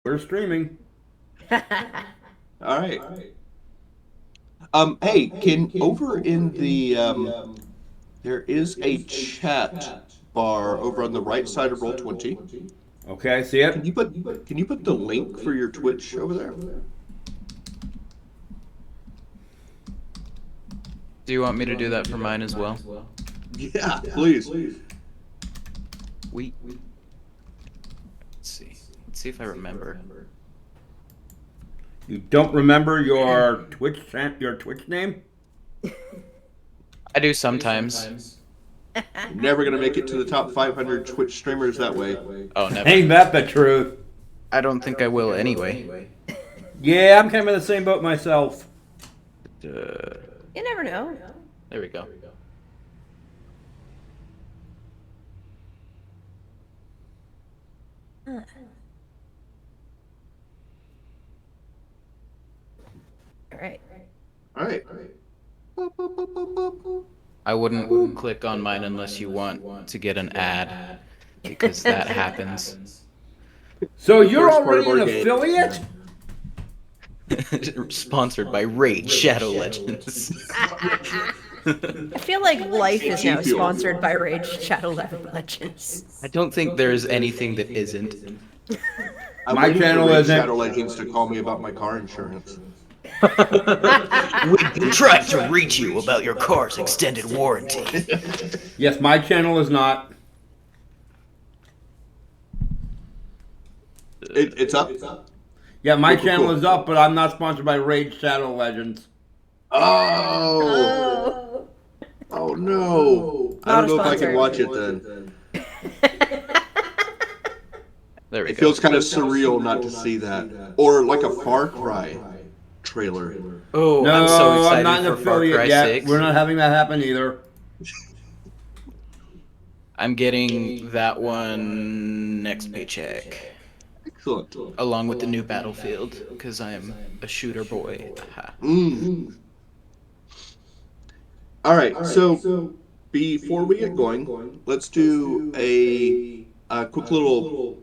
We're streaming. All right. Hey, can over in the there is a chat bar over on the right side of Roll20. Okay, I see Can it. you put the link for your Twitch over there? Do you want me to do that for mine as well? Yeah, please. Let's see. Let's see if I remember. You don't remember your Twitch name? I do sometimes. Never gonna make it to the top 500 Twitch streamers that way. Oh, never. Ain't that the truth? I don't think I will anyway. Yeah, I'm kind of in the same boat myself. You never know. There we go. All right. All right. I wouldn't click on mine unless you want to get an ad, because that happens. So you're First part of already our an game. affiliate? Sponsored by Raid Shadow Legends. I feel like life is now sponsored by Rage Shadow Legends. I don't think there's anything that isn't. I'm My waiting for channel Raid isn't. Shadow Legends to call me about my car insurance. We've been trying to reach you about your car's extended warranty. Yes, my channel is not. It's up. Yeah, my Cool. channel is up, but I'm not sponsored by Raid Shadow Legends. Oh. Oh no. I don't know if I can watch it then. There we It go. feels kind of surreal not to see that. Or like a Far Cry trailer. Oh, No, I'm so I'm excited not an for Far affiliate Cry yet. 6. We're not having that happen either. I'm getting that one next paycheck, Excellent. along with the new Battlefield, because I am a shooter boy. Aha. All right, so before we get going, let's do a quick little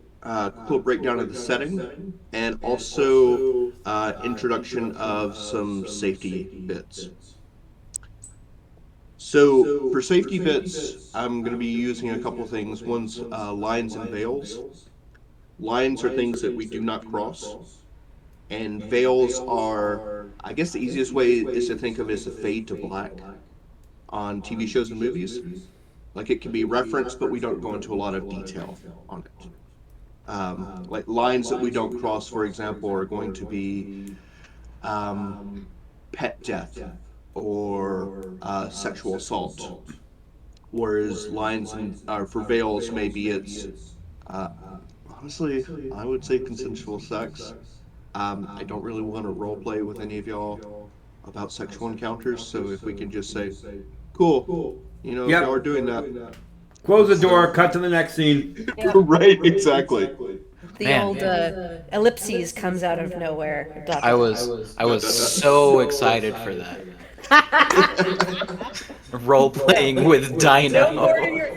breakdown of the setting and also introduction of some safety bits. So for safety bits, I'm going to be using a couple things. One's lines and veils. Lines are things that we do not cross, and veils are, I guess the easiest way is to think of it as a fade to black on TV shows and movies. Like it can be referenced, but we don't go into a lot of detail on it. Like lines that we don't cross, for example, are going to be pet death or sexual assault. Whereas lines for veils, maybe it's honestly, I would say consensual sex. I don't really want to role play with any of y'all about sexual encounters, so if we can just say, cool, you know, if Yep. y'all are doing that. Close the door, cut to the next scene. Right, exactly. The Man. old ellipses comes out of nowhere. I was so excited for that. Role playing with Dino.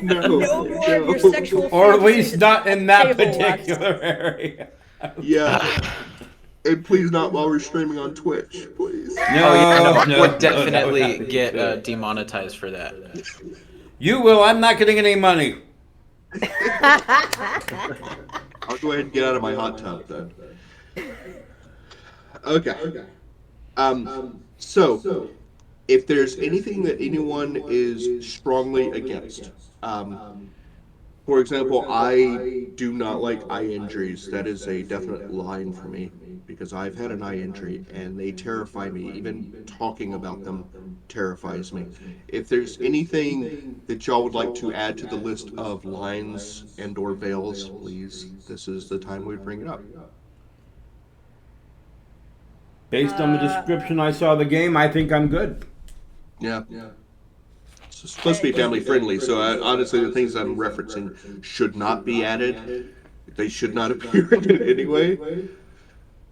No more of your sexual Or at least fantasies not in that table left. particular area. Yeah. And please not while we're streaming on Twitch, please. No, Oh yeah, no, I no, would no, definitely that would be get good. demonetized for that. You will. I'm not getting any money. I'll go ahead and get out of my hot tub then. Okay. So if there's anything that anyone is strongly against, for example, I do not like eye injuries. That is a definite line for me because I've had an eye injury and they terrify me. Even talking about them terrifies me. If there's anything that y'all would like to add to the list of lines and or veils, please, this is the time we bring it up. Based on the description I saw of the game, I think I'm good. Yeah. It's supposed to be family friendly, so honestly, the things I'm referencing should not be added. They should not appear in it anyway.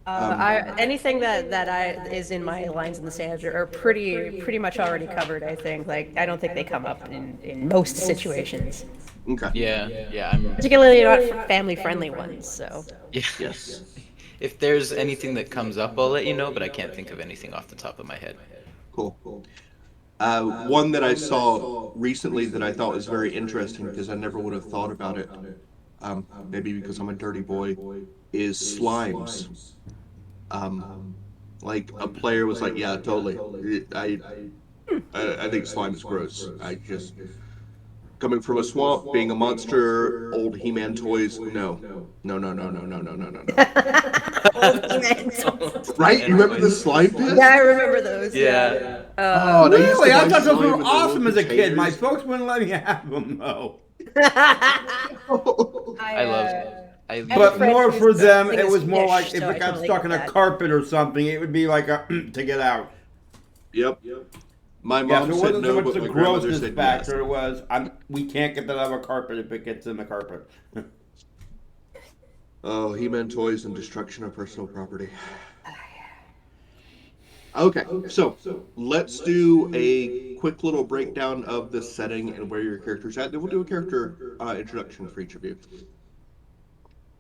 Anything that is in my lines in the sand are pretty much already covered. I think. Like I don't think they come up in most situations, Okay. Yeah, I'm. particularly not family friendly ones. So Yeah. Yes. If there's anything that comes up, I'll let you know, but I can't think of anything off the top of my head. Cool. One that I saw recently that I thought was very interesting because I never would have thought about it, maybe because I'm a dirty boy, is slimes. Um, like a player was like, "Yeah, totally. I think slime is gross. I just coming from a swamp, being a monster, old He-Man toys. No, no, no, no, no, no, no, no, no, no. Old He-Man toys. Right? You remember the slime pit? Yeah, I remember those. Yeah. Oh, and I used to Really? I buy thought those slime were in the awesome little as a kid. My containers. folks wouldn't let me have them though. I love. I I have a But friend more whose for them, thing it is was more fish, like if so it I got totally stuck get in a that. carpet or something, it would be like a to get out. Yep. My Yeah, mom so it said wasn't so no, much but the my grandmother grossness said yes. factor. It was we can't get that out of a carpet if it gets in the carpet. Oh, He-Man toys and destruction of personal property. Okay, so let's do a quick little breakdown of the setting and where your character's at. Then we'll do a character introduction for each of you.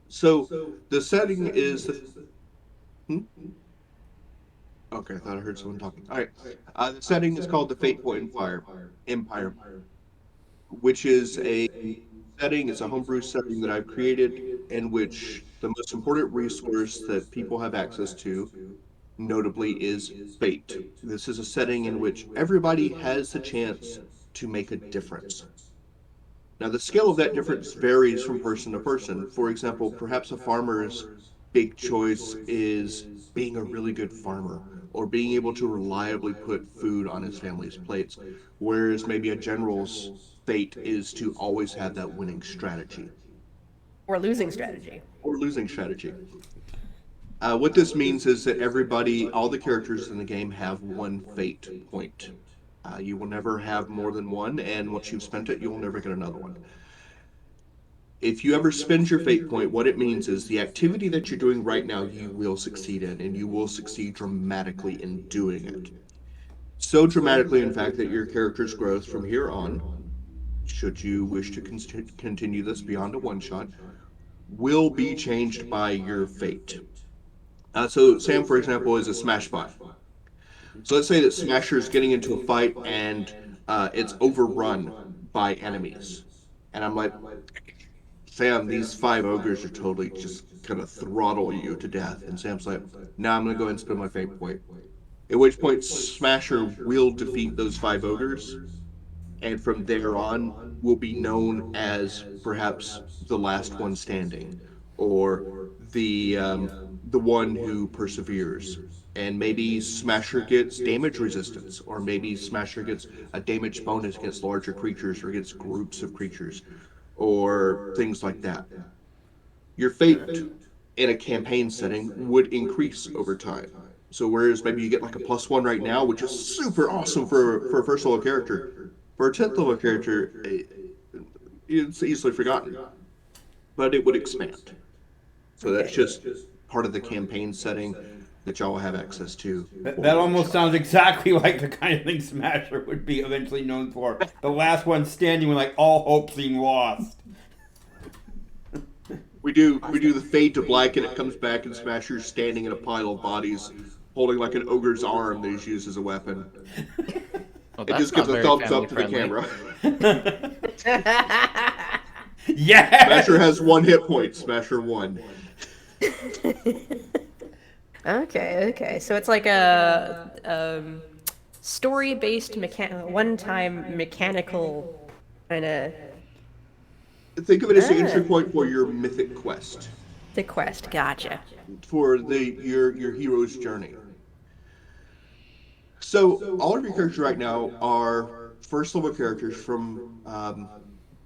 So the setting is the. Hmm? Okay, I thought I heard someone talking. All right, the setting is called the Fateful Empire, which is a setting. It's a homebrew setting that I've created in which the most important resource that people have access to, notably, is fate. This is a setting in which everybody has the chance to make a difference. Now, the scale of that difference varies from person to person. For example, perhaps a farmer's big choice is being a really good farmer or being able to reliably put food on his family's plates, whereas maybe a general's fate is to always have that winning strategy Or losing strategy. or losing strategy. What this means is that everybody, all the characters in the game have one fate point. You will never have more than one, and once you've spent it, you'll never get another one. If you ever spend your fate point, what it means is the activity that you're doing right now, you will succeed in, and you will succeed dramatically in doing it. So dramatically, in fact, that your character's growth from here on, should you wish to continue this beyond a one shot, will be changed by your fate. So Sam, for example, is a smash bot. So let's say that Smasher is getting into a fight and it's overrun by enemies. And I'm like, Sam, these 5 ogres are totally just gonna throttle you to death. And Sam's like, nah, I'm gonna go ahead and spend my fate point. At which point Smasher will defeat those 5 ogres, and from there on will be known as perhaps the last one standing, or the one who perseveres. And maybe Smasher gets damage resistance, or maybe Smasher gets a damage bonus against larger creatures or against groups of creatures, or things like that. Your fate in a campaign setting would increase over time. So whereas maybe you get like a +1 right now, which is super awesome for a first level character, for a 10th level character, it's easily forgotten. But it would expand. So that's Okay. just part of the campaign setting that y'all will have access to. That almost sounds exactly like the kind of thing Smasher would be eventually known for. The last one standing when like all hope seemed lost. We do the fade to black, and it comes back, and Smasher's standing in a pile of bodies, holding like an ogre's arm that he's used as a weapon. Well, It that's just not gives a very thumbs family up to the friendly. camera. Yes. Smasher has 1 hit point. Smasher 1. Okay. So it's like a story-based one-time mechanical kind of Think of it as the entry point for your mythic quest, the quest. Gotcha. for your hero's journey. So all of your characters right now are first level characters from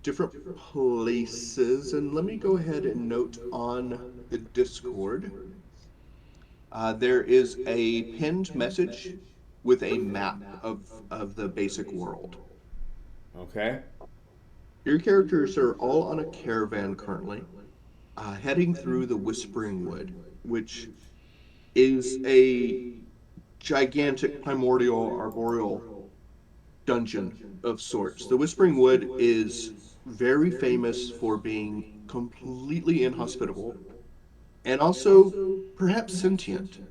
different places, and let me go ahead and note on the Discord. There is a pinned message with a map of the basic world. Okay. Your characters are all on a caravan currently, heading through the Whispering Wood, which is a gigantic primordial arboreal dungeon of sorts. The Whispering Wood is very famous for being completely inhospitable and also perhaps sentient.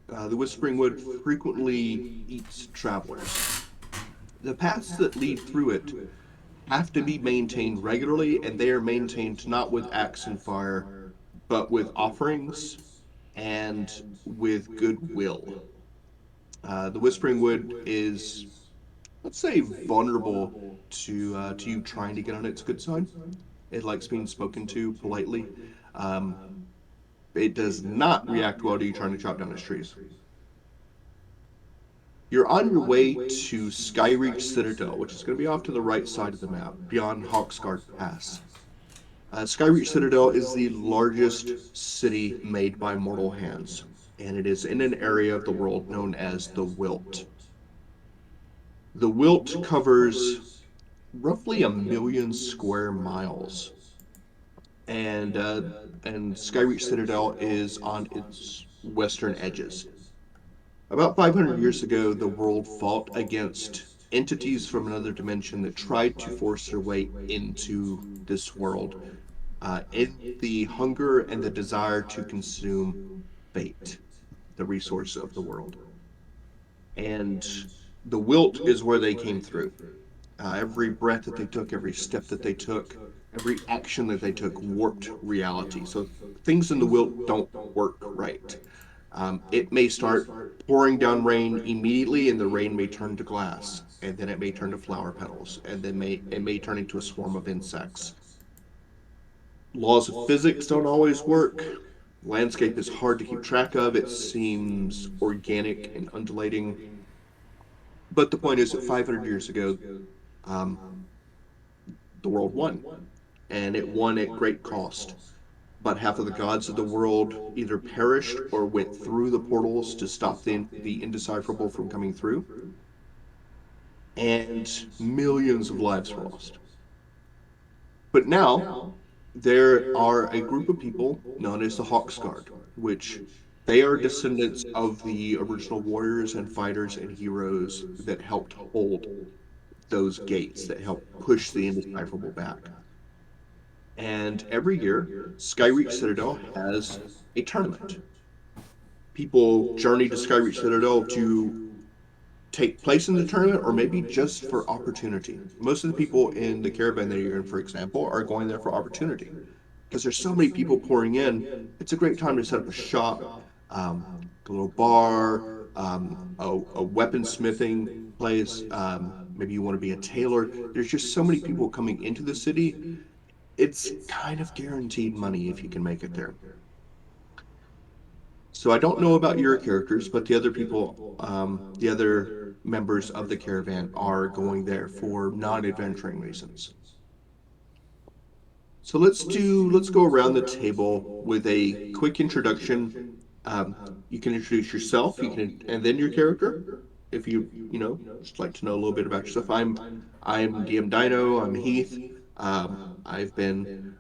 The Whispering Wood frequently eats travelers. The paths that lead through it have to be maintained regularly, and they are maintained not with axe and fire, but with offerings and with goodwill. The Whispering Wood is, let's say, vulnerable to you trying to get on its good side. It likes being spoken to politely. Um, it does not react well to you trying to chop down its trees. You're on your way to Skyreach Citadel, which is going to be off to the right side of the map, beyond Hawksguard Pass. Skyreach Citadel is the largest city made by mortal hands, and it is in an area of the world known as the Wilt. The Wilt covers roughly 1 million square miles, and Skyreach Citadel is on its western edges. About 500 years ago, the world fought against entities from another dimension that tried to force their way into this world in the hunger and the desire to consume fate, the resource of the world. And the wilt is where they came through. Every breath that they took, every step that they took, every action that they took warped reality. So things in the wilt don't work right. It may start pouring down rain immediately, and the rain may turn to glass, and then it may turn to flower petals, and then it may turn into a swarm of insects. Laws of physics don't always work. Landscape is hard to keep track of. It seems organic and undulating. But the point is that 500 years ago, um, the world won, and it won at great cost. About half of the gods of the world either perished or went through the portals to stop the indecipherable from coming through, and millions of lives were lost. But now, there are a group of people known as the Hawksguard, which they are descendants of the original warriors and fighters and heroes that helped hold those gates, that helped push the indecipherable back. And every year, Skyreach Citadel has a tournament. People journey to Skyreach Citadel to take place in the tournament, or maybe just for opportunity. Most of the people in the caravan that you're in, for example, are going there for opportunity. Because there's so many people pouring in, it's a great time to set up a shop, a little bar, a weaponsmithing place. Maybe you want to be a tailor. There's just so many people coming into the city. It's kind of guaranteed money if you can make it there. So I don't know about your characters, but the other people, the other members of the caravan are going there for non-adventuring reasons. So let's go around the table with a quick introduction. You can introduce yourself, and then your character. If you just like to know a little bit about yourself. I'm DM Dino. I'm Heath. I've been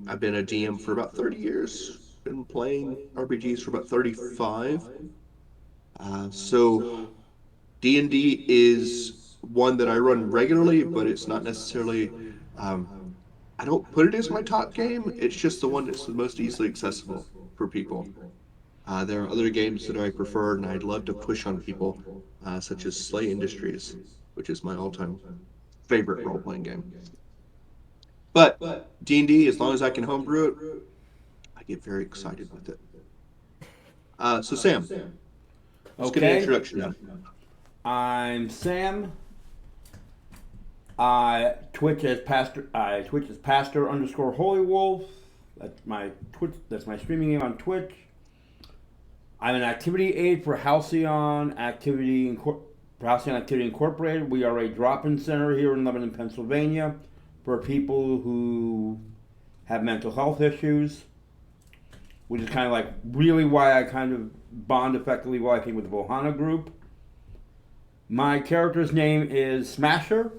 I've been a DM for about 30 years. Been playing RPGs for about 35. So D&D is one that I run regularly, but it's not necessarily. I don't put it as my top game. It's just the one that's the most easily accessible for people. There are other games that I prefer, and I'd love to push on people, such as Slay Industries, which is my all-time favorite role-playing game. But D&D, as long as I can homebrew it, I get very excited with it. So Sam, let's get an introduction now. I'm Sam. Twitch as Pastor _ Holy Wolf. That's my Twitch. That's my streaming name on Twitch. I'm an activity aide for Halcyon Activity Incorporated. We are a drop-in center here in Lebanon, Pennsylvania, for people who have mental health issues, which is kind of like really why I kind of bond effectively well, I think, with the Bodhana Group. My character's name is Smasher.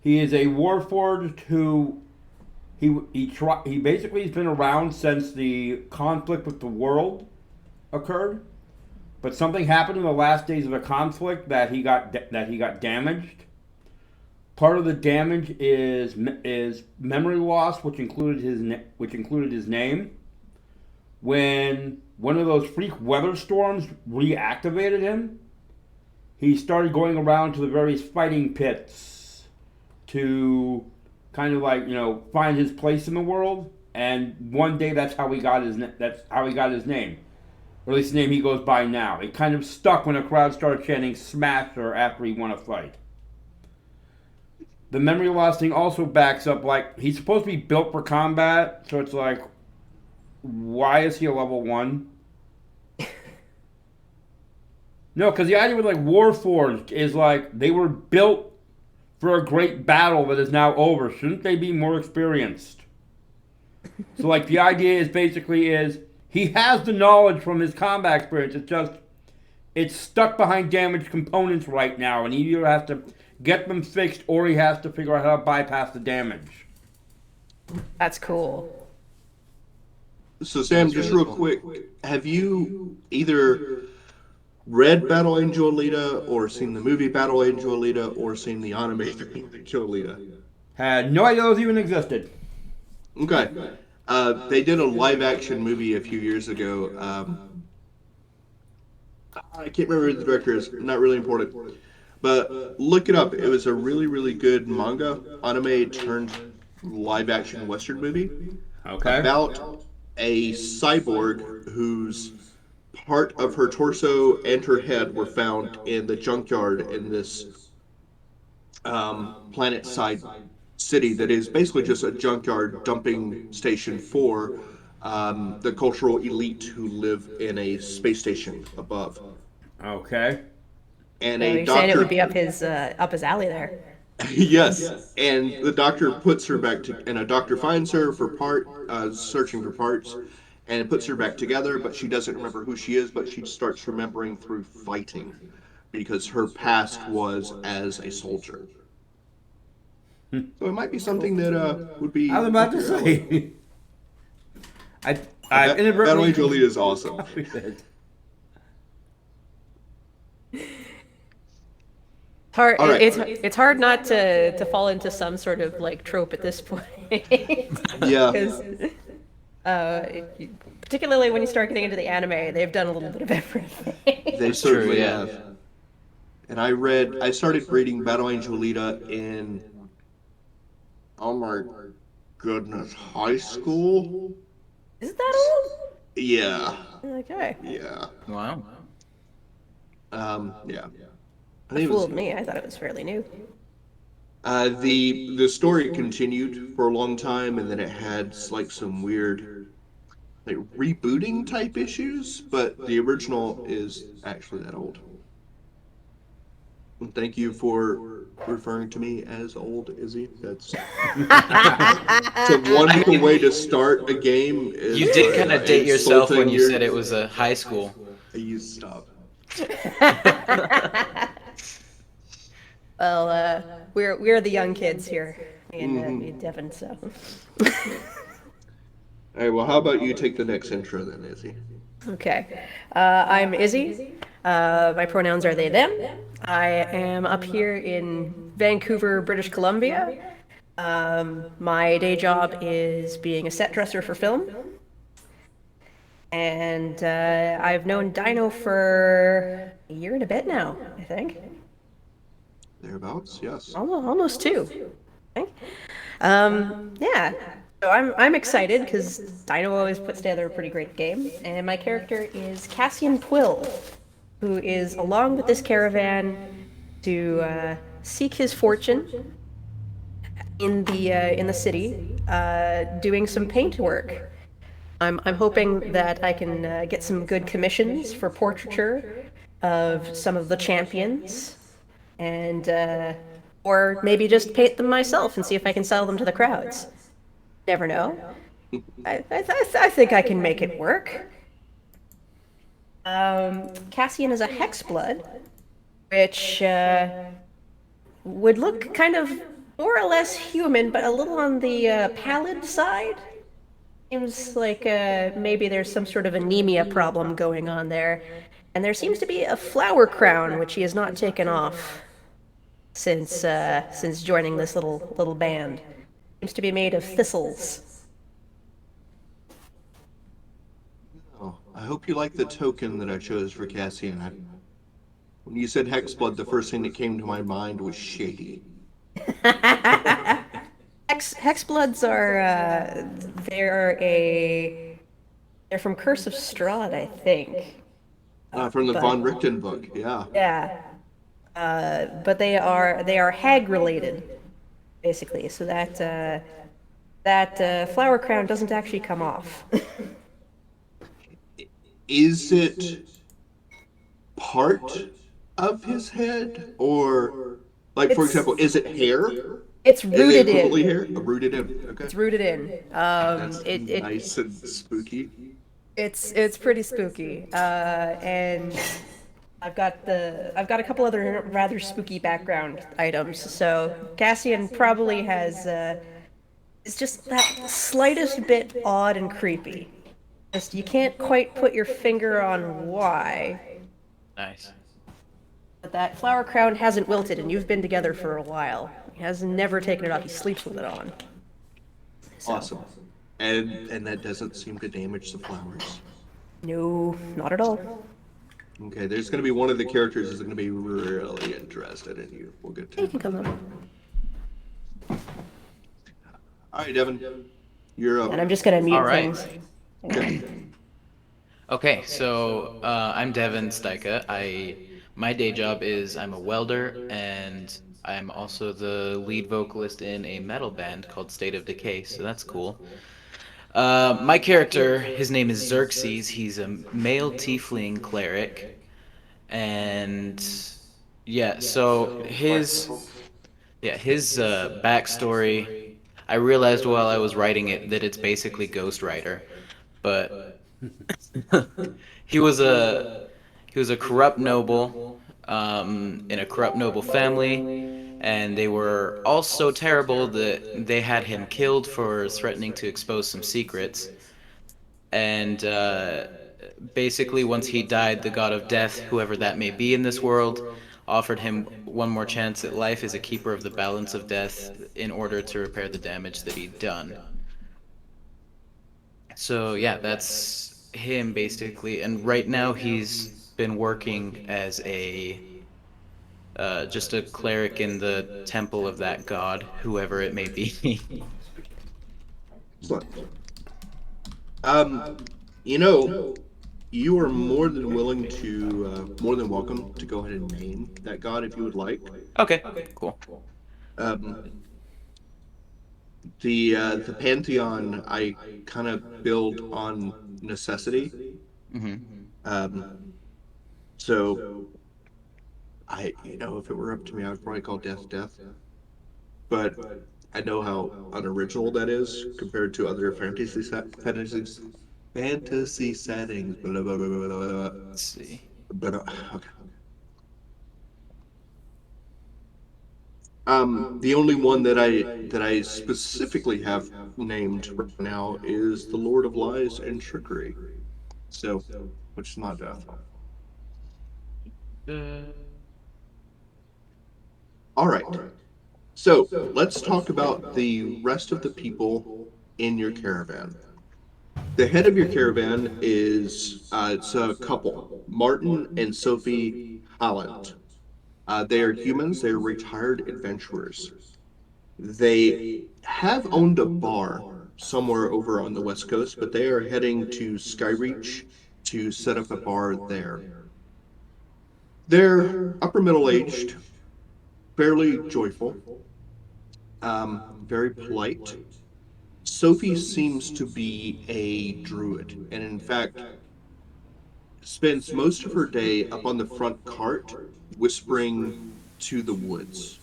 He is a warforged who he basically has been around since the conflict with the world occurred, but something happened in the last days of the conflict that he got damaged. part of the damage is memory loss, which included his name. When one of those freak weather storms reactivated him, he started going around to the various fighting pits to kind of like, find his place in the world. And one day that's how he got his name, or at least the name he goes by now. It kind of stuck when a crowd started chanting "Smasher" after he won a fight. The memory loss thing also backs up, like, he's supposed to be built for combat, so it's like, why is he a level 1? No, because the idea with, like, Warforged is, like, they were built for a great battle that is now over. Shouldn't they be more experienced? So, like, the idea is he has the knowledge from his combat experience. It's stuck behind damaged components right now, and he either has to get them fixed or he has to figure out how to bypass the damage. That's cool. So Sam, just real quick, have you either read Battle Angel Alita, or seen the movie Battle Angel Alita, or seen the anime Angel Alita? Had no idea those even existed. Okay. They did a live-action movie a few years ago. I can't remember who the director is. Not really important. But look it up. It was a really, really good manga, anime turned live-action Western movie. Okay. About a cyborg whose part of her torso and her head were found in the junkyard in this planet-side city that is basically just a junkyard dumping station for the cultural elite who live in a space station above. Okay. And So a you're saying it would doctor, be up his alley there. yes, and the doctor puts her back to, and a doctor finds her searching for parts, and it puts her back together, but she doesn't remember who she is, but she starts remembering through fighting, because her past was as a soldier. So it might be something that would be. I was about to say. I inadvertently. Battle Angel Alita is awesome. Hard. All right. It's hard not to fall into some sort of like trope at this point. Yeah. Because particularly when you start getting into the anime, they've done a little bit of everything. They certainly yeah. have. And I started reading Battle Angel Alita in, oh my goodness, high school? Is it that old? Yeah. Okay. Yeah. Wow. Yeah. I It think it was, fooled me. I thought it was fairly new. the story continued for a long time, and then it had like some weird like rebooting type issues, but the original is actually that old. And thank you for referring to me as old, Izzy. That's it's a wonderful way to start a game. Is You did kind of date yourself when you insulting said it was a high school. You stop. Well, we're the young kids here in Devon, so. All right. Well, how about you take the next intro then, Izzy? Okay. I'm Izzy. My pronouns are they, them. I am up here in Vancouver, British Columbia. My day job is being a set dresser for film. And I've known Dino for a year and a bit now, I think. Thereabouts, yes. Almost two. I think. Yeah. So I'm excited because Dino always puts together a pretty great game, and my character is Cassian Quill, who is along with this caravan to seek his fortune in the city, doing some paint work. I'm hoping that I can get some good commissions for portraiture of some of the champions, and or maybe just paint them myself and see if I can sell them to the crowds. Never know. I think I can make it work. Cassian is a hexblood, which would look kind of more or less human, but a little on the pallid side. Seems like maybe there's some sort of anemia problem going on there. And there seems to be a flower crown, which he has not taken off. since joining this little band. Seems to be made of thistles. Oh, I hope you like the token that I chose for Cassian. When you said Hexblood, the first thing that came to my mind was shady. Hexbloods are they're from Curse of Strahd, I think. From the Von But Richten book, yeah. yeah, but they are hag related, basically. So that flower crown doesn't actually come off. Is it part of his head, or like, for It's example, is it hair? it's Is it rooted completely in. hair? Rooted in. Okay, It's rooted in. that's nice and spooky. It's pretty spooky. And I've got a couple other rather spooky background items. So Cassian probably has it's just that slightest bit odd and creepy. Just you can't quite put your finger on why. Nice. But that flower crown hasn't wilted, and you've been together for a while. He has never taken it off. He sleeps with it on. So, Awesome. And that doesn't seem to damage the flowers. no, not at all. Okay, there's going to be one of the characters is going to be really interested in you. We'll get to You it. can come over. All right, Devin, you're up. And I'm just gonna mute All right. things. Okay. Okay, so I'm Devin Steika. My day job is I'm a welder, and I'm also the lead vocalist in a metal band called State of Decay, so that's cool. My character, his name is Xerxes. He's a male tiefling cleric, and yeah, so his backstory. I realized while I was writing it that it's basically Ghost Rider, but he was a he was a corrupt noble in a corrupt noble family, and they were all so terrible that they had him killed for threatening to expose some secrets. And basically, once he died, the god of death, whoever that may be in this world, offered him one more chance at life as a keeper of the balance of death in order to repair the damage that he'd done. So yeah, that's him basically. And right now he's been working as a just a cleric in the temple of that god, whoever it may be. Excellent. Um, you know, you are more than welcome to go ahead and name that god if you would like. Okay, cool. Um, the pantheon I kind of build on necessity. Hmm. Um, so if it were up to me, I would probably call death death. But I know how unoriginal that is compared to other fantasy settings. Blah, blah, blah, blah, blah, blah. Let's see. But okay. The only one that I specifically have named right now is the Lord of Lies and Trickery. So, which is not death. All right. So let's talk about the rest of the people in your caravan. The head of your caravan is it's a couple, Martin and Sophie Holland. They are humans. They are retired adventurers. They have owned a bar somewhere over on the West Coast, but they are heading to Skyreach to set up a bar there. They're upper middle aged, fairly joyful, very polite. Sophie seems to be a druid, and in fact, spends most of her day up on the front cart whispering to the woods.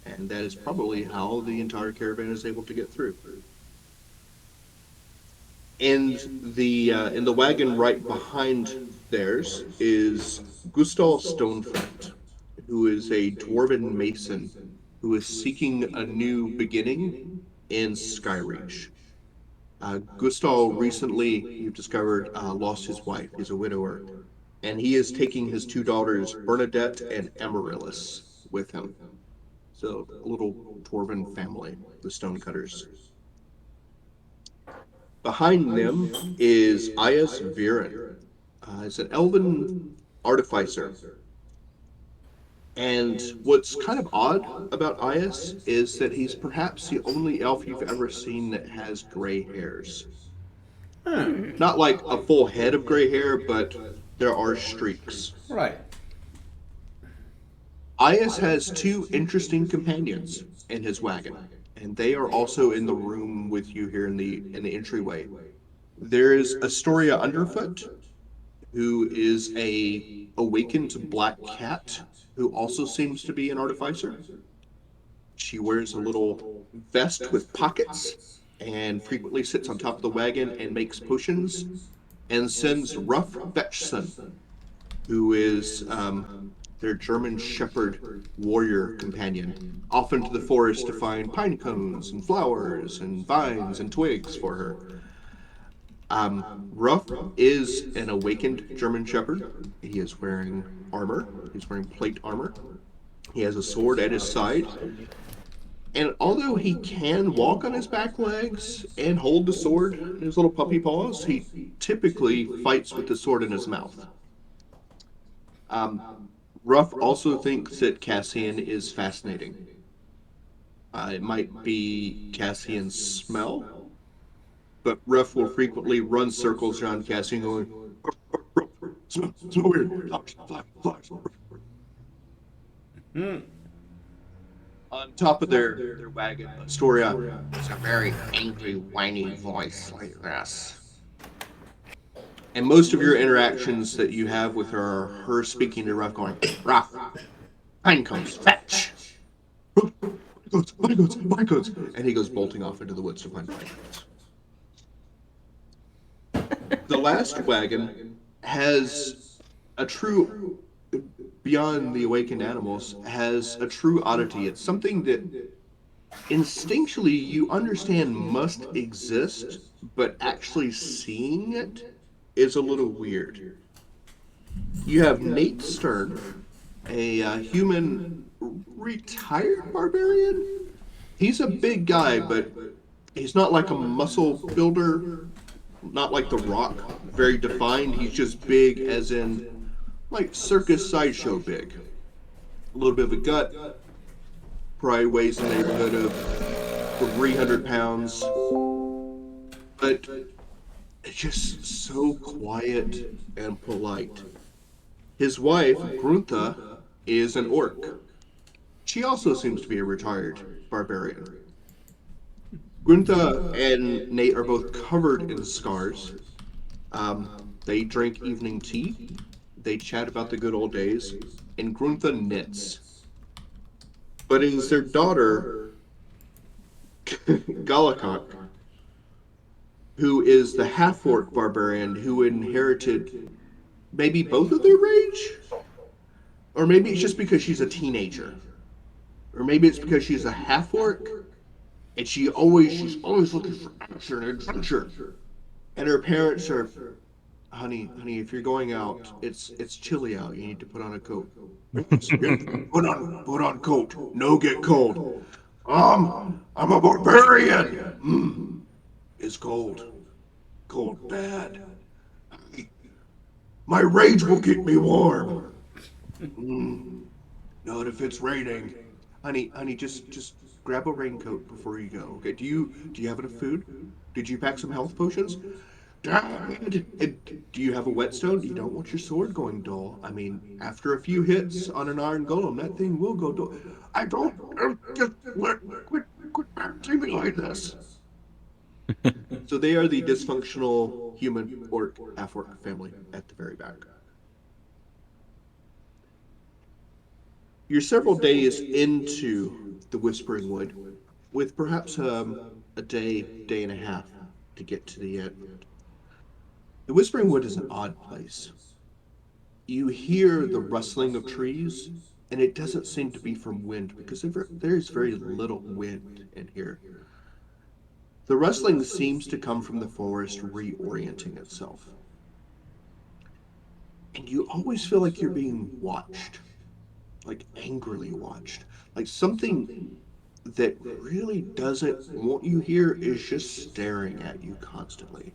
And that is probably how the entire caravan is able to get through. In the wagon right behind theirs is Gustav Stonefront, who is a dwarven mason who is seeking a new beginning in Skyreach. Gustav recently, you've discovered, lost his wife. He's a widower, and he is taking his two daughters, Bernadette and Amaryllis, with him. So a little dwarven family, the stonecutters. Behind them is Ayas Viren. It's an elven artificer. And what's kind of odd about Ayas is that he's perhaps the only elf you've ever seen that has gray hairs. Huh. Not like a full head of gray hair, but there are streaks. Right. Ayas has two interesting companions in his wagon, and they are also in the room with you here in the entryway. There is Astoria Underfoot, who is a awakened black cat, who also seems to be an artificer. She wears a little vest with pockets and frequently sits on top of the wagon and makes potions and sends Ruff Vetchson, who is their German Shepherd warrior companion, off into the forest to find pine cones and flowers and vines and twigs for her. Ruff is an awakened German Shepherd. He is wearing armor. He's wearing plate armor. He has a sword at his side. And although he can walk on his back legs and hold the sword in his little puppy paws, he typically fights with the sword in his mouth. Ruff also thinks that Cassian is fascinating. It might be Cassian's smell, but Ruff will frequently run circles around Cassian going, smell weird, flies. On top of their wagon, Astoria has a very angry, whiny voice like this. And most of your interactions that you have with her are her speaking to Ruff going, Ruff, pine cones, fetch! Pine cones. And he goes bolting off into the woods to find pine cones. The last wagon has a true, beyond the awakened animals, has a true oddity. It's something that instinctually you understand must exist, but actually seeing it is a little weird. You have Nate Stern, a human retired barbarian. He's a big guy, but he's not like a muscle builder, not like The Rock, very defined. He's just big as in like circus sideshow big. A little bit of a gut, probably weighs in the neighborhood of 300 pounds, but it's just so quiet and polite. His wife, Gruntha, is an orc. She also seems to be a retired barbarian. Gruntha and Nate are both covered in scars. They drink evening tea. They chat about the good old days, and Gruntha knits. But it is their daughter, Galakok, who is the half-orc barbarian who inherited maybe both of their rage? Or maybe it's just because she's a teenager. Or maybe it's because she's a half-orc, and she's always looking for action and adventure. And her parents are, honey, if you're going out, it's chilly out. You need to put on a coat. put on coat. No get cold. I'm a barbarian. It's cold. Cold bad. My rage will keep me warm. Not if it's raining. Honey, just grab a raincoat before you go. Okay? Do you have enough food? Did you pack some health potions? Dad! Do you have a whetstone? You don't want your sword going dull. I mean, after a few hits on an iron golem, that thing will go dull. I don't. Just quit acting me like this. So they are the dysfunctional human orc, half-orc family at the very back. You're several days into the Whispering Wood, with perhaps a day and a half to get to the end. The Whispering Wood is an odd place. You hear the rustling of trees, and it doesn't seem to be from wind, because there is very little wind in here. The rustling seems to come from the forest reorienting itself. And you always feel like you're being watched. like angrily watched. Like something that really doesn't want you here is just staring at you constantly.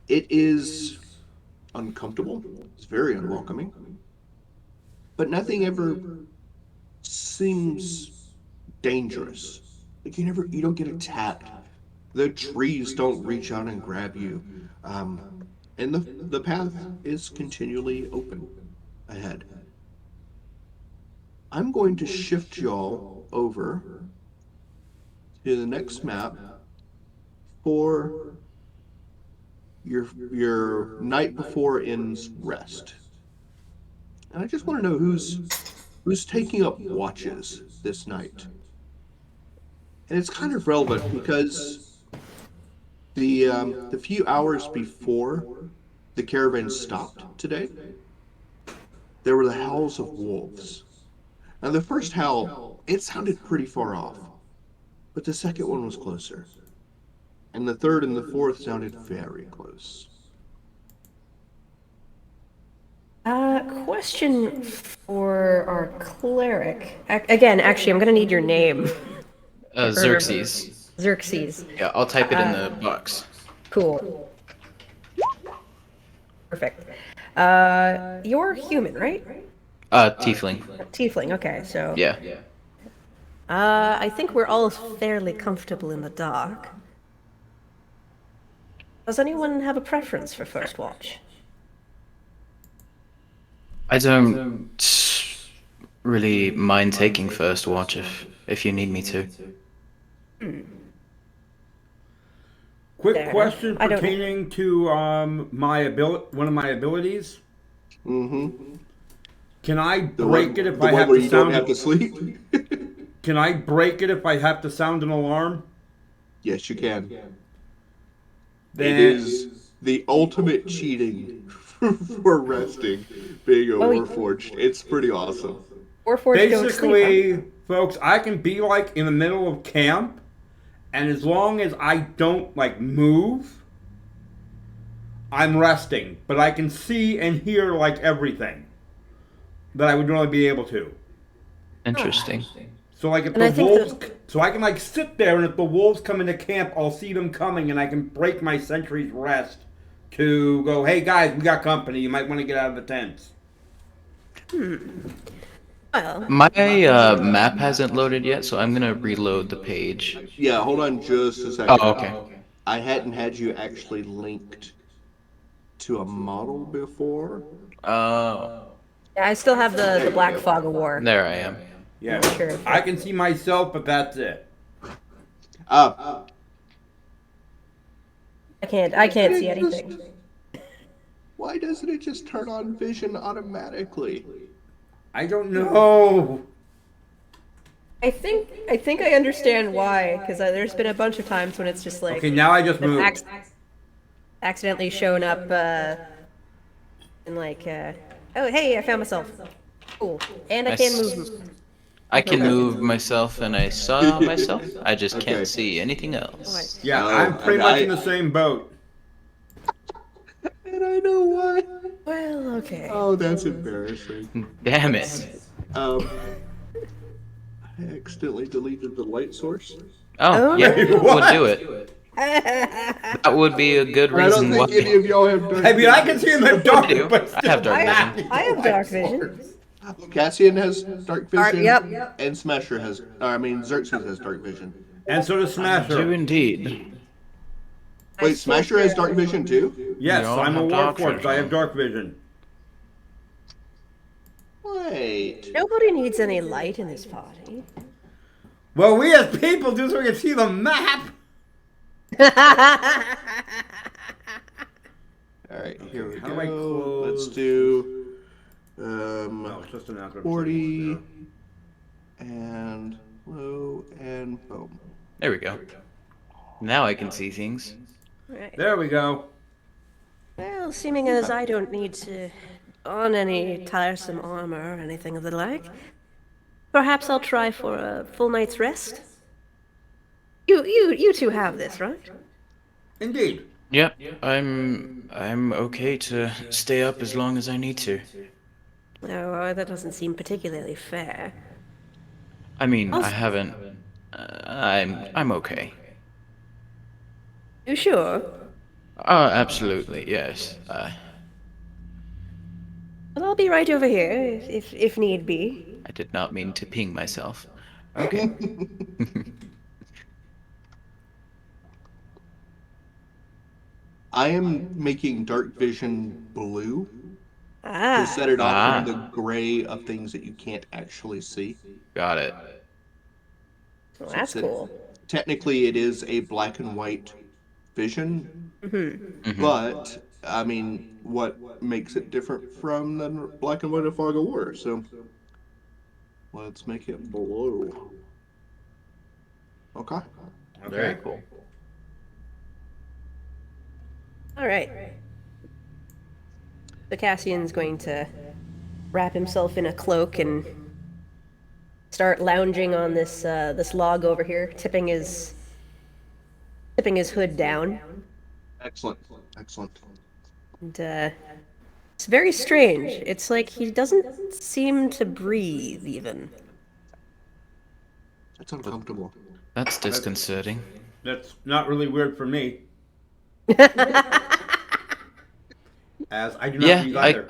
It is uncomfortable. It's very unwelcoming. But nothing ever seems dangerous. Like you don't get attacked. The trees don't reach out and grab you. Um, and the path is continually open ahead. I'm going to shift y'all over to the next map for your night before ends rest. And I just want to know who's taking up watches this night. And it's kind of relevant because the few hours before the caravan stopped today, there were the howls of wolves. Now the first howl, it sounded pretty far off, but the second one was closer. And the third and the fourth sounded very close. Question for our cleric. Again, actually, I'm gonna need your name. Xerxes. Xerxes. Yeah, I'll type it in the box. Cool. Perfect. You're human, right? Tiefling. Tiefling. Okay, so. Yeah. I think we're all fairly comfortable in the dark. Does anyone have a preference for first watch? I don't really mind taking first watch if you need me to. Quick There. question I don't- pertaining to one of my abilities. Mm-hmm. Can I The break one, it if the I one have where to you don't sound? have to sleep? Can I break it if I have to sound an alarm? Yes, you can. Then It is the ultimate cheating for resting, being a Oh, Warforged. It's pretty awesome. Warforged don't sleep, basically, folks, I can be like in the middle of camp, and as long as I don't like move, I'm resting. But I can see and hear like everything that I would normally be able to. Interesting. So like if And I the think wolves, so I can like sit there, and if the wolves come into camp, I'll see them coming, and I can break my sentry's rest to go, hey guys, we got company. You might want to get out of the tents. Well, My map hasn't loaded yet, so I'm gonna reload the page. Yeah, hold on just a second. Oh, okay. I hadn't had you actually linked to a model before. Oh, yeah, I still have the Black Fog of War. there I am. Yeah, Sure. I can see myself, but that's it. Uh, I can't see anything. why doesn't it just turn on vision automatically? I don't know. I think I understand why, because there's been a bunch of times when it's just like Okay, now I just I've moved. accidentally shown up and like oh hey, I found myself. Cool. And I can move. I can move myself, and I saw myself. I just Okay. can't see anything else. Yeah, Oh, I'm pretty and much I- in the same boat. And I know why. Well, okay. Oh, that's embarrassing. Damn it. I accidentally deleted the light source. Oh, Oh, yeah, Wait, that would what? do it. That would be a good And I don't reason why. think any of y'all have dark I mean, I can see in the dark, do. but I have still dark not. vision. I have dark vision. Cassian has dark vision. Yep. And Smasher has, Xerxes has dark vision. And so does Do Smasher. indeed. Wait, Smasher has dark vision too? Yes, We all I'm a have dark warforged. I vision. have dark vision. Wait. Nobody needs any light in this party. Well, we as people do so we can see the map. Alright, here we how do I go. close? Let's do No, it's just an announcement. 40 and low and boom. There we go. Now I can see things. Right. There we go. Well, seeming as I don't need to on any tiresome armor or anything of the like, perhaps I'll try for a full night's rest. You two have this, right? Indeed. Yep, I'm okay to stay up as long as I need to. Oh, that doesn't seem particularly fair. I mean, I Also, haven't. I'm okay. you sure? Oh, absolutely, yes. Well, I'll be right over here if need be. I did not mean to ping myself. Okay. I am making dark vision blue to Ah, set it off from Ah, the gray of things that you can't actually see. got it. well, So that's cool. technically it is a black and white vision, Hmm. Hmm. but I mean, what makes it different from the black and white of Fog of War? So let's make it blue. Okay. Very Okay. cool. All right. So Cassian's going to wrap himself in a cloak and start lounging on this log over here, tipping his hood down. Excellent. Excellent. And it's very strange. It's like he doesn't seem to breathe even. That's uncomfortable. That's disconcerting. That's not really weird for me, as I do not Yeah, breathe either.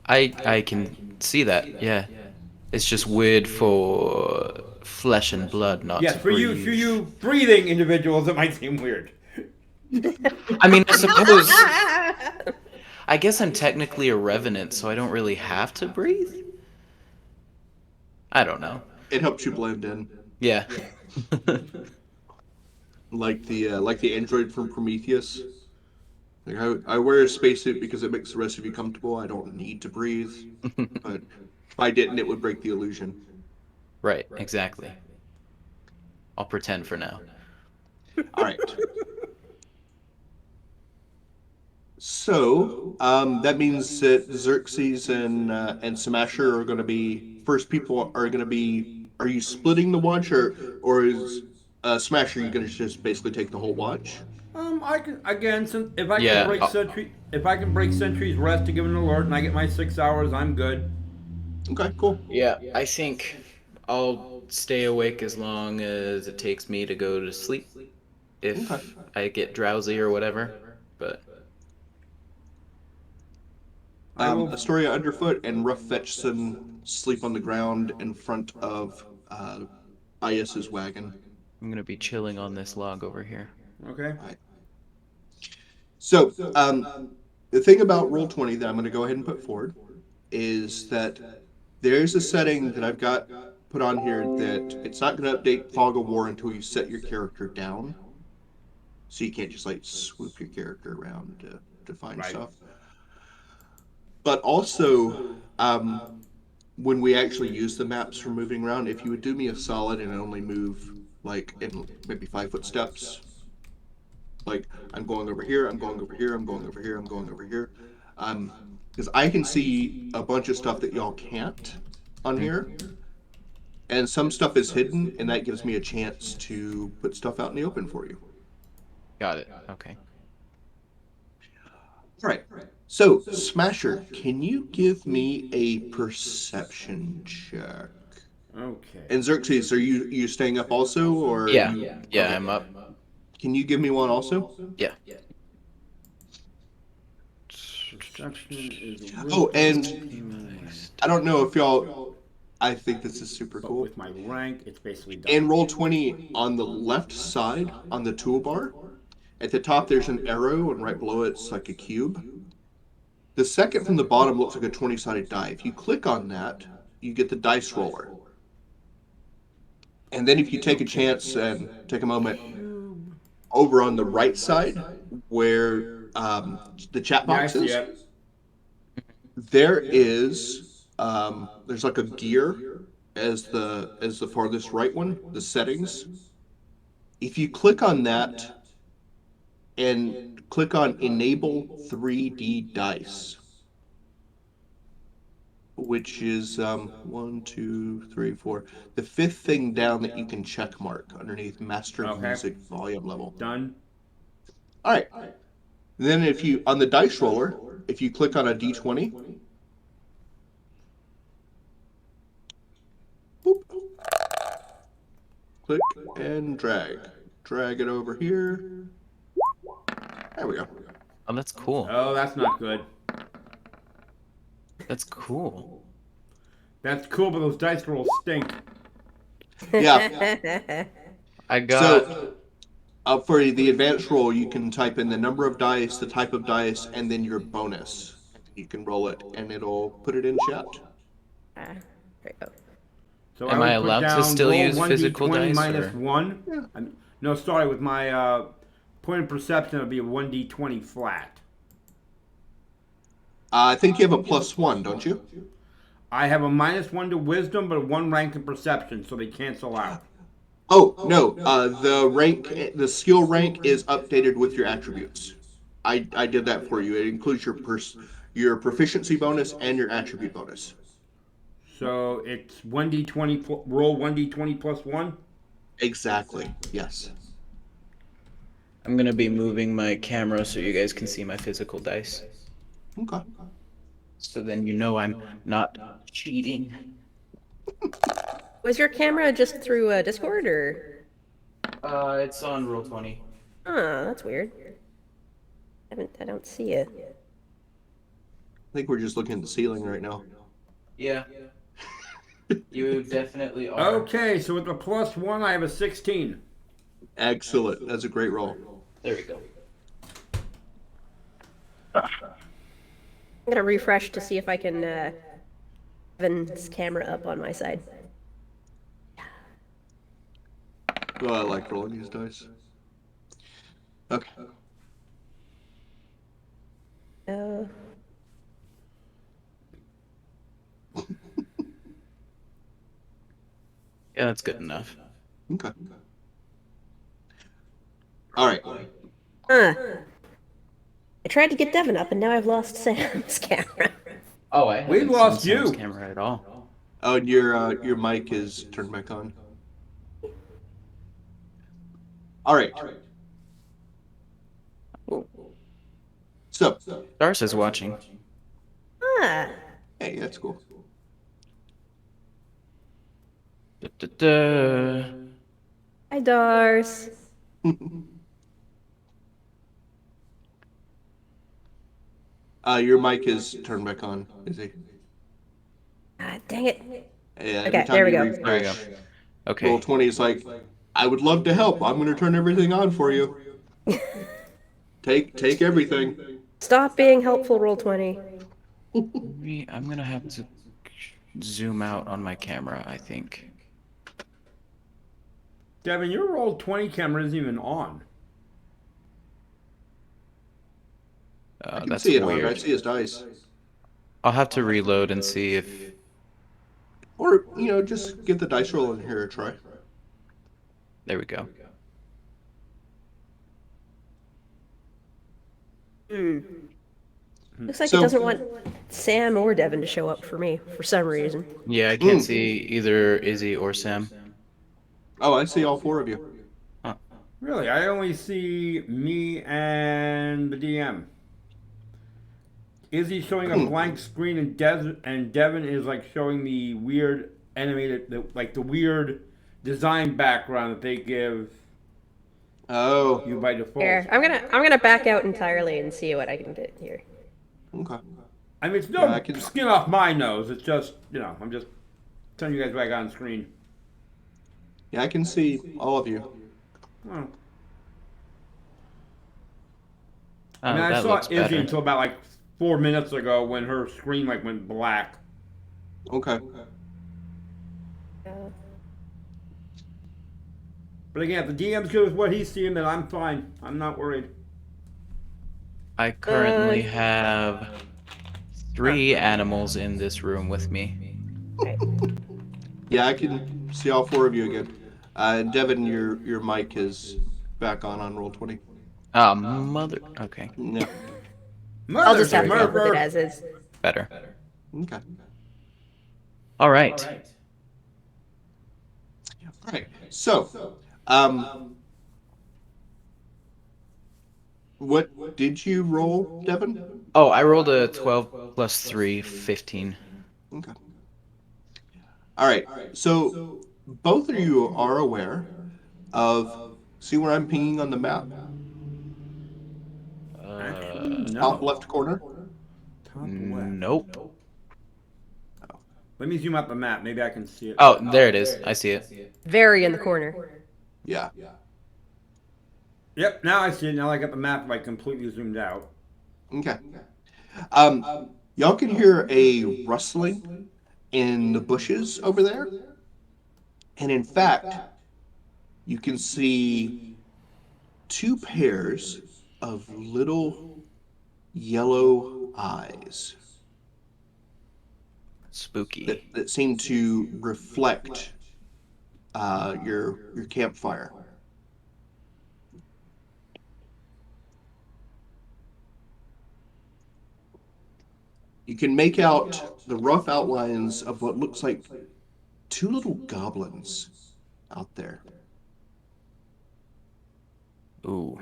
I can see that. Yeah. It's just weird for flesh and blood not Yes, to for breathe. you breathing individuals, it might seem weird. I mean, I suppose. I guess I'm technically a revenant, so I don't really have to breathe? I don't know. It helps you blend in, Yeah. like the android from Prometheus. Like I wear a spacesuit because it makes the rest of you comfortable. I don't need to breathe, but if I didn't, it would break the illusion. Right, exactly. I'll pretend for now. All right. So that means that Xerxes and Smasher are going to be first people are going to be. Are you splitting the watch, or is Smasher you going to just basically take the whole watch? I can again, since if I can Yeah. break Sentry's rest to give an alert, and I get my 6 hours, I'm good. Okay, cool. Yeah, I think I'll stay awake as long as it takes me to go to sleep Okay. if I get drowsy or whatever. But I will. Astoria underfoot and Rough Fetchson sleep on the ground in front of IS's wagon. I'm gonna be chilling on this log over here. Okay. All right. So the thing about Roll20 that I'm going to go ahead and put forward is that there's a setting that I've got put on here that it's not going to update Fog of War until you set your character down. So you can't just like swoop your character around to find Right. stuff. But also, when we actually use the maps for moving around, if you would do me a solid and only move like in maybe 5 foot steps, like I'm going over here, I'm going over here, I'm going over here, I'm going over here, because I can see a bunch of stuff that y'all can't on here, and some stuff is hidden, and that gives me a chance to put stuff out in the open for you. Got it. Okay. All right. So, Smasher, can you give me a perception check? Okay. And Xerxes, are you staying up also, or are Yeah. you? Yeah, Okay. I'm up. Can you give me one also? Yeah. Perception is Oh, and I don't know if y'all. I think this is super but cool. with my rank, it's basically done. In Roll20, on the left side on the toolbar, at the top there's an arrow, and right below it's like a cube. The second from the bottom looks like a 20-sided die. If you click on that, you get the dice roller. And then if you take a chance and take a moment over on the right side where the chat Yeah, I box see is, it. there is there's like a gear as the farthest right one, the settings. If you click on that and click on enable 3D dice, which is 1, 2, 3, 4, the fifth thing down that you can check mark underneath mastering Okay. music volume level. Done. All right. Then if you on the dice roller, if you click on a d20, Click and drag. Drag it over here. There we go. Oh, that's cool. Oh, that's not good. That's cool. That's cool, but those dice rolls stink. Yeah. I got. So, for the advanced roll, you can type in the number of dice, the type of dice, and then your bonus. You can roll it, and it'll put it in chat. There you go. So Am would I put allowed to down still roll use 1d20 physical dice, minus or- 1. Yeah. No, sorry, with my point of perception, it would be a 1d20 flat. I think you have a +1, don't you? I have a -1 to wisdom, but a 1 rank in perception, so they cancel out. Oh, no. The skill rank is updated with your attributes. I did that for you. It includes your proficiency bonus and your attribute bonus. So it's 1d20, roll 1d20 plus 1? Exactly. Yes. I'm gonna be moving my camera so you guys can see my physical dice. Okay. So then you know I'm not cheating. Was your camera just through Discord or? It's on Roll20. Oh, that's weird. I don't see it. I think we're just looking at the ceiling right now. Yeah. You definitely are. Okay, so with the +1, I have a 16. Excellent. That's a great roll. There we go. I'm gonna refresh to see if I can Evan's camera up on my side. Well, I like rolling these dice. Okay. Oh. Yeah, that's good enough. Okay. All right. I tried to get Devin up, and now I've lost Sam's camera. Oh, I We haven't lost seen Sam's you. camera at all. Oh, and your mic is turned back on. All right. So, Darce is watching. Ah, hey, that's cool. Da-da-da. hi Dars. Your mic is turned back on, is he? Ah, dang it. Yeah, Okay, every time there we you go. There we go. refresh, Okay. Roll20 is like, I would love to help. I'm going to turn everything on for you. Take everything. Stop being helpful, Roll20. I'm gonna have to zoom out on my camera, I think. Devin, your roll 20 camera isn't even on. I can That's see it weird. on. I see his dice. I'll have to reload and see if... Or, just give the dice roll in here a try. There we go. Looks like So- it doesn't want Sam or Devin to show up for me for some reason. Yeah, I can't see either Izzy or Sam. Oh, I see all 4 of you. Really, I only see me and the DM. Izzy showing a blank screen, and Devin is like showing the weird animated, the weird design background that they give Oh, you by default. Here, I'm gonna back out entirely and see what I can get here. okay. I mean, it's no Yeah, I can- skin off my nose. It's just, I'm just telling you guys back on screen. Yeah, I can see all of you. Oh. Oh, I mean, I that saw looks Izzy better. until about 4 minutes ago when her screen went black. Okay. But again, if the DM's good with what he's seeing, then I'm fine. I'm not worried. I currently have 3 animals in this room with me. Yeah, I can see all 4 of you again. Devin, your mic is back on Roll20. Oh, mother... Okay, No. I'll just have to Murder, live with it murder. as is. better. Okay. All right. All right. So, what did you roll, Devin? Oh, I rolled a 12 plus 3, 15. Okay. All right. So, both of you are aware of, see where I'm pinging on the map? Actually, Top no. left corner? Top left. Nope. Let me zoom out the map. Maybe I can see it. Oh, there it is. I see it. Very in the corner. Yeah. Yep, now I see it. Now I got the map like completely zoomed out. Okay. Um, y'all can hear a rustling in the bushes over there. And in fact, you can see two pairs of little yellow eyes that, Spooky. that seem to reflect your campfire. You can make out the rough outlines of what looks like two little goblins out there. Ooh.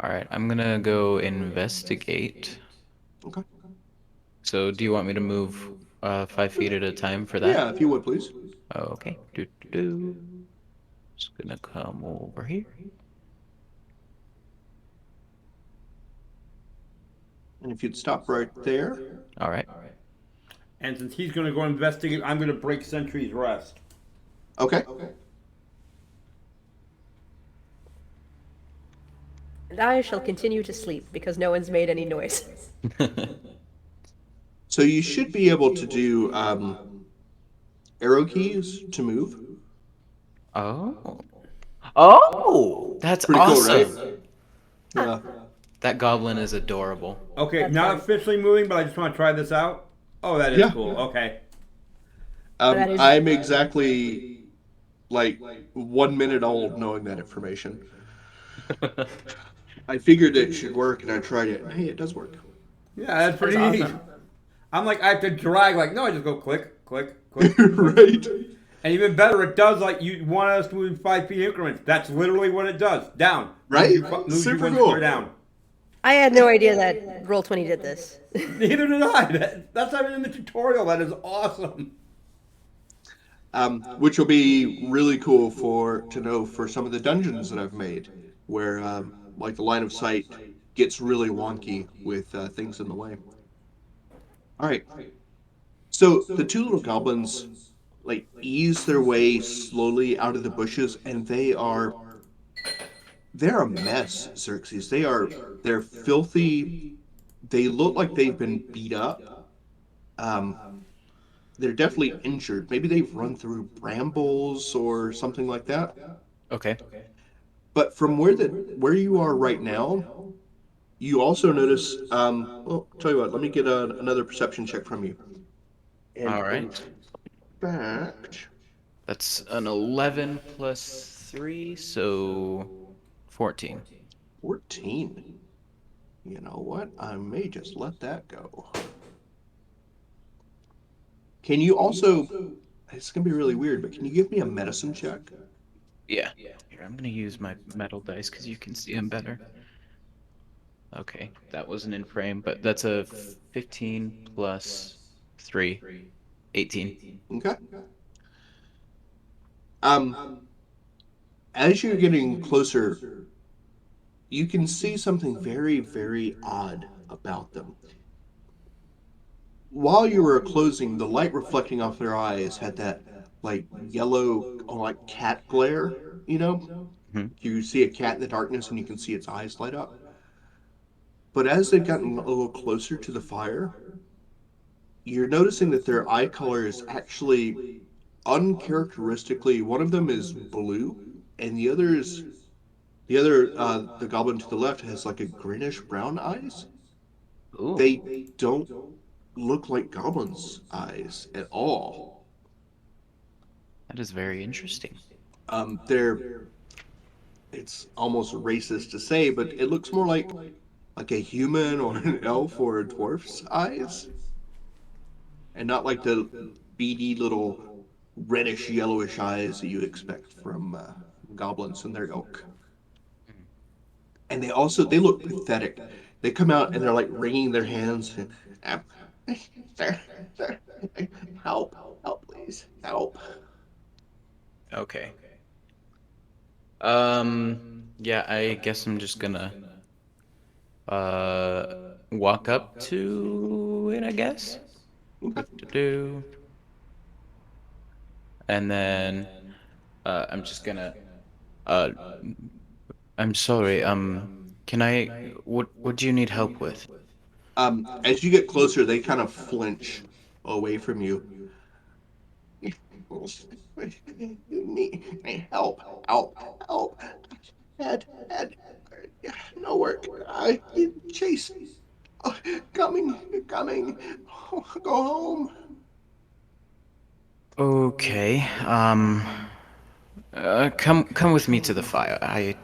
All right, I'm gonna go investigate. Okay. So, do you want me to move 5 feet at a time for that? Yeah, if you would, please. Okay. Do. Just gonna come over here. And if you'd stop right there. All right. And since he's going to go investigate, I'm going to break Sentry's rest. Okay. And I shall continue to sleep because no one's made any noise. So you should be able to do arrow keys to move. Oh. Oh, that's Pretty cool, right? awesome. Yeah. That goblin is adorable. Okay, That's not fun. officially moving, but I just want to try this out. Oh, that is Yeah. cool. Okay. That is- I'm exactly like 1 minute old knowing that information. I figured it should work and I tried it. And hey, it does work. Yeah, that's pretty That's neat. awesome. I'm like, I have to drag, like, no, I just go click, click, click. Right? And even better, it does like you want us to move in 5 feet increments. That's literally what it does. Down. Right? Moves you Super one cool. square down. I had no idea that Roll20 did this. Neither did I. That's not even in the tutorial. That is awesome. Which will be really cool to know for some of the dungeons that I've made, where like the line of sight gets really wonky with things in the way. All right. So the two little goblins like ease their way slowly out of the bushes, and they're a mess, Xerxes. They're filthy. They look like they've been beat up. Um, they're definitely injured. Maybe they've run through brambles or something like that. Okay. But from where you are right now, you also notice. Well, tell you what. Let me get another perception check from you. And All in right. fact, That's an 11 plus 3, so 14. 14. You know what? I may just let that go. Can you also? It's gonna be really weird, but can you give me a medicine check? Yeah. Here, I'm gonna use my metal dice because you can see them better. Okay, that wasn't in frame, but that's a 15 plus 3, 18. Okay. As you're getting closer, you can see something very, very odd about them. While you were closing, the light reflecting off their eyes had that like yellow, like cat glare. You know, Hmm. you see a cat in the darkness and you can see its eyes light up. But as they've gotten a little closer to the fire, you're noticing that their eye color is actually uncharacteristically. One of them is blue, and the goblin to the left has like a greenish brown eyes. Ooh, They don't look like goblins' eyes at all. that is very interesting. They're it's almost racist to say, but it looks more like a human or an elf or a dwarf's eyes, and not like the beady little reddish yellowish eyes that you expect from goblins and their ilk. And they look pathetic. They come out and they're like wringing their hands. And, sir, sir, help, help, please, help. Okay. Yeah, I guess I'm just gonna walk up to it, I guess. Okay. Do. And then I'm just gonna uh I'm sorry, can I what do you need help with? As you get closer, they kind of flinch away from you. You need help, help, help. Ed, no work. Chase, oh, coming. Go home. Okay, come with me to the fire. I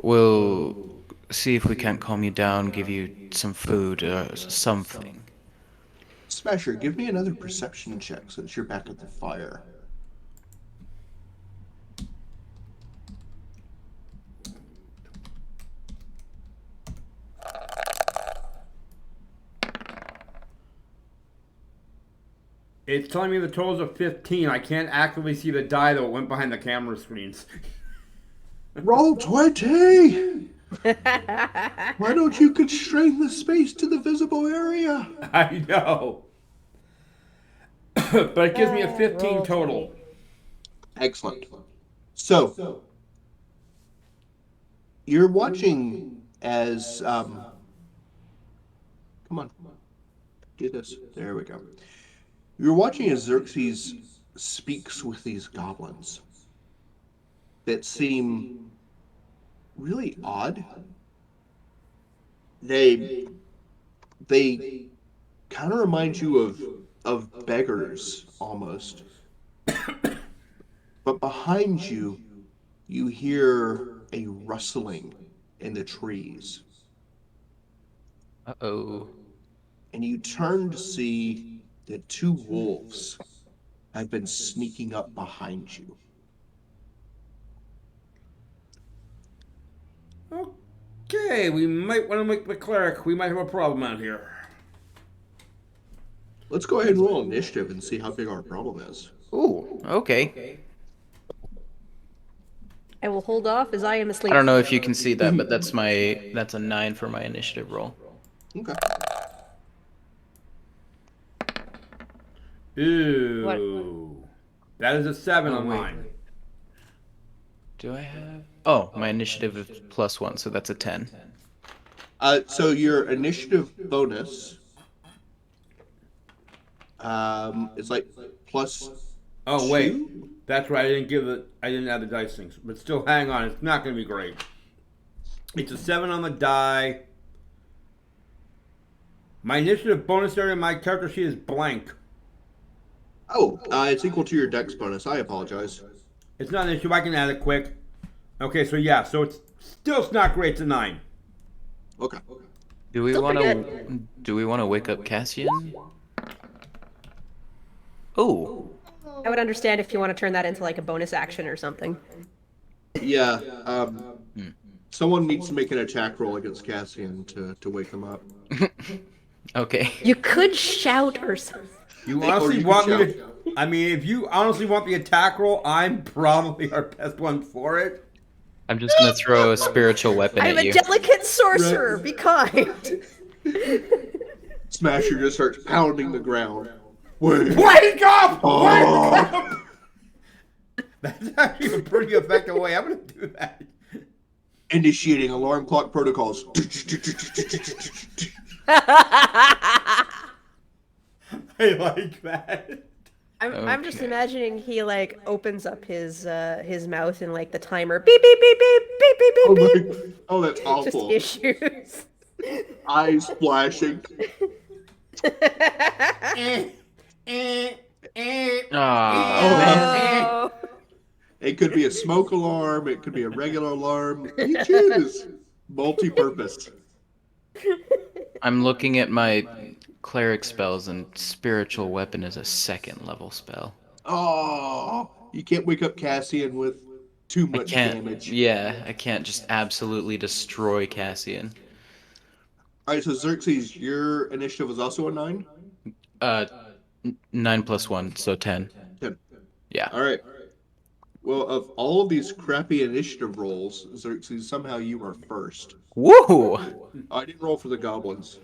will see if we can't calm you down, give you some food or something. Smasher, give me another perception check since you're back at the fire. It's telling me the totals of 15. I can't actively see the die though. It went behind the camera screens. Roll 20! Why don't you constrain the space to the visible area? I know. But it gives me a 15 Roll total. 20. Excellent. So, you're watching as, come on, do this. There we go. You're watching as Xerxes speaks with these goblins that seem really odd. They they kind of remind you of beggars almost. But behind you, you hear a rustling in the trees, Uh-oh. and you turn to see that two wolves have been sneaking up behind you. Okay, we might want to make the cleric. We might have a problem out here. Let's go ahead and roll initiative and see how big our problem is. Ooh, okay. I will hold off as I am asleep. I don't know if you can see that, but that's a 9 for my initiative roll. Okay. Ooh. That is a 7 on wait. mine. Do I have? Oh, my initiative is +1, so that's a 10. So your initiative bonus is like plus Oh, 2? wait. That's right. I didn't add the dice things. But still, hang on. It's not going to be great. It's a 7 on the die. My initiative bonus area, my character sheet is blank. Oh, it's equal to your dex bonus. I apologize. It's not an issue. I can add it quick. Okay, so yeah. So it's not great. It's a 9. Okay. Do we Still want pretty to do we want to wake up Cassian? Oh, I would understand if you want to turn that into like a bonus action or something. Yeah. Someone needs to make an attack roll against Cassian to wake them up. okay. You could shout or something. You Or honestly you want can me to? I mean, if you honestly want the attack roll, I'm probably our best one for it. I'm just gonna throw a spiritual weapon I'm at a you. delicate sorcerer. Be kind. Smasher just starts pounding the ground. Wait. Wake up! Oh. Wake up! That's actually a pretty effective way. I'm gonna do that. Initiating alarm clock protocols. I like that. I'm just Okay. imagining he like opens up his mouth and like the timer beep beep beep beep beep beep Oh, beep my, beep oh, that's just awful. issues. Eyes flashing. Aw, man. Oh. It could be a smoke alarm. It could be a regular alarm. You choose. Multi-purpose. I'm looking at my cleric spells, and spiritual weapon is a 2nd level spell. Oh, you can't wake up Cassian with too I much can't. damage. Yeah, I can't just absolutely destroy Cassian. All right, so Xerxes, your initiative was also a 9? Uh, 9 + 1, so 10. 10. Yeah. All right. Well, of all of these crappy initiative rolls, Xerxes, somehow you are first. Woo! I didn't roll for the goblins.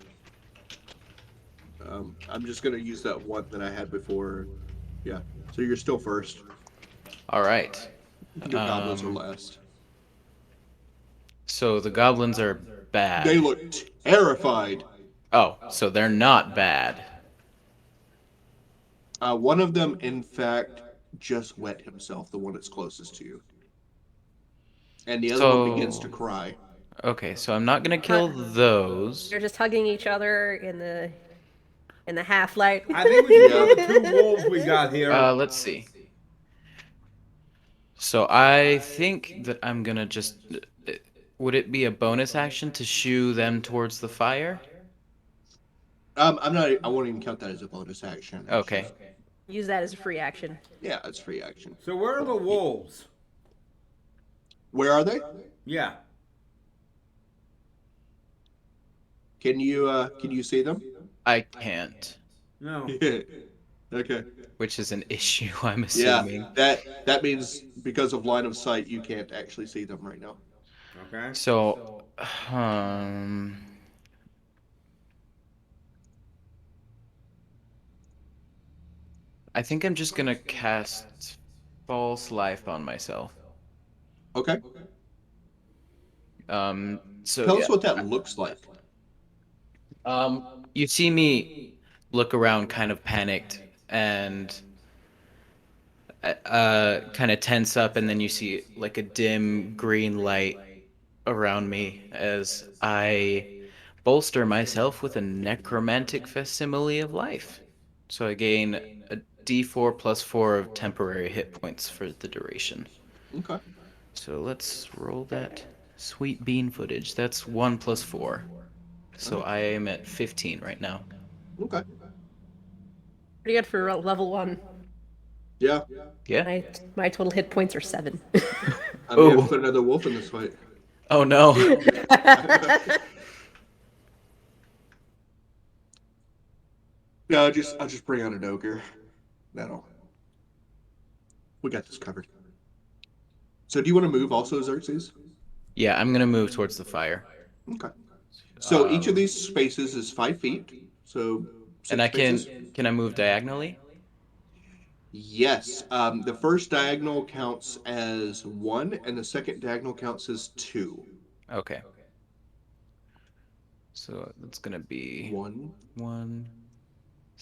I'm just gonna use that one that I had before. Yeah. So you're still first. All right. Your goblins are last. So the goblins are bad. They look terrified. Oh, so they're not bad. One of them, in fact, just wet himself, the one that's closest to you. And the other one begins to cry. Okay, so I'm not gonna kill those. They're just hugging each other in the half light. I think we should kill the 2 wolves we got here. Let's see. So I think that I'm gonna just. Would it be a bonus action to shoo them towards the fire? I'm not. I won't even count that as a bonus action. Okay. Use that as a free action. Yeah, it's free action. So where are the wolves? Where are they? Yeah. Can you see them? I can't, No. Okay. which is an issue, I'm Yeah, assuming. that means because of line of sight, you can't actually see them right now. Okay. So, I think I'm just gonna cast False Life on myself. Okay. So Tell yeah. us what that looks like. You see me look around kind of panicked and kind of tense up, and then you see like a dim green light around me as I bolster myself with a necromantic facsimile of life. So I gain a d4 plus 4 of temporary hit points for the duration. Okay. So let's roll that sweet bean footage. That's 1 plus 4. So I am at 15 right now. Okay. Pretty good for level 1. Yeah. Yeah? My total hit points are 7. I may have to put another wolf in this fight. Oh no. No, I'll just bring out an ogre. We got this covered. So do you want to move also, Xerxes? Yeah, I'm gonna move towards the fire. Okay. So each of these spaces is 5 feet. So 6 And I spaces. can I move diagonally? Yes. The first diagonal counts as 1, and the second diagonal counts as 2. Okay. So that's gonna be 1, 1,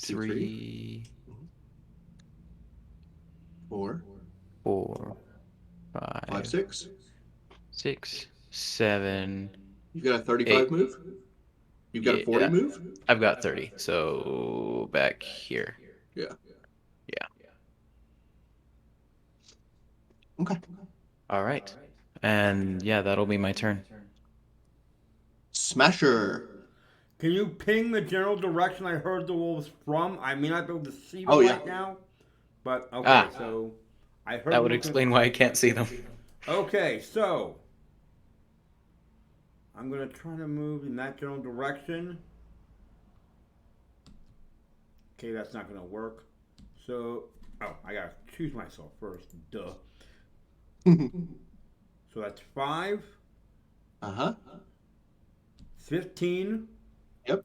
2, 3, 4, 4, 5, 5, 6. 6, 7. You've got a 35 8. move. You've got a 40 Yeah. move. I've got 30. So back here. Yeah. Yeah. Okay. All right. And yeah, that'll be my turn. Smasher. Can you ping the general direction I heard the wolves from? I may not be able to see them Oh, yeah. right now, but okay. So I heard. That would them- explain why I can't see them. Okay, so I'm gonna try to move in that general direction. Okay, that's not gonna work. So, I gotta choose myself first. Duh. So that's 5, Uh-huh. 15, Yep.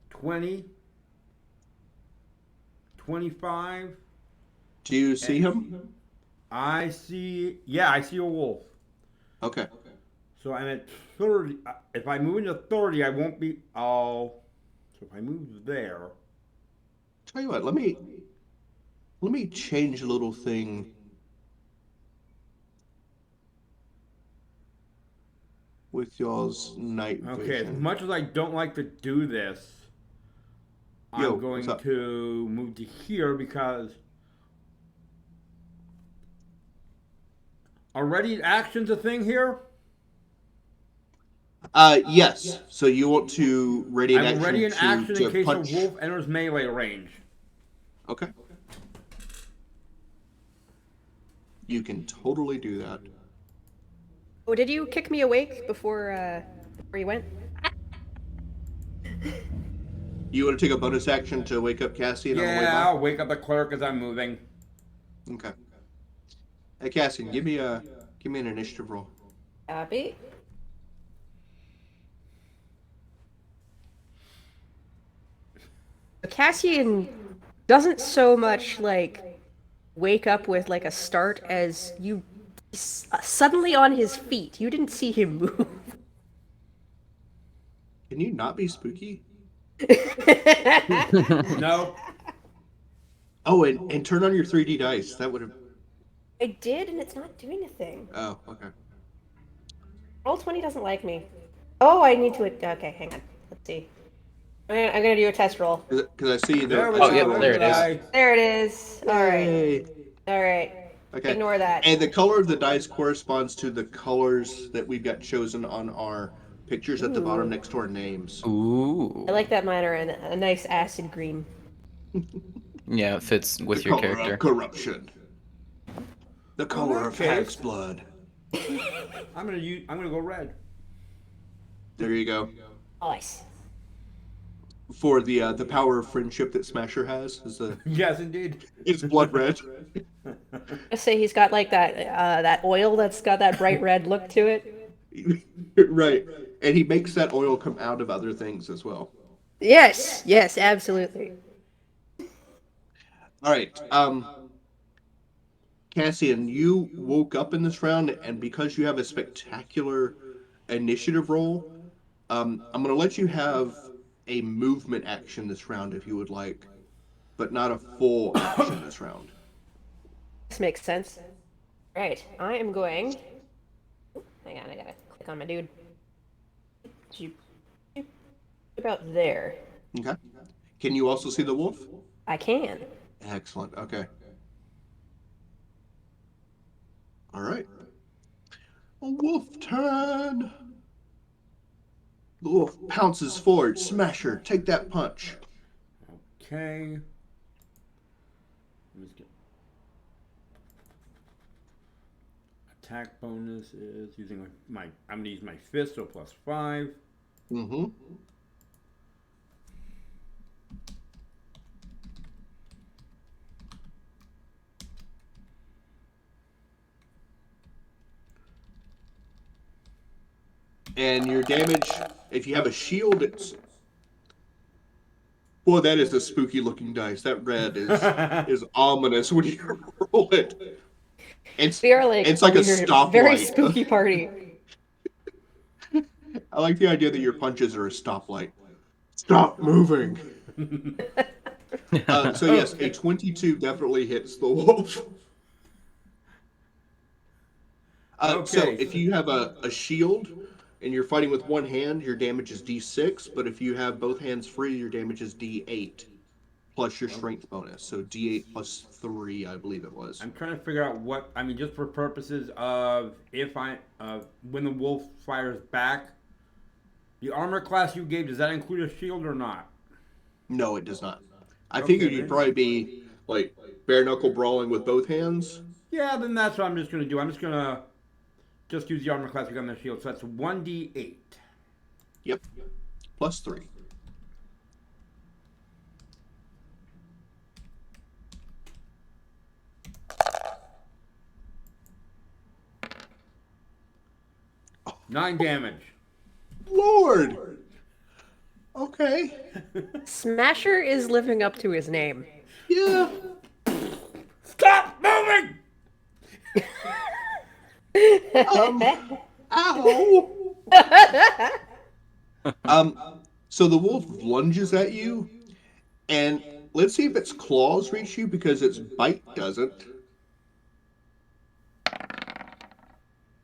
20, 25. Do you see him? I see a wolf. Okay. So I'm at 30. If I move into 30, I won't be. So if I move there. Tell you what, let me change a little thing. With y'all's night vision. Okay, as much as I don't like to do this, Yo, I'm going what's up? to move to here because are ready actions a thing here? Yes. So you want to ready an I'm action ready in action in case punch. a wolf enters melee range. Okay. You can totally do that. Oh, did you kick me awake before you went? You want to take a bonus action to wake up Cassian on the way Yeah, back? I'll wake up the clerk as I'm moving. Okay. Hey, Cassian, give me an initiative roll. Copy. Cassian doesn't so much like wake up with like a start as you suddenly on his feet. You didn't see him move. Can you not be spooky? No. Oh, and turn on your 3D dice. That would have. I did, and it's not doing a thing. Oh, okay. Roll20 doesn't like me. Oh, I need to. Okay, hang on. Let's see. I'm gonna do a test roll. Because I see There we Oh, go. yep, There's there the it is. die. There it is. All right. Yay. All right. Okay. Ignore that. And the color of the dice corresponds to the colors that we've got chosen on our pictures at the bottom next to our names. Ooh. I like that mine are in a nice acid green. Yeah, it fits with The your color character. of corruption. The color that of case- hag's blood. I'm gonna go red. There you go. Nice. For the power of friendship that Smasher has Yes, indeed. is blood red. I say he's got like that oil that's got that bright red look to it. Right. And he makes that oil come out of other things as well. Yes. Yes. Absolutely. All right. Cassian, you woke up in this round, and because you have a spectacular initiative roll, I'm going to let you have a movement action this round if you would like, but not a full action this round. This makes sense. Right. I am going. Hang on. I gotta click on my dude. About there. Okay. Can you also see the wolf? I can. Excellent. Okay. All right. A wolf turn. The wolf pounces forward. Smasher, take that punch. Okay. Let's get attack bonus is using my. I'm gonna use my fist, so +5. Mm-hmm. And your damage, if you have a shield, it's. Boy, that is a spooky looking dice. That red is ominous when you roll it. We are like it's like a weird, stoplight. very spooky party. I like the idea that your punches are a stoplight. Stop moving. So yes, a 22 definitely hits the wolf. So Okay. if you have a shield and you're fighting with one hand, your damage is D6. But if you have both hands free, your damage is D8 plus your strength bonus. So D8 plus 3, I believe it was. I'm trying to figure out what I mean, just for purposes of if I when the wolf fires back. The armor class you gave, does that include a shield or not? No, it does not. I Okay, figured you'd then. probably be like bare knuckle brawling with both hands. Yeah, then that's what I'm just gonna do. I'm just gonna use the armor class you got on the shield. So that's 1d8. Yep. Plus 3. Nine damage. Lord! Okay. Smasher is living up to his name. Yeah. Stop moving! Ow! So the wolf lunges at you, and let's see if its claws reach you because its bite doesn't.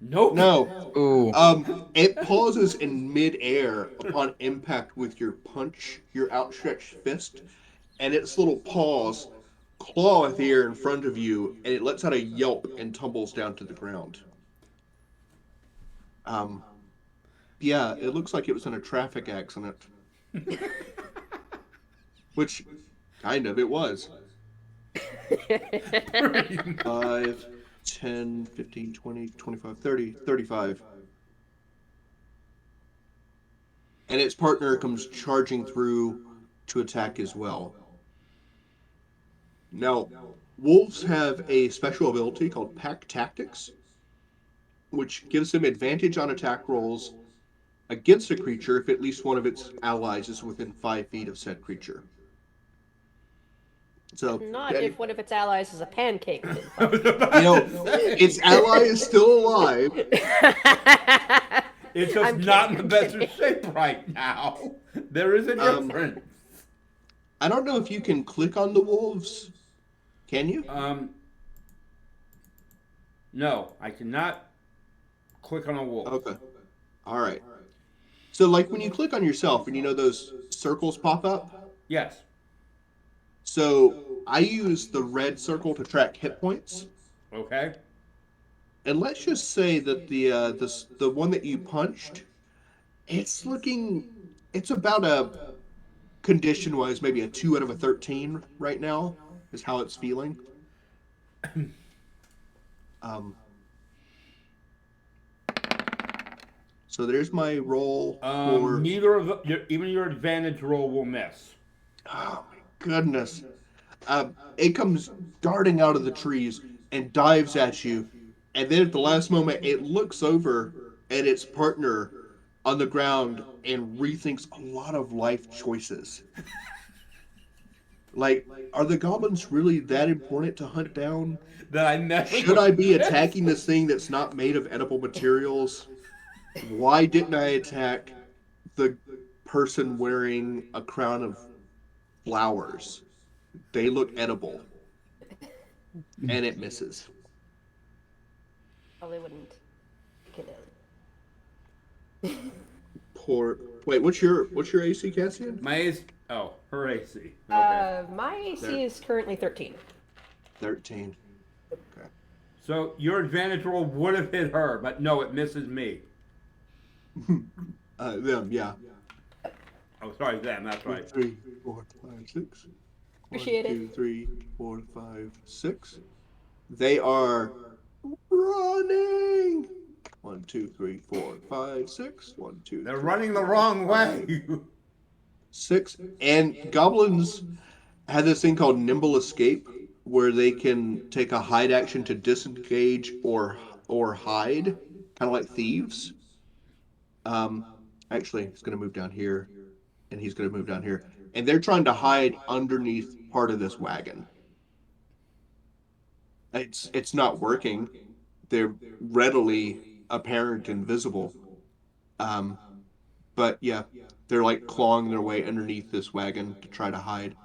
Nope. No. Ooh. It pauses in midair upon impact with your punch, your outstretched fist, and its little paws claw at the air in front of you, and it lets out a yelp and tumbles down to the ground. Yeah, it looks like it was in a traffic accident. Which, kind of, it was. 5, 10, 15, 20, 25, 30, 35. And its partner comes charging through to attack as well. Now, Wolves have a special ability called Pack Tactics, which gives them advantage on attack rolls against a creature if at least one of its allies is within 5 feet of said creature. So, Not if one of its allies is a pancake within I 5 was feet. about to its say. ally is still alive. It's just I'm not in kidding, the I'm best of kidding. shape right now. There is a Um, difference. I don't know if you can click on the wolves. Can you? No, I cannot click on a wolf. Okay. All right. So, like when you click on yourself and those circles pop up, Yes. so I use the red circle to track hit points. Okay. And let's just say that the one that you punched, it's about a condition wise maybe a 2 out of a 13 right now is how it's feeling. Um, so there's my roll for. Neither of even your advantage roll will miss. Oh my goodness! It comes darting out of the trees and dives at you, and then at the last moment, it looks over at its partner on the ground and rethinks a lot of life choices. Like, are the goblins really that important to hunt down? That I messing Should with I be this? attacking this thing that's not made of edible materials? Why didn't I attack the person wearing a crown of flowers? They look edible. And it misses. Probably wouldn't get it. Poor. Wait, what's your AC, Cassian? My AC. Oh, her AC. Okay. My AC There. is currently 13. 13. Okay. So your advantage roll would have hit her, but no, it misses me. Them, yeah. Oh, sorry, them. That's right. 3, 4, 5, 6. Appreciate 1, it. 2, 3, 4, 5, 6. They are running. 1, 2, 3, 4, 5, 6. 1, 2, They're 3, running the 4, wrong 5, way. 6. And goblins have this thing called nimble escape, where they can take a hide action to disengage or hide, kind of like thieves. Um, Actually, he's going to move down here, and he's going to move down here, and they're trying to hide underneath part of this wagon. It's not working. They're readily apparent and visible. Um, but yeah, they're like clawing their way underneath this wagon to try to hide,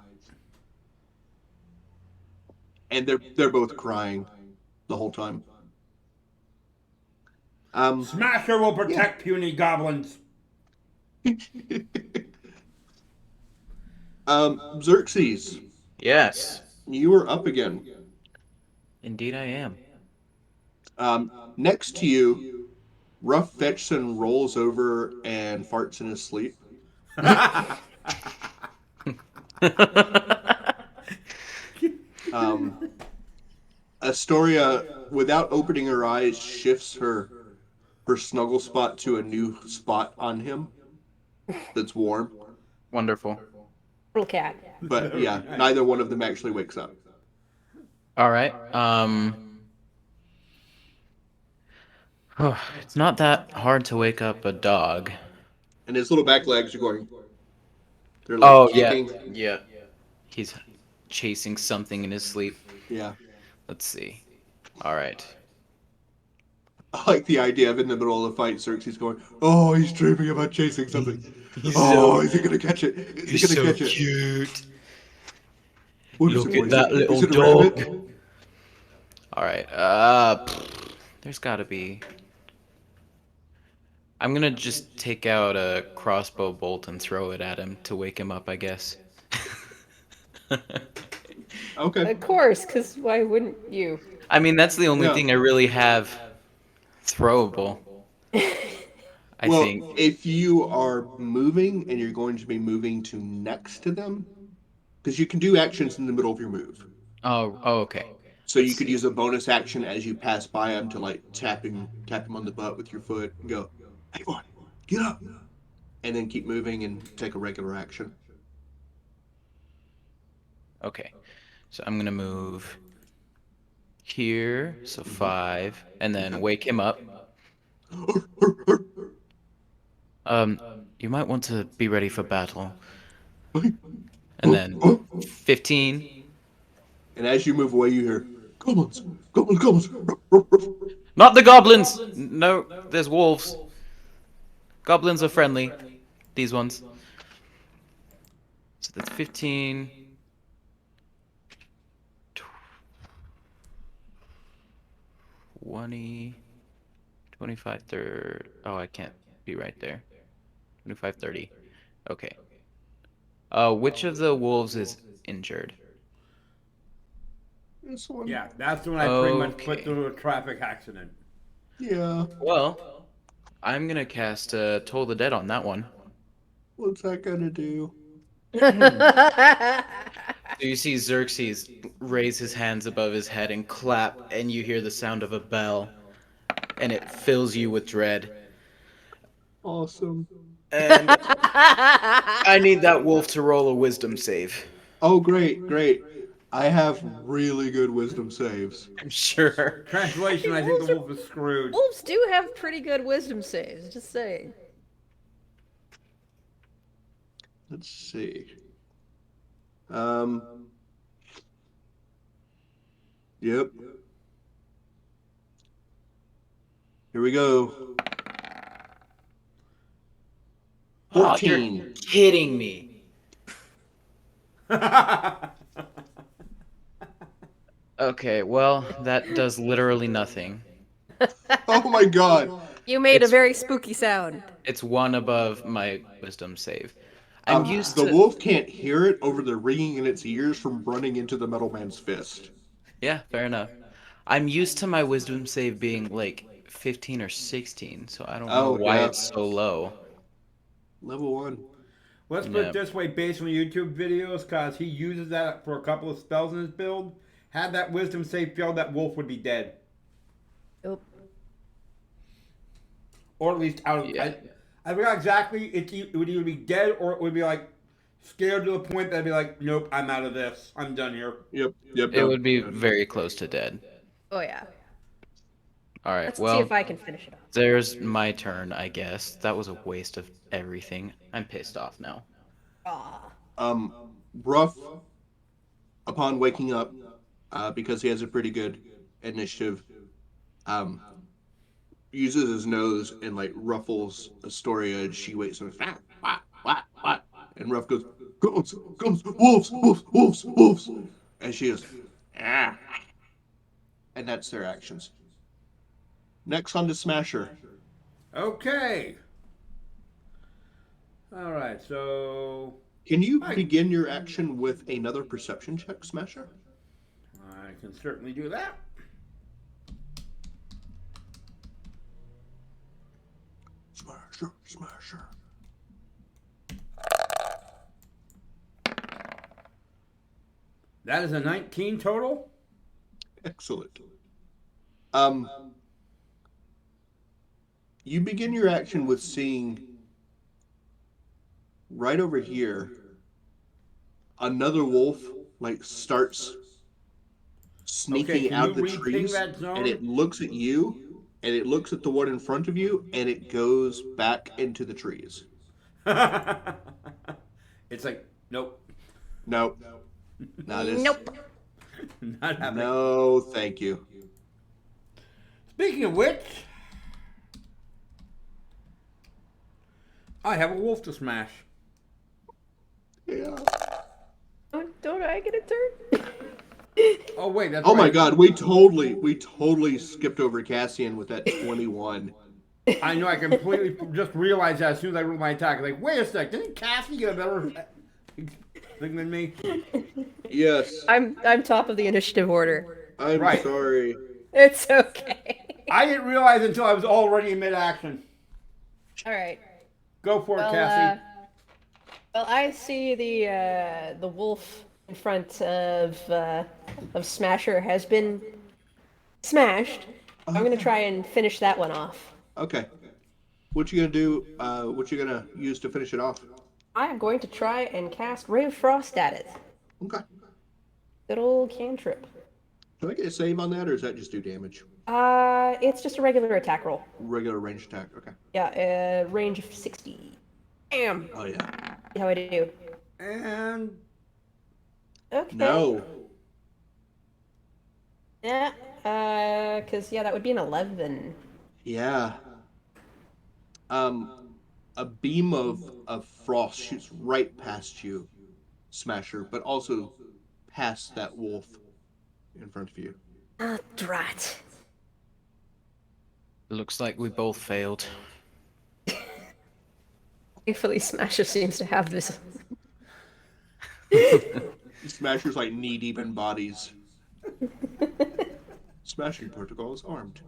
and they're both crying the whole time. Smasher will Yeah. protect puny goblins. Xerxes, Yes, you are up again. indeed I am. Next to you, Rough Fetchson rolls over and farts in his sleep. Um, Astoria, without opening her eyes, shifts her snuggle spot to a new spot on him that's warm. Wonderful. Little cat. But Very yeah, nice. neither one of them actually wakes up. All right. It's not that hard to wake up a dog. And his little back legs are going. They're like Oh yeah, kicking. yeah. He's chasing something in his sleep. Yeah. Let's see. All right. I like the idea of in the middle of the fight, Xerxes going, "Oh, he's dreaming about chasing something. He's Oh, so is he gonna catch it? Is he he's gonna so catch it? cute. What is Look it? at that Is little it a rabbit? dog. All right. There's got to be. I'm gonna just take out a crossbow bolt and throw it at him to wake him up, I guess. Okay. Of course, because why wouldn't you? I mean, that's the only Yeah. thing I really have throwable. I Well, think. if you are moving and you're going to be moving to next to them, because you can do actions in the middle of your move. Oh, okay. So Let's you could see. use a bonus action as you pass by them to like tap him on the butt with your foot and go, "Hey, boy, get up," and then keep moving and take a regular action. Okay. So I'm gonna move here, so 5, and then wake him up. You might want to be ready for battle. And then 15. And as you move away, you hear goblins, goblins, goblins. Not the goblins! No, there's wolves. Goblins are friendly. These ones. So that's 15. 20. 25, 30. Oh, I can't be right there. 25, 30. Okay. Which of the wolves is injured? This one. Yeah, that's the one I pretty much put Okay. through a traffic accident. Yeah. Well, I'm gonna cast Toll the Dead on that one. What's that gonna do? So you see Xerxes raise his hands above his head and clap, and you hear the sound of a bell, and it fills you with dread. Awesome. And I need that wolf to roll a wisdom save. Oh, great, great. I have really good wisdom saves. I'm sure. Translation, I think the wolf is screwed. Wolves do have pretty good wisdom saves, just saying. Let's see. Yep. Here we go. Oh, 14. you're kidding me. Okay, well, that does literally nothing. Oh my god. You made a It's- very spooky sound. It's 1 above my wisdom save. I'm used The to. wolf can't hear it over the ringing in its ears from running into the metal man's fist. Yeah, fair enough. I'm used to my wisdom save being like 15 or 16, so I don't know why yeah. it's so low. Level 1. Let's put it this way, based on YouTube videos, because he uses that for a couple of spells in his build. Had that wisdom save failed, that wolf would be dead. Nope. Or at least out of... Yeah. I forgot exactly. It would either be dead or it would be like scared to the point that I'd be like, nope, I'm out of this. I'm done here. Yep. It would be very close to dead. Oh yeah. All right, Let's well, see if I can finish it off. there's my turn, I guess. That was a waste of everything. I'm pissed off now. Aw. Ruff, upon waking up, because he has a pretty good initiative, uses his nose and like ruffles Astoria, and she waits and what? And Ruff goes, goes, wolves, wolves, wolves, wolves, and she goes, ah, and that's their actions. Next on to Smasher. Okay. All right, so Can you begin your action with another perception check, Smasher? I can certainly do that. Smasher, Smasher. That is a 19 total. Excellent. You begin your action with seeing right over here another wolf like starts sneaking can out of you the re-ping trees, that zone? and it looks at you, and it looks at the one in front of you, and it goes back into the trees. It's like, nope. Nope. Not this. Nope. Not happening. No, thank you. Speaking of which, I have a wolf to smash. Yeah. Don't I get a turn? Oh wait, that's Oh my right. god, we totally skipped over Cassian with that 21. I know, I completely just realized that as soon as I rolled my attack. Like, wait a sec, didn't Cassie get a better thing than me? Yes. I'm top of the initiative order. I'm Right. sorry. It's okay. I didn't realize until I was already in mid-action. All right. Go for it, Well, Cassie. well, I see the wolf in front of Smasher has been smashed. I'm gonna try and finish that one off. Okay. What you gonna do? What you gonna use to finish it off? I am going to try and cast Ray of Frost at it. Okay. Good old cantrip. Can I get a save on that, or does that just do damage? It's just a regular attack roll. Regular range attack. Okay. Yeah, range of 60. Damn. Oh yeah. See how I do. And Okay. No. Yeah. Cause yeah, that would be an 11. Yeah. A beam of frost shoots right past you, Smasher, but also past that wolf in front of you. Ah, drat. Looks like we both failed. Thankfully, Smasher seems to have this. Smasher's like knee deep in bodies. Smashing protocol is armed.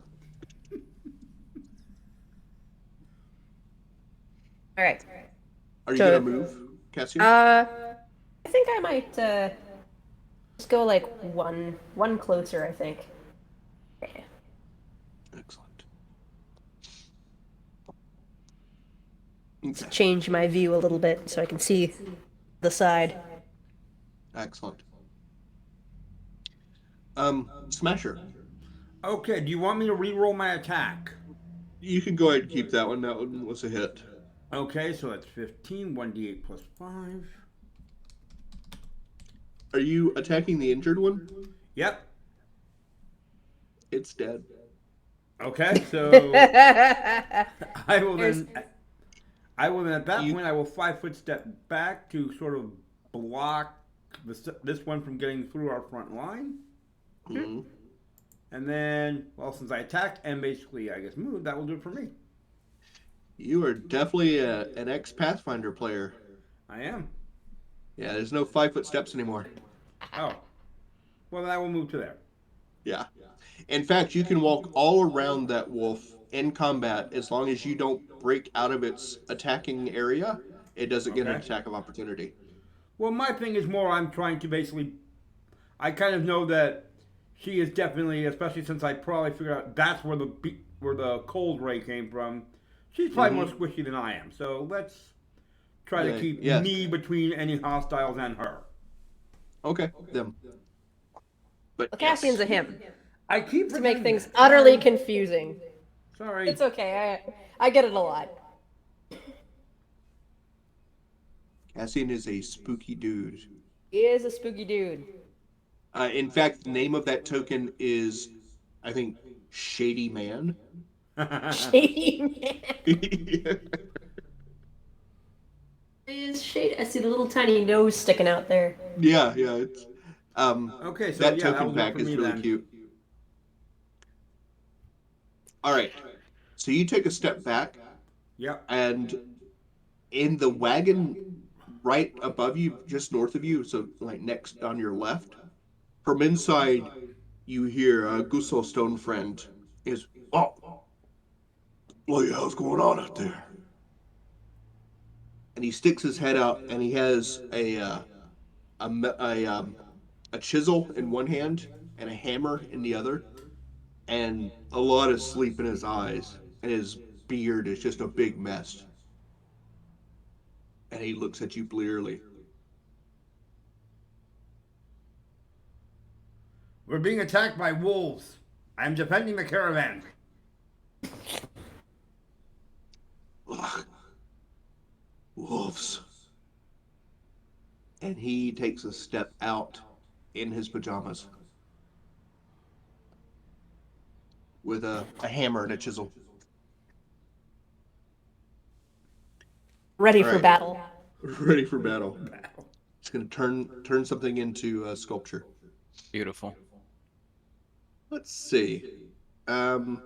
All right. Are you So- gonna move, Cassian? I think I might just go like one closer. I think. Yeah. Excellent. Just change my view a little bit so I can see the side. Excellent. Smasher, okay, do you want me to re-roll my attack? you can go ahead and keep that one. That one was a hit. Okay, so that's 15, 1d8 plus 5. Are you attacking the injured one? Yep. It's dead. Okay, so I will then at that point I will 5-foot step back to sort of block this one from getting through our front line. Mm-hmm. And then, well, since I attacked and basically, I guess, moved, that will do it for me. You are definitely an ex-Pathfinder player. I am. Yeah, there's no 5-foot steps anymore. Oh. Well, then I will move to there. Yeah. In fact, you can walk all around that wolf in combat as long as you don't break out of its attacking area. It doesn't get an Okay. attack of opportunity. Well, my thing is more I'm trying to basically... I kind of know that she is definitely, especially since I probably figured out that's where the cold ray came from. She's probably more squishy than I am. So let's try to keep me between any hostiles and her. Okay, them. But Well, Cassian's a him. I keep To make forgetting things that. utterly confusing. Sorry. It's okay. I get it a lot. Cassian is a spooky dude. He is a spooky dude. In fact, the name of that token is, I think, Shady Man. Shady man. Is shady. I see the little tiny nose sticking out there. Yeah. It's, Okay, so that yeah, that token will do it pack for is me really then. cute. All right. So you take a step back, Yep. and in the wagon right above you, just north of you, so like next on your left, from inside, you hear Gusto Stone Friend is, oh, what the hell's going on out there? And he sticks his head out, and he has a chisel in one hand and a hammer in the other, and a lot of sleep in his eyes, and his beard is just a big mess. And he looks at you blearily. We're being attacked by wolves. I'm defending the caravan. Ugh. Wolves. And he takes a step out in his pajamas with a hammer and a chisel. Ready All for right. battle. Ready for battle. It's going to turn something into sculpture. Beautiful. Let's see. I want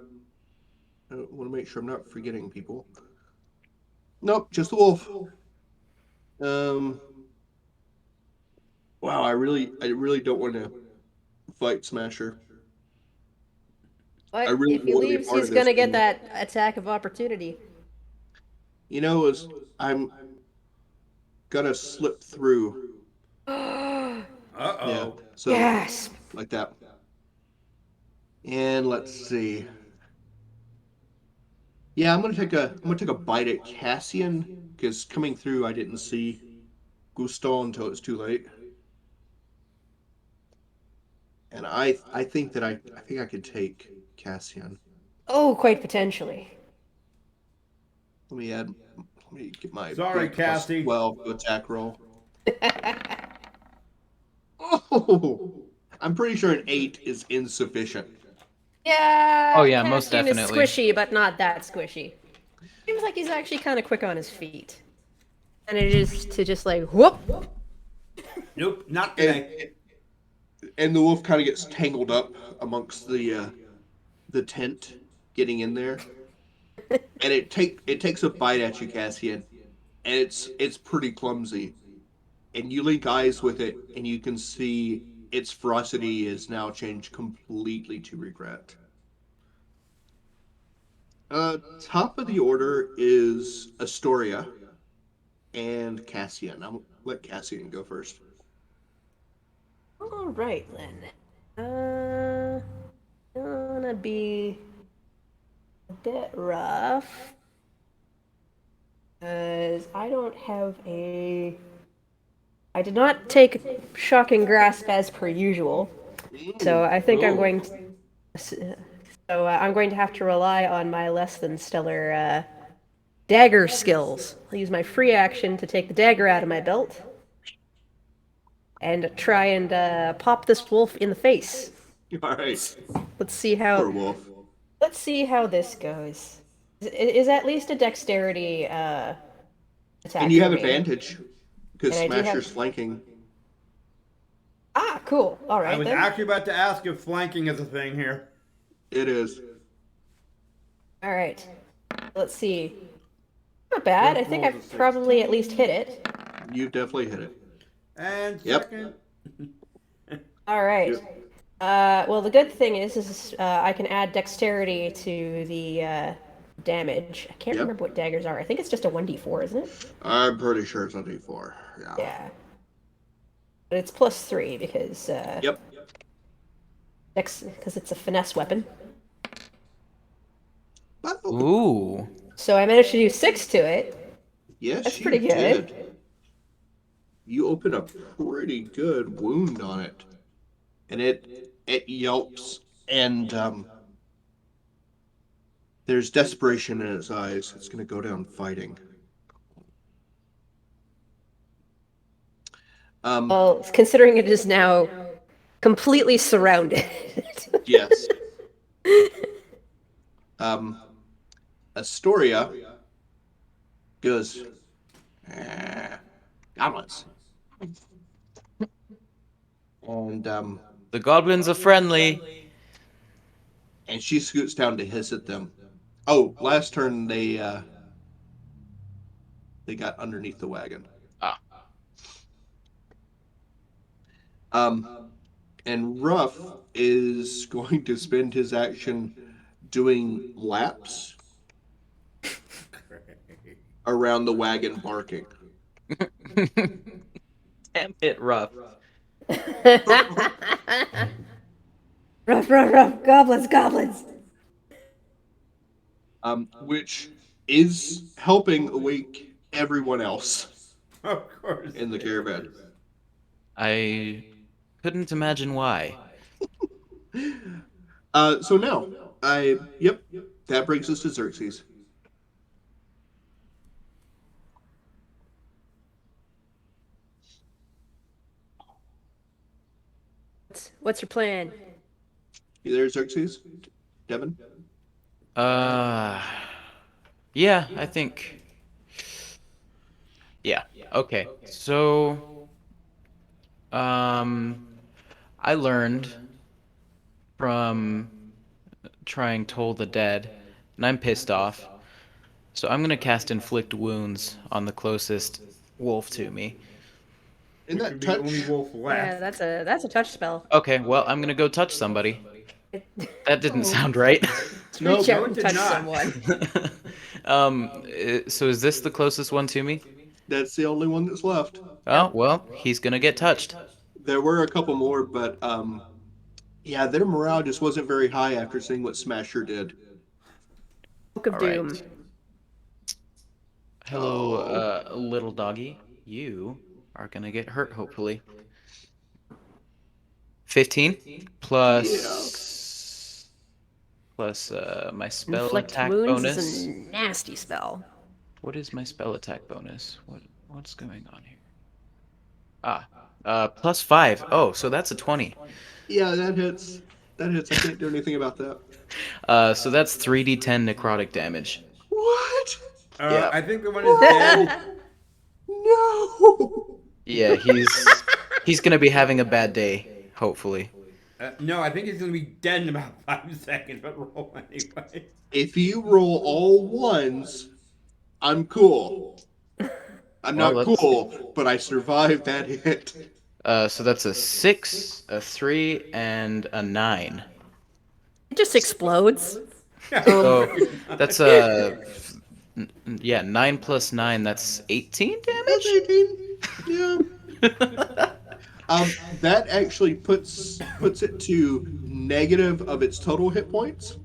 to make sure I'm not forgetting people. Nope, just the wolf. Wow, I really don't want to fight Smasher. But I really if he wanna be leaves, part of he's this gonna get team. that attack of opportunity. You know, I'm gonna slip through. Uh-oh. Yeah. So Yes. like that. And let's see. Yeah, I'm gonna take a bite at Cassian, because coming through I didn't see Gusto until it's too late. and I think that I think I could take Cassian. Oh, quite potentially. Let me add. Let me get my Sorry, big plus Cassie. 12 to attack roll. Oh, I'm pretty sure an 8 is insufficient. Oh Yeah, yeah, most Cassian is definitely. squishy, but not that squishy. Seems like he's actually kind of quick on his feet. And it is to just like whoop. Nope, not And today. and the wolf kind of gets tangled up amongst the tent, getting in there, and it takes a bite at you, Cassian, and it's pretty clumsy. And you link eyes with it, and you can see its ferocity is now changed completely to regret. Top of the order is Astoria and Cassian. I'll let Cassian go first. All right then. Gonna be a bit rough because I don't have a. I did not take shocking grasp as per usual, so I think I'm Oh, going to. I'm going to have to rely on my less than stellar dagger skills. I'll use my free action to take the dagger out of my belt and try and pop this wolf in the face. all right. Let's see how. Poor wolf. Let's see how this goes. Is at least a dexterity And attack you for have me, advantage because and I do have. Smasher's flanking. Ah, cool. All I right was then. actually about to ask if flanking is a thing here. It is. All right. Let's see. Not bad. I First think roll is a I've probably at least 16. hit it. You've definitely hit it. And Yep. second. All right. Yep. Well, the good thing is I can add dexterity to the damage. I can't Yep. remember what daggers are. I think it's just a 1d4, isn't it? I'm pretty sure it's a D4. Yeah. Yeah. But it's +3 because Yep. because it's a finesse weapon. Oh, Ooh. So I managed to do 6 to it. That's yes, you pretty good. did. You open a pretty good wound on it, and it yelps, and there's desperation in its eyes. It's going to go down fighting. Um, Well, considering it is now completely surrounded. yes. Um, Astoria goes, goblins. The goblins are friendly. And she scoots down to hiss at them. Oh, last turn they got underneath the wagon. Ah. Um, and Ruff is going to spend his action doing laps around the wagon, barking. Damn it, rough. Ruff, ruff, ruff. Goblins, goblins. Which is helping awake everyone else Of course. in the caravan. I couldn't imagine why. So now, yep, that brings us to Xerxes. What's your plan? You there, Xerxes? Devin? Uh, yeah, I think. Yeah. Okay. So, um, I learned from trying Toll the Dead, and I'm pissed off. So I'm gonna cast Inflict Wounds on the closest wolf to me. In Which that would be the only touch, wolf Yeah, left. that's a touch spell. Okay, well, I'm gonna go touch somebody. That didn't sound right. nope. Reach out No, it and did touch not. someone. So is this the closest one to me? That's the only one that's left. Oh, well, he's gonna get touched. There were a couple more, but yeah, their morale just wasn't very high after seeing what Smasher did. Book of All Doom. right. Hello, Oh, little doggy. You are gonna get hurt, hopefully. 15 Yeah. plus my spell Inflict attack wounds is bonus. a nasty spell. What is my spell attack bonus? What's going on here? Ah, plus 5. Oh, so that's a 20. Yeah, that hits. That hits. I can't do anything about that. So that's 3d10 necrotic damage. What? Yeah. I think the one is What? dead. No. Yeah, he's gonna be having a bad day, hopefully. No, I think he's gonna be dead in about 5 seconds. But roll anyway. If you roll all ones, I'm cool. I'm Well, not let's. cool, but I survived that hit. So that's a 6, a 3, and a 9. It just explodes. So Pretty that's much. yeah, 9 plus 9, that's 18 That's damage? 18. Yeah. That actually puts it to negative of its total hit points.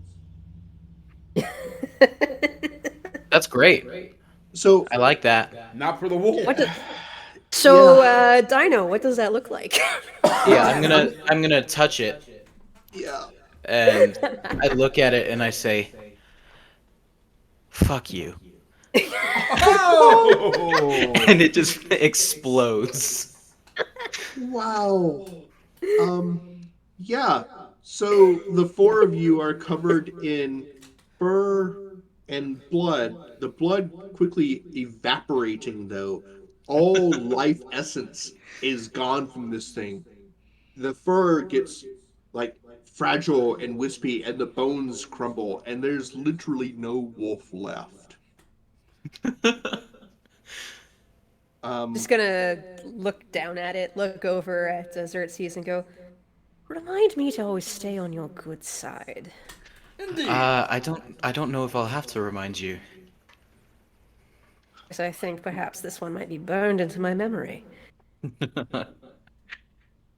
That's great. So I like that. Not for the wolf. What does so, Dino, what does that look like? Yeah, I'm gonna touch it, yeah. and I look at it and I say, "Fuck you," Oh! and it just explodes. Wow. Um. Yeah. So the four of you are covered in fur and blood. The blood quickly evaporating, though. All life essence is gone from this thing. The fur gets like fragile and wispy, and the bones crumble, and there's literally no wolf left. Just gonna look down at it, look over at Xerxes, and go, remind me to always stay on your good side. I don't know if I'll have to remind you. Because I think perhaps this one might be burned into my memory.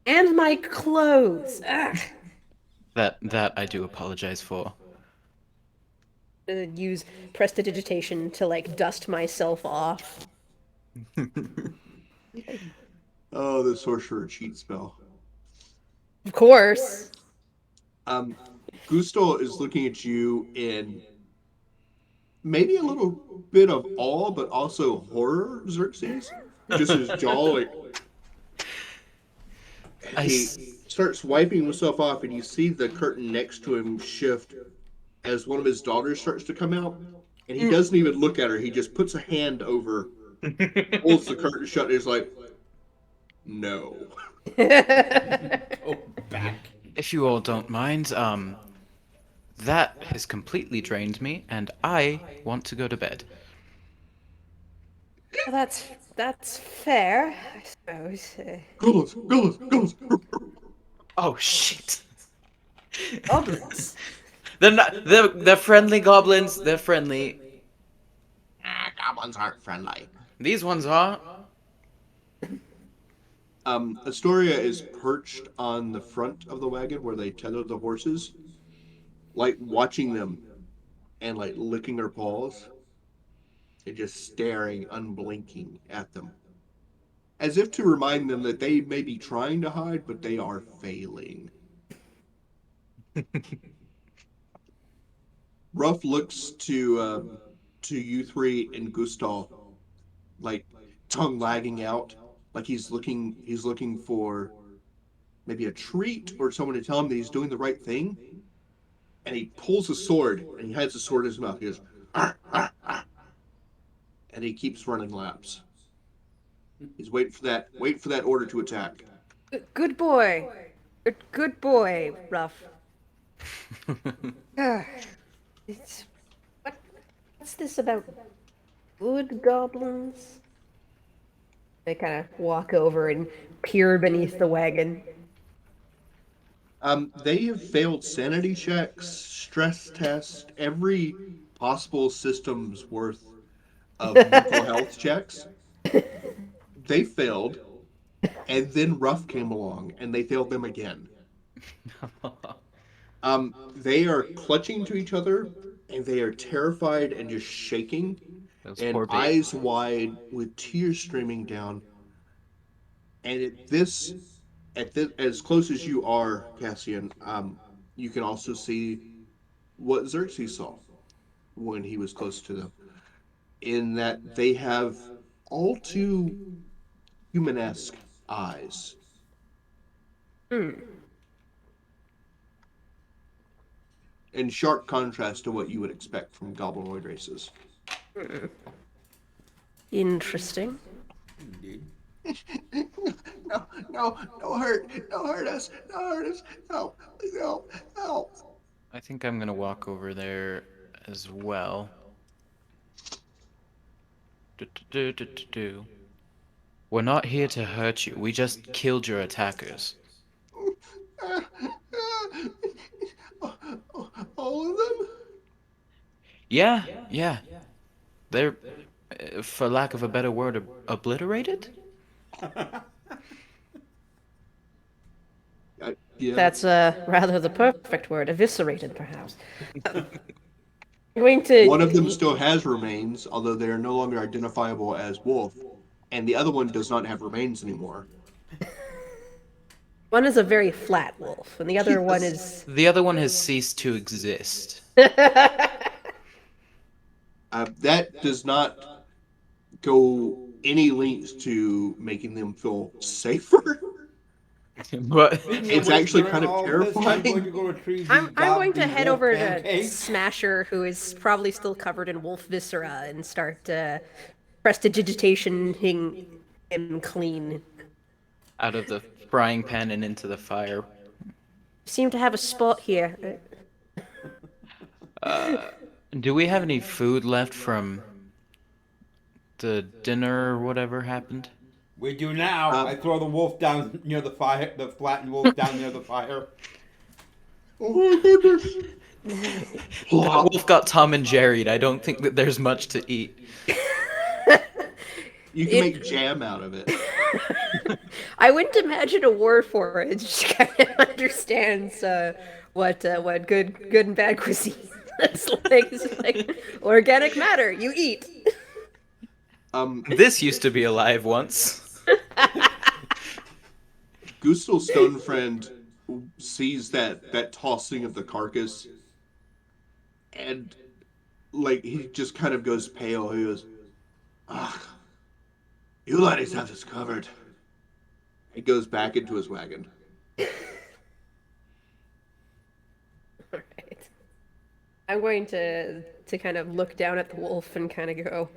And my clothes! Ugh! That I do apologize for. Use prestidigitation to, like, dust myself off. Oh, the sorcerer cheat spell. Of course! Um, Gusto is looking at you in maybe a little bit of awe, but also horror, Xerxes. Just his jaw, like, I he s- starts wiping himself off, and you see the curtain next to him shift as one of his daughters starts to come out. And he doesn't even look at her, he just puts a hand over, pulls the curtain shut, and is like, no. Go back. If you all don't mind, that has completely drained me, and I want to go to bed. Well, that's fair, I suppose. Gollums, Gollums, Gollums. Oh shit! Goblins. They're not. They're friendly goblins. They're friendly. Goblins aren't friendly. These ones are. Astoria is perched on the front of the wagon where they tether the horses, like watching them and like licking her paws and just staring, unblinking at them, as if to remind them that they may be trying to hide, but they are failing. Ruff looks to you three and Gustav, like tongue lagging out, like he's looking for maybe a treat or someone to tell him that he's doing the right thing. And he pulls a sword and he has the sword in his mouth. He goes, "Arr, arr, arr," and he keeps running laps. He's waiting for that order to attack. Good boy. Good boy, Ruff. It's, what's this about good goblins? They kind of walk over and peer beneath the wagon. They have failed sanity checks, stress tests, every possible system's worth of mental health checks. They failed, and then Ruff came along, and they failed them again. They are clutching to each other, and they are terrified and just shaking, Those and poor babies. eyes wide with tears streaming down. And as close as you are, Cassian, you can also see what Xerxes saw when he was close to them, in that they have all too humanesque eyes. Hmm. In sharp contrast to what you would expect from goblinoid races. Interesting. Indeed. No, no, no hurt, no hurt us, no hurt us, help, please help, help. I think I'm gonna walk over there as well. Do. We're not here to hurt you. We just killed your attackers. All of them? Yeah, yeah. They're, for lack of a better word, obliterated? Yeah. That's rather the perfect word. Eviscerated, perhaps. Going to. One of them still has remains, although they are no longer identifiable as wolf, and the other one does not have remains anymore. One is a very flat wolf, and the other one Yes. is. The other one has ceased to exist. That does not go any lengths to making them feel safer. But Speaking It's of which, actually during kind of all this, I'm going to terrifying. go retrieve I'm going to the head wolf over to pancakes. Smasher, who is probably still covered in wolf viscera, and start prestidigitationing him clean. out of the frying pan and into the fire. Seem to have a spot here. Do we have any food left from the dinner or whatever happened? We do now. Uh, I throw the wolf down near the fire, the flattened wolf down near the fire. Oh my goodness. That Plop. wolf got Tom and Jerry'd. I don't think that there's much to eat. You can make jam out of it. I wouldn't imagine a war forage kind of understands what good and bad cuisine is like. It's like organic matter, you eat. This used to be alive once. Gustel's stone friend sees that tossing of the carcass, and like he just kind of goes pale. He goes, "Ah, you ladies have this covered." He goes back into his wagon. Alright. I'm going to kind of look down at the wolf and kind of go,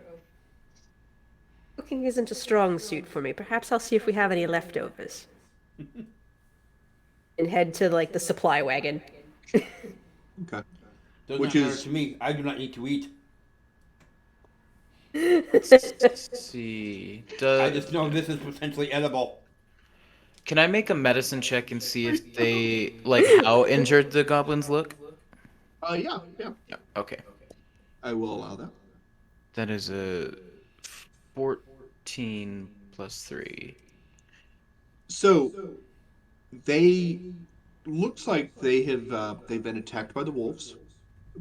cooking isn't a strong suit for me. Perhaps I'll see if we have any leftovers. And head to like the supply wagon. Okay. Does Which not matter is- to me. I do not need to eat. Let's see. I just know this is potentially edible. Can I make a medicine check and see if they like how injured the goblins look? Yeah. Yeah. Okay. I will allow that. That is a 14 plus 3. So they looks like they've been attacked by the wolves,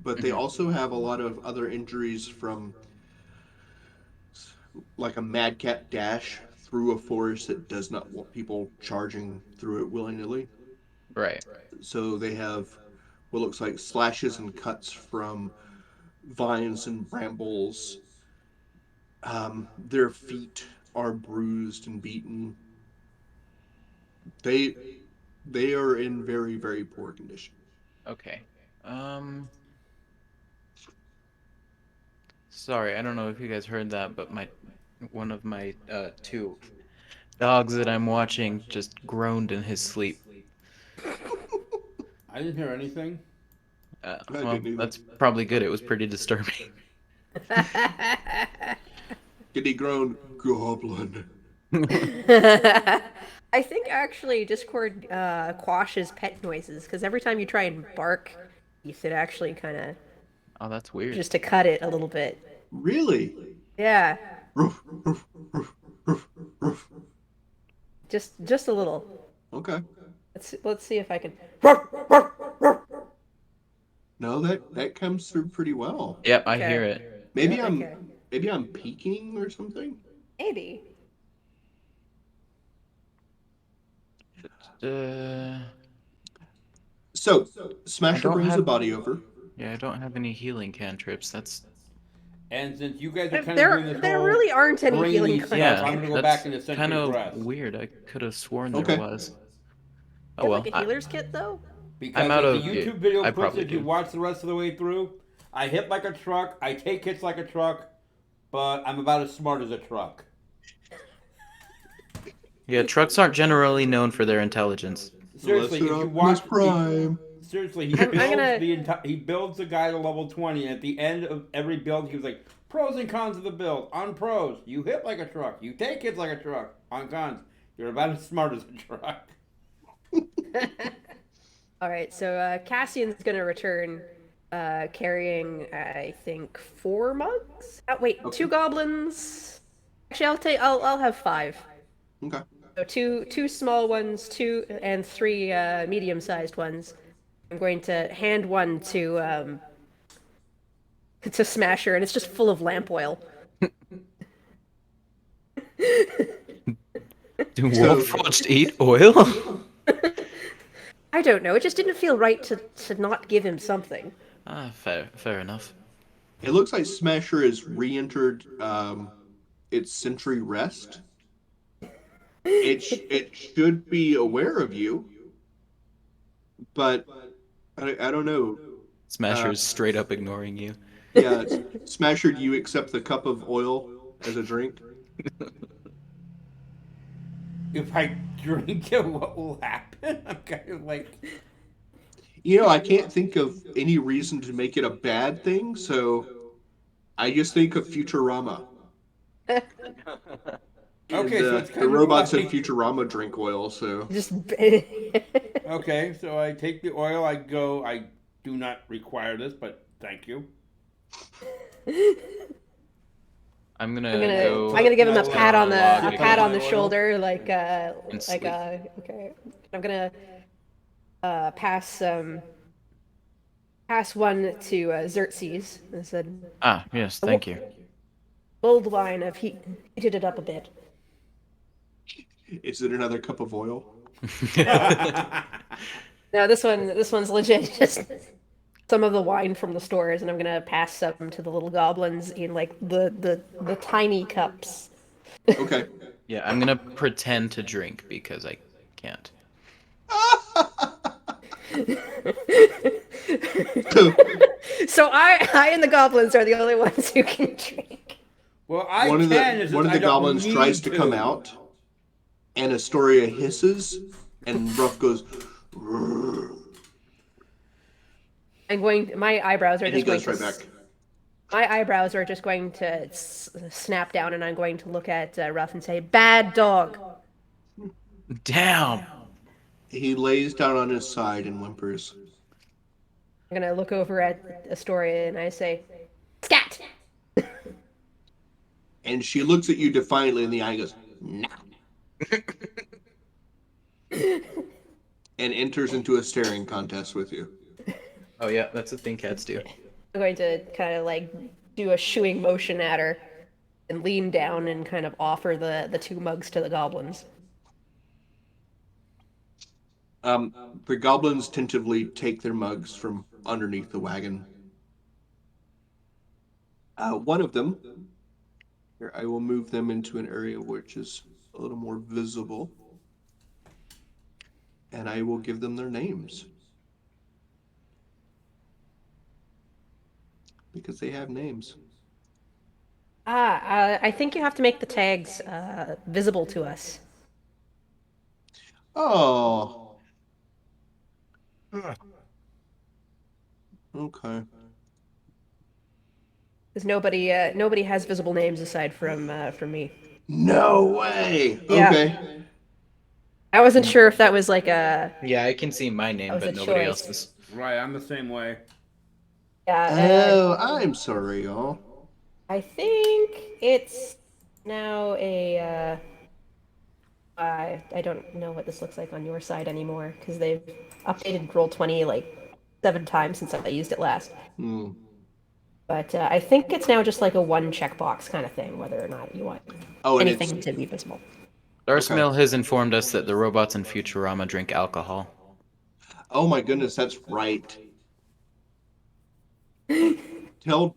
but they also have a lot of other injuries from like a madcap dash through a forest that does not want people charging through it willy-nilly. Right. So they have what looks like slashes and cuts from vines and brambles. Their feet are bruised and beaten. They are in very, very poor condition. Okay. Sorry, I don't know if you guys heard that, but one of my two dogs that I'm watching just groaned in his sleep. I didn't hear anything. Well, didn't either. that's probably good. It was pretty disturbing. Did he groan goblin? I think actually Discord quashes pet noises because every time you try and bark, you should actually kind of Oh, that's weird. just to cut it a little bit. Really? Yeah, Roof, roof, roof, roof, roof. just a little. Okay. Let's see if I can. No, that comes through pretty well. Yep, I Okay. hear it. Maybe Yeah, I'm okay. maybe I'm peeking or something. Maybe. So, I Smasher don't brings have. a body over. Yeah, I don't have any healing cantrips. That's And since you guys are kind of There doing this there whole really aren't any healing brainy stuff, yeah. I'm gonna go That's back into kind Century of Press weird. I could have sworn there Okay. was. Oh You have well. like a healer's kit though? I'm because out as the of. YouTube video I puts probably it, if you do. watch the rest of the way through, I hit like a truck, I take hits like a truck, but I'm about as smart as a truck. Yeah, trucks aren't generally known for their intelligence. Unless Seriously, they're if you Optimus watch, Prime. seriously, I'm gonna he builds the guy to level 20. And at the end of every build, he was like, pros and cons of the build. On pros, you hit like a truck, you take hits like a truck. On cons, you're about as smart as a truck. All right, so Cassian's gonna return, carrying I think 4 mugs. Oh, wait, Okay. 2 goblins. Actually, I'll have 5. Okay. So two small ones, 2 and 3 medium-sized ones. I'm going to hand one to Smasher, and it's just full of lamp oil. Do So- Warforged eat oil? I don't know. It just didn't feel right to not give him something. Fair enough. It looks like Smasher has re-entered its Sentry Rest. It should be aware of you, but I don't know. Smasher's straight up ignoring you. Yeah, Smasher, do you accept the cup of oil as a drink? If I drink it, what will happen? I'm kind of like, You know, I can't think of any reason to make it a bad thing, so I just think of Futurama. okay, And, so it's kind the of robots like, in Futurama drink oil, so Just okay, so I take the oil, I go, I do not require this, but thank you. I'm gonna I'm go. gonna give him a pat on log the again. shoulder, And sleep. okay. I'm gonna pass one to Xerxes and said, Ah, yes, thank you. "Mulled wine. I've heated it up a bit." is it another cup of oil? No, this one's legit. Just some of the wine from the stores, and I'm gonna pass some to the little goblins in like the tiny cups. Okay. Yeah, I'm gonna pretend to drink because I can't. So, So I and the goblins are the only ones who can drink. Well, I one of can. the It's one just of the I don't goblins need tries to come out, and Astoria hisses, and Ruff goes, My eyebrows are and he just going goes right to back. my eyebrows are just going to snap down, and I'm going to look at Ruff and say, "Bad dog." Damn. He lays down on his side and whimpers. I'm gonna look over at Astoria and I say, "Scat." And she looks at you defiantly in the eye and goes, no. And enters into a staring contest with you. Oh yeah, that's a thing cats do. I'm going to kind of like do a shooing motion at her and lean down and kind of offer the 2 mugs to the goblins. The goblins tentatively take their mugs from underneath the wagon. One of them, here, I will move them into an area which is a little more visible. And I will give them their names. Because they have names. I think you have to make the tags visible to us. Oh. Okay. Because nobody has visible names aside from me. No way. Yeah. Okay. I wasn't sure if that was like a Yeah, I can see my name, was but a nobody choice. else's. Right, I'm the same way. Oh, I'm sorry, y'all. I think it's now a I don't know what this looks like on your side anymore because they've updated Roll20 like 7 times since I used it last. Hmm. But I think it's now just like a 1 checkbox kind of thing, whether or not you want Oh, and anything to be visible. Darce Okay. Mill has informed us that the robots in Futurama drink alcohol. Oh my goodness, that's right. Tell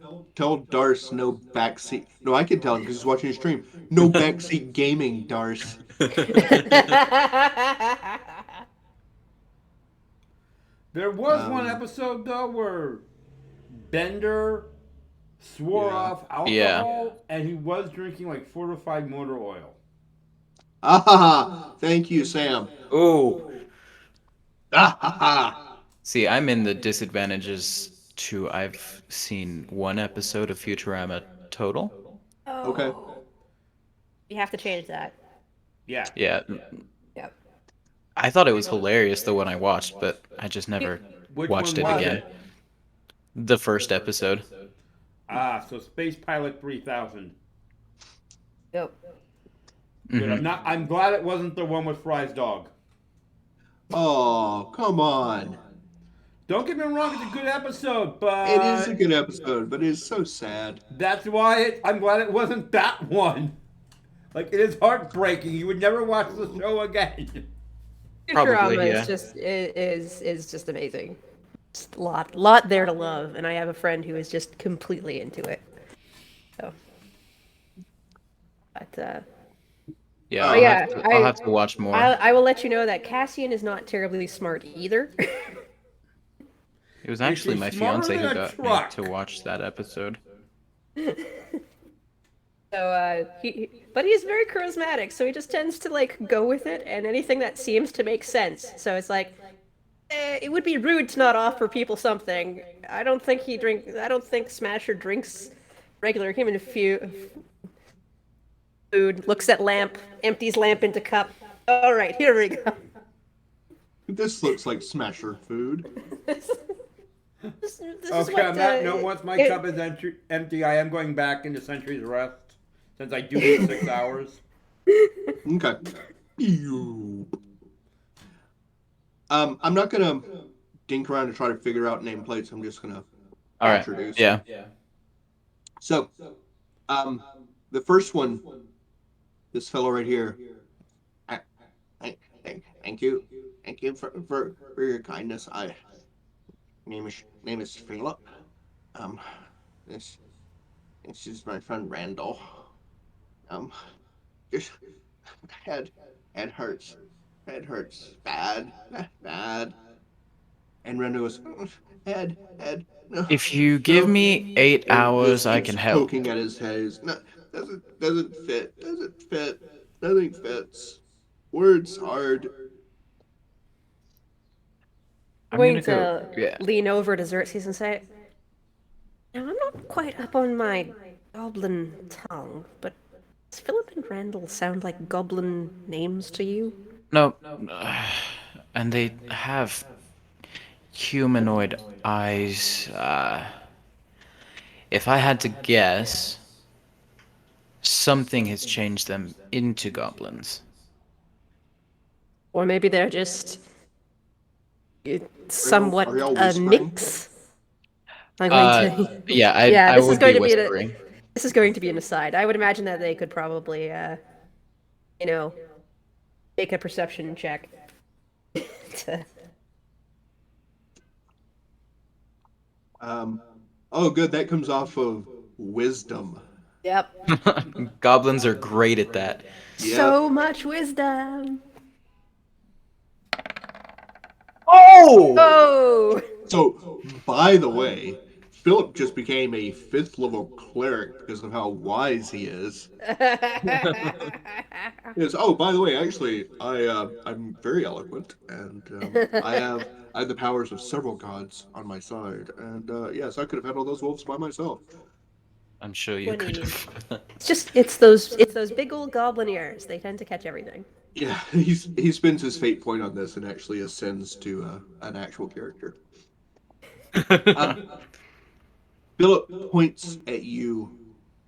Darce no backseat. No, I can tell him because he's watching his stream. No backseat gaming, Darce. There was one Um, episode though where Bender swore yeah. off alcohol and he was drinking like fortified motor oil. Ah, thank you, Sam. Oh. Ah, See, I'm in the disadvantages too. I've seen one episode of Futurama total. okay. Oh, you have to change that. Yeah. Yeah, Yep. I thought it was hilarious the one I watched, but I just never Which watched one it was again. it? The first episode. So Space Pilot 3000. Yep. Good. Mhm. I'm glad it wasn't the one with Fry's dog. Oh, come on. Don't get me wrong, it's a good episode, It is a but good episode, but it's so sad. that's why I'm glad it wasn't that one. Like, it is heartbreaking. You would never watch the show again. Probably, Futurama yeah. is just is just amazing. Just lot there to love, and I have a friend who is just completely into it. So, but Yeah, Oh, I'll, yeah, have to, I'll have to watch more. I will let you know that Cassian is not terribly smart either. It was actually Is he my smarter fiance than who a got me truck? to watch that episode. So but he's very charismatic, so he just tends to like go with it and anything that seems to make sense. So it's like, it would be rude to not offer people something. I don't think Smasher drinks regular human food. Looks at lamp, empties lamp into cup. All right, here we go. This looks like Smasher food. This is Okay, what, on that note, once my cup is empty, I am going back into Century's Rest, since I do need 6 hours. Okay. Ew. I'm not gonna dink around to try to figure out nameplates. I'm just gonna All right. introduce. Yeah. So, the first one, this fellow right here. Thank you for your kindness. Name is Philip. This is my friend Randall. Just head hurts. Head hurts bad. And Randall goes, head. No. If you give me 8 And hours, just I keeps can help. poking at his head. No, doesn't fit. Nothing fits. Words hard. I'm I'm going gonna to go. Yeah. lean over to Xerxes and say, now, I'm not quite up on my goblin tongue, but does Philip and Randall sound like goblin names to you? No. And they have humanoid eyes. If I had to guess, something has changed them into goblins. Or maybe they're just somewhat are y'all a whispering? mix? I'm going to. Yeah, I Yeah, this is would going be to be whispering. this is going to be an aside. I would imagine that they could probably, make a perception check. to- Oh, good. That comes off of wisdom. Yep. Goblins are great at that. Yep. So much wisdom. Oh! Oh. So, by the way, Philip just became a 5th level cleric because of how wise he is. He goes, oh, by the way, actually, I'm very eloquent, and I have the powers of several gods on my side, and yes, I could have handled those wolves by myself. I'm sure you could 20. have. it's those big old goblin ears. They tend to catch everything. Yeah, he spends his fate point on this and actually ascends to an actual character. Philip points at you,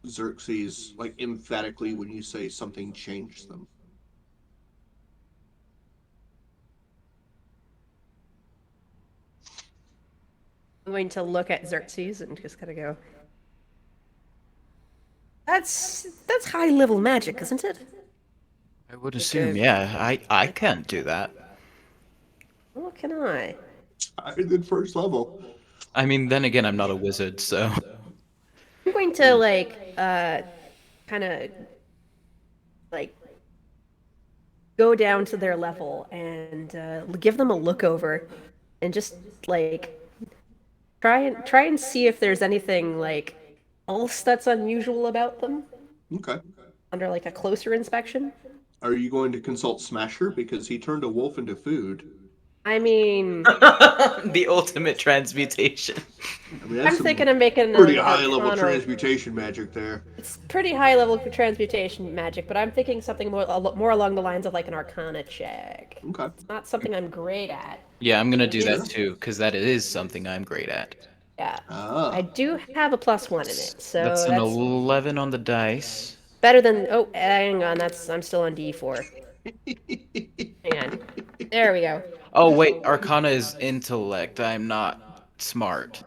Xerxes, like emphatically when you say something changed them. I'm going to look at Xerxes and just kind of go, That's high level magic, isn't it? I would assume, Okay. yeah. I can't do that. What can I? Higher than first level. I mean, then again, I'm not a wizard, so. I'm going to like kind of like go down to their level and give them a look over and just like try and see if there's anything like else that's unusual about them Okay. under like a closer inspection. Are you going to consult Smasher because he turned a wolf into food? I mean, The ultimate transmutation. I mean, that's I'm some thinking of making pretty an high level Arcana. transmutation magic there. It's pretty high level transmutation magic, but I'm thinking something more along the lines of like an Arcana check. Okay. It's not something I'm great at. Yeah, I'm gonna It do that is, too, because that is something I'm great at. yeah. I Ah. do have a +1 in it, That's so an that's 11 on the dice. better than. Oh, hang on, I'm still on D4. Hang on. There we go. Oh, wait, Arcana is intellect. I'm not smart.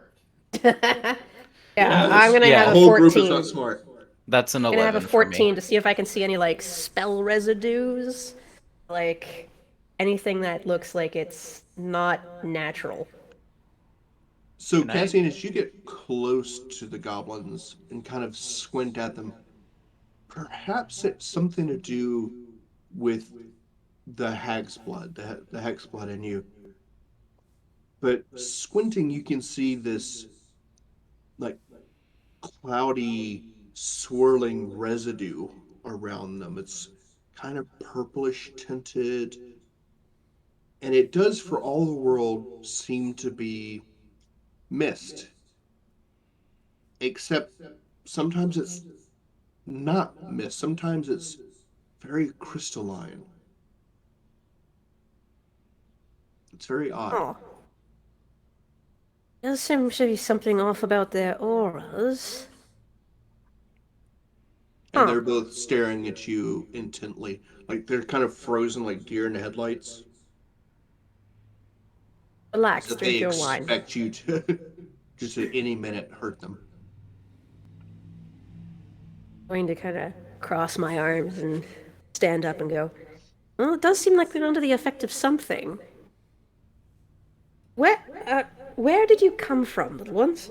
Yeah, I'm Yes. gonna The have Yeah, a whole group is not 14. smart. that's an I'm gonna have a 11 for me. 14 to see if I can see any like spell residues, like anything that looks like it's not natural. So, Can I? Cassian, as you get close to the goblins and kind of squint at them, perhaps it's something to do with the hag's blood, the hex blood in you. But squinting, you can see this like cloudy, swirling residue around them. It's kind of purplish tinted, and it does, for all the world, seem to be mist, except sometimes it's not mist, sometimes it's very crystalline. It's very odd. Oh, there seems to be something off about their auras. And Huh. they're both staring at you intently, like they're kind of frozen like deer in the headlights, as Relax, if they drink your wine. expect you to just at any minute hurt them. Going to kind of cross my arms and stand up and go, well, it does seem like they're under the effect of something. Where, uh, where did you come from, little ones?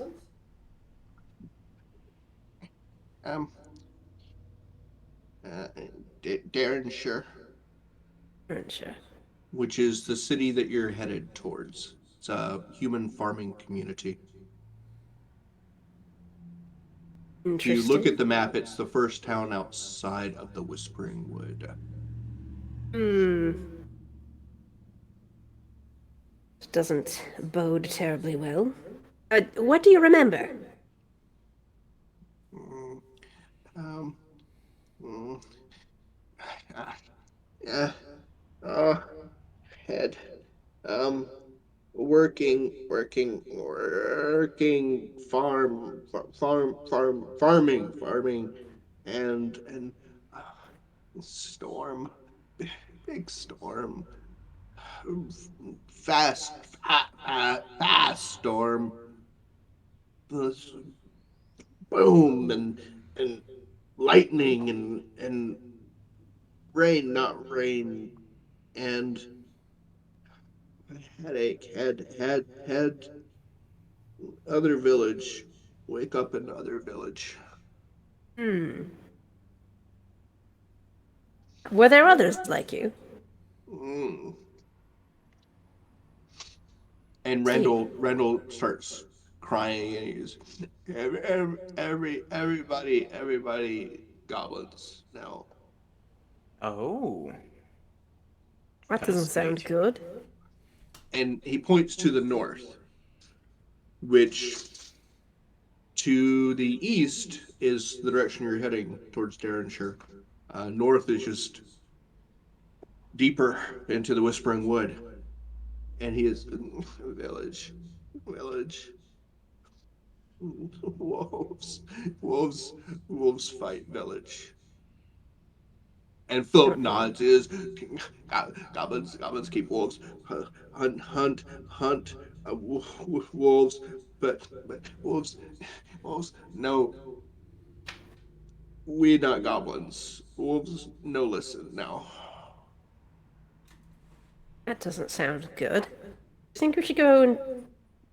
Um, uh, Darrenshire, Sure. which is the city that you're headed towards. It's a human farming community. If you look Interesting. at the map, it's the first town outside of the Whispering Wood. Hmm. Doesn't bode terribly well. What do you remember? Mm, Um, mm, ah, yeah, uh, head. Um, working farming, and uh, storm, big storm, fast storm, this boom and lightning and rain, not rain, and headache, head, other village, wake up in other village. Hmm. Were there others like you? Mm. And See. Randall starts crying and he's everybody goblins now. Oh, That doesn't sound fascinating. good. And he points to the north, which to the east is the direction you're heading towards Darrenshire. North is just deeper into the Whispering Wood, and he is village, village, wolves, wolves, wolves fight village. And Philip nods. Is goblins keep wolves, hunt wolves, but wolves. No, we not goblins. Wolves. No, listen now. That doesn't sound good. I think we should go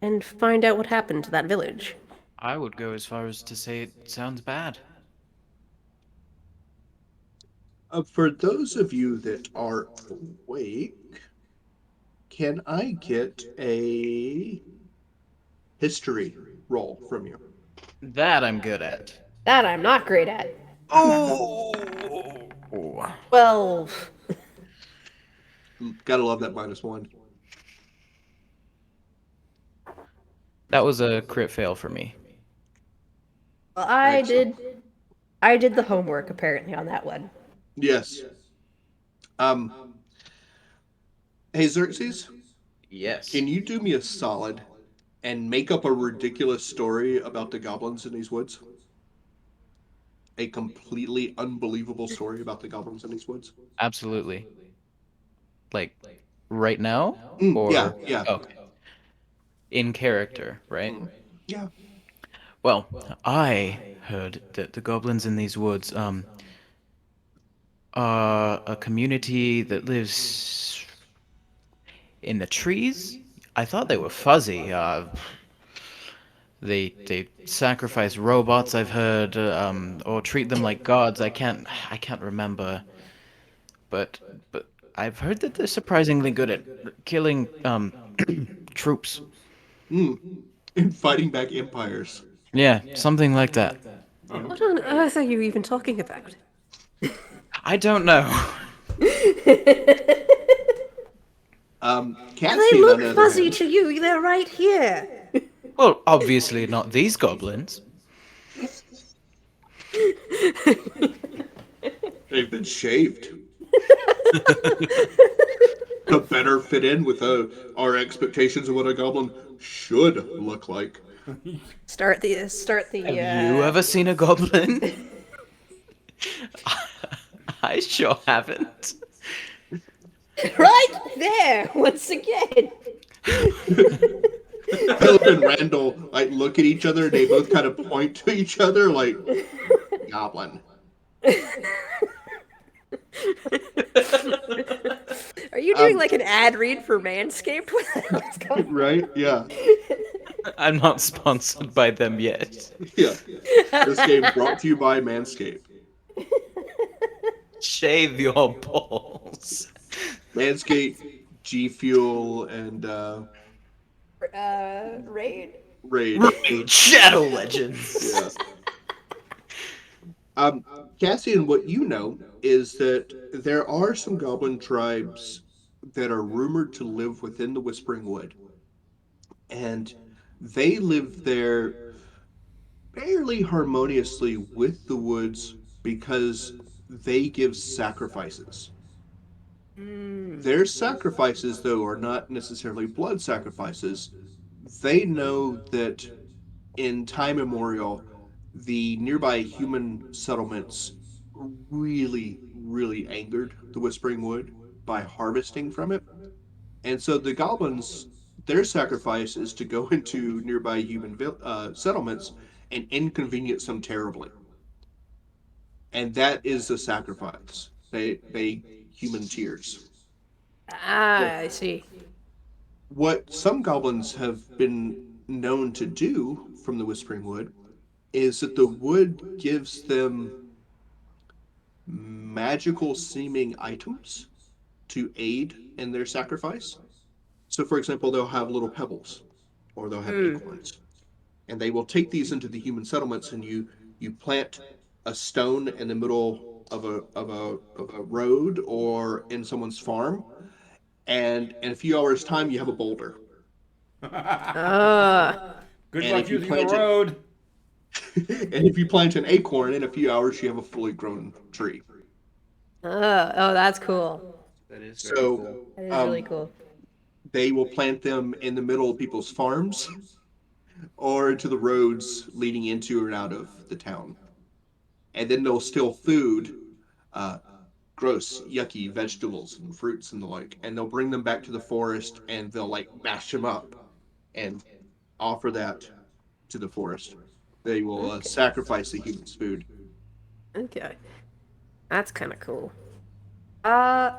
and find out what happened to that village. I would go as far as to say it sounds bad. For those of you that are awake, can I get a history roll from you? That I'm good at. That I'm not great at. Oh! Well, Gotta love that -1. That was a crit fail for me. I Excellent. did. I did the homework apparently on that one. Yes. Um, hey, Xerxes, Yes. can you do me a solid and make up a ridiculous story about the goblins in these woods? A completely unbelievable story about the goblins in these woods? Absolutely. Like, right now? Yeah, Or. yeah. Okay. In character, right? Mm, yeah. Well, I heard that the goblins in these woods, are a community that lives in the trees. I thought they were fuzzy. They sacrifice robots, I've heard, or treat them like gods. I can't remember, but but I've heard that they're surprisingly good at killing troops. Mm. And fighting back empires. Yeah, something like that. What on earth are you even talking about? I don't know. They Cassian, on look the other fuzzy hand, to you. They're right here. Well, obviously not these goblins. they've been shaved to better fit in with our expectations of what a goblin should look like. Have you ever seen a goblin? I sure haven't. right there once again. Philip and Randall like look at each other and they both kind of point to each other like goblin. Are you doing like an ad read for Manscaped? What the hell is going Right? Yeah. I'm not sponsored by them yet. Yeah. This game brought to you by Manscaped. Shave your balls. Manscaped, G Fuel, and Raid? Raid. Raid Shadow Legends. Yeah. Cassian, what you know is that there are some goblin tribes that are rumored to live within the Whispering Wood. And they live there fairly harmoniously with the woods because they give sacrifices. Their sacrifices, though, are not necessarily blood sacrifices. They know that in time immemorial, the nearby human settlements really angered the Whispering Wood by harvesting from it. And so the goblins, their sacrifice is to go into nearby human settlements and inconvenience them terribly. And that is the sacrifice. They human tears. Ah, I see. What some goblins have been known to do from the Whispering Wood is that the wood gives them magical seeming items to aid in their sacrifice. So, for example, they'll have little pebbles or they'll have acorns, and they will take these into the human settlements, and you plant a stone in the middle of a road or in someone's farm, and in a few hours' time, you have a boulder. Good And luck if you using the plant road. and if you plant an acorn, in a few hours, you have a fully grown tree. Oh, that's cool. That is very So, cool. That is really cool. they will plant them in the middle of people's farms or into the roads leading into and out of the town. And then they'll steal food, uh, gross, yucky vegetables and fruits and the like, and they'll bring them back to the forest and they'll like mash them up and offer that to the forest. They will sacrifice the human's food. Okay. That's kind of cool. Uh,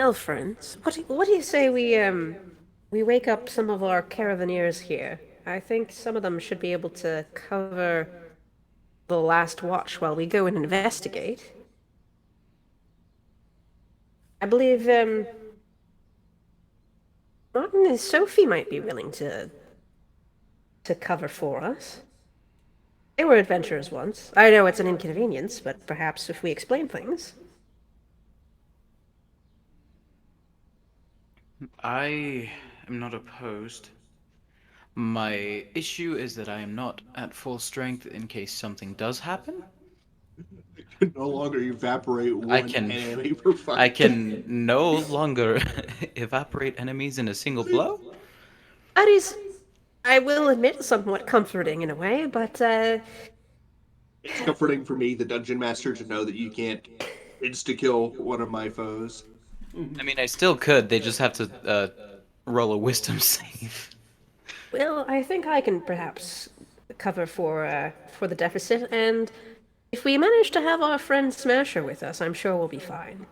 Well, friends, what do you say we wake up some of our caravaneers here? I think some of them should be able to cover the last watch while we go and investigate. I believe Martin and SaFe might be willing to cover for us. They were adventurers once. I know it's an inconvenience, but perhaps if we explain things. I am not opposed. My issue is that I am not at full strength in case something does happen. No longer evaporate I one can, enemy per fight. I can no longer evaporate enemies in a single blow. That is, I will admit, somewhat comforting in a way, but It's comforting for me, the dungeon master, to know that you can't insta-kill one of my foes. I mean, I still could. They just have to roll a wisdom save. well, I think I can perhaps cover for the deficit, and if we manage to have our friend Smasher with us, I'm sure we'll be fine.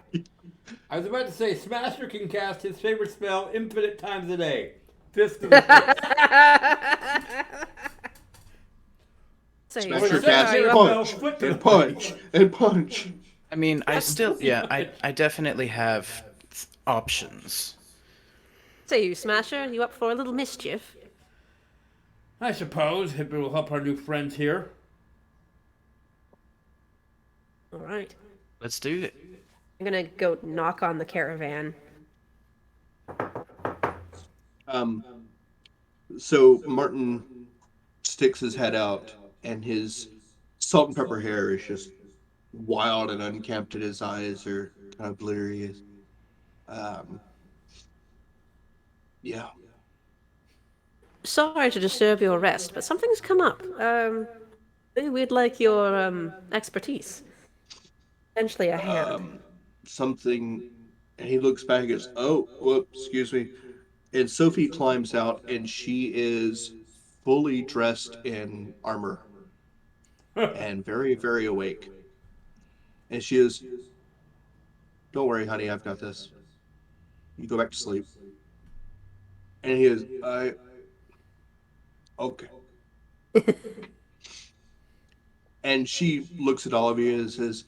I was about to say, Smasher can cast his favorite spell infinite times a day. Fist of the Fist. So, Smasher Smasher cast are you punch. up? punch and punch and punch. I mean, I definitely have options. Say, you Smasher, you up for a little mischief? I suppose it will help our new friends here. All right. Let's do it. I'm gonna go knock on the caravan. So Martin sticks his head out, and his salt and pepper hair is just wild and unkempt, and his eyes are kind of blurry. Um, yeah. Sorry to disturb your rest, but something's come up. We'd like your expertise. Potentially a hand. Something, and he looks back and goes, "Oh, whoops, excuse me." And SaFe climbs out, and she is fully dressed in armor and very, very awake. And she is, "Don't worry, honey, I've got this. You go back to sleep." And he is, okay. And she looks at all of you and says,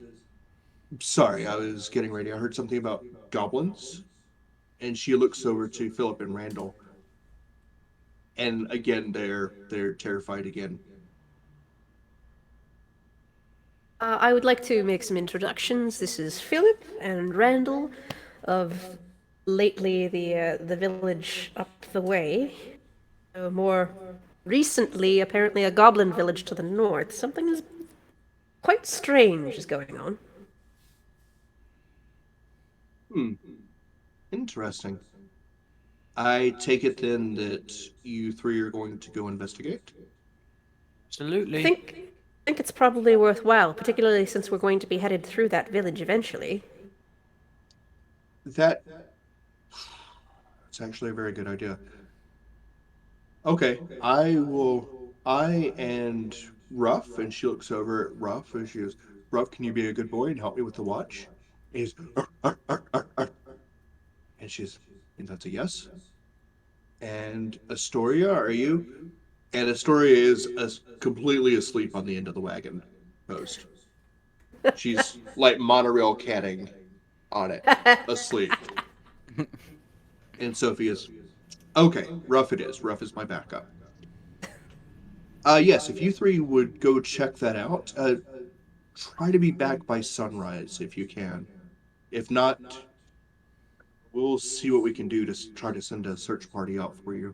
"Sorry, I was getting ready. I heard something about goblins." And she looks over to Philip and Randall. And again, they're terrified again. I would like to make some introductions. This is Philip and Randall of lately the village up the way. More recently, apparently a goblin village to the north. Something is quite strange is going on. Interesting. I take it then that you three are going to go investigate? Absolutely. I think it's probably worthwhile, particularly since we're going to be headed through that village eventually. That's actually a very good idea. Okay, I and Ruff, and she looks over at Ruff and she goes, "Ruff, can you be a good boy and help me with the watch?" And he's, "Arr, arr, arr, arr, arr." And that's a yes. And Astoria, are you? And Astoria is completely asleep on the end of the wagon post. She's like monorail catting on it, asleep. And SaFe is, okay, Ruff it is. Ruff is my backup. Yes, if you three would go check that out, try to be back by sunrise if you can. If not, we'll see what we can do to try to send a search party out for you.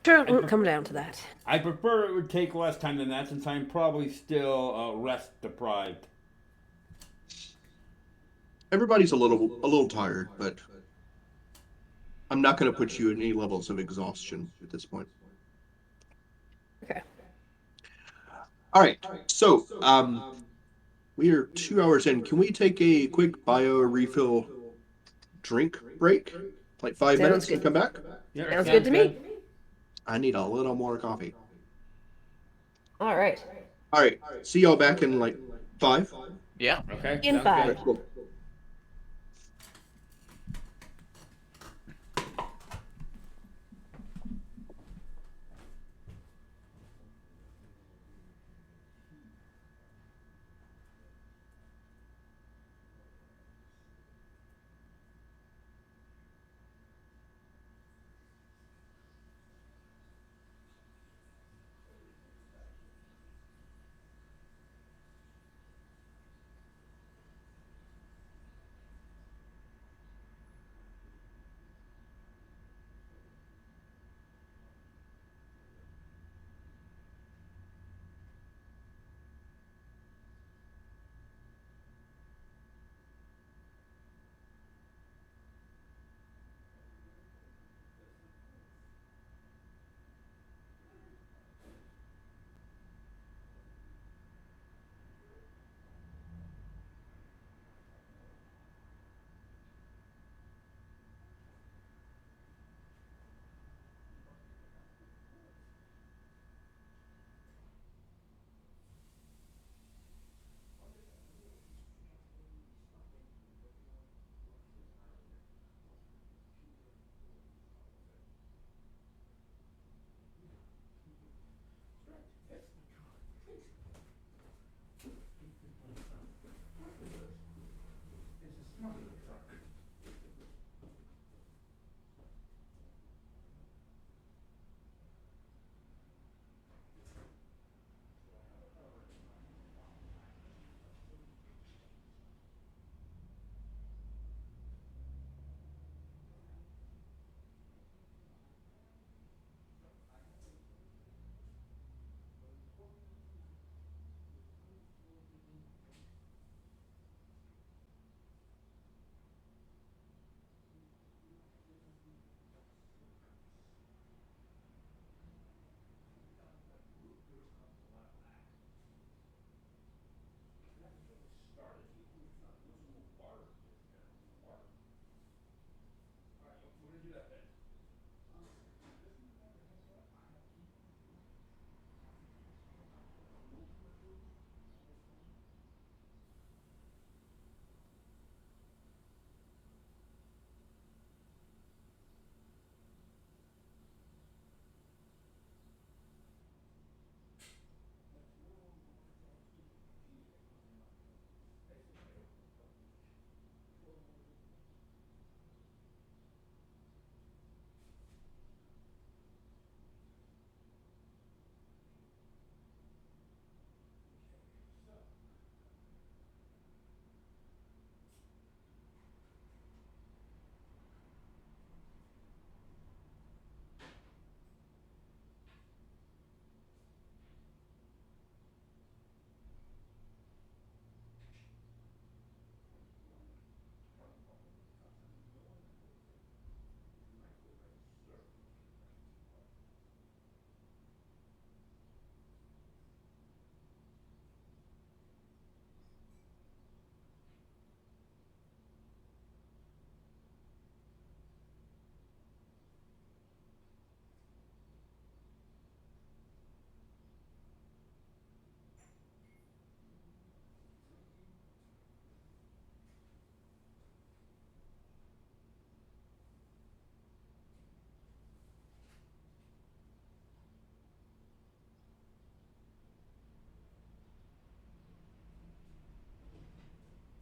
Sure, it won't come down to that. I prefer it would take less time than that since I'm probably still rest deprived. Everybody's a little tired, but I'm not going to put you in any levels of exhaustion at this point. Okay. All right, so we are 2 hours in. Can we take a quick bio refill drink break? Like 5 Sounds minutes good. and come back? Yeah, Sounds good to me. I need a little more coffee. All right. All right, see y'all back in like 5. Yeah. Okay. In sounds 5. good. Cool.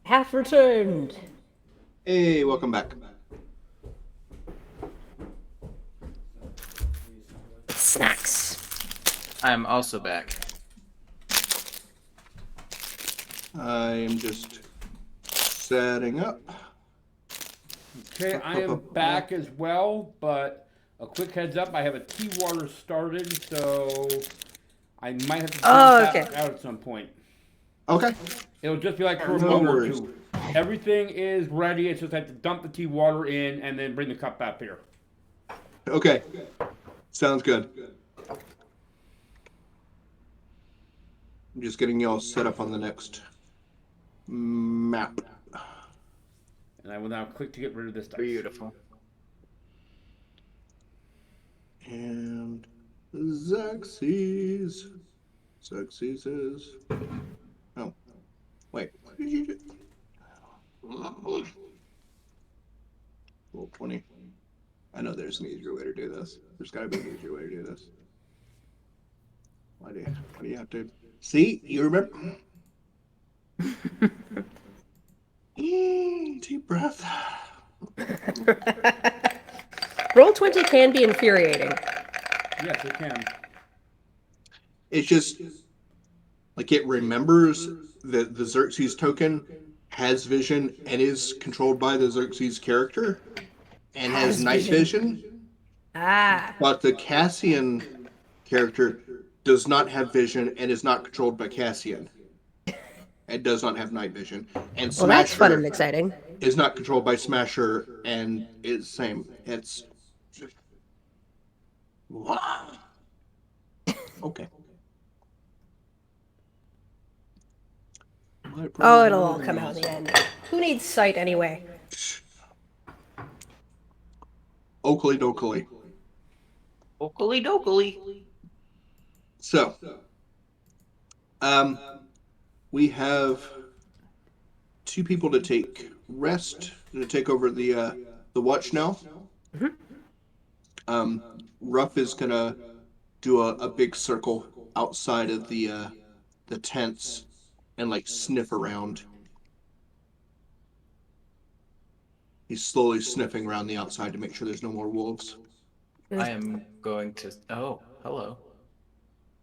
have returned. Hey, welcome back. Snacks. I'm also back. I am just setting up. Okay, I am back as well, but a quick heads up, I have a tea water started, so I might have to jump back out at some point. Okay. It'll just be like for a No moment or worries. two. Everything is ready, it's just I have to dump the tea water in and then bring the cup back here. Okay. Sounds good. I'm just getting y'all set up on the next map. And I will now click to get rid of this dice. Beautiful. And Xerxes. Xerxes is. Oh. Wait. What did you do? Roll 20. I know there's an easier way to do this. There's got to be an easier way to do this. Why do you have to? See? You remember? Deep breath. Roll20 can be infuriating. Yes, it can. It's just like it remembers that the Xerxes token has vision and is controlled by the Xerxes character and has night vision. Ah. But the Cassian character does not have vision and is not controlled by Cassian. It does not have night vision. And Well, that's fun and Smasher exciting. is not controlled by Smasher and is same. It's okay. Oh, it'll all come out in the end. Who needs sight anyway? Oakley dokley. Oakley dokley. So, we have two people to take rest to take over the watch now. Ruff is gonna do a big circle outside of the tents and like sniff around. He's slowly sniffing around the outside to make sure there's no more wolves. I am going to. Oh, hello.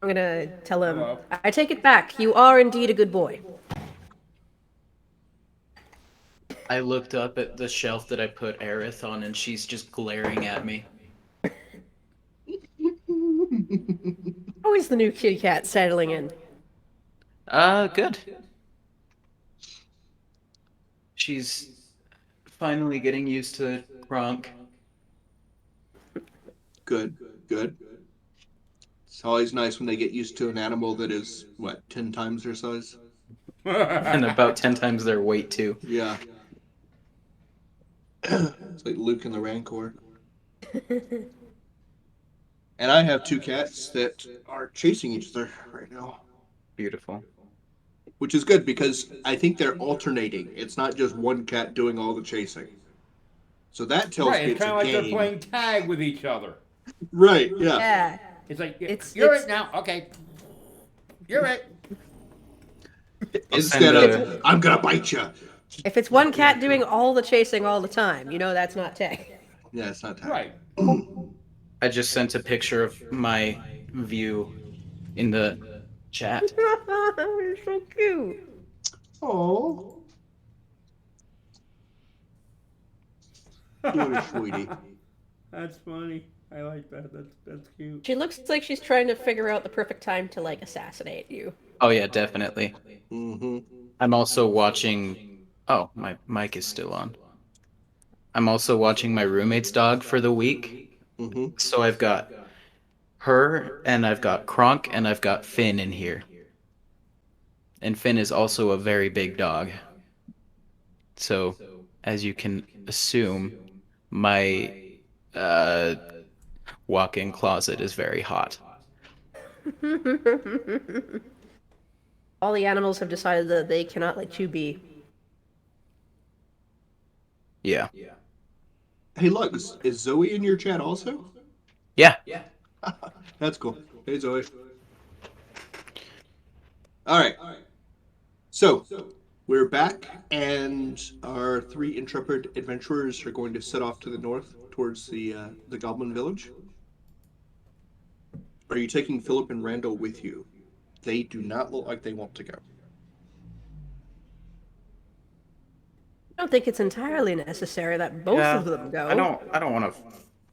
I'm gonna tell him, Hello. I take it back. You are indeed a good boy. I looked up at the shelf that I put Aerith on, and she's just glaring at me. How is the new kitty cat settling in? Good. She's finally getting used to Kronk. Good. It's always nice when they get used to an animal that is, 10 times their size? And about 10 times their weight, too. Yeah. It's like Luke and the Rancor. And I have two cats that are chasing each other right now. Beautiful. Which is good because I think they're alternating. It's not just one cat doing all the chasing. So that tells Right, me it's it's kind a of like they're game. playing tag with each other. Right, yeah. Yeah. It's like, It's- you're it's- it now, okay. You're it. Instead send of, I'm gonna bite you. If it's one cat doing all the chasing all the time, you know that's not tag. Yeah, it's not time. Right. I just sent a picture of my view in the chat. You're so cute. Oh. What a sweetie. That's funny. I like that. That's cute. She looks like she's trying to figure out the perfect time to, like, assassinate you. Oh, yeah, definitely. Mm-hmm. I'm also watching. Oh, my mic is still on. I'm also watching my roommate's dog for the week. Mm-hmm. So I've got her, and I've got Kronk, and I've got Finn in here. And Finn is also a very big dog. So, as you can assume, my walk-in closet is very hot. All the animals have decided that they cannot let you be. Yeah. Hey, look, is Zoe in your chat also? Yeah. That's cool. Hey, Zoe. All right. So, We're back, and our three intrepid adventurers are going to set off to the north towards the Goblin Village. Are you taking Philip and Randall with you? They do not look like they want to go. I don't think it's entirely necessary that both of them go. I don't want to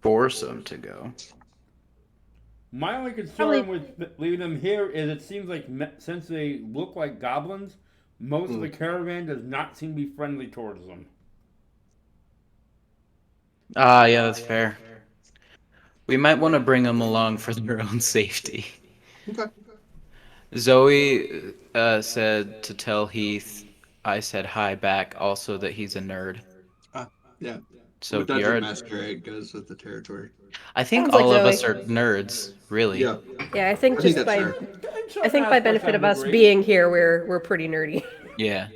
force them to go. My only concern Probably- with leaving them here is it seems like since they look like goblins, most of the caravan does not seem to be friendly towards them. Ah, yeah, that's fair. We might want to bring them along for their own safety. Okay. Zoe said to tell Heath I said hi back, also that he's a nerd. Yeah. So What Dungeon you're. Master Egg goes with the territory. I think Sounds like all of us Zoe. are nerds, really. Yeah. Yeah, I think I think just that's by fair. I think by benefit of us being here, we're pretty nerdy. Yeah.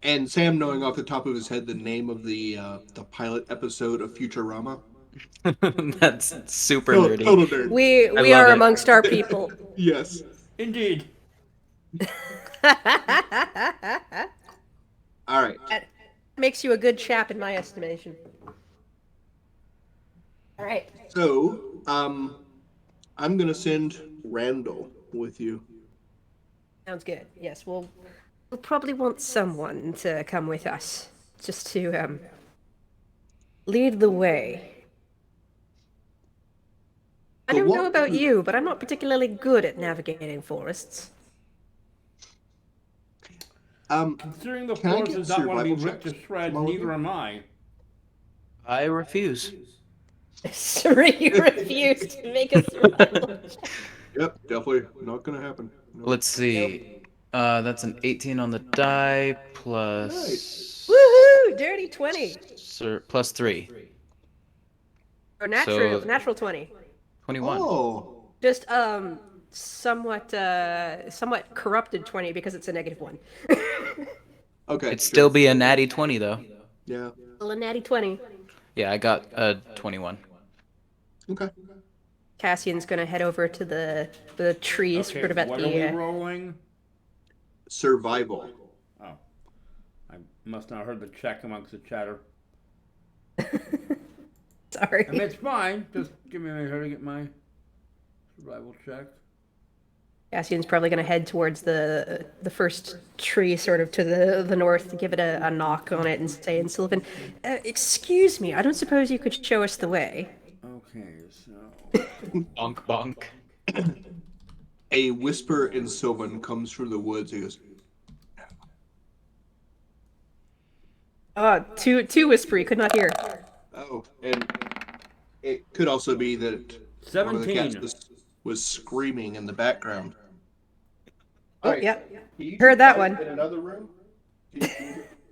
And Sam knowing off the top of his head the name of the pilot episode of Futurama. That's super Total, nerdy. total nerd. We love are it. amongst our people. Yes. Indeed. All right. That makes you a good chap in my estimation. All right. So, I'm gonna send Randall with you. Sounds good. Yes, we'll probably want someone to come with us, just to lead the way. I But don't know what about would- you, but I'm not particularly good at navigating forests. Considering the Can I forest get does not want to be survival ripped to checks shreds, from all of neither you? am I. I refuse. Sorry, you refuse to make a survival check. Yep, definitely not gonna happen. No. Let's see. That's an 18 on the die plus Woohoo! Dirty 20. plus 3. Or natural, So- natural 20. 21. Oh, Just somewhat corrupted 20 because it's a -1. okay. It'd sure. still be a natty 20 though. Yeah. Well, a natty 20. Yeah, I got a 21. Okay. Cassian's gonna head over to the trees, Okay, sort of at what are we the. rolling? Survival. Oh. I must not have heard the check amongst the chatter. Sorry. I mean, it's fine. Just give me a minute here to get my survival check. Cassian's probably gonna head towards the first tree, sort of to the north, to give it a knock on it and say in Sylvan, "Excuse me, I don't suppose you could show us the way." Okay, so. Bonk bonk. A whisper in Sylvan comes from the woods. He goes, Too whispery, could not hear. "Oh," and it could also be that one of the cats 17. was screaming in the background. Oh, Alright, yep. can you Heard that fight one. In another room?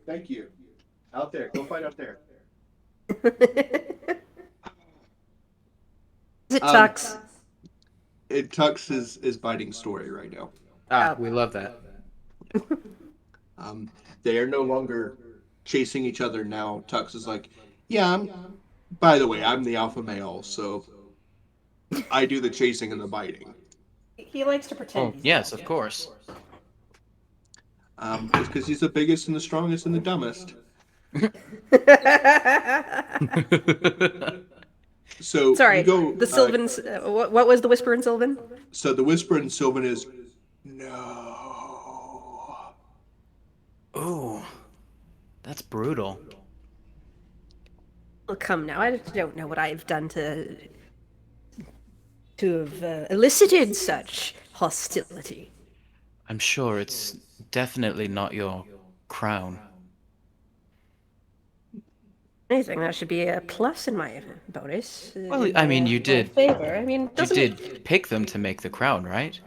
Thank you. Out there. Go fight out there. Is it Tux? Tux is biting story right now. Ah, we love that. They are no longer chasing each other now. Tux is like, yeah, by the way, I'm the alpha male, so I do the chasing and the biting. He likes to pretend. Oh, he's yes, of course. Just because he's the biggest and the strongest and the dumbest. So Sorry, you go, the Sylvan's. What was the whisper in Sylvan? So the whisper in Sylvan is, no. Ooh, that's brutal. Well, come now. I don't know what I've done to have elicited such hostility. I'm sure it's definitely not your crown. Anything that should be a plus in my bonus. Well, I mean, you did. Favor. I mean, You doesn't it? did pick them to make the crown, right?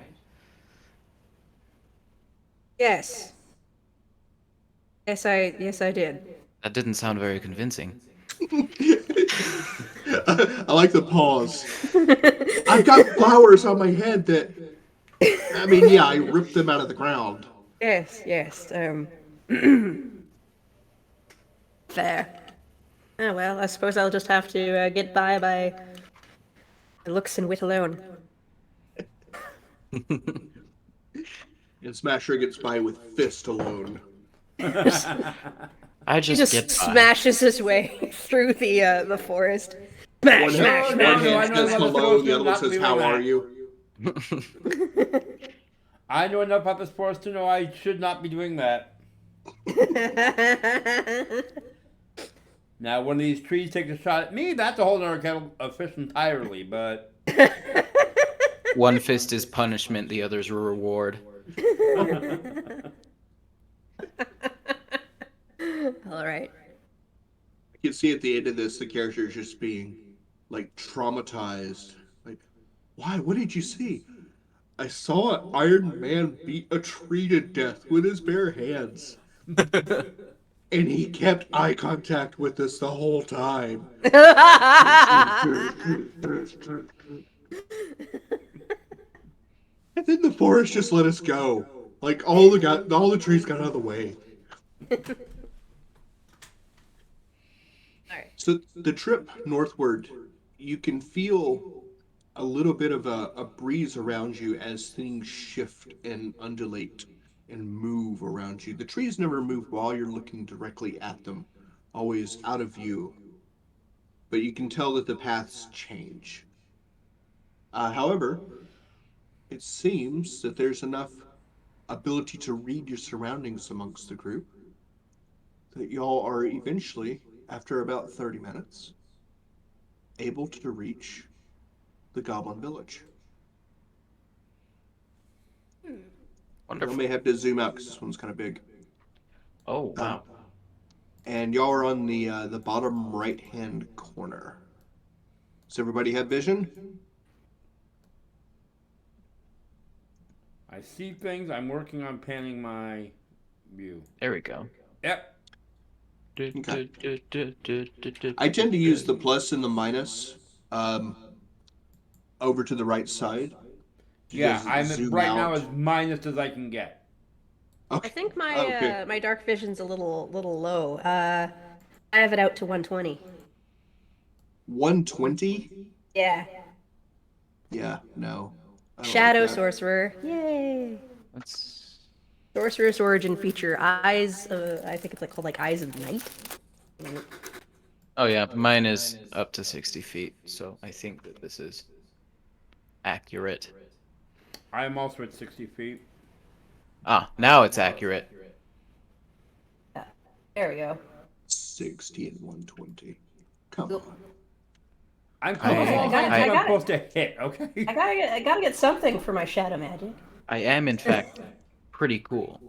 Yes. Yes, I did. That didn't sound very convincing. I like the pause. I've got flowers on my head that, I mean, yeah, I ripped them out of the ground. Yes. Fair. Oh well, I suppose I'll just have to get by looks and wit alone. And Smasher gets by with fist alone. I He just just get by. smashes his way through the forest. Smash, One, smash, no, one no, hand I smash. know says about the hello, sports the other one not to says, be how doing are that. you? I know enough about the sports to know I should not be doing that. Now, when these trees take a shot at me, that's a whole other kettle of fish entirely, but... One fist is punishment, the other's a reward. All right. You can see at the end of this, the character is just being, like, traumatized. Like, why? What did you see? I saw an Iron Man beat a tree to death with his bare hands. And he kept eye contact with us the whole time. And then the forest just let us go. Like all the trees got out of the way. All right. So the trip northward, you can feel a little bit of a breeze around you as things shift and undulate and move around you. The trees never move while you're looking directly at them, always out of view. But you can tell that the paths change. However, it seems that there's enough ability to read your surroundings amongst the group that y'all are eventually, after about 30 minutes, able to reach the Goblin Village. You Wonderful. may have to zoom out because this one's kind of big. Oh, wow. And y'all are on the bottom right-hand corner. Does everybody have vision? I see things. I'm working on panning my view. There we go. Yep. Okay. I tend to use the plus and the minus over to the right side. To Yeah, just I'm zoom right out. now as minus as I can get. Okay. I think my Okay. my dark vision's a little low. I have it out to 120. 120? Yeah. Yeah, no. I don't Shadow like that. sorcerer. Yay. Let's... Sorcerer's origin feature eyes. I think it's like called like eyes of night. Oh, yeah, mine is up to 60 feet, so I think that this is accurate. I'm also at 60 feet. Ah, now it's accurate. There we go. 60 and 120. Come on. I'm close enough got it, to I I'm got it. supposed to hit, okay? I gotta get something for my shadow magic. I am, in fact, pretty cool.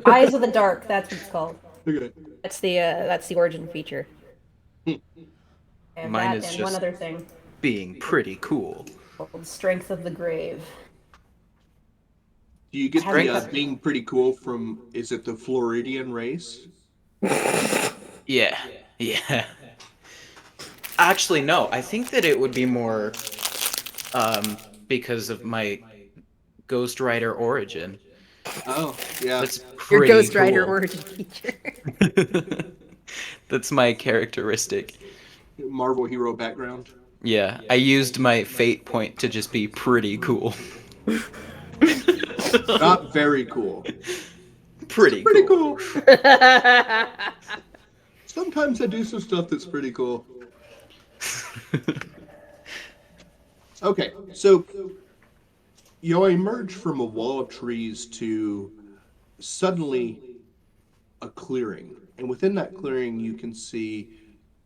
Eyes of the dark. That's what it's called. Okay. That's the origin feature. And Mine that is and just one other thing being pretty cool. called strength of the grave. Do you get Right. the being pretty cool from, is it the Floridian race? Yeah, yeah. Actually, no, I think that it would be more because of my Ghost Rider origin. Oh, yeah. That's Your pretty Ghost Rider cool. origin feature. That's my characteristic. Marvel hero background. Yeah, I used my fate point to just be pretty cool. Not very cool. Pretty Pretty cool. cool. Sometimes I do some stuff that's pretty cool. Okay, so you'll emerge from a wall of trees to suddenly a clearing. And within that clearing, you can see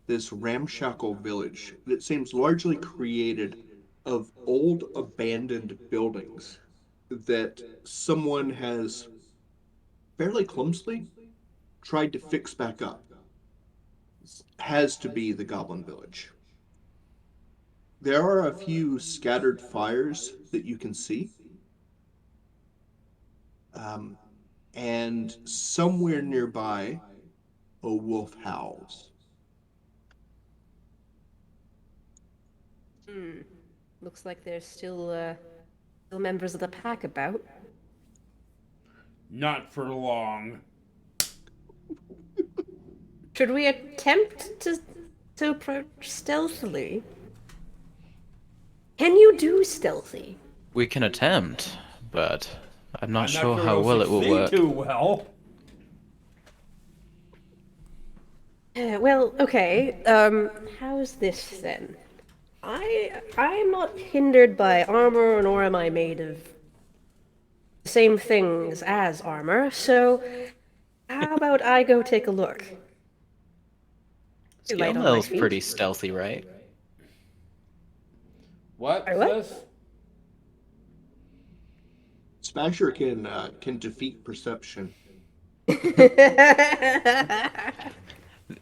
this ramshackle village that seems largely created of old abandoned buildings that someone has fairly clumsily tried to fix back up. Has to be the Goblin Village. There are a few scattered fires that you can see. And somewhere nearby, a wolf howls. Looks like there's still members of the pack about. Not for long. Should we attempt to approach stealthily? Can you do stealthy? We can attempt, but I'm not I'm sure not sure how well it will succeed work. too well. Well, okay. How's this then? I'm not hindered by armor, nor am I made of the same things as armor. So, how about I go take a look? Too light on my Scalemail's pretty feet. stealthy, right? What, Sorry, what? sis? Smasher can defeat perception.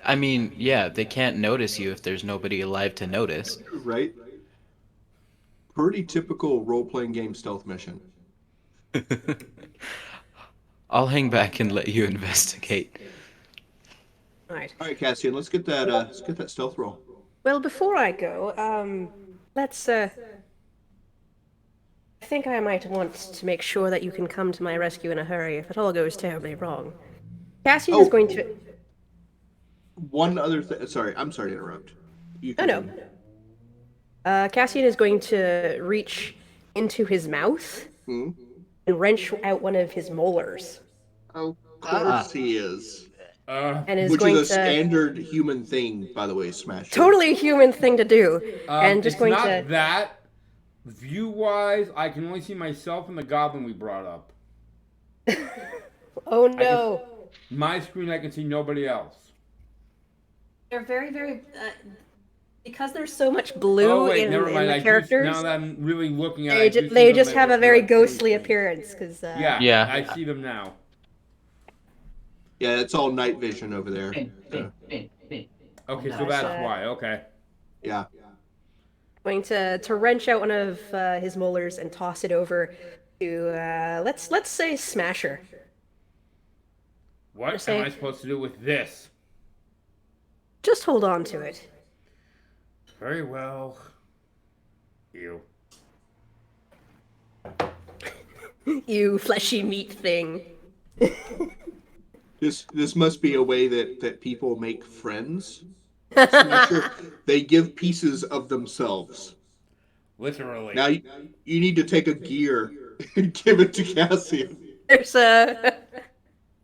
I mean, yeah, they can't notice you if there's nobody alive to notice. Right? Pretty typical role-playing game stealth mission. I'll hang back and let you investigate. Right. All right, Cassian, let's get that stealth roll. Well, before I go, let's I think I might want to make sure that you can come to my rescue in a hurry if it all goes terribly wrong. Cassian is going to. One other thing. Sorry, I'm sorry to interrupt. You Oh no. continue. Cassian is going to reach into his mouth Hmm? and wrench out one of his molars, Of course he is. and is Which going is a to. standard human thing, by the way, Smasher. Totally a human thing to do, and just it's going not to. that. View-wise, I can only see myself and the goblin we brought up. Oh no! My screen, I can see nobody else. They're very, very. Because there's so much blue Oh wait, in never mind. the characters. Now that I'm really looking at They, it, I do see they them just that have a look very like ghostly blue. appearance, because Yeah, Yeah. I see them now. Yeah, it's all night vision over there. So, Okay, so Gosh, that's why. Okay. yeah. going to wrench out one of his molars and toss it over to let's say Smasher. What Just am say- I supposed to do with this? Just hold on to it. Very well. You. You fleshy meat thing. This must be a way that people make friends. Smasher, they give pieces of themselves. Literally. Now you need to take a gear and give it to Cassian. There's a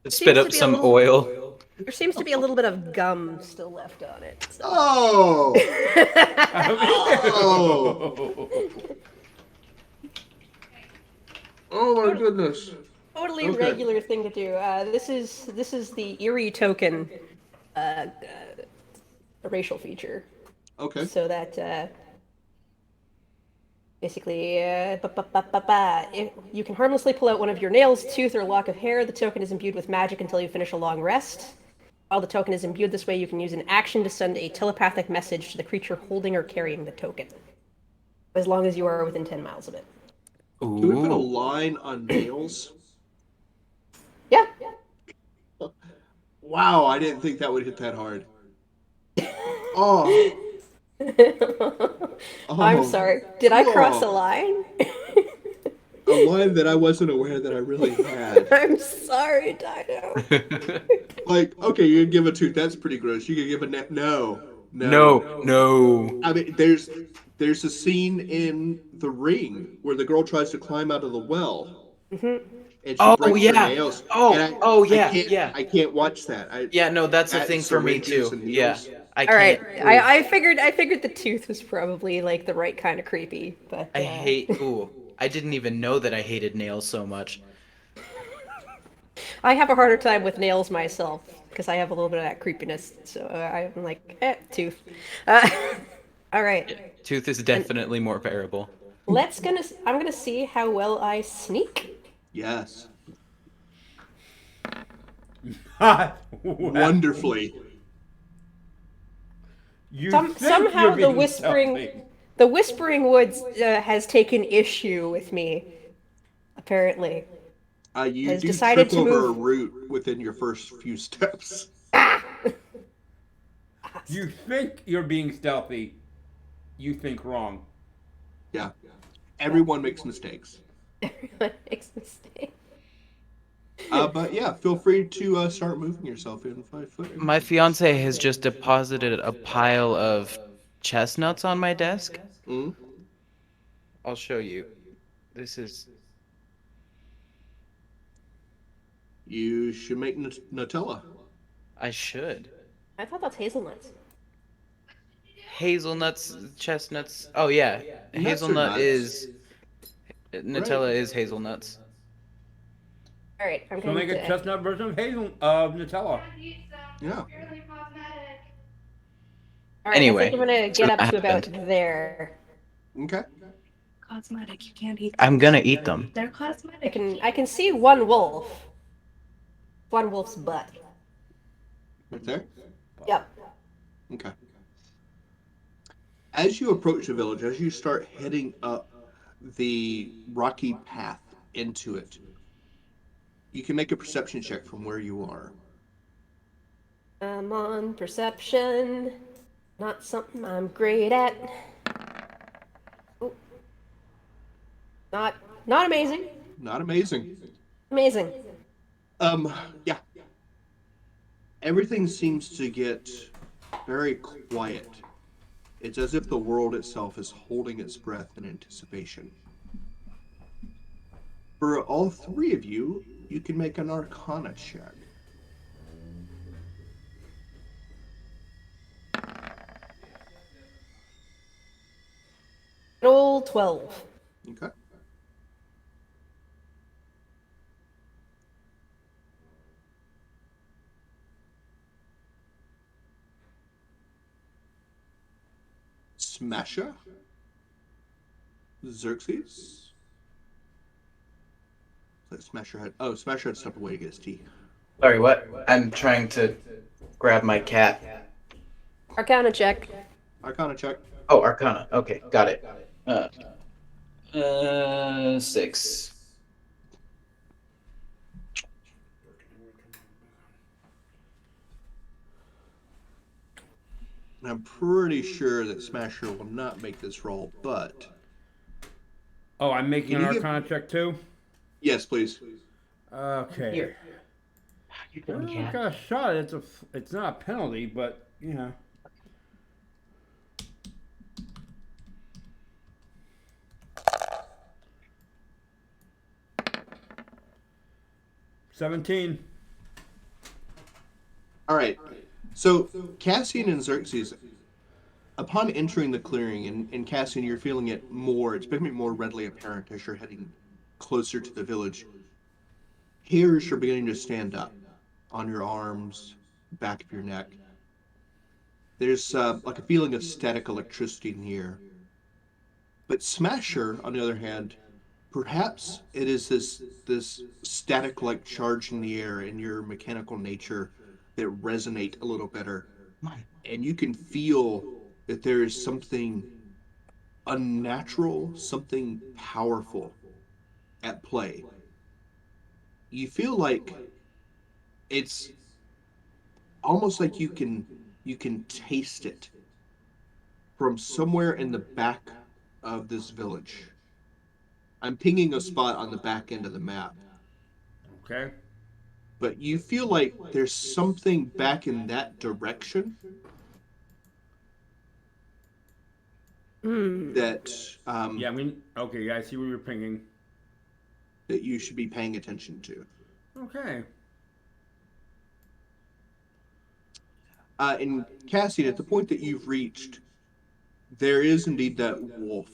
Spit to up be a some little- oil. there seems to be a little bit of gum still left on it. So. Oh! Oh! Oh my goodness. Totally Okay. regular thing to do. This is the eerie token, a racial feature, Okay. so that basically, you can harmlessly pull out one of your nails, tooth, or lock of hair. The token is imbued with magic until you finish a long rest. While the token is imbued this way, you can use an action to send a telepathic message to the creature holding or carrying the token, as long as you are within 10 miles of it. Can we put a Ooh. line on nails? Yeah. Wow, I didn't think that would hit that hard. Oh. I'm Oh. sorry. Did I cross a Oh. line? A line that I wasn't aware that I really had. I'm sorry, Dino. Like, okay, you can give a tooth. That's pretty gross. You can give a neck. No. No. I mean, there's a scene in The Ring where the girl tries to climb out of the well, and she Oh, breaks yeah. her nails. Oh, and oh, yeah, I yeah. can't watch that. Yeah, no, that's a That thing for me syringes too. and Yeah. needles. I All right, can't. I figured the tooth was probably like the right kind of creepy, but I hate. Ooh. I didn't even know that I hated nails so much. I have a harder time with nails myself because I have a little bit of that creepiness. So I'm like, tooth. All right, Tooth is definitely more bearable. I'm gonna see how well I sneak. Yes. Wonderful. Wonderfully. Somehow the Whispering Woods has taken issue with me. Apparently, You has do decided trip to over a move- root within your first few steps. You think you're being stealthy. You think wrong. Yeah. Everyone makes mistakes. everyone makes mistakes. But yeah, feel free to start moving yourself in 5 foot. My fiance has just deposited a pile of chestnuts on my desk. Mm? I'll show you. This is You should make Nutella. I should. I thought that's hazelnuts. Hazelnuts, chestnuts. Oh yeah, Nuts are hazelnut nuts. is Nutella is hazelnuts. All right, I'm So going make a to. chestnut version of Nutella. Yeah. All right, I think Anyway, I'm gonna it's get up gonna to about happen. there. Okay. Cosmetic, you can't eat. I'm gonna eat them. They're cosmetic. I can see one wolf. One wolf's butt. Right there. Yep. Okay. As you approach the village, as you start heading up the rocky path into it, you can make a perception check from where you are. I'm on perception. Not something I'm great at. Ooh. Not amazing. Not amazing. Amazing. Yeah. Everything seems to get very quiet. It's as if the world itself is holding its breath in anticipation. For all three of you, you can make an Arcana check. Roll 12. Okay. Smasher? Xerxes? Let Smasher had. Oh, Smasher had stepped away to get his tea. Sorry, what? I'm trying to grab my cat. Arcana check. Arcana check. Oh, Arcana. Okay, got it. 6. I'm pretty sure that Smasher will not make this roll, but Oh, I'm making Can an you give- Arcana check too? yes, please. Okay. Here. How you Well, doing, I cat? got a shot. It's not a penalty, but you know. $17. All right. So Cassian and Xerxes, upon entering the clearing, and Cassian, you're feeling it more. It's becoming more readily apparent as you're heading closer to the village. Hairs are beginning to stand up on your arms, back of your neck. There's like a feeling of static electricity in the air. But Smasher, on the other hand, perhaps it is this static-like charge in the air and your mechanical nature that resonate a little better. And you can feel that there is something unnatural, something powerful at play. You feel like it's almost like you can taste it from somewhere in the back of this village. I'm pinging a spot on the back end of the map, Okay. but you feel like there's something back in that direction that Yeah, I mean, okay, yeah, I see where you're pinging. that you should be paying attention to. Okay. And Cassian, at the point that you've reached, there is indeed that wolf,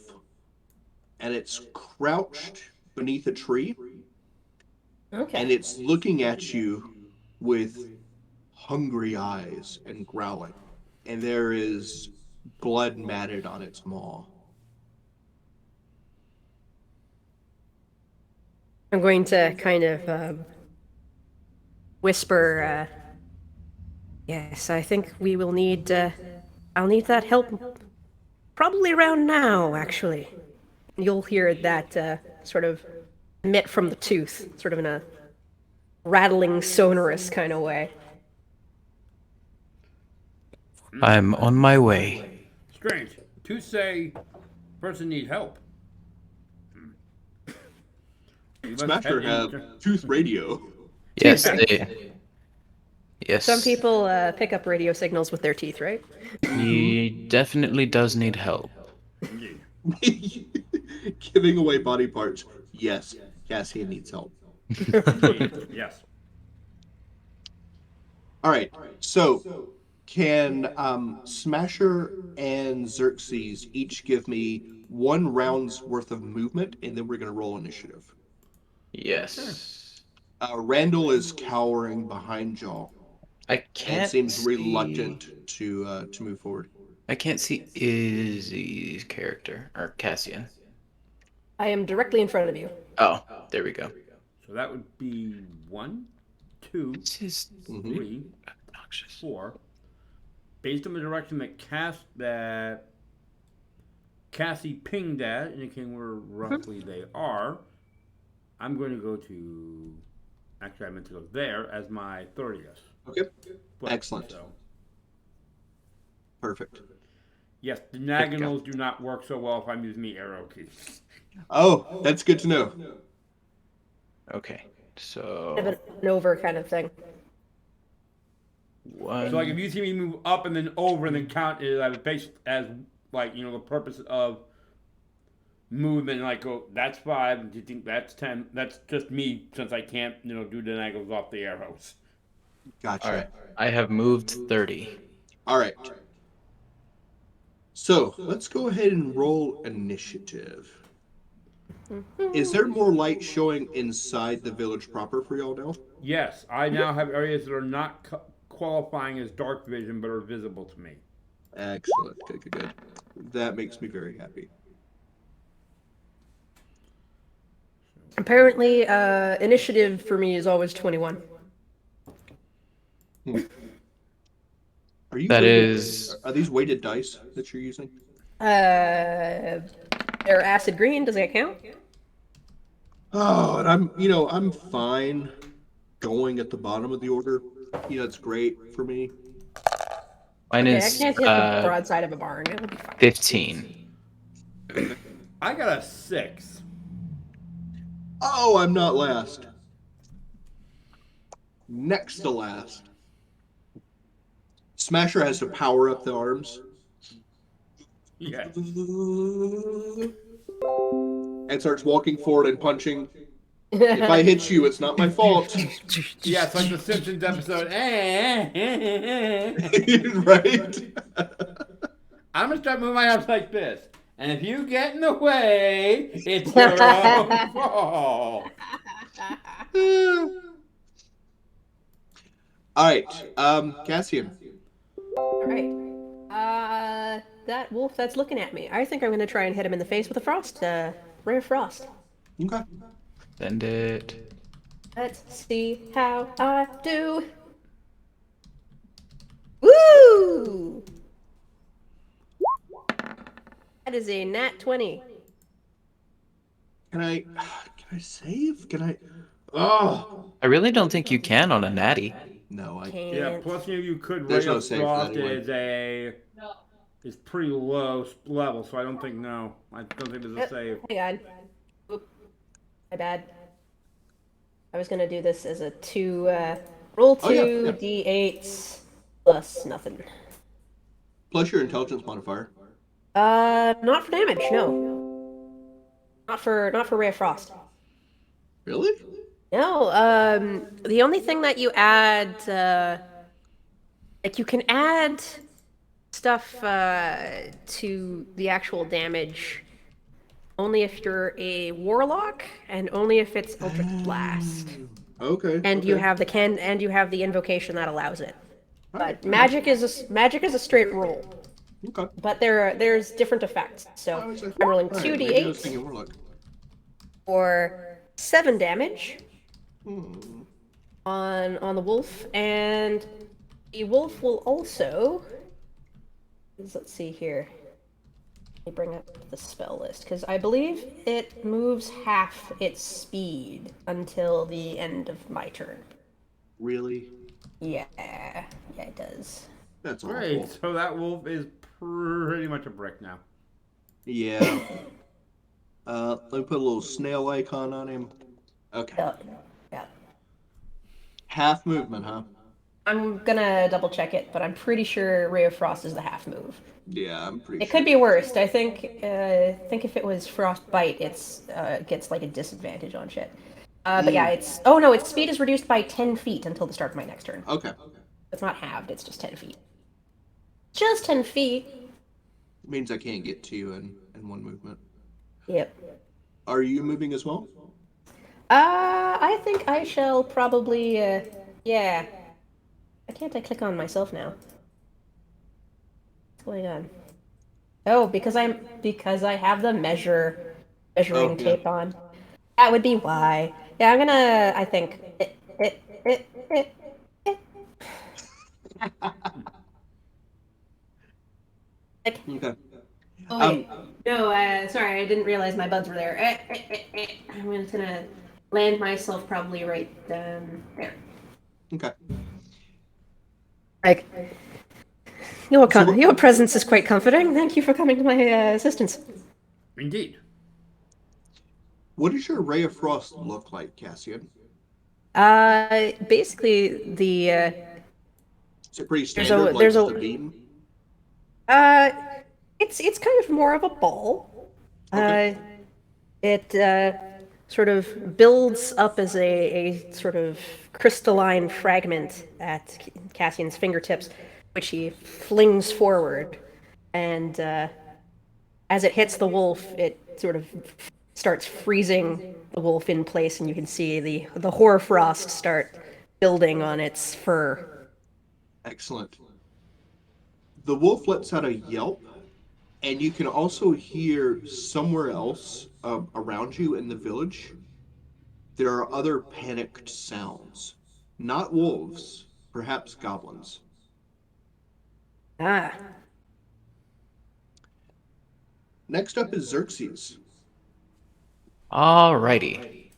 and it's crouched beneath a tree, Okay. and it's looking at you with hungry eyes and growling, and there is blood matted on its maw. I'm going to kind of whisper, yes, I think we will need, I'll need that help probably around now, actually. You'll hear that sort of emit from the tooth, sort of in a rattling, sonorous kind of way. I'm on my way. Strange. To say, person need help. You must Smasher head have into- tooth radio. Yes, they. Yes. Some people pick up radio signals with their teeth, right? He definitely does need help. Indeed. Giving away body parts. Yes, Cassian needs help. Indeed. Yes. All right. So, can Smasher and Xerxes each give me 1 round's worth of movement, and then we're going to roll initiative. Yes. Randall is cowering behind Jaw I and can't seems see... reluctant to move forward. I can't see Izzy's character, or Cassian. I am directly in front of you. Oh, there we go. So that would be 1, 2, This is 3, obnoxious. 4. Based on the direction that Cassie pinged at, indicating where roughly they are, I'm going to go to. Actually, I meant to go there as my 30th. Okay. But, Excellent. So, Perfect. yes, the diagonals do not work so well if I'm using the arrow keys. Oh, that's good to know. Okay, so... An over kind of thing. One... So, like, if you see me move up and then over and then count it, I would base as, like, the purpose of movement, like, go, that's 5, do you think that's 10? That's just me, since I can't, do the angles off the arrows. Gotcha. All right, I have moved 30. All right. So, let's go ahead and roll initiative. Is there more light showing inside the village proper for y'all now? Yes, I now have areas that are not qualifying as dark vision, but are visible to me. Excellent. Good. That makes me very happy. Apparently, initiative for me is always 21. Are you? That is... Are these weighted dice that you're using? They're acid green. Does that count? Oh, and I'm fine going at the bottom of the order. It's great for me. Mine Okay, I is can't hit the broadside of a barn. It'll be fine. 15. I got a 6. Oh, I'm not last. Next to last. Smasher has to power up the arms. Yes. And starts walking forward and punching. If I hit you, it's not my fault. Yeah, it's like the Simpsons episode. Right? I'm gonna start moving my arms like this, and if you get in the way, it's your own fault. All right, Cassian. All right. That wolf that's looking at me. I think I'm gonna try and hit him in the face with a frost, ray of frost. Okay. Send it. Let's see how I do. Woo! That is a nat 20. Can I save? Can I? Oh. I really don't think you can on a natty. No, I Can't. Yeah, plus you could There's ray no of save for frost that anyway. is pretty low level, so I don't think I don't think there's a save. Hang on. Oop. My bad. I was gonna do this as a roll 2 d8s plus nothing. Plus your intelligence modifier. Not for damage, no. Not for ray of frost. Really? No, the only thing that you add, like you can add stuff to the actual damage only if you're a warlock and only if it's Eldritch Blast. Okay. And you have the invocation that allows it. But magic is a straight roll. Okay. But there's different effects. So I'm rolling 2d8 for 7 damage on the wolf, and the wolf will also. Let's see here. Let me bring up the spell list because I believe it moves half its speed until the end of my turn. Really? Yeah, it does. That's awful. Great, so that wolf is pretty much a brick now. Yeah. Let me put a little snail icon on him. Okay. Yeah. Half movement, huh? I'm gonna double check it, but I'm pretty sure Ray of Frost is the half move. Yeah, I'm pretty It could be worse. I think if it was Frostbite, it's gets like a disadvantage on shit. But yeah, its speed is reduced by 10 feet until the start of my next turn. Okay. It's not halved, it's just 10 feet. Just 10 feet. Means I can't get to you in one movement. Yep. Are you moving as well? I think I shall probably, yeah. Why can't I click on myself now? What's going on? Oh, because I have the measuring Oh, yeah. tape on. That would be why. Yeah, I'm gonna, I think. Like, Okay. oh Um, wait. No, sorry, I didn't realize my buds were there. I'm just gonna land myself probably right there. okay. Like, So what, your presence is quite comforting. Thank you for coming to my assistance. Indeed. what does your ray of frost look like, Cassian? Basically, Is it pretty there's standard, like there's just a a beam? uh, it's kind of more of a ball. Okay. It sort of builds up as a sort of crystalline fragment at Cassian's fingertips, which he flings forward, and as it hits the wolf, it sort of starts freezing the wolf in place, and you can see the hoarfrost start building on its fur. Excellent. The wolf lets out a yelp, and you can also hear somewhere else around you in the village, there are other panicked sounds. Not wolves, perhaps goblins. Ah, Next up is Xerxes. Alrighty.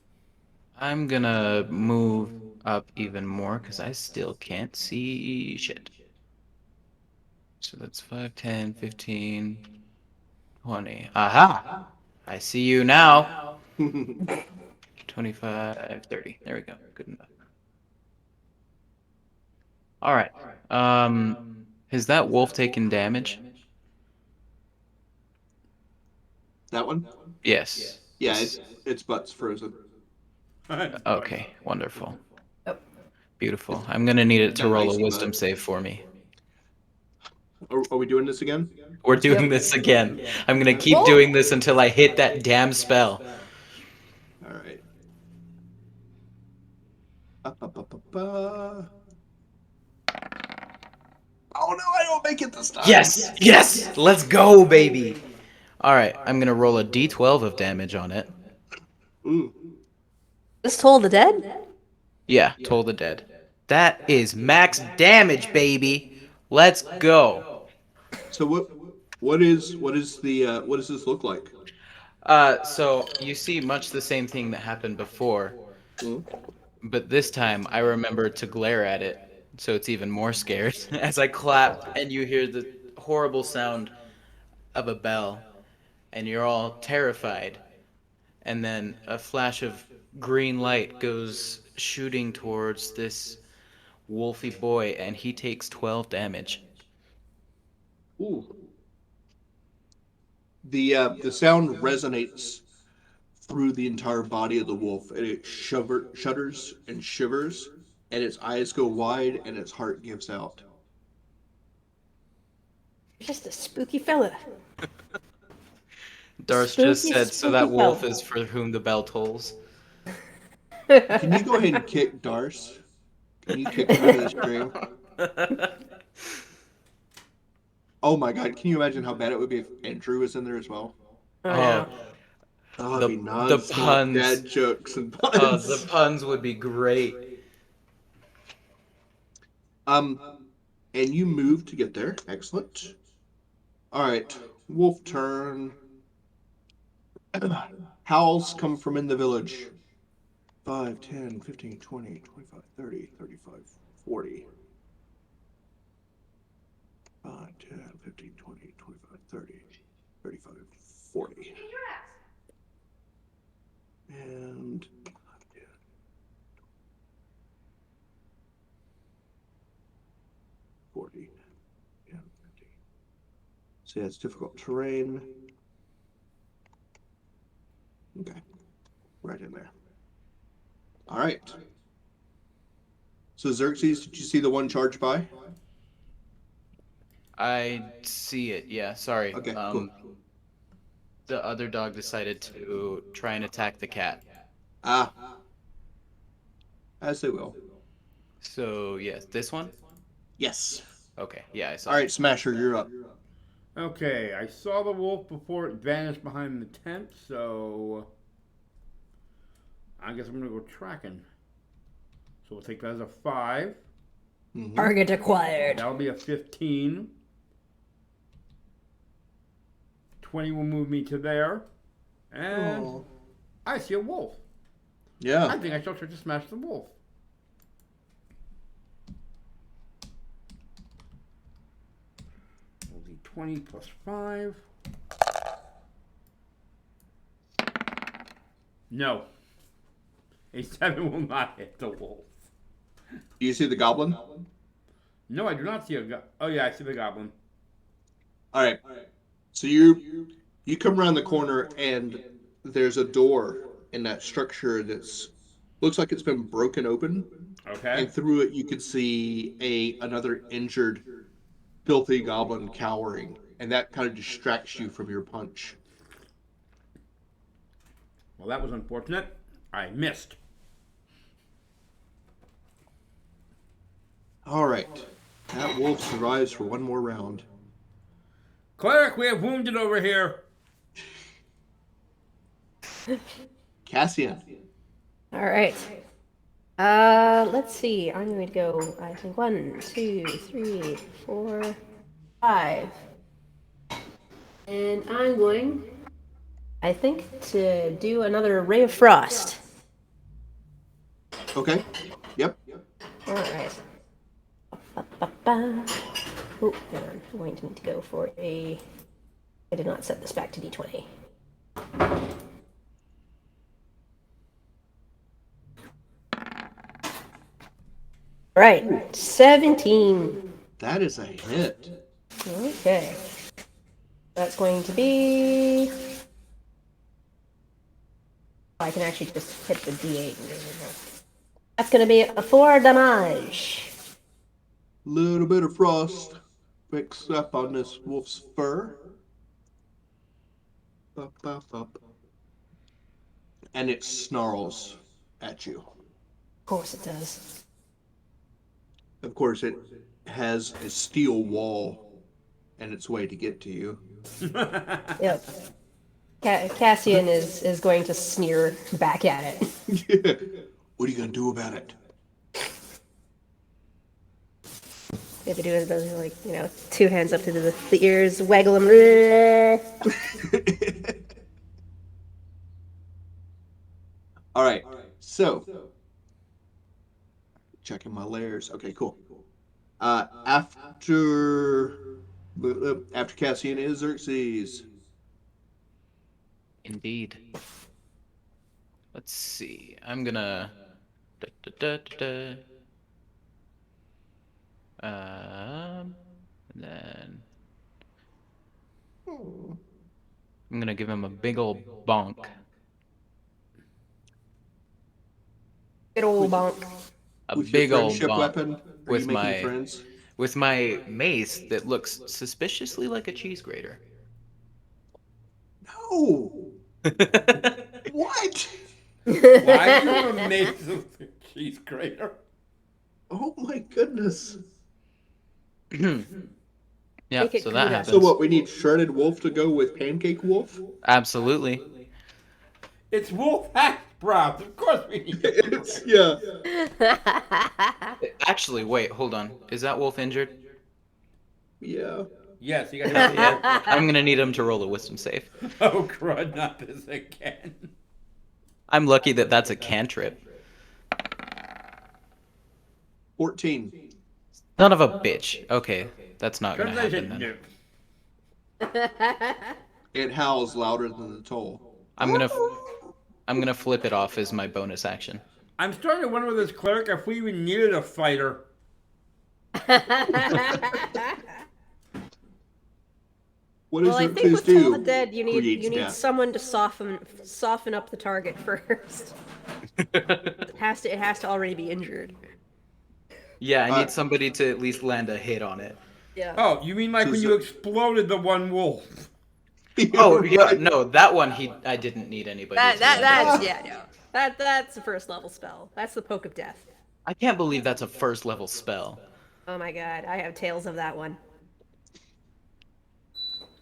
I'm gonna move up even more because I still can't see shit. So that's 5, 10, 15, 20. Aha! I see you now. 25, 30. There we go. Good enough. All right. Has that wolf taken damage? That one? Yes. Yeah, its butt's frozen. Okay, wonderful. oh, Beautiful. I'm gonna need it to That roll a icy wisdom butt. save for me. Are we doing this again? We're doing Yep. this again. I'm gonna Okay. keep doing this until I hit that damn spell. All right. Ba-ba-ba-ba-ba. Oh no, I don't make it this time. Yes! Yes! Let's go, baby! Alright, I'm gonna roll a d12 of damage on it. Ooh. this Toll the Dead? Yeah, Toll the Dead. That is max damage, baby! Let's go! So what does this look like? So you see much the same thing that happened before, Hmm? but this time I remember to glare at it, so it's even more scared as I clap and you hear the horrible sound of a bell, and you're all terrified. And then a flash of green light goes shooting towards this wolfy boy, and he takes 12 damage. Ooh. The sound resonates through the entire body of the wolf, and it shudders and shivers, and its eyes go wide, and its heart gives out. Just a spooky fella. Darce just Spooky, said, so spooky that wolf fella. is for whom the bell tolls. Can you go ahead and kick Darce? Can you kick him out of the stream? Oh my god, can you imagine how bad it would be if Andrew was in there as well? Oh Oh, no. Oh, it'd the be the non-stop puns. dad jokes and The puns. puns would be great. Um, and you move to get there. Excellent. All right, wolf turn. Howls come from in the village. 5, 10, 15, 20, 25, 30, 35, 40. 5, 10, 15, 20, 25, 30, 35, 40. And 5, 10, 40. 10, 15. So yeah, it's difficult terrain. Okay, right in there. All right. So Xerxes, did you see the one charge by? I see it. Yeah, sorry. Okay, cool. The other dog decided to try and attack the cat. Ah, as they will. So, yes, this one? Yes. Okay, yeah, I saw All right, it. Smasher, you're up. Okay, I saw the wolf before it vanished behind the tent, so I guess I'm gonna go tracking. So we'll take that as a 5. Mhm. Target acquired. That'll be a 15. 20 will move me to there. And Aw. I see a wolf. I Yeah. think I shall try to smash the wolf. Will be 20 plus 5. No. A 7 will not hit the wolf. Do you see the goblin? No, I do not see oh yeah, I see the goblin. All right. So you come around the corner and there's a door in that structure that's looks like it's been broken open, Okay. and through it you could see another injured, filthy goblin cowering, and that kind of distracts you from your punch. Well, that was unfortunate. I missed. All right. That wolf survives for one more round. Cleric, we have wounded over here. Cassian. All right. Let's see. I'm going to go. I think 1, 2, 3, 4, 5, and I'm going. I think to do another ray of frost. Okay. Yep. All right. Ba-ba-ba. Oh, hang on. I'm going to need to go for a. I did not set this back to D20. All right, 17. That is a hit. Okay. That's going to be. I can actually just hit the D8. That's going to be a 4 damage. Little bit of frost picks up on this wolf's fur. Up, up, up. And it snarls at you. Of course it does. Of course, it has a steel wall in its way to get to you. Yep. Cassian is going to sneer back at it. What are you going to do about it? You have to do it those, like, 2 hands up to the ears, waggle them. All right. So, checking my layers. Okay, cool. After Cassian is Xerxes. Indeed. Let's see. I'm gonna. And then I'm gonna give him a big old bonk. Good old bonk. A With big your old friendship bonk weapon? Are with you making my friends? with my mace that looks suspiciously like a cheese grater. No. What? Why do you make the cheese grater? Oh my goodness. Yeah, Make it so that Gouda. happens. So what? We need shredded wolf to go with pancake wolf? Absolutely. It's wolf hash browns. Of course we need it. Yeah. Actually, wait, hold on. Is that wolf injured? Yeah. Yes, you got Yeah. I'm gonna need him to roll a wisdom save. Oh crud, not this again. I'm lucky that that's a cantrip. 14. Son of a bitch. Okay, that's not gonna happen Translation, then. no. It howls louder than the toll. I'm gonna flip it off as my bonus action. I'm starting to wonder with this cleric if we even needed a fighter. What does Well, I Xerxes think with do? Toll the Dead, you Creates need death. someone to soften up the target first. It has to already be injured. Yeah, I need Alright. somebody to at least land a hit on it. Yeah. Oh, you mean like So when is you it- exploded the one wolf? Oh, yeah, Right. no, that one I didn't need anybody That to that land a hit that's on. yeah no. That's a first level spell. That's the poke of death. I can't believe that's a first level spell. Oh my god, I have tales of that one.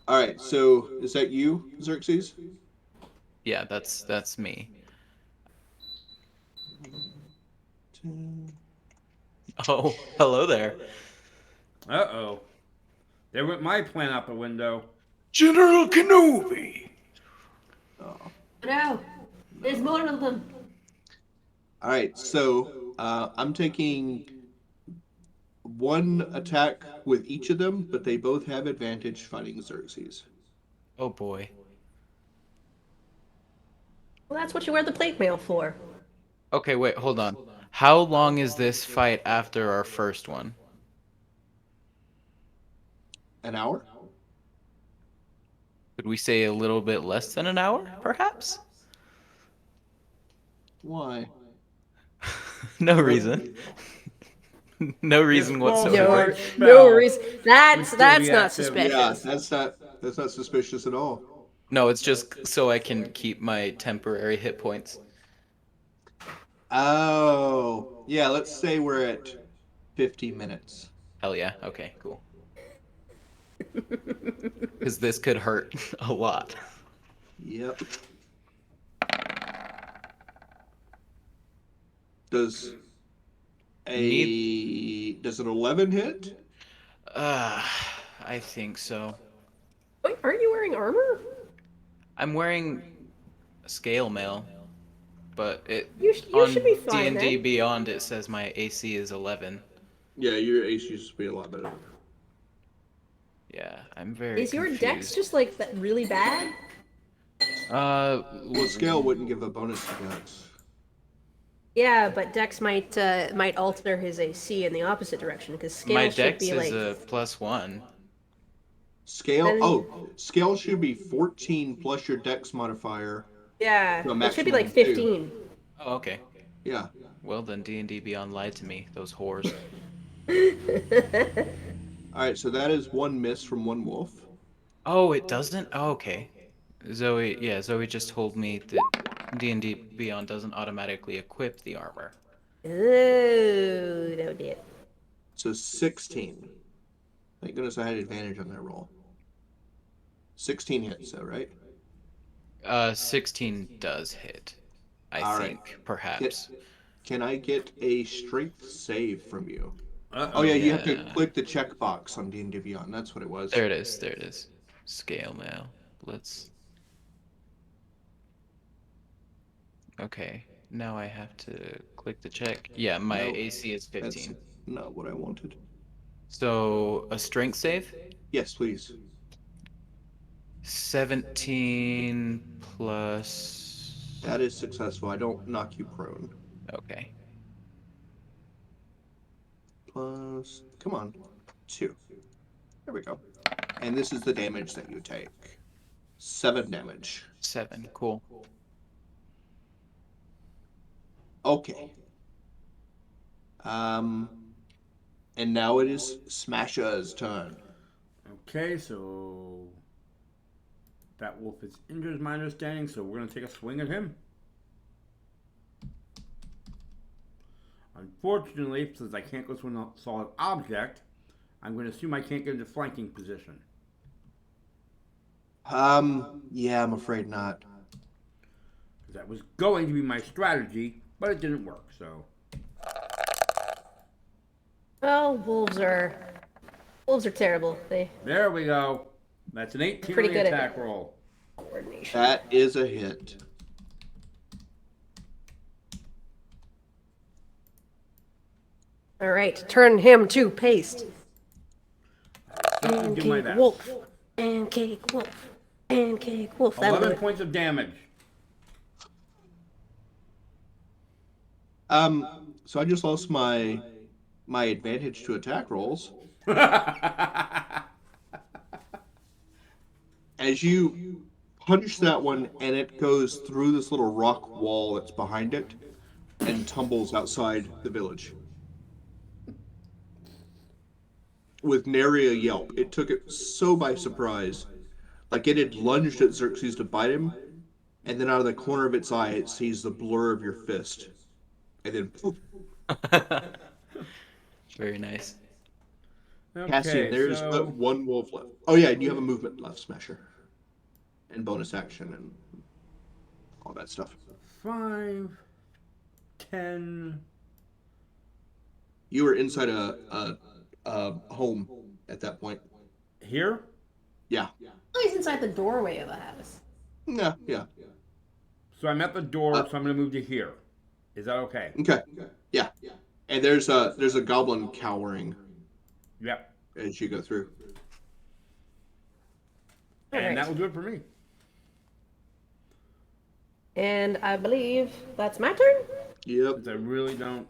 All right. So is that you, Xerxes? Yeah, that's me. Oh, hello there. Uh-oh. There went my plan out the window. General Kenobi. Oh. No, there's more of them. All right. So I'm taking one attack with each of them, but they both have advantage fighting Xerxes. Oh boy. Well, that's what you wear the plate mail for. Okay, wait, hold on. How long is this fight after our first one? An hour? Could we say a little bit less than an hour, perhaps? Why? No reason. No reason whatsoever. Disqualified No spell worries. That's would that's still be not active. Yeah, suspicious. that's not suspicious at all. No, it's just so I can keep my temporary hit points. Oh, yeah. Let's say we're at 50 minutes. Hell yeah. Okay, cool. Because this could hurt a lot. Yep. Does does an 11 hit? Uh, I think so. Wait, aren't you wearing armor? I'm wearing scale mail, but You should be on fine D&D then. Beyond it says my AC is 11. Yeah, your AC used to be a lot better. Yeah, I'm very Is your confused. dex just like that really bad? Well, scale wouldn't give a bonus to dex. Yeah, but dex might alter his AC in the opposite direction because scale my should dex be is like. a +1. Scale. Then- Oh, scale should be 14 plus your dex modifier. Yeah, to a it should be maximum like of 2. 15. Oh, okay. Yeah. Well, then D&D Beyond lied to me, those whores. All right, so that is one miss from one wolf. Oh, it doesn't? Oh, okay. Zoe just told me that D&D Beyond doesn't automatically equip the armor. Ooh, no did. So 16. Thank goodness I had advantage on that roll. 16 hits, though, right? 16 does hit. I All right. think, perhaps. Can I get a strength save from you? Uh-oh. Oh yeah, you have to Yeah. click the checkbox on D&D Beyond. That's what it was. There it is, there it is. Scale mail. Let's... Okay, now I have to click the check. Yeah, my No, AC is That's 15. not what I wanted. So, a strength save? Yes, please. 17 plus... That is successful. I don't knock you prone. Okay. Plus, come on, 2. There we go. And this is the damage that you take. 7 damage. 7, cool. Okay. And now it is Smasher's turn. Okay, so that wolf is injured, is my understanding, so we're going to take a swing at him. Unfortunately, since I can't go to a solid object, I'm going to assume I can't get into flanking position. Yeah, I'm afraid not. That was going to be my strategy, but it didn't work, so. Well, wolves are terrible. They There we go. That's an 18 Pretty on the good at attack roll. coordination. That is a hit. All right, turn him to paste. I'll do my Pancake best. wolf. Pancake wolf. Pancake wolf. That'll do 11 it. points of damage. So I just lost my advantage to attack rolls. As you punch that one, and it goes through this little rock wall that's behind it, and tumbles outside the village. with nary a yelp. It took it so by surprise. Like it had lunged at Xerxes to bite him, and then out of the corner of its eye, it sees the blur of your fist, and then poof. Very nice. Cassian, Okay, there's but so one wolf left. Oh yeah, and you have a movement left, Smasher, and bonus action and all that stuff. 5, 10. You were inside a home at that point. Here? Yeah. Oh, he's inside the doorway of the house. Yeah. Yeah. So I'm at the door, Uh, so I'm going to move to here. Is that okay? Okay. Yeah. And there's a goblin cowering Yep. as you go through. And Alright. that will do it for me. And I believe that's my turn. Yep. Since I really don't,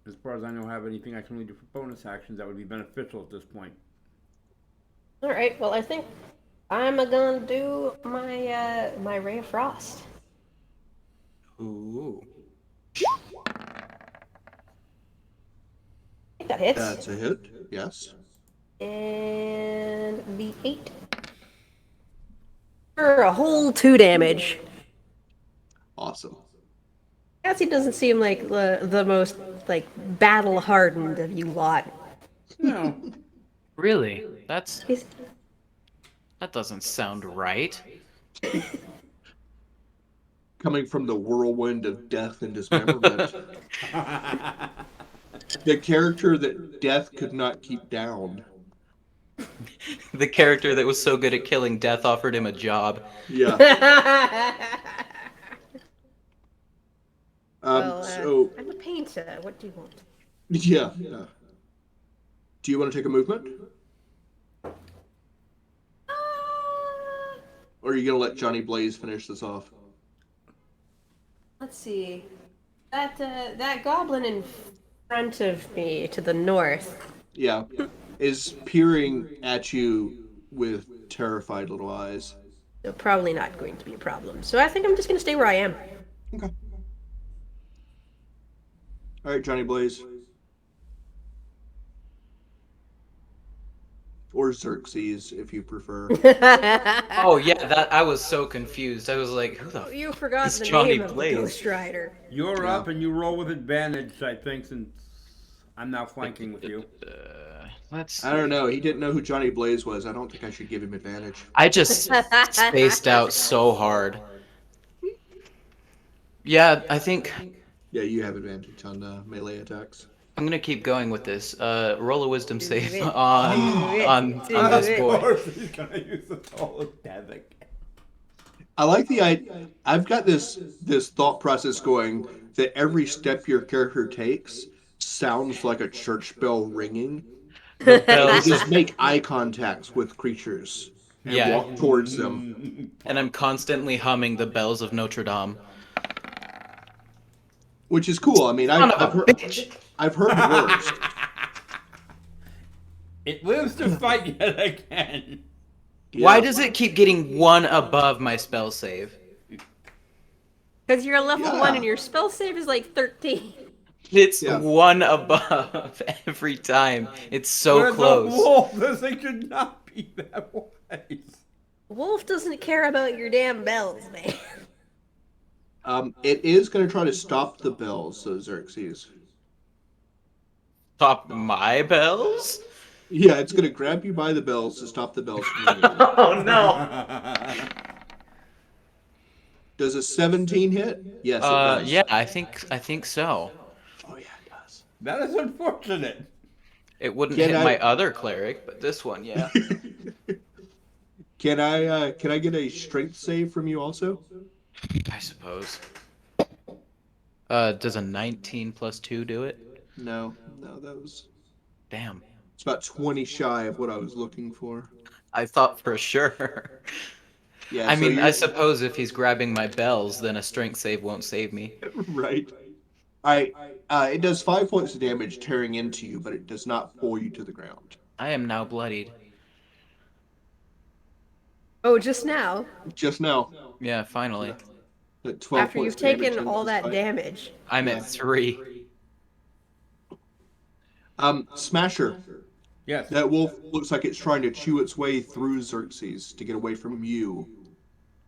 as far as I know, have anything I can really do for bonus actions that would be beneficial at this point. All right. Well, I think I'm gonna do my my Ray of Frost. Ooh. I think that hits. That's a hit. Yes. And the 8 for a whole 2 damage. Awesome. Cassie doesn't seem like the most like battle hardened of you lot. No. Really? That He's, doesn't sound right. Coming from the whirlwind of death and dismemberment. The character that death could not keep down. The character that was so good at killing death offered him a job. Yeah. well, So I'm a painter. What do you want? yeah. Do you want to take a movement? Or are you gonna let Johnny Blaze finish this off? Let's see. That goblin in front of me to the north. Yeah. Is peering at you with terrified little eyes. So probably not going to be a problem. So I think I'm just gonna stay where I am. Okay. All right, Johnny Blaze. Or Xerxes, if you prefer. Oh yeah, that I was so confused. I was like, who the You forgot It's the Johnny name of the Blaze. Ghost Rider. You're Yeah. up and you roll with advantage, I think, since I'm now flanking with you. Let's. I don't know. He didn't know who Johnny Blaze was. I don't think I should give him advantage. I just spaced out so hard. Yeah, I think Yeah, you have advantage on melee attacks. I'm gonna keep going with this. Roll a wisdom save it. on Do this it. boy. He's gonna use the toll of death again. I like the idea. I've got this thought process going that every step your character takes sounds like a church bell ringing. The You bells, just make eye contacts with creatures and Yeah. walk towards them, and I'm constantly humming the bells of Notre Dame. which is cool. I mean, Son of a bitch. I've heard worse. It lives to fight yet again. Why Yeah. does it keep getting one above my spell save? Because you're a level Yeah. 1 and your spell save is like 13. It's Yeah. one above every time. It's so Where's close. The wolf? This thing should not be that wise. Wolf doesn't care about your damn bells, man. It is going to try to stop the bells, so Xerxes. Stop my bells? Yeah, it's going to grab you by the bells to stop the bells from ringing. Oh no. Does a 17 hit? Yes, it does. Yeah, I think so. Oh yeah, it does. That is unfortunate. It wouldn't Can hit I- my other cleric, but this one, yeah. Can I get a strength save from you also? I suppose. Does a 19 plus 2 do it? No, that was. Damn. It's about 20 shy of what I was looking for. I thought for sure. Yeah, I so mean, you're- I suppose if he's grabbing my bells, then a strength save won't save me. right. It does 5 points of damage tearing into you, but it does not pull you to the ground. I am now bloodied. Oh, just now, Just now, Yeah, finally. at 12 after points you've of damage taken into all this that fight. damage. I'm Yeah. at 3. Smasher, Yes. That wolf looks like it's trying to chew its way through Xerxes to get away from you.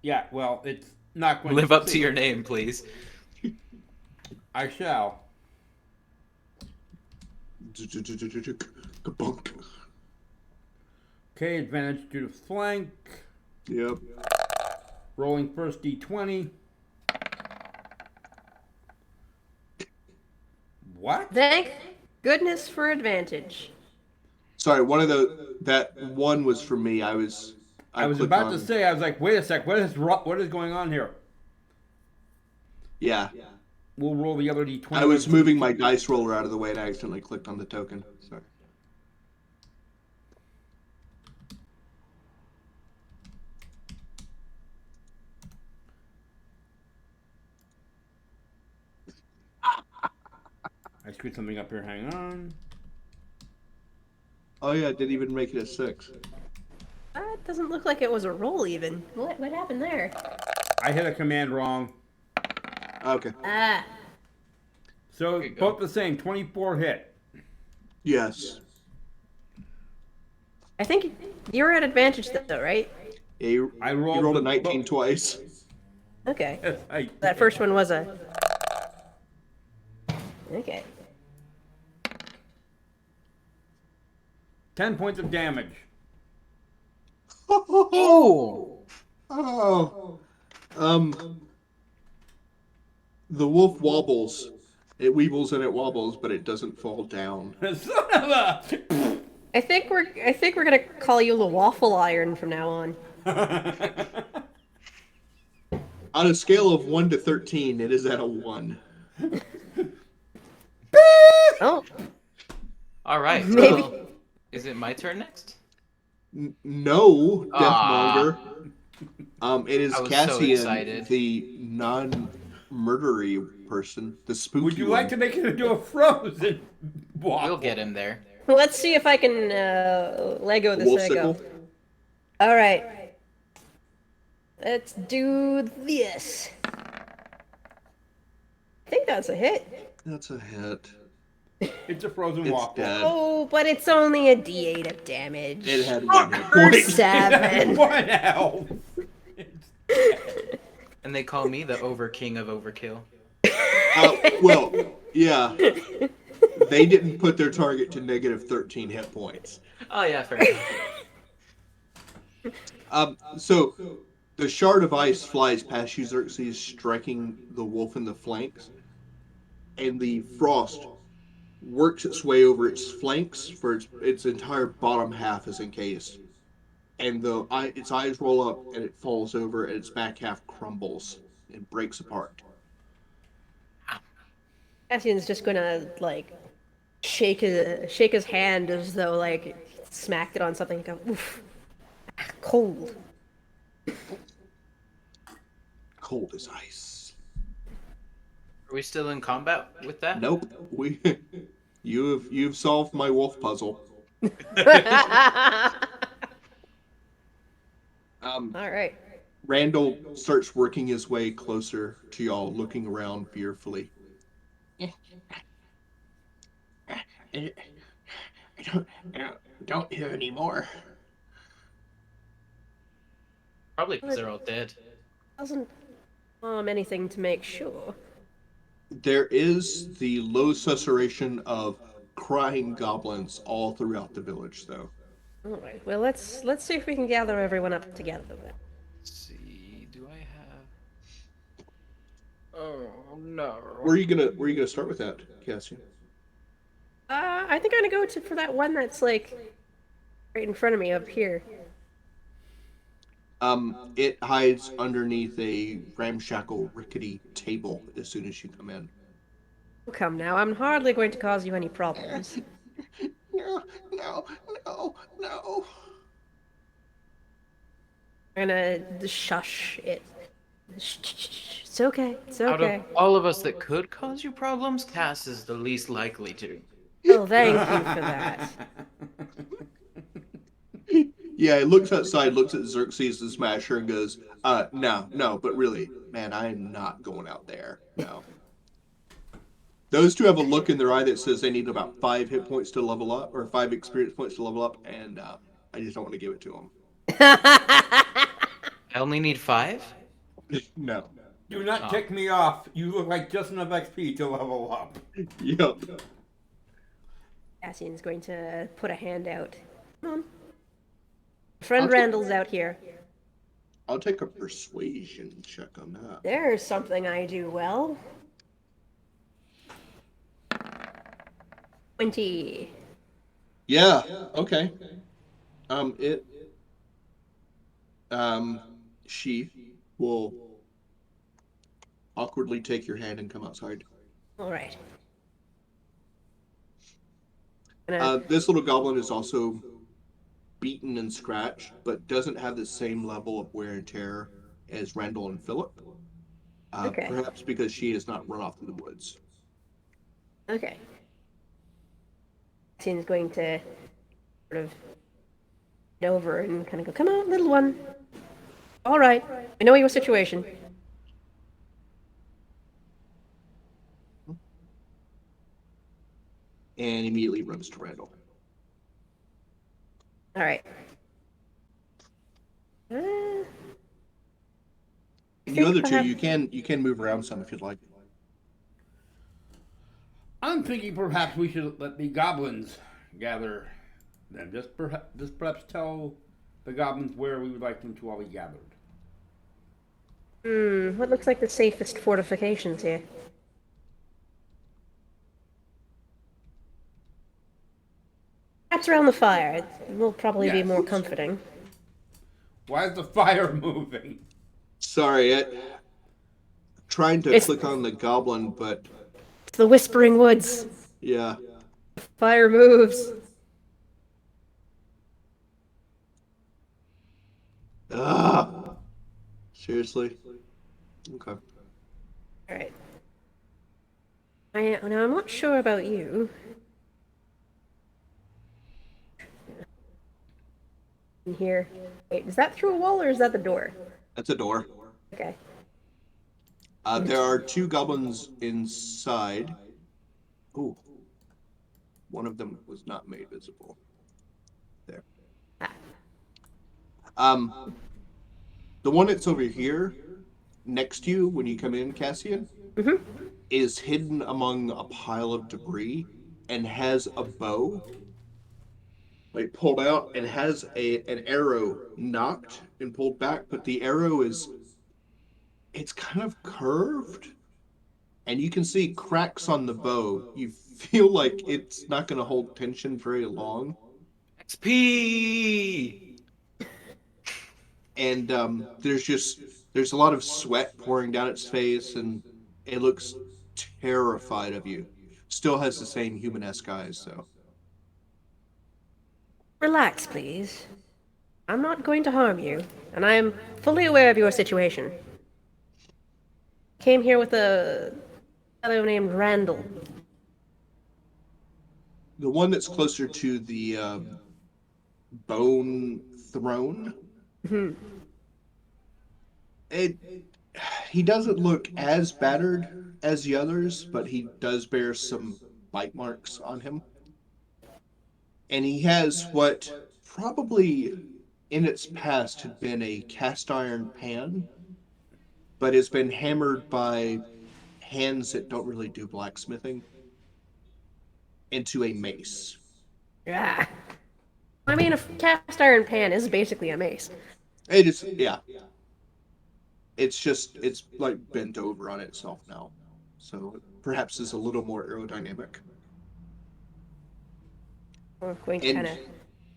Yeah, well, it's not going Live to up to succeed. your name, please. I shall. Kabunk. Okay, advantage due to flank. Yep. Rolling first d20. What? Thank goodness for advantage. Sorry, that one was for me. I was clicked about to on. say, I was like, wait a sec, what is going on here? Yeah. We'll roll the other d20. I was moving my dice roller out of the way and I accidentally clicked on the token. Sorry. I screwed something up here. Hang on. Oh yeah, it didn't even make it a 6. That doesn't look like it was a roll even. What happened there? I hit a command wrong. Okay. Ah. So both the same. 24 hit. Yes. I think you're at advantage though, right? I You rolled a 19 twice. Okay. Yes, That first one was a... Okay. 10 points of damage. Oh! Oh. The wolf wobbles. It weebles and it wobbles, but it doesn't fall down. Son of a... I think we're gonna call you the waffle iron from now on. On a scale of 1 to 13, it is at a 1. Oh, All right. Maybe. Well, is it my turn next? No, Aw. Deathmonger. It is I was so Cassian, excited. the non-murdery person, the spooky Would you one. like to make it into a frozen waffle? We'll get him there. let's see if I can Lego this Lego. Wolfsicle? All right. Let's do this. I think that's a hit. That's a hit. It's a frozen It's waffle. dead. Oh, but it's only a D8 of damage. It had 1 hit Or point. 7. What hell? And they call me the Over King of Overkill. Well, yeah. They didn't put their target to negative 13 hit points. Oh yeah, fair enough. So the shard of ice flies past you, Xerxes, striking the wolf in the flanks, and the frost works its way over its flanks for its entire bottom half is encased, and its eyes roll up and it falls over, and its back half crumbles and breaks apart. Cassian's just gonna like shake his hand as though like he smacked it on something and go, oof, cold. Cold as ice. Are we still in combat with that? Nope. You've solved my wolf puzzle. All right. Randall starts working his way closer to y'all, looking around fearfully. I don't hear anymore. Probably because they're all dead. Doesn't harm anything to make sure. There is the low susurration of crying goblins all throughout the village, though. All right. Well, let's see if we can gather everyone up together then. Let's see. Do I have? Oh no. Where are you gonna start with that, Cassian? I think I'm gonna go for that one that's like right in front of me up here. It hides underneath a ramshackle, rickety table as soon as you come in. Oh, come now, I'm hardly going to cause you any problems. No. I'm gonna shush it. Shh. It's okay. It's Out okay. of all of us that could cause you problems, Cass is the least likely to. Oh, thank you for that. Yeah, it looks outside, looks at Xerxes the Smasher, and goes, no, but really, man, I am not going out there. No. Those two have a look in their eye that says they need about 5 hit points to level up, or 5 experience points to level up, and I just don't want to give it to them. I only need 5? No. Do not Oh. tick me off. You look like just enough XP to level up. Yep. Cassian's going to put a hand out. Come on. Friend I'll take- Randall's out here. I'll take a persuasion check on that. There's something I do well. 20. Yeah. Okay. She will awkwardly take your hand and come outside. All right. This little goblin is also beaten and scratched, but doesn't have the same level of wear and tear as Randall and Philip. Okay. Perhaps because she has not run off to the woods. Okay. Cassian's going to sort of get over and kind of go, come on, little one. All right. I know your situation. And immediately runs to Randall. All right. The other two, you can move around some if you'd like. I'm thinking perhaps we should let the goblins gather. Then just perhaps tell the goblins where we would like them to all be gathered. What looks like the safest fortifications here? Perhaps around the fire. It will probably be Yes. more comforting. Why is the fire moving? Sorry, trying to click on the goblin, but It's the Whispering Woods. yeah. Fire moves. Ah. Seriously? Okay. All right. Now, I'm not sure about you. In here. Wait, is that through a wall or is that the door? That's a door. Okay. There are 2 goblins inside. Ooh. One of them was not made visible. There. The one that's over here, next to you when you come in, Cassian, is hidden among a pile of debris and has a bow, like pulled out, and has an arrow knocked and pulled back, but the arrow it's kind of curved, and you can see cracks on the bow. You feel like it's not going to hold tension very long. XP! And there's a lot of sweat pouring down its face, and it looks terrified of you. Still has the same human-esque eyes, though. Relax, please. I'm not going to harm you, and I am fully aware of your situation. Came here with a fellow named Randall. The one that's closer to the bone throne. He doesn't look as battered as the others, but he does bear some bite marks on him. And he has what probably in its past had been a cast iron pan, but has been hammered by hands that don't really do blacksmithing into a mace. Yeah. I mean, a cast iron pan is basically a mace. It is, yeah. It's like bent over on itself now. So perhaps is a little more aerodynamic. We're going to And- kind of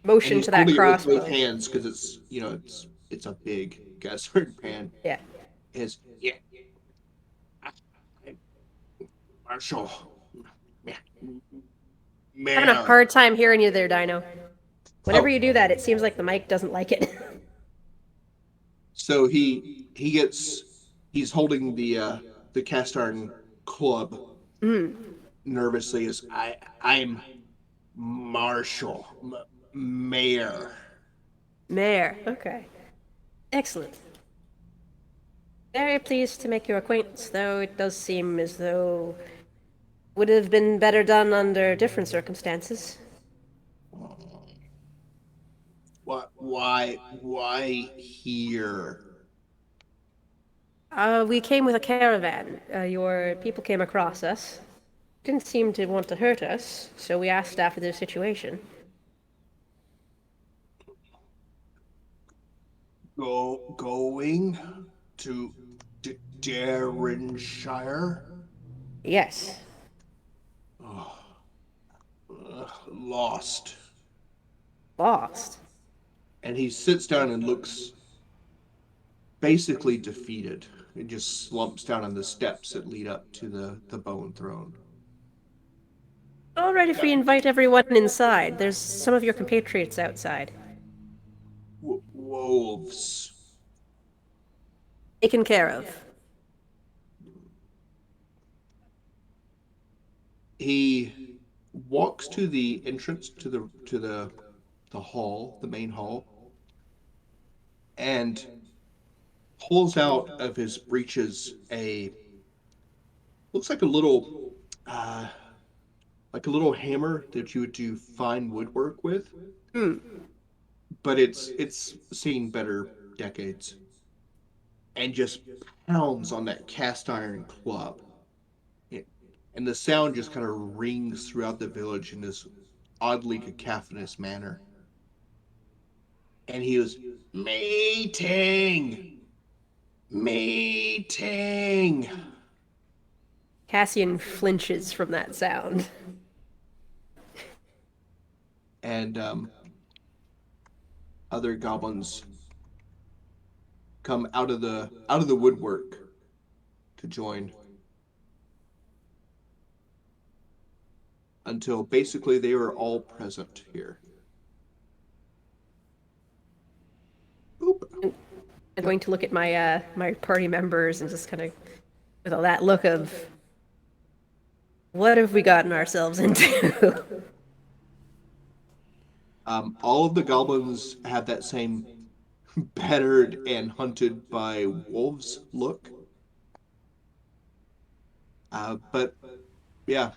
motion And to that he's holding it with crossbow. both hands because it's a big cast iron pan. Yeah. Yeah. Marshall. Having a Mayor. hard time hearing you there, Dino. Whenever Oh. you do that, it seems like the mic doesn't like it. So he's holding the cast iron club nervously as I'm Marshall, Mayor. Mayor. Okay. Excellent. Very pleased to make your acquaintance, though it does seem as though Would have been better done under different circumstances. Why here? We came with a caravan. Your people came across us. Didn't seem to want to hurt us, so we asked after the situation. Going to Darrenshire? Yes. Lost. Lost. And he sits down and looks basically defeated. He just slumps down on the steps that lead up to the Bone Throne. All right if we invite everyone inside. There's some of your compatriots outside. Wolves. Taken care of. He walks to the entrance to the hall, the main hall, and pulls out of his breeches looks like a little hammer that you would do fine woodwork with. But it's seen better decades. And just pounds on that cast iron club. And the sound just kind of rings throughout the village in this oddly cacophonous manner. And he was, Meeting! Meeting! Cassian flinches from that sound. And other goblins come out of the woodwork to join. Until basically they were all present here. Oop. I'm going to look at my my party members and just kind of with all that look of what have we gotten ourselves into? All of the goblins have that same battered and hunted by wolves look. But yeah,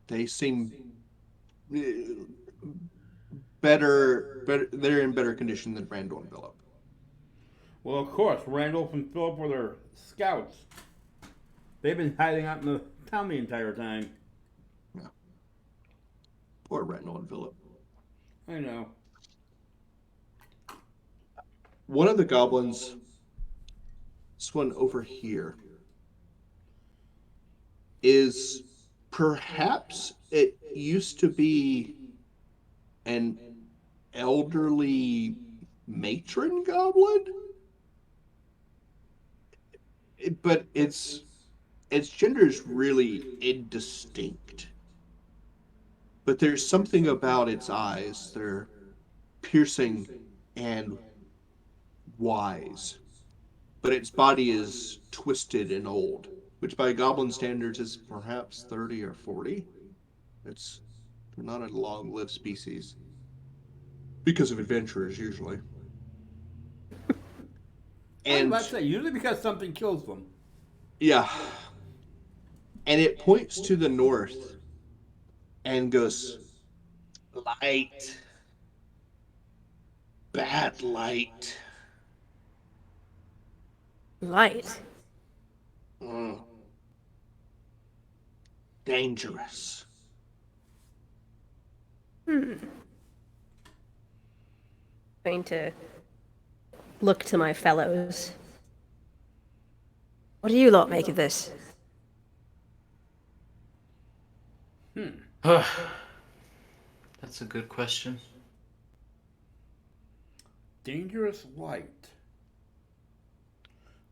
they seem better. They're in better condition than Randall and Philip. Well, of course, Randolph and Philip were their scouts. They've been hiding out in the town the entire time. Yeah. Poor Randall and Philip. I know. One of the goblins, this one over here, is perhaps it used to be an elderly matron goblin, but its gender is really indistinct. But there's something about its eyes that are piercing and wise. But its body is twisted and old, which by goblin standards is perhaps 30 or 40. They're not a long-lived species. Because of adventurers, usually. And let's say usually because something kills them. Yeah. And it points to the north and goes, light. Bad light. Light. Dangerous. Going to look to my fellows. What do you lot make of this? That's a good question. Dangerous light.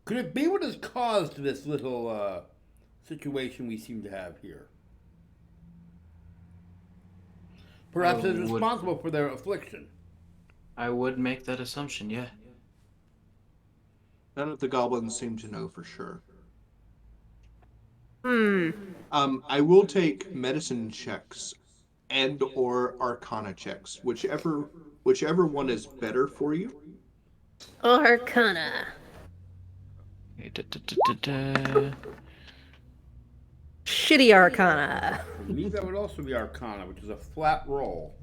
Could it be what has caused this little situation we seem to have here? Perhaps it's responsible for their affliction. I would make that assumption, yeah. None of the goblins seem to know for sure. I will take medicine checks and or arcana checks, whichever one is better for you. Arcana. Okay, Shitty Arcana. For me, that would also be Arcana, which is a flat roll.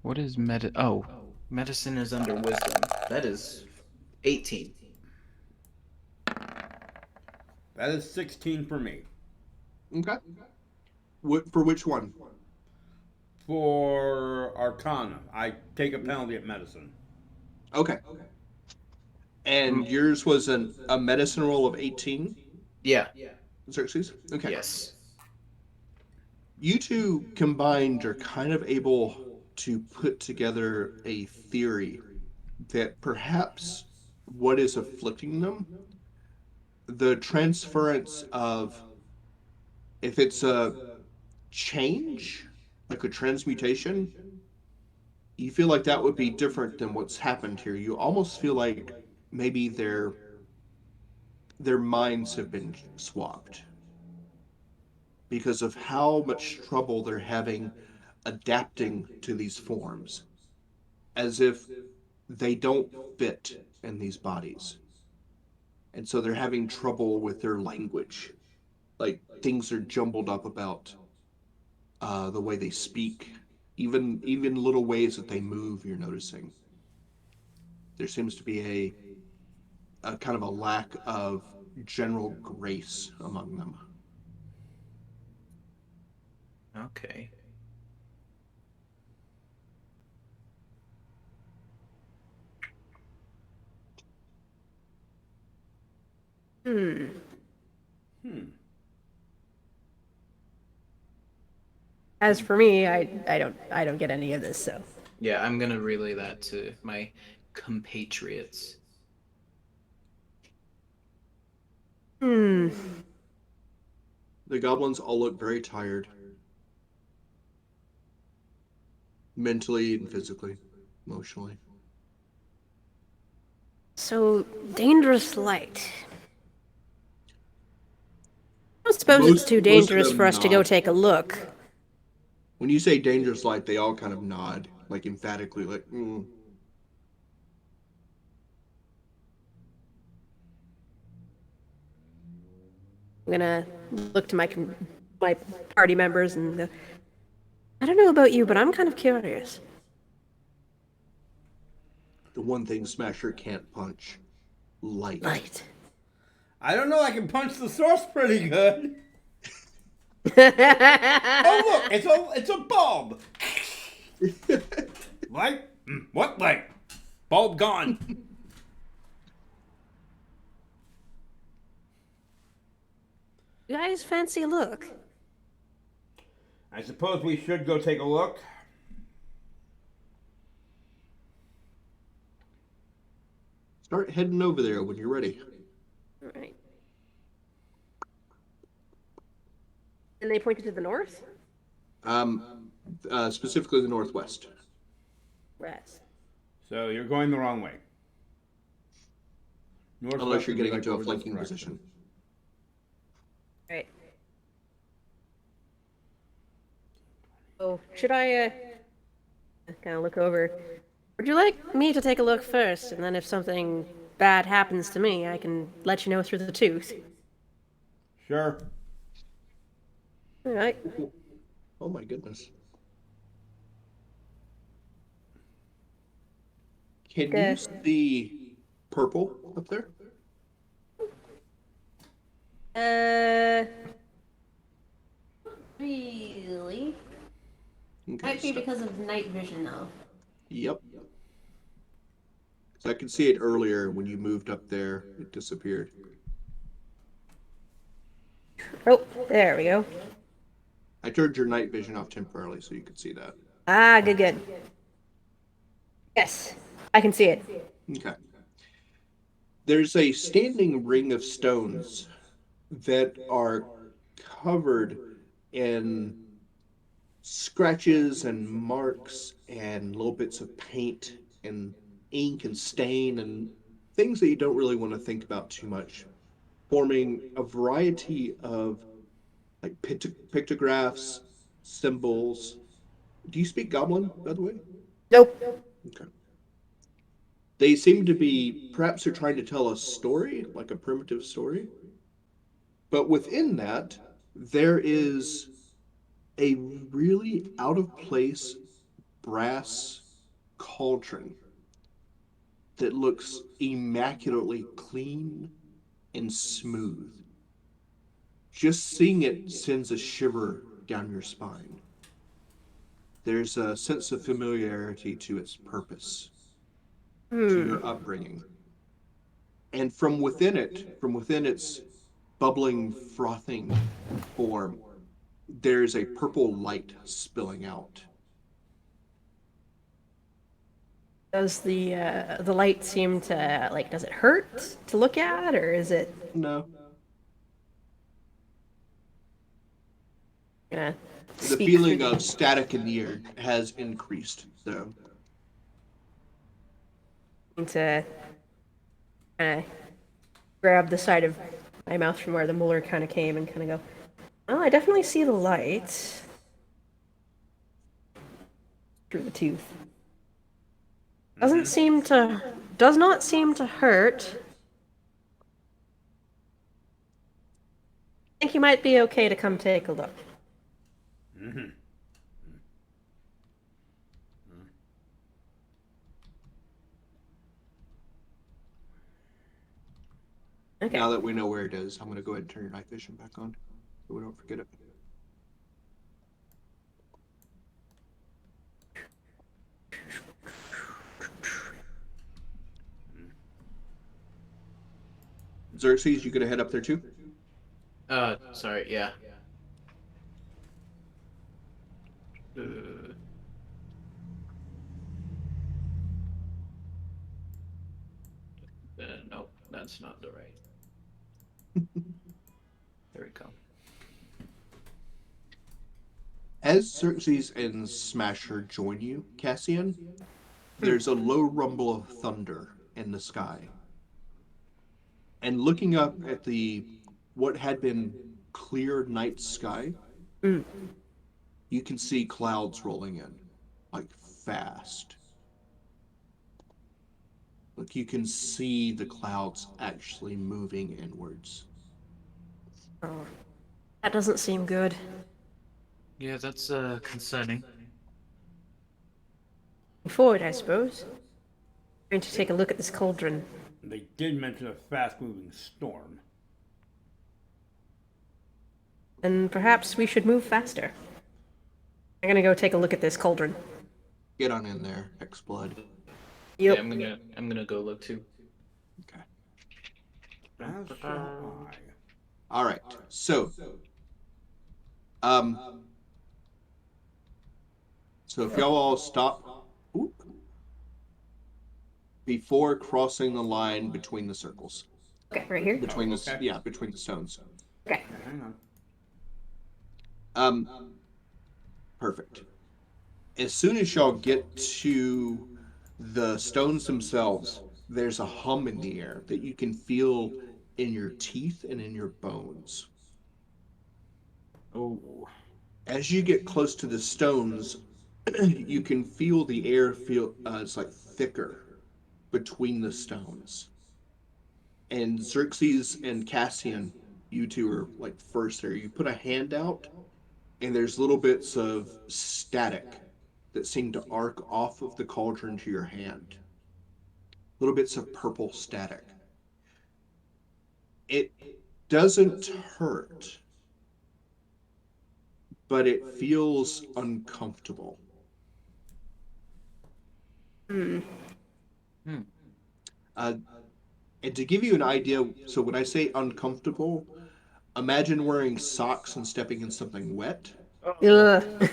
What is medicine is under wisdom. That is 18. That is 16 for me. Okay. For which one? For Arcana, I take a penalty at medicine. Okay. And yours was a medicine roll of 18? Yeah. Xerxes? Okay. Yes. You two combined are kind of able to put together a theory that perhaps what is afflicting them, the transference of, if it's a change, like a transmutation, you feel like that would be different than what's happened here. You almost feel like maybe their minds have been swapped because of how much trouble they're having adapting to these forms, as if they don't fit in these bodies. And so they're having trouble with their language. Like things are jumbled up about the way they speak, even little ways that they move. You're noticing there seems to be a kind of a lack of general grace among them. Okay. As for me, I don't get any of this, so. Yeah, I'm gonna relay that to my compatriots. Hmm. The goblins all look very tired, mentally and physically, emotionally. So, dangerous light. I don't suppose it's too Most of dangerous them for us to go nod. take a look. When you say dangerous light, they all kind of nod, like emphatically, like, I'm gonna look to my party members and go, I don't know about you, but I'm kind of curious. The one thing Smasher can't punch, light. Light. I don't know, I can punch the source pretty good. Oh look, it's a bulb. Light? What light? Bulb gone. You guys fancy a look? I suppose we should go take a look. Start heading over there when you're ready. All right. And they pointed to the north? Specifically the northwest. Rats. So you're going the wrong way. Unless you're would be getting into a over this flanking direction. position. Right. Oh, should I, kind of look over? Would you like me to take a look first, and then if something bad happens to me, I can let you know through the tooth? Sure. All right. Oh my goodness. Can you see purple up there? Really? Okay, Might be because of night vision, though. Yep. So I could see it earlier when you moved up there. It disappeared. Oh, there we go. I turned your night vision off temporarily so you could see that. Ah, good, good. Yes, I can see it. Okay. There's a standing ring of stones that are covered in scratches and marks and little bits of paint and ink and stain and things that you don't really want to think about too much, forming a variety of like pictographs, symbols. Do you speak Goblin, by the way? Nope. Okay. They seem to be, perhaps they're trying to tell a story, like a primitive story. But within that, there is a really out of place brass cauldron that looks immaculately clean and smooth. Just seeing it sends a shiver down your spine. There's a sense of familiarity to its purpose, to your upbringing. And from within its bubbling, frothing form, there's a purple light spilling out. Does the light seem to like? Does it hurt to look at, or is it No, gonna the speak feeling through of static in the air has increased, though. to kind of grab the side of my mouth from where the molar kind of came and kind of go, "Oh, I definitely see the light through the tooth. Does not seem to hurt. I think you might be okay to come take a look." Okay. Now that we know where it is, I'm going to go ahead and turn your night vision back on so we don't forget it. Xerxes, you going to head up there too? Sorry, yeah. Nope, that's not the right. There we go. As Xerxes and Smasher join you, Cassian, there's a low rumble of thunder in the sky. And looking up at the what had been clear night sky, you can see clouds rolling in, like fast. Like you can see the clouds actually moving inwards. Oh, that doesn't seem good. Yeah, that's concerning. Forward, I suppose. Going to take a look at this cauldron. They did mention a fast-moving storm. And perhaps we should move faster. I'm gonna go take a look at this cauldron. Get on in there, X-Blood. Yep. Yeah, I'm gonna go look too. Okay. As shall I. All right. So if y'all all stop before crossing the line between the circles, Okay, right here. between the Okay. between the stones. Okay. Hang on. Perfect. As soon as y'all get to the stones themselves, there's a hum in the air that you can feel in your teeth and in your bones. Oh. As you get close to the stones, you can feel the air it's like thicker between the stones. And Xerxes and Cassian, you two are like first there. You put a hand out, and there's little bits of static that seem to arc off of the cauldron to your hand. Little bits of purple static. It doesn't hurt, but it feels uncomfortable. And to give you an idea, so when I say uncomfortable, imagine wearing socks and stepping in something wet. Ugh.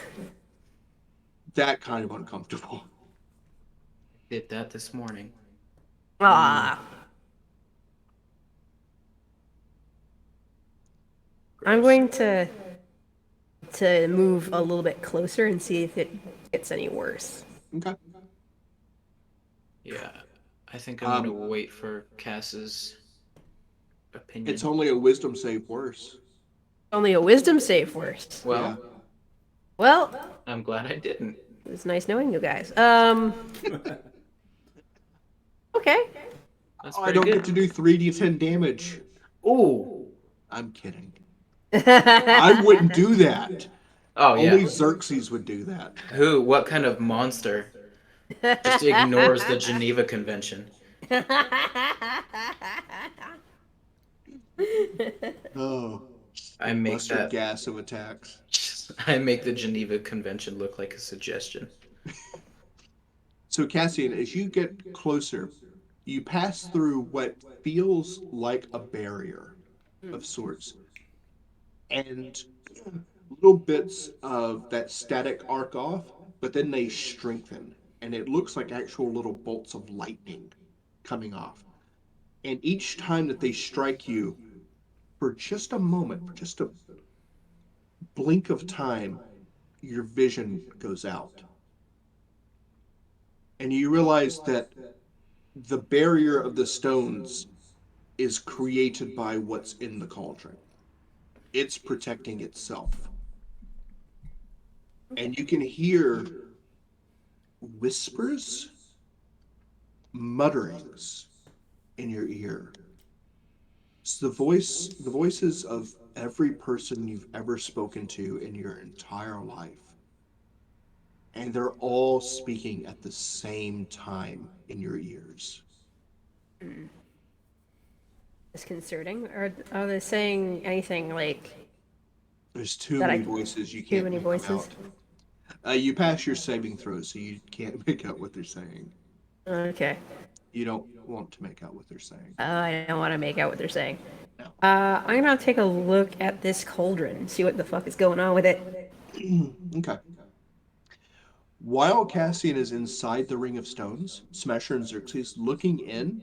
That kind of uncomfortable. Did that this morning. Ah. I'm going to move a little bit closer and see if it gets any worse. Okay. Yeah, I think I'm gonna wait for Cass's opinion. It's only a wisdom save worse. Only a wisdom save worse. Well, Well, I'm glad I didn't. it was nice knowing you guys. Okay. That's I pretty don't good. get to do 3d10 damage. Ooh. I'm kidding. I wouldn't do that. Oh yeah. Only Xerxes would do that. Who? What kind of monster just ignores the Geneva Convention? Oh, I the make mustard that. gas of attacks. I make the Geneva Convention look like a suggestion. So, Cassian, as you get closer, you pass through what feels like a barrier of sorts, and little bits of that static arc off, but then they strengthen, and it looks like actual little bolts of lightning coming off. And each time that they strike you, for just a moment, for just a blink of time, your vision goes out. And you realize that the barrier of the stones is created by what's in the cauldron. It's protecting itself. And you can hear whispers, mutterings in your ear. It's the voices of every person you've ever spoken to in your entire life. And they're all speaking at the same time in your ears. Disconcerting. Are they saying anything like There's too that? many voices, you Too can't many make them voices. out. You pass your saving throws, so you can't make out what they're saying. Okay. You don't want to make out what they're saying. I don't want to make out what they're saying. No. I'm gonna take a look at this cauldron, see what the fuck is going on with it. Okay. While Cassian is inside the Ring of Stones, Smasher and Xerxes looking in,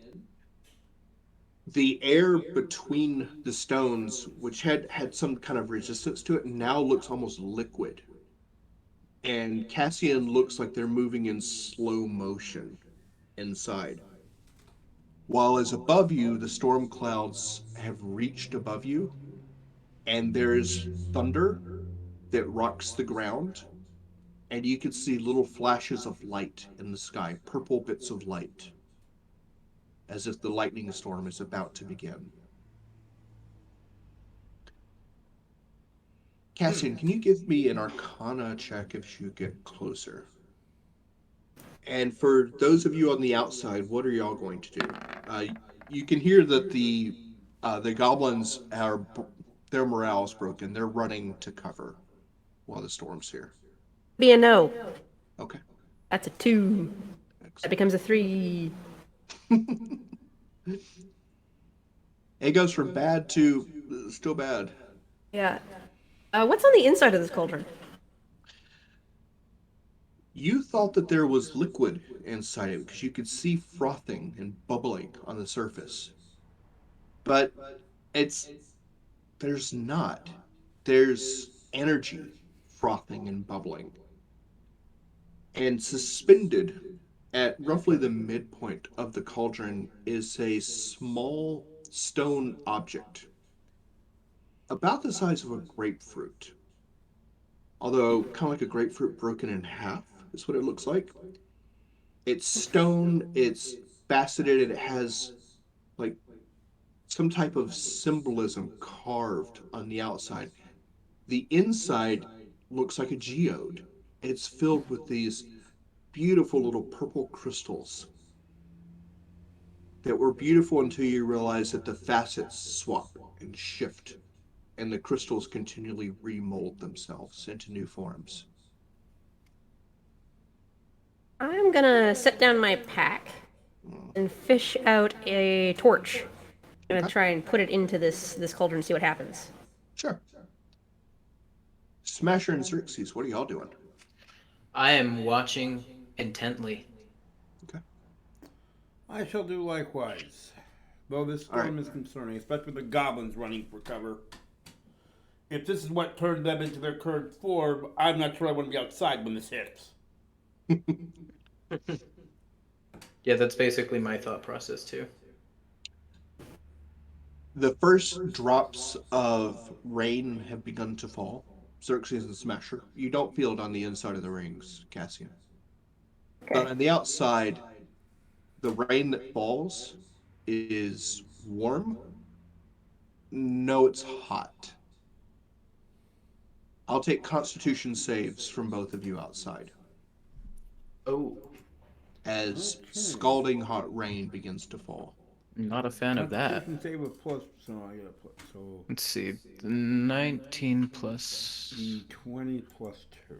the air between the stones, which had some kind of resistance to it, now looks almost liquid. And Cassian looks like they're moving in slow motion inside. While as above you, the storm clouds have reached above you, and there's thunder that rocks the ground, and you can see little flashes of light in the sky, purple bits of light, as if the lightning storm is about to begin. Cassian, can you give me an Arcana check if you get closer? And for those of you on the outside, what are y'all going to do? You can hear that the goblins are their morale is broken. They're running to cover while the storm's here. Be a no. Okay. That's a 2. That Excellent. becomes a 3. It goes from bad to still bad. Yeah. What's on the inside of this cauldron? You thought that there was liquid inside it because you could see frothing and bubbling on the surface. But it's there's not. There's energy frothing and bubbling. And suspended at roughly the midpoint of the cauldron is a small stone object, about the size of a grapefruit. Although, kind of like a grapefruit broken in half is what it looks like. It's stone, it's faceted, and it has like some type of symbolism carved on the outside. The inside looks like a geode. It's filled with these beautiful little purple crystals that were beautiful until you realize that the facets swap and shift, and the crystals continually remold themselves into new forms. I'm gonna set down my pack and fish out a torch. I'm gonna Okay. try and put it into this cauldron and see what happens. Sure. Smasher and Xerxes, what are y'all doing? I am watching intently. Okay. I shall do likewise. Though this All right. storm is concerning, especially the goblins running for cover. If this is what turned them into their current form, I'm not sure I want to be outside when this hits. Yeah, that's basically my thought process too. The first drops of rain have begun to fall. Xerxes and Smasher. You don't feel it on the inside of the rings, Cassian. But on the outside, the rain that falls is warm, No, it's hot. I'll take Constitution saves from both of you outside Oh, as Okay. scalding hot rain begins to fall. not a fan of that. Constitution save with plus, so I gotta put, so Let's see. 19 plus. 20 plus 2.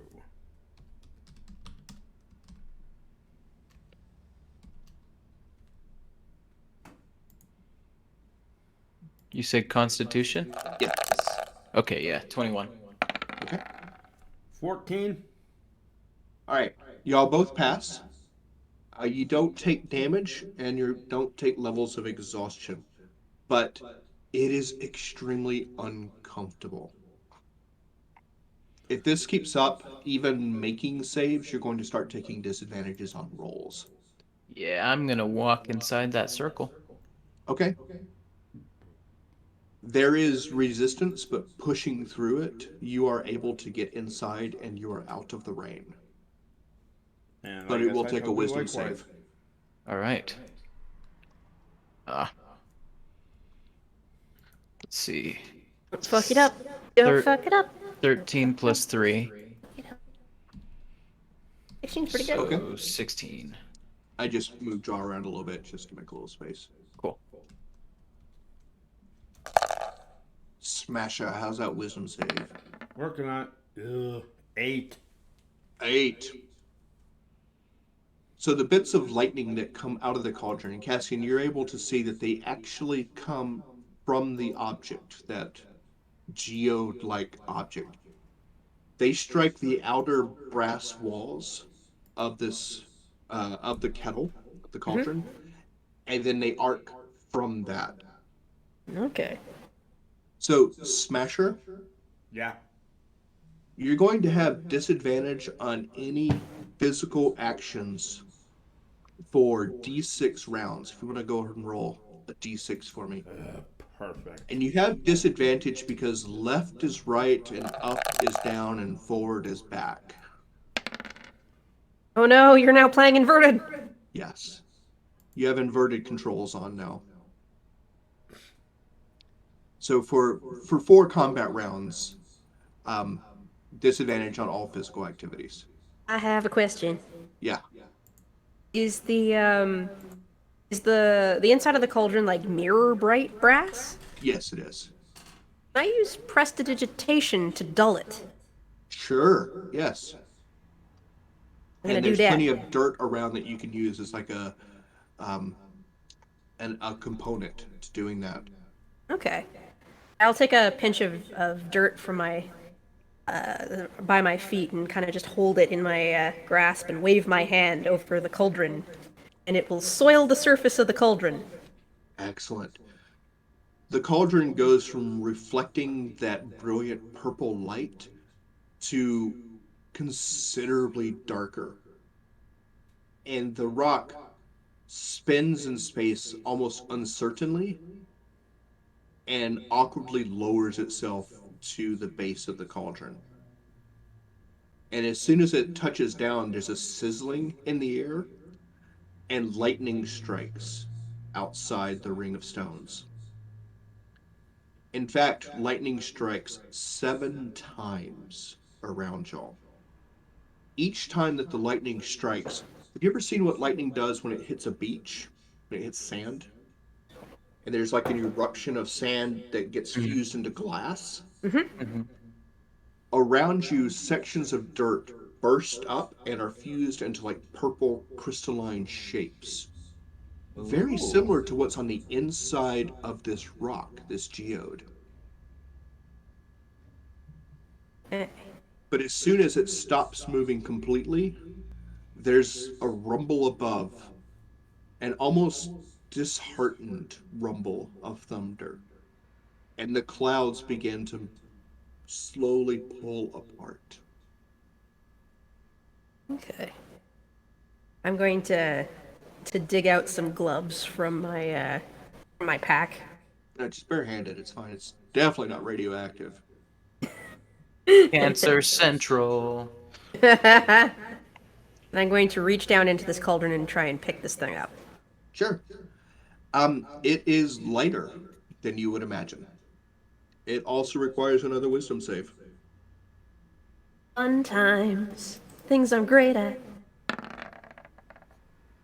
You said Constitution? Yes. Okay, yeah, 21. Okay. 14. All right. Y'all both pass. You don't take damage and you don't take levels of exhaustion, but it is extremely uncomfortable. If this keeps up, even making saves, you're going to start taking disadvantages on rolls. Yeah, I'm gonna walk inside that circle. Okay. There is resistance, but pushing through it, you are able to get inside and you are out of the rain. And But I it guess will I take a shall do wisdom likewise. save. All right. Let's see. Don't fuck it up. Don't fuck it up. 13 plus 3. 16's pretty good. So Okay. 16. I just moved draw around a little bit just to make a little space. Cool. Smasher, how's that wisdom save? Working on it. 8. 8. So the bits of lightning that come out of the cauldron, and Cassian, you're able to see that they actually come from the object, that geode-like object. They strike the outer brass walls of this, of the kettle, the cauldron, and then they arc from that. Okay. So, Smasher, Yeah. you're going to have disadvantage on any physical actions for D6 rounds. If you want to go ahead and roll a D6 for me. Perfect. And you have disadvantage because left is right and up is down and forward is back. Oh no, you're now playing inverted. Yes. You have inverted controls on now. So for 4 combat rounds, disadvantage on all physical activities. I have a question. Yeah. Is the inside of the cauldron like mirror bright brass? Yes, it is. Can I use prestidigitation to dull it? Sure. Yes. I'm gonna And do there's that. plenty of dirt around that you can use as like a component to doing that. Okay. I'll take a pinch of dirt from my by my feet and kind of just hold it in my grasp and wave my hand over the cauldron, and it will soil the surface of the cauldron. Excellent. The cauldron goes from reflecting that brilliant purple light to considerably darker. And the rock spins in space almost uncertainly and awkwardly lowers itself to the base of the cauldron. And as soon as it touches down, there's a sizzling in the air, and lightning strikes outside the ring of stones. In fact, lightning strikes 7 times around y'all. Each time that the lightning strikes, have you ever seen what lightning does when it hits a beach? When it hits sand? And there's like an eruption of sand that gets fused into glass? Around you, sections of dirt burst up and are fused into like purple crystalline shapes. Very similar to what's on the inside of this rock, this geode. Eh. But as soon as it stops moving completely, there's a rumble above, an almost disheartened rumble of thunder. And the clouds begin to slowly pull apart. Okay. I'm going to dig out some gloves from my pack. No, just barehanded, it's fine. It's definitely not radioactive. Cancer Central. And I'm going to reach down into this cauldron and try and pick this thing up. Sure. It is lighter than you would imagine. It also requires another wisdom save. Fun times. Things I'm great at.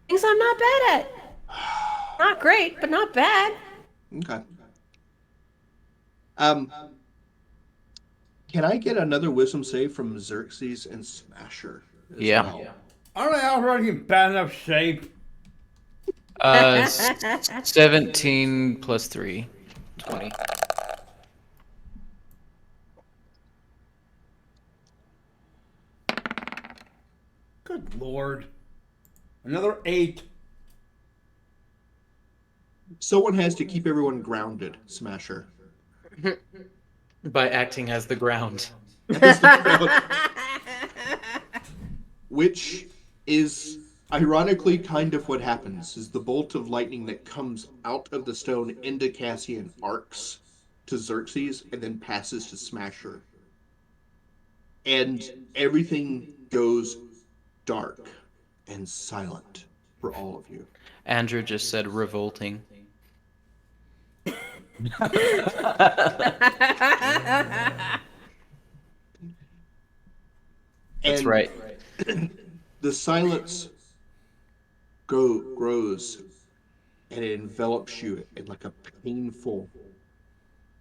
Things I'm not bad at. Not great, but not bad. Okay. Um, can I get another wisdom save from Xerxes and Smasher as Yeah. well? Aren't I already in bad enough shape? 17 plus 3. 20. Good lord. Another 8. Someone has to keep everyone grounded, Smasher. By acting as the ground. As the ground, which is ironically kind of what happens, is the bolt of lightning that comes out of the stone into Cassian arcs to Xerxes and then passes to Smasher. And everything goes dark and silent for all of you. Andrew just said revolting. That's And right. the silence grows and it envelops you in like a painful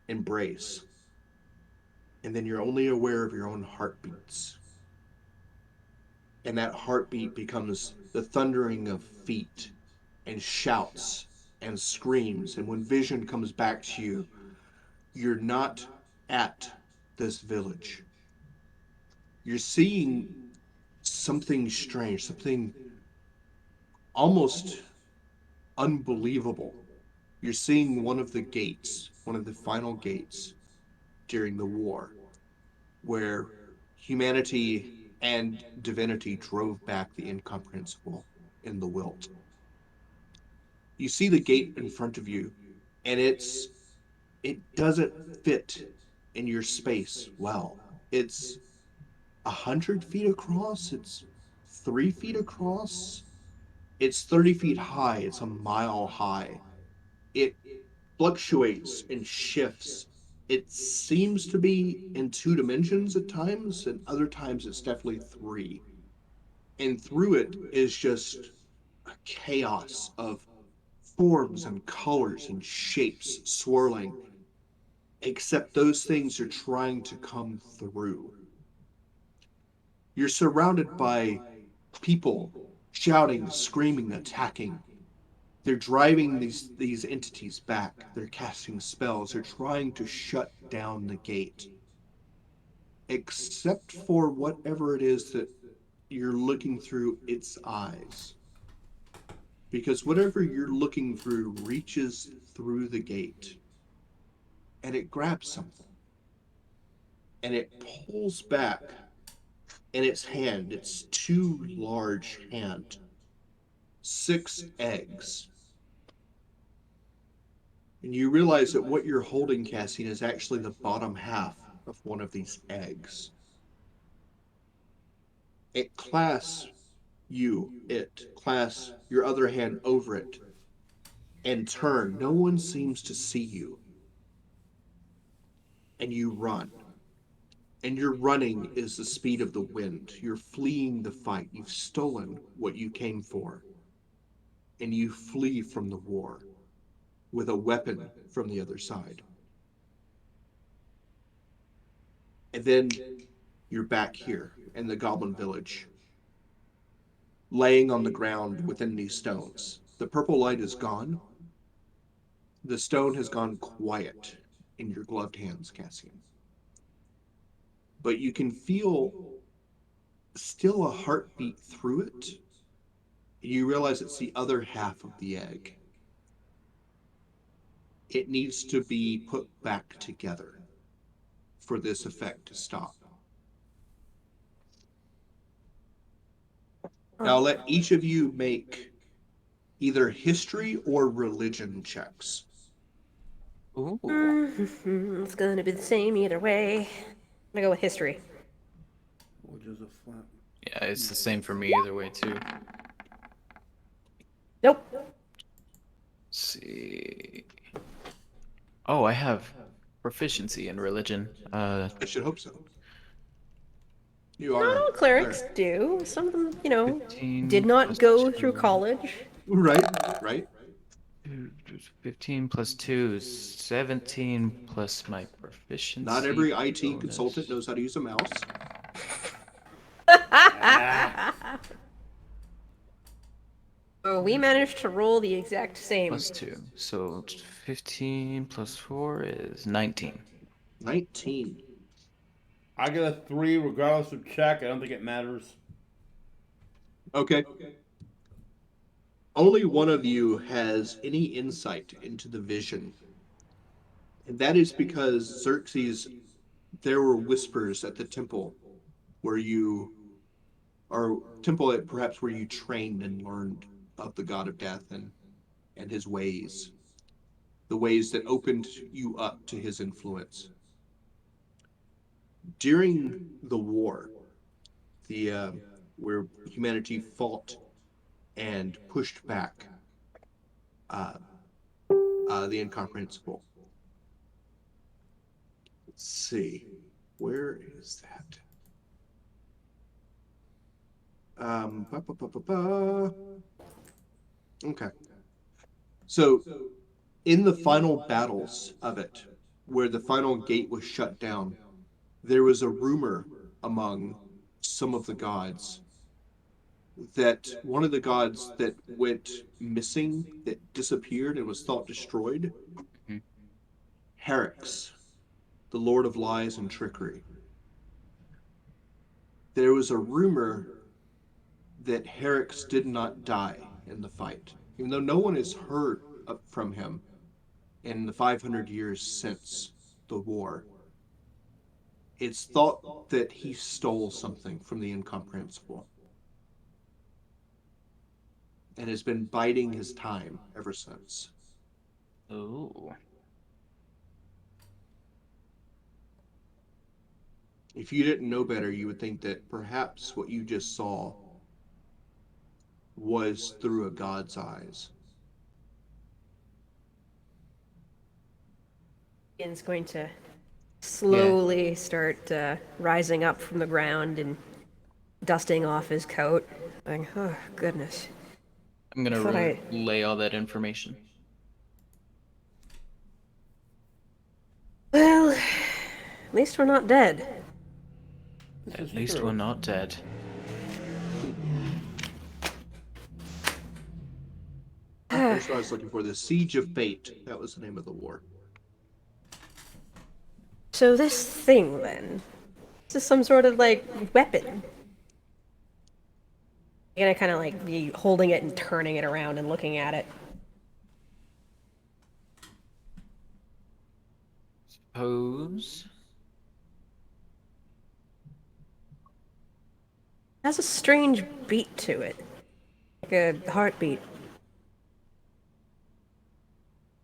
embrace. And then you're only aware of your own heartbeats. And that heartbeat becomes the thundering of feet and shouts and screams. And when vision comes back to you, you're not at this village. You're seeing something strange, something almost unbelievable. You're seeing one of the gates, one of the final gates during the war, where humanity and divinity drove back the incomprehensible in the wilt. You see the gate in front of you, and it doesn't fit in your space well. It's 100 feet across. It's 3 feet across. It's 30 feet high. It's a mile high. It fluctuates and shifts. It seems to be in 2 dimensions at times, and other times it's definitely 3. And through it is just a chaos of forms and colors and shapes swirling, except those things are trying to come through. You're surrounded by people shouting, screaming, attacking. They're driving these entities back. They're casting spells. They're trying to shut down the gate. Except for whatever it is that you're looking through its eyes. Because whatever you're looking through reaches through the gate and it grabs something and it pulls back in its hand, its too large hand, 6 eggs. And you realize that what you're holding, Cassian, is actually the bottom half of one of these eggs. It clasps your other hand over it and turn. No one seems to see you. And you run. And your running is the speed of the wind. You're fleeing the fight. You've stolen what you came for. And you flee from the war with a weapon from the other side. And then you're back here in the Goblin Village, laying on the ground within these stones. The purple light is gone. The stone has gone quiet in your gloved hands, Cassian. But you can feel still a heartbeat through it. You realize it's the other half of the egg. It needs to be put back together for this effect to stop. Now I'll let each of you make either history or religion checks. Ooh. It's gonna be the same either way. I'm gonna go with history. Which is a flat. Yeah, it's the same for me either way too. Nope. Let's see. Oh, I have proficiency in religion. I should hope so. You Not are all clerics do. Some of them, 15 did not plus go 2. through college. right, right. 15 plus 2 is 17 plus my proficiency. Not every IT bonus. consultant knows how to use a mouse. Oh, we managed to roll the exact same. Plus 2. So 15 plus 4 is 19. 19. I get a 3 regardless of check. I don't think it matters. Okay. Only one of you has any insight into the vision. And that is because Xerxes, there were whispers at the temple where you, or temple at perhaps where you trained and learned of the god of death and his ways, the ways that opened you up to his influence. During the war, the where humanity fought and pushed back the incomprehensible. Let's see, where is that? Ba, ba, ba, ba, ba. Okay. So, in the final battles of it, where the final gate was shut down, there was a rumor among some of the gods that one of the gods that went missing, that disappeared and was thought destroyed, Mhm. Herix, the Lord of Lies and Trickery. There was a rumor that Herix did not die in the fight, even though no one has heard from him in the 500 years since the war. It's thought that he stole something from the incomprehensible and has been biding his time ever since. Oh. If you didn't know better, you would think that perhaps what you just saw was through a god's eyes. Ian's going to slowly start rising up from the ground and dusting off his coat. Like, oh, goodness. I'm gonna Thought I- relay all that information. Well, at least we're not dead. At least we're not dead. That's what I was looking for. The Siege of Fate. That was the name of the war. So this thing, then, this is some sort of, like, weapon. You're gonna kind of, like, be holding it and turning it around and looking at it. Suppose. It has a strange beat to it. Like a heartbeat.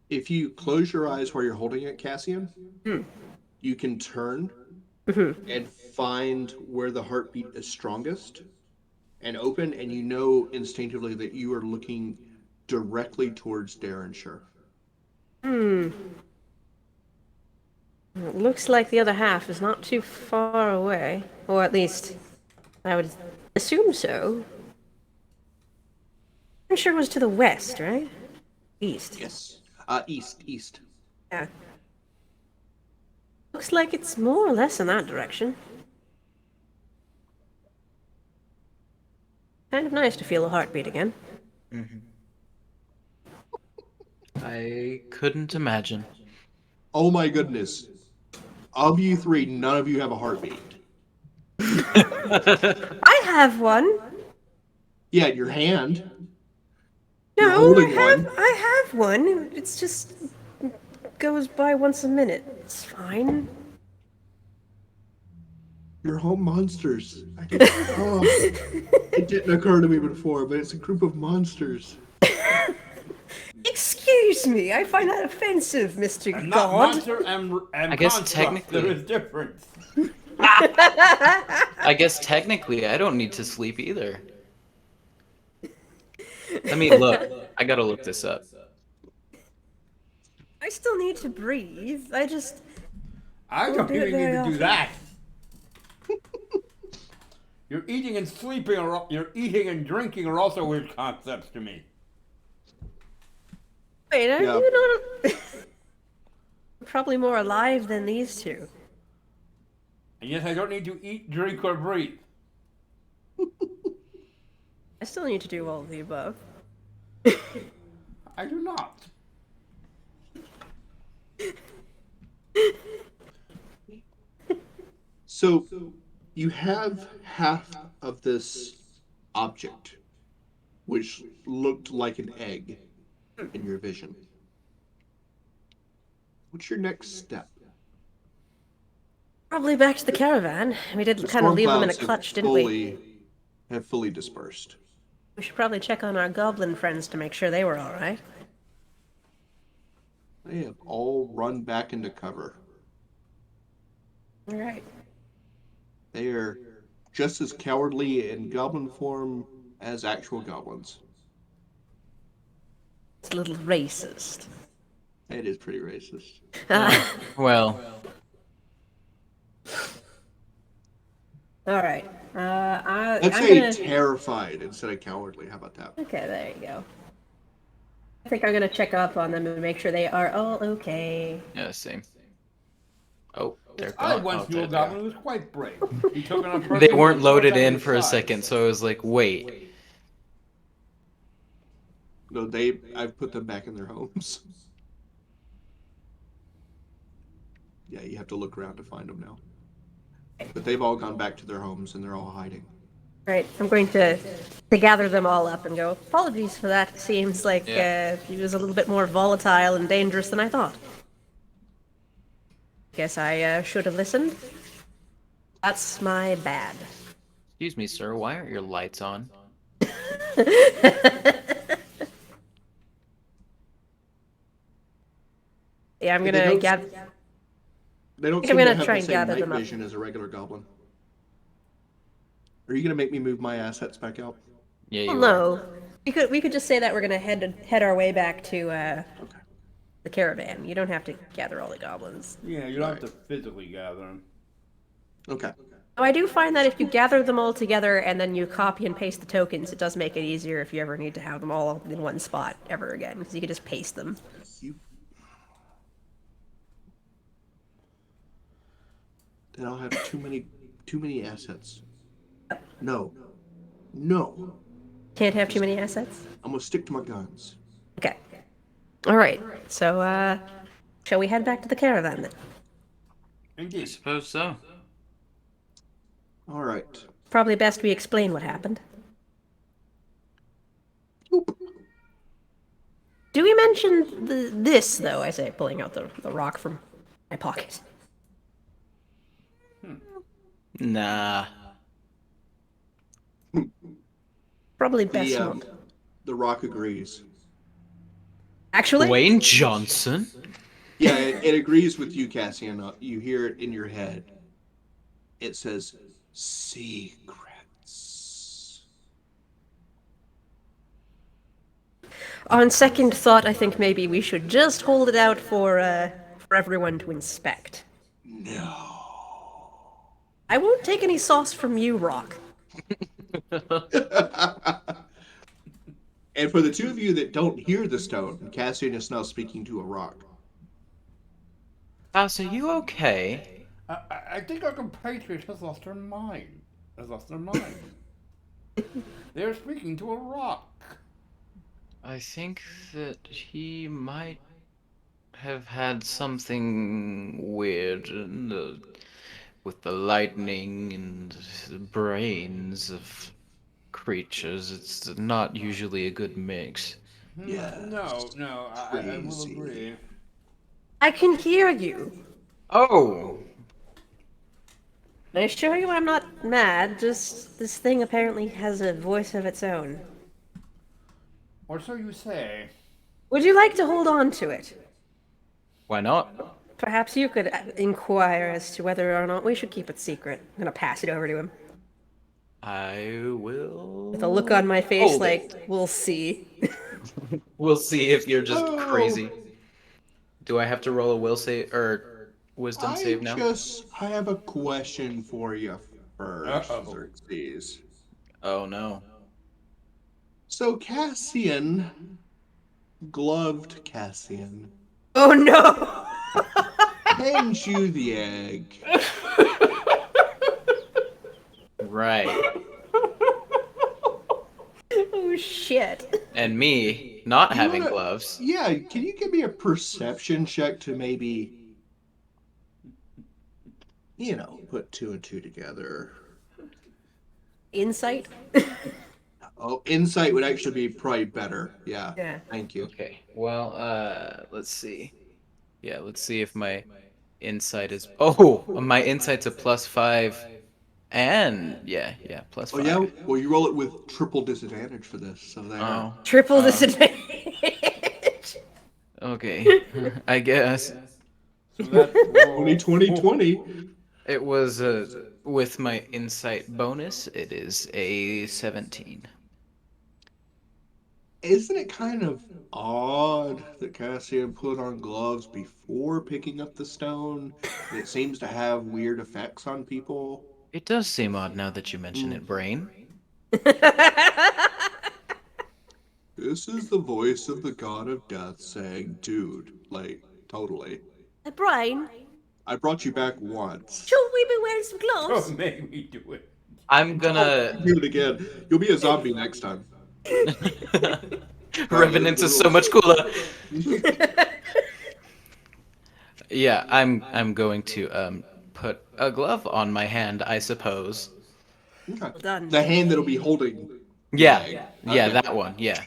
If you close your eyes while you're holding it, Cassian, you can turn and find where the heartbeat is strongest and open, and you know instinctively that you are looking directly towards Derrinshire. It looks like the other half is not too far away. Or at least, I would assume so. I'm sure it was to the west, right? East. Yes. East. Yeah. Looks like it's more or less in that direction. Kind of nice to feel a heartbeat again. I couldn't imagine. Oh my goodness. Of you three, none of you have a heartbeat. I have one! Yeah, in your hand. You're No, holding one. I have one. It's just goes by once a minute. It's fine. You're home monsters. It didn't occur to me before, but it's a group of monsters. Excuse me, I find that offensive, Mr. I'm not God. monster and I guess construct. technically- There is difference. I guess technically I don't need to sleep either. Let me look. I gotta look this up. I still need to breathe. I just I Don't don't do it even need very to do often. that. You're eating and sleeping, or you're eating and drinking are also weird concepts to me. Wait, are Yeah. you not probably more alive than these two? And yes, I don't need to eat, drink, or breathe. I still need to do all of the above. I do not. So you have half of this object, which looked like an egg in your vision. What's your next step? Probably back to the caravan. We did The kind of storm leave them in a clouds clutch, didn't we? have fully dispersed. We should probably check on our goblin friends to make sure they were all right. They have all run back into cover. All right. They are just as cowardly in goblin form as actual goblins. It's a little racist. It is pretty racist. Well, All right. Let's I'm say gonna. terrified instead of cowardly. How about that? Okay, there you go. I think I'm gonna check up on them and make sure they are all okay. yeah, same. Oh, they're I gone. once Oh, knew a there they goblin are. who was quite brave. He took on a person They who weren't was loaded twice in his for a size. second, so I was like, wait. No, I've put them back in their homes. Yeah, you have to look around to find them now. But they've all gone back to their homes and they're all hiding. Right. I'm going to gather them all up and go. Apologies for that. Seems like Yeah. he was a little bit more volatile and dangerous than I thought. Guess I should have listened. That's my bad. Excuse me, sir. Why aren't your lights on? Yeah, I'm They gonna don't- gather. They don't I think seem I'm to gonna have try the and same gather night them up. vision as a regular goblin. Are you gonna make me move my assets back out? Yeah, you Well, are. no. We could just say that we're gonna head our way back to Okay. the caravan. You don't have to gather all the goblins. Yeah, you don't have to physically gather them. Okay. Oh, I do find that if you gather them all together and then you copy and paste the tokens, it does make it easier if you ever need to have them all in one spot ever again, because you can just paste them. You. Then I'll have too many assets. No. No. Can't have too many assets? I'm gonna stick to my guns. Okay. Alright, so, shall we head back to the caravan then? I Indeed. suppose so. All right. Probably best we explain what happened. Oop. Do we mention this, though, I say, pulling out the rock from my pocket? Nah. Probably best The not. the rock agrees. Actually? Dwayne Johnson? Yeah, it agrees with you, Cassian. You hear it in your head. It says secrets. On second thought, I think maybe we should just hold it out for everyone to inspect. No. I won't take any sauce from you, Rock. And for the two of you that don't hear the stone, Cassian is now speaking to a rock. House, are you okay? I think our compatriot has lost her mind. They're speaking to a rock. I think that he might have had something weird with the lightning and the brains of creatures. It's not usually a good mix. Yeah. No, I will Crazy. agree. I can hear you. Oh! I assure you I'm not mad, just this thing apparently has a voice of its own. Or so you say. Would you like to hold on to it? Why not? Perhaps you could inquire as to whether or not we should keep it secret. I'm gonna pass it over to him. I will. With a look on my face Hold like, it. we'll see. We'll see if you're just Oh. crazy. Do I have to roll a will save or wisdom save now. I have a question for you first, Uh-oh. Xerxes. Oh no. So Cassian, gloved Cassian, Oh no! hands you the egg. Right. Oh shit. And me not You having wanna, gloves. yeah, can you give me a perception check to maybe, put two and two together? Insight? Oh, insight would actually be probably better. Yeah, Yeah. thank you. Okay. Well, let's see. Yeah, let's see if my insight is. Oh, my insight's a +5, and yeah, plus Oh yeah, five. well you roll it with triple disadvantage for this, so there. Oh. Triple uh, disadvantage. Okay. I guess So that's 20, 20, 20. it was with my insight bonus. It is a 17. Isn't it kind of odd that Cassian put on gloves before picking up the stone? And it seems to have weird effects on people. It does seem odd now that you mention it, Brain. This is the voice of the god of death saying, dude, like, totally. Brian, I brought you back once. should we be wearing some gloves? Don't make me do it. I'm gonna. Do it again. You'll be a zombie next time. Revenants is so much cooler. Yeah, I'm going to put a glove on my hand, I suppose. Okay. Done. The hand that'll be holding the Yeah, egg. yeah, Okay. that one. Yeah.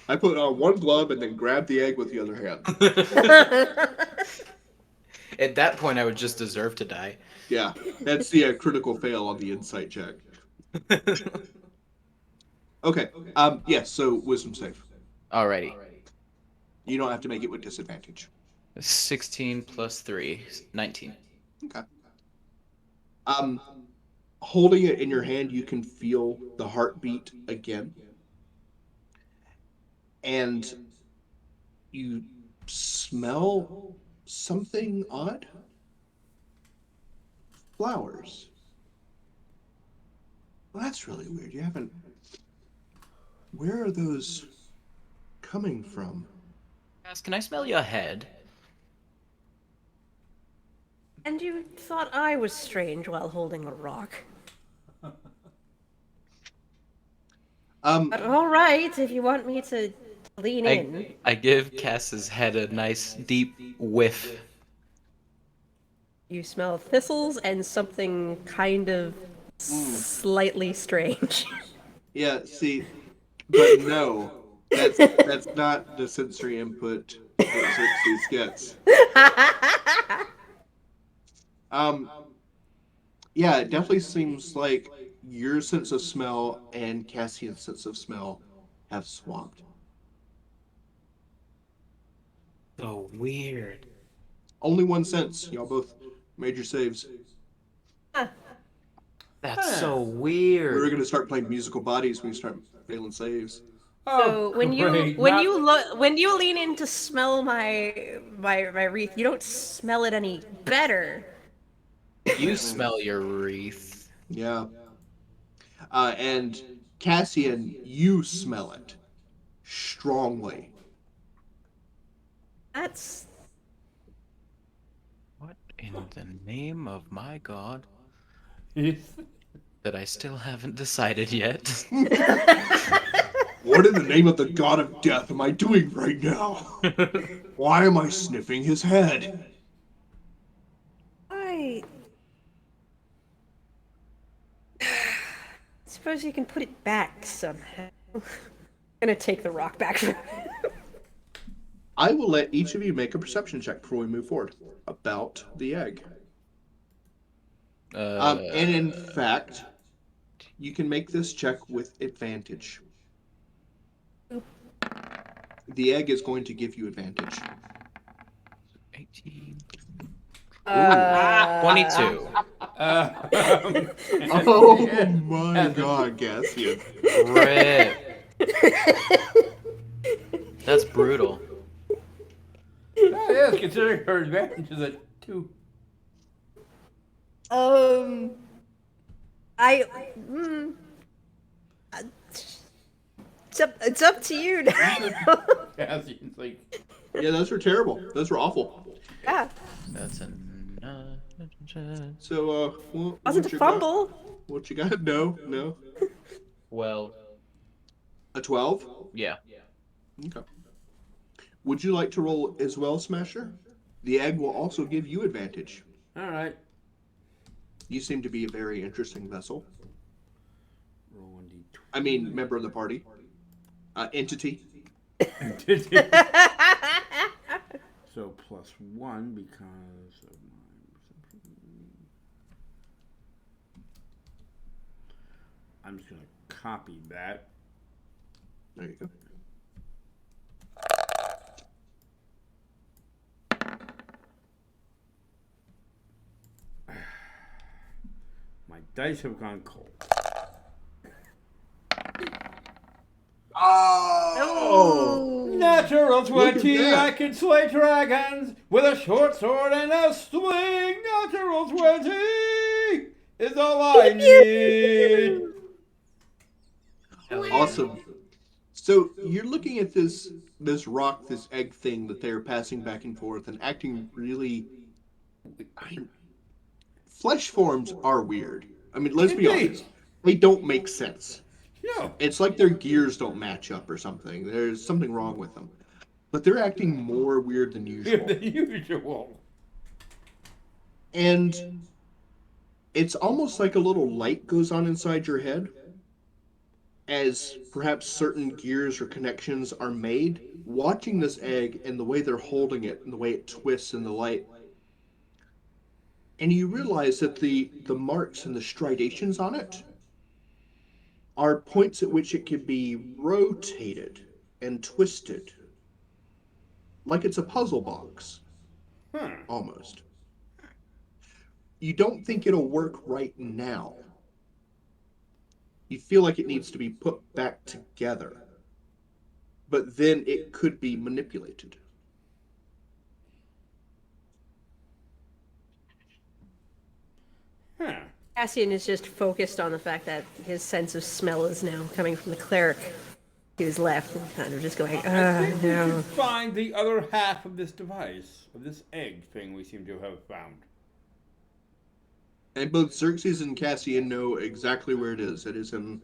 I put on one glove and then grab the egg with the other hand. At that point, I would just deserve to die. Yeah, that's the critical fail on the insight check. Okay. Yes. So wisdom save. Alrighty. You don't have to make it with disadvantage. 16 plus 3, 19. Okay. Holding it in your hand, you can feel the heartbeat again, and you smell something odd. Flowers. Well, that's really weird. You haven't. Where are those coming from? Guys, can I smell your head? And you thought I was strange while holding a rock. But all right, if you want me to lean in. I give Cass's head a nice deep whiff. You smell thistles and something kind of slightly strange. Yeah. See, but no, that's not the sensory input that Xerxes gets. Yeah, it definitely seems like your sense of smell and Cassian's sense of smell have swapped. So weird. Only one sense. Y'all both made your saves. That's so We're weird. gonna start playing musical bodies when we start failing saves. So when you great. when Not- you when you lean in to smell my wreath, you don't smell it any better. You smell your wreath. Yeah. And Cassian, you smell it strongly. That's What in the name of my god It's- that I still haven't decided yet? What in the name of the god of death am I doing right now? Why am I sniffing his head? I suppose you can put it back somehow. I'm gonna take the rock back from him. I will let each of you make a perception check before we move forward about the egg. And in fact, you can make this check with advantage. The egg is going to give you advantage. 18. 22. Oh my god, Cassian. Rip. That's brutal. That is considering her advantage is a 2. I. Mm, it's up to you now. Cassian's like, Yeah, those were terrible. Those were awful. Yeah. That's a. So, Wasn't a what you got? fumble. What you got? No, no. Well, A 12? yeah. Okay. Would you like to roll as well, Smasher? The egg will also give you advantage. all right. You seem to be a very interesting vessel. Roll 1d20. I mean, member of the party. Entity. So +1 because of my. I'm just gonna copy that. There you go. My dice have gone cold. Oh! Natural Look at 20, that. I can slay dragons with a short sword and a sling. Natural 20 is all I need. Hell yeah. Awesome. So you're looking at this rock, this egg thing that they're passing back and forth and acting really. I mean, flesh forms are weird. I mean, let's be Indeed. honest. They don't make sense. No. It's like their gears don't match up or something. There's something wrong with them. But they're acting more weird than usual. The usual. And it's almost like a little light goes on inside your head as perhaps certain gears or connections are made. Watching this egg and the way they're holding it and the way it twists in the light. And you realize that the marks and the striations on it are points at which it can be rotated and twisted. Like it's a puzzle box, almost. You don't think it'll work right now. You feel like it needs to be put back together. But then it could be manipulated. Huh. Cassian is just focused on the fact that his sense of smell is now coming from the cleric to his left, and kind of just going, I think we no. should find the other half of this device, of this egg thing we seem to have found. And both Xerxes and Cassian know exactly where it is. It is in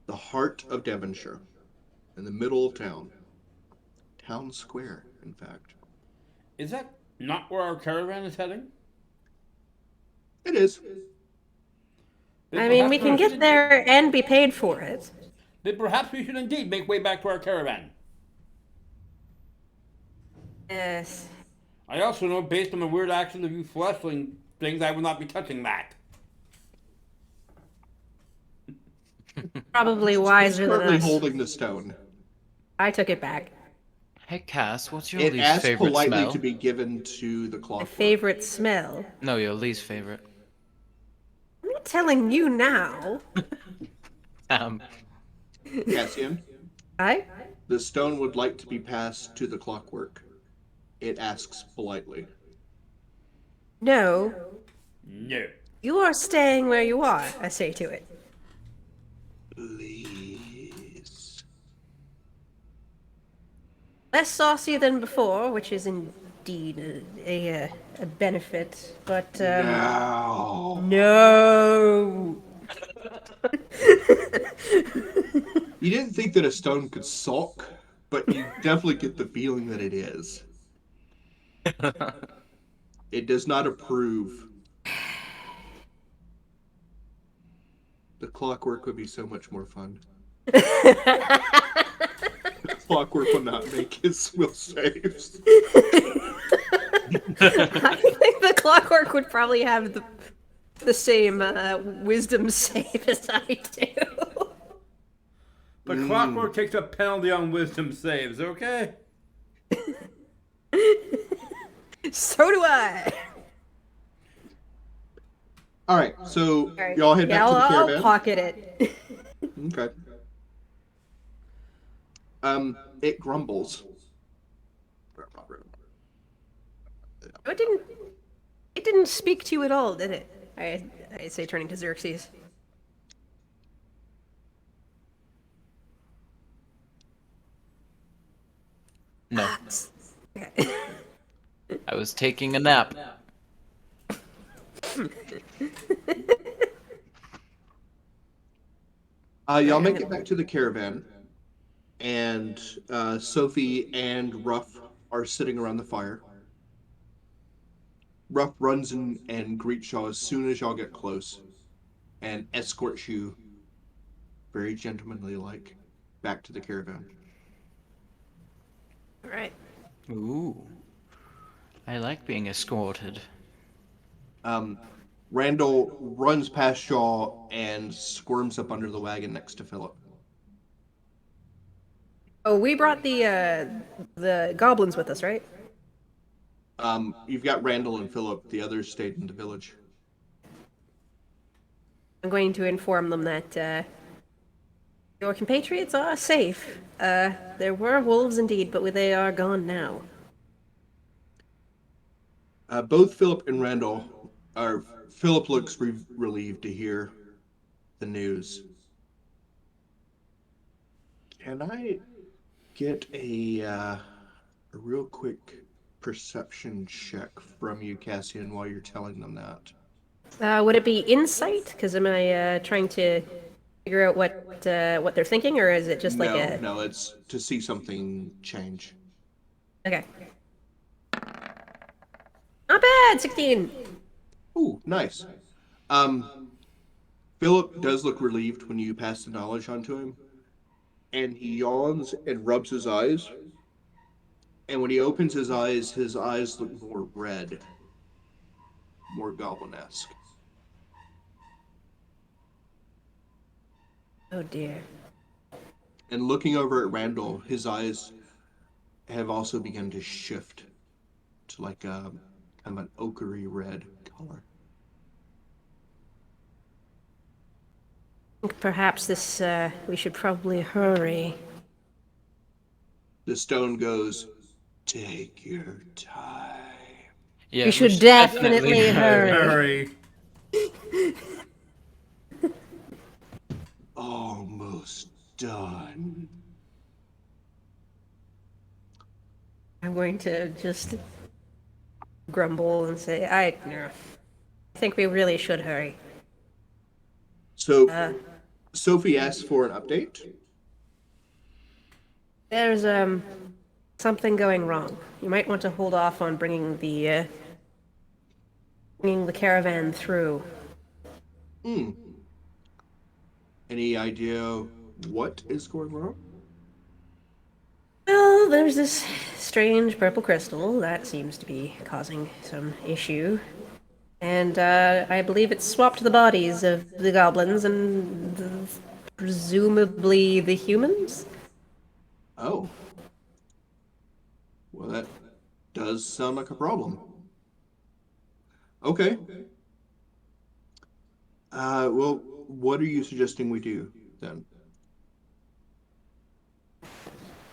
the heart of Devonshire, in the middle of town. Town square, in fact. Is that not where our caravan is heading? It is. Then I mean, perhaps we can should get there and be paid for it. Then perhaps we should indeed make way back to our caravan. Yes. I also know, based on the weird actions of you fleshling things, I will not be touching that. Probably wiser than Currently us. holding the stone. I took it back. Hey, Cass, what's your It least asks favorite politely smell? to be given to the My clockwork. favorite smell. No, your least favorite. I'm not telling you now. Cassian, I? the stone would like to be passed to the clockwork. It asks politely. No. No. You are staying where you are, I say to it. Please. Less saucy than before, which is indeed a benefit, but No. no. You didn't think that a stone could sulk, but you definitely get the feeling that it is. It does not approve. The clockwork would be so much more fun. The clockwork will not make his will saves. I think the clockwork would probably have the same wisdom save as I do. The clockwork takes a penalty on wisdom saves, okay? So do I. All right, so Alright. y'all head back to the I'll caravan. pocket it. Okay. It grumbles. It didn't speak to you at all, did it? I say, turning to Xerxes. No, Okay. I was taking a nap. Y'all make it back to the caravan, and Sophie and Ruff are sitting around the fire. Ruff runs in and greets y'all as soon as y'all get close, and escorts you, very gentlemanly like, back to the caravan. All right. Ooh, I like being escorted. Randall runs past y'all and squirms up under the wagon next to Philip. Oh, we brought the goblins with us, right? You've got Randall and Philip. The others stayed in the village. I'm going to inform them that your compatriots are safe. There were wolves indeed, but they are gone now. Both Philip and Randall are. Philip looks relieved to hear the news. Can I get a real quick perception check from you, Cassian, while you're telling them that? Would it be insight? Because am I trying to figure out what they're thinking, or is it just like a? No, it's to see something change. Okay. Not bad. 16. Ooh, nice. Philip does look relieved when you pass the knowledge on to him, and he yawns and rubs his eyes. And when he opens his eyes look more red, more goblin-esque. Oh dear. And looking over at Randall, his eyes have also begun to shift to like a kind of an ochre red color. I think perhaps this we should probably hurry. The stone goes, take your time. Yeah, We should definitely hurry. Almost done. I'm going to just grumble and say, I think we really should hurry. So Sophie asks for an update. There's something going wrong. You might want to hold off on bringing the caravan through. Any idea what is going wrong? Well, there's this strange purple crystal that seems to be causing some issue. And I believe it swapped the bodies of the goblins and presumably the humans? Oh. Well, that does sound like a problem. Okay. Well, what are you suggesting we do then?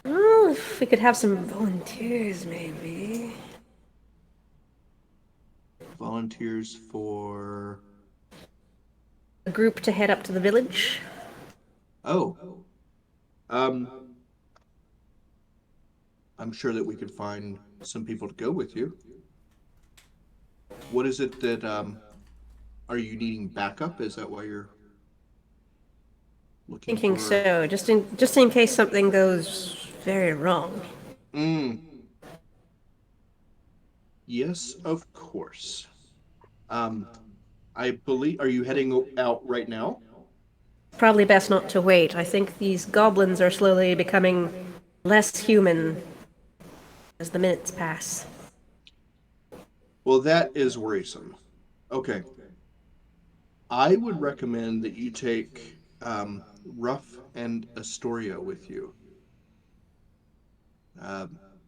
Well, if we could have some volunteers, maybe. Volunteers for... A group to head up to the village? Oh. I'm sure that we could find some people to go with you. What is it that, are you needing backup? Is that why you're looking Thinking for... so, just in case something goes very wrong. Yes, of course. I believe, are you heading out right now? Probably best not to wait. I think these goblins are slowly becoming less human as the minutes pass. Well, that is worrisome. Okay. I would recommend that you take Ruff and Astoria with you.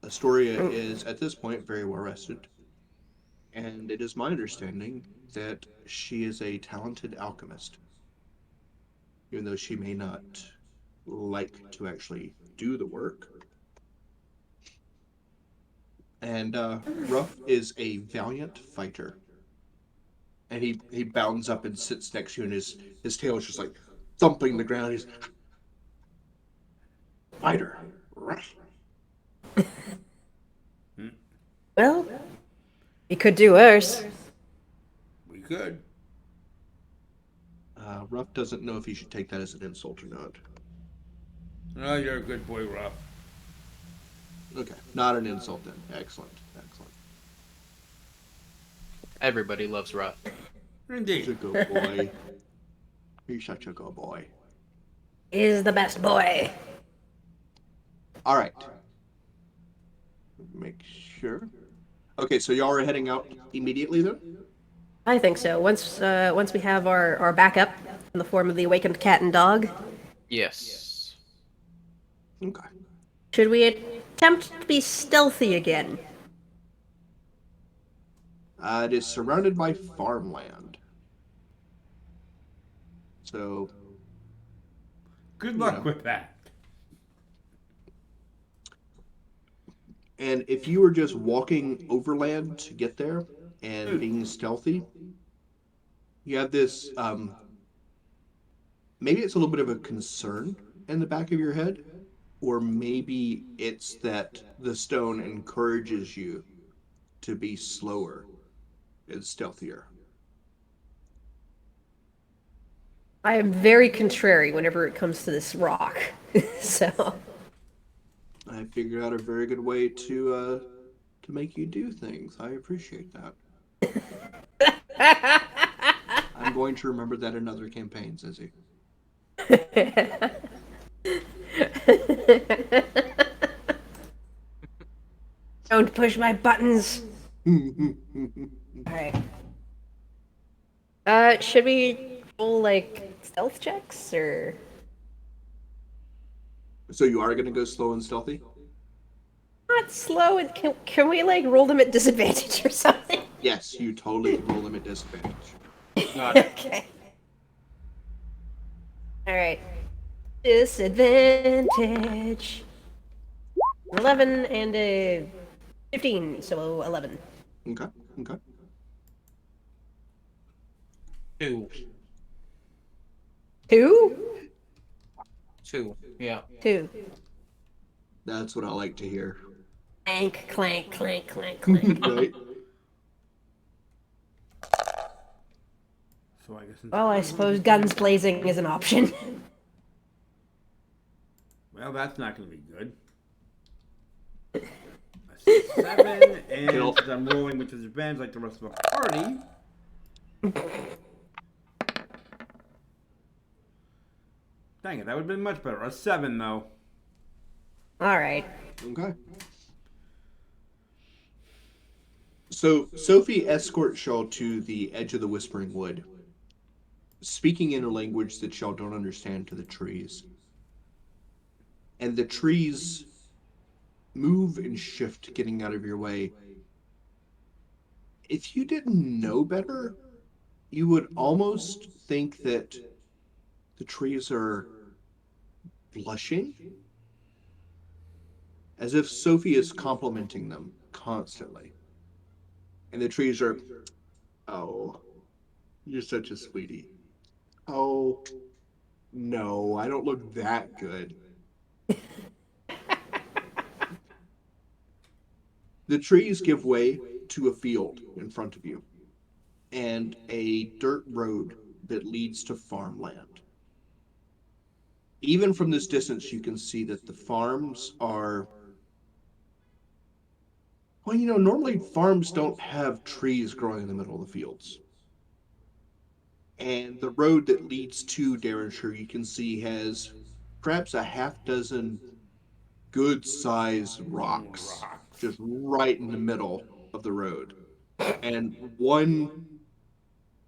Astoria is, at this point, very well rested. And it is my understanding that she is a talented alchemist. Even though she may not like to actually do the work. And Ruff is a valiant fighter. And he bounds up and sits next to you, and his tail is just like thumping the ground. He's fighter. Well, we could do worse. We could. Ruff doesn't know if he should take that as an insult or not. Oh, you're a good boy, Ruff. Okay, not an insult then. Excellent. Everybody loves Ruff. He's a Indeed. good boy. He's such a good boy. Is the best boy. All right. Make sure. Okay, so y'all are heading out immediately then? I think so. Once we have our backup in the form of the awakened cat and dog, Yes. Okay. should we attempt to be stealthy again? It is surrounded by farmland. So, Good luck Yeah. with that. and if you were just walking overland to get there and being stealthy, you have this, maybe it's a little bit of a concern in the back of your head, or maybe it's that the stone encourages you to be slower and stealthier. I am very contrary whenever it comes to this rock. So, I figured out a very good way to make you do things. I appreciate that. I'm going to remember that in other campaigns, Izzy. don't push my buttons. Alright. Should we roll, like, stealth checks, or... So you are going to go slow and stealthy? Not slow, and can we, like, roll them at disadvantage or something? Yes, you totally can roll them at disadvantage. Okay. Alright. Disadvantage. 11 and a 15, so 11. Okay. 2. 2? 2. Yeah. 2. That's what I like to hear. Clank, clank, clank, clank, clank. Right? So I guess. Well, I suppose guns blazing is an option. Well, that's not going to be good. A 7, and Kill. since I'm rolling with disadvantage like the rest of the party. Dang it, that would have been much better. A 7, though. Alright. Okay. So Sophie escorts y'all to the edge of the Whispering Wood, speaking in a language that y'all don't understand to the trees. And the trees move and shift, getting out of your way. If you didn't know better, you would almost think that the trees are blushing, as if Sophie is complimenting them constantly. And the trees are, oh, you're such a sweetie. Oh, no, I don't look that good. The trees give way to a field in front of you and a dirt road that leads to farmland. Even from this distance, you can see that the farms are, well, you know, normally farms don't have trees growing in the middle of the fields. And the road that leads to Darrenshire, you can see, has perhaps a half dozen good-sized rocks just right in the middle of the road. And one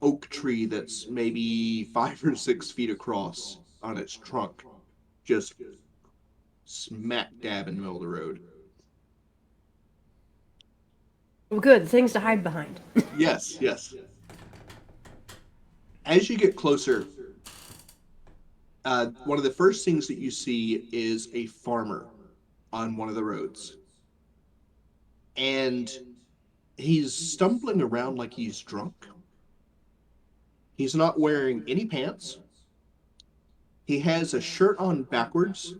oak tree that's maybe 5 or 6 feet across on its trunk, just smack dab in the middle of the road. Well, good. Things to hide behind. Yes. As you get closer, one of the first things that you see is a farmer on one of the roads. And he's stumbling around like he's drunk. He's not wearing any pants. He has a shirt on backwards.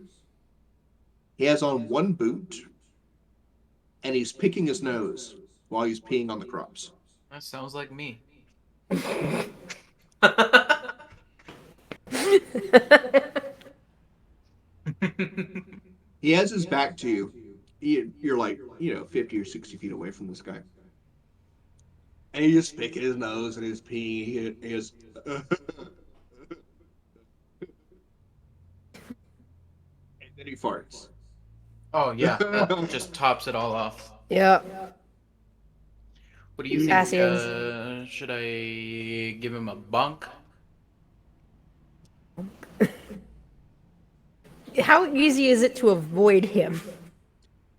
He has on one boot, and he's picking his nose while he's peeing on the crops. That sounds like me. He has his back to you. You're like, 50 or 60 feet away from this guy. And he's just picking his nose and he's peeing. He is. And then he farts. Oh yeah, that just tops it all off. Yeah. What do you think? Cassian's- Should I give him a bunk? How easy is it to avoid him?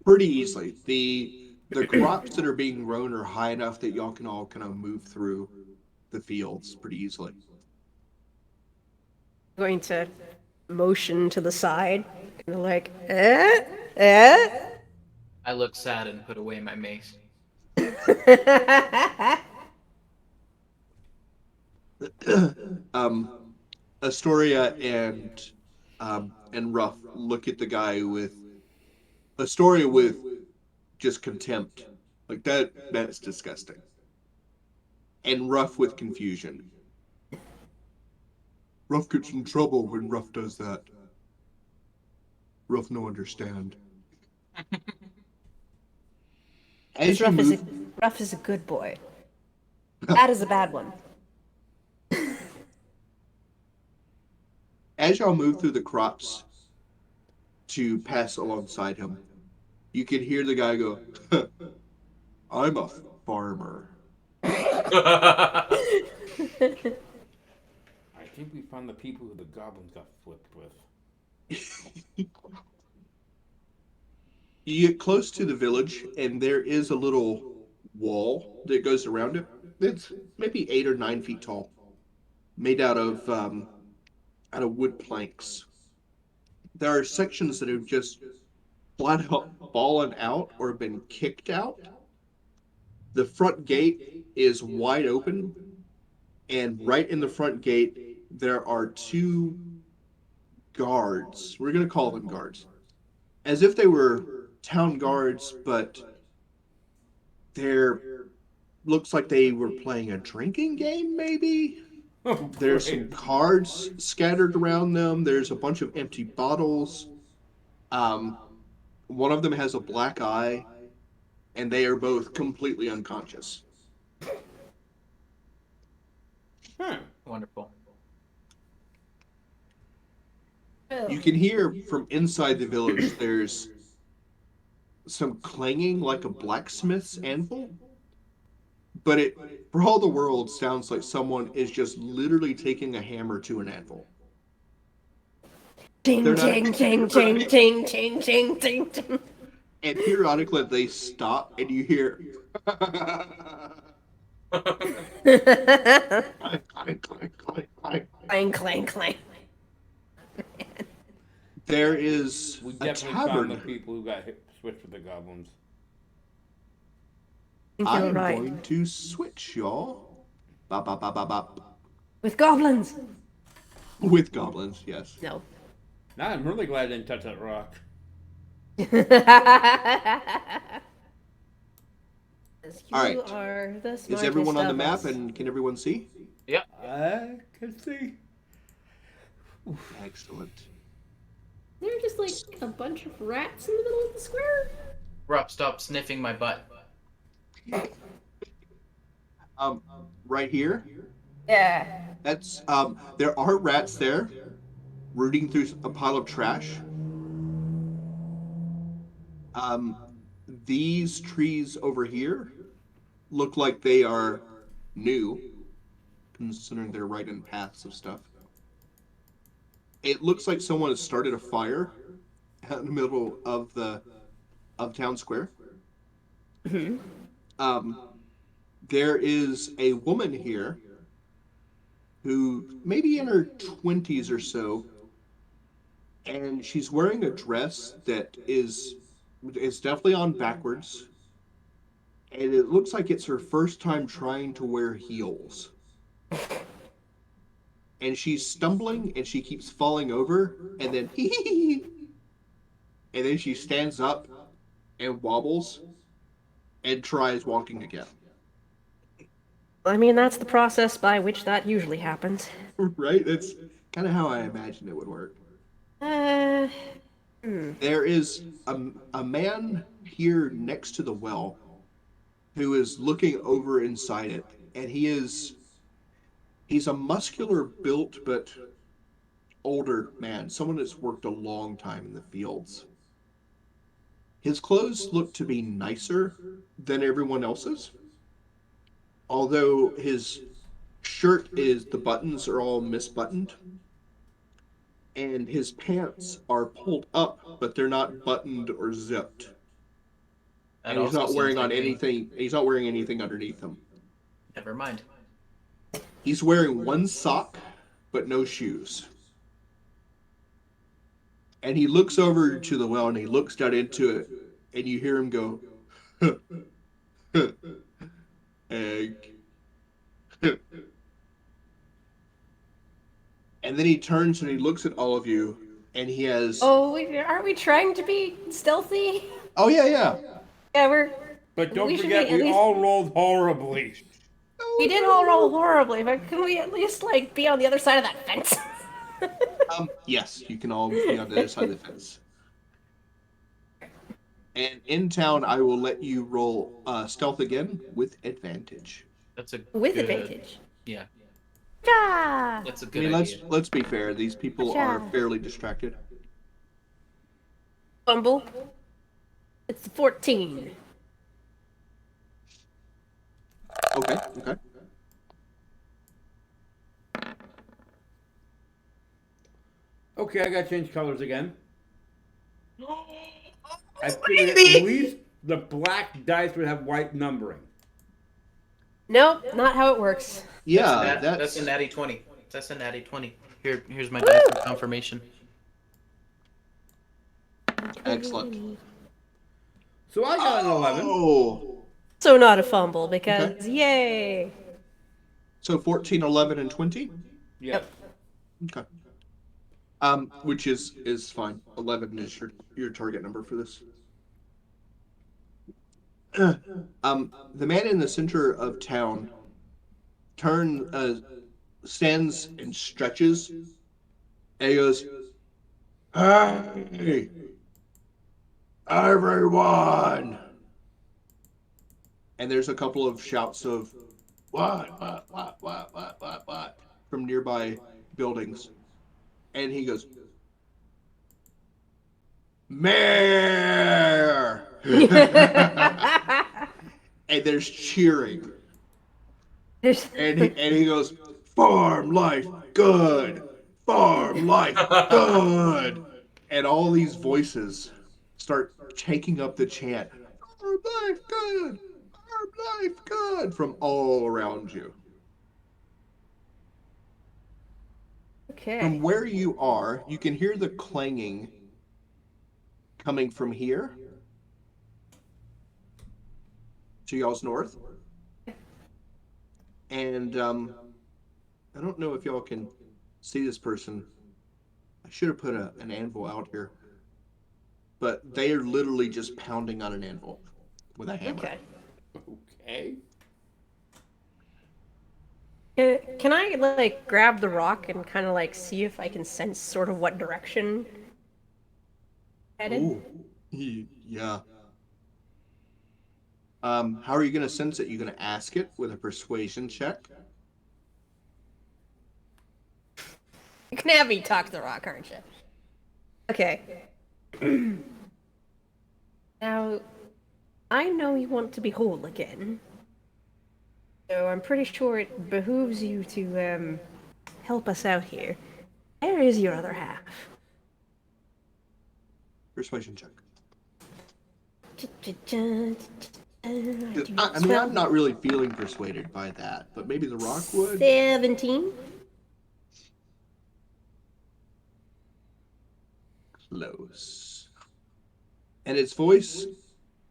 Pretty easily. The crops that are being grown are high enough that y'all can all kind of move through the fields pretty easily. Going to motion to the side, kind of like, eh. I look sad and put away my mace. Astoria and Ruff look at the guy with Astoria with just contempt. Like that's disgusting. And Ruff with confusion. Ruff gets in trouble when Ruff does that. Ruff no understand. As you move, Ruff is a good boy. That is a bad one. as y'all move through the crops to pass alongside him, you can hear the guy go, I'm a farmer. I think we found the people who the goblins got flipped with. You get close to the village, and there is a little wall that goes around it. It's maybe 8 or 9 feet tall, made out of wood planks. There are sections that have just flat out fallen out or been kicked out. The front gate is wide open, and right in the front gate there are 2 guards. We're going to call them guards, as if they were town guards, but they're looks like they were playing a drinking game, maybe. There's some cards scattered around them. There's a bunch of empty bottles. One of them has a black eye, and they are both completely unconscious. Wonderful. You can hear from inside the village there's some clanging like a blacksmith's anvil, but it, for all the world, sounds like someone is just literally taking a hammer to an anvil. Ding, They're not- ding, ding, ding, ding, ding, ding, ding, ding. And periodically they stop and you hear clank, clank, clank, clank, clank. Clang, clang, clang. There is We a definitely found the tavern. people who got switched with the goblins. I You're am right. going to switch, y'all. Bop, bop, bop, bop, bop. With goblins. With goblins, yes. No. Now I'm really glad I didn't touch that rock. All right. You are the Is smartest everyone on the of map us. and can everyone see? I can see. Excellent. There are just like a bunch of rats in the middle of the square. Rob, stop sniffing my butt. Right here, Yeah. that's there are rats there rooting through a pile of trash. These trees over here look like they are new, considering they're right in paths of stuff. It looks like someone has started a fire out in the middle of town square. There is a woman here who maybe in her 20s or so, and she's wearing a dress that is definitely on backwards, and it looks like it's her first time trying to wear heels. and she's stumbling and she keeps falling over, and then and then she stands up and wobbles and tries walking again. I mean, that's the process by which that usually happens. Right? That's kind of how I imagined it would work. Uh, There is a man here next to the well who is looking over inside it, and he's a muscular built but older man, someone that's worked a long time in the fields. His clothes look to be nicer than everyone else's, although his shirt is the buttons are all misbuttoned, and his pants are pulled up, but they're not buttoned or zipped. That And he's also not sounds wearing like on me. anything. He's not wearing anything underneath him. Never mind. He's wearing one sock, but no shoes. And he looks over to the well and he looks down into it, and you hear him go, egg. And then he turns and he looks at all of you, and he has. aren't we trying to be stealthy? Oh yeah, yeah. Yeah, But don't We should forget, be at we least- all rolled horribly. we did all roll horribly, but can we at least, like, be on the other side of that fence? Yes, you can all be on the other side of the fence. And in town, I will let you roll stealth again with advantage. That's a With good, advantage. Yeah, Ja! that's a I good mean, idea. let's be fair. These people are Gotcha. fairly distracted. Fumble. It's 14. Okay, okay. Okay, I gotta change colors again. I figured at least the black dice would have white numbering. Nope, not how it works. Yeah, That's a natty 20. That's a natty 20. Here's my dice for confirmation. excellent. So I got an 11. Oh, So not a fumble, because Okay. yay! so 14, 11, and 20. Yeah. Okay. Which is fine. 11 is your target number for this. The man in the center of town stands and stretches, and he goes, "Hey, everyone!" And there's a couple of shouts of what from nearby buildings, and he goes, "Mayor!" And there's cheering. And he goes, "Farm life good, farm life good," and all these voices start taking up the chant, "Farm life good, farm life good," from all around you. Okay. From where you are, you can hear the clanging coming from here to y'all's north. And I don't know if y'all can see this person. I should have put an anvil out here. But they are literally just pounding on an anvil with a hammer. Okay. Okay. Can I, like, grab the rock and kind of, like, see if I can sense sort of what direction headed? Ooh. Yeah. How are you going to sense it? You going to ask it with a persuasion check? You can have me talk to the rock, aren't you? Okay. Now, I know you want to be whole again. So I'm pretty sure it behooves you to, help us out here. Where is your other half? Persuasion check. I I mean, I'm not really feeling persuaded by that, but maybe the rock would. 17. Close. And its voice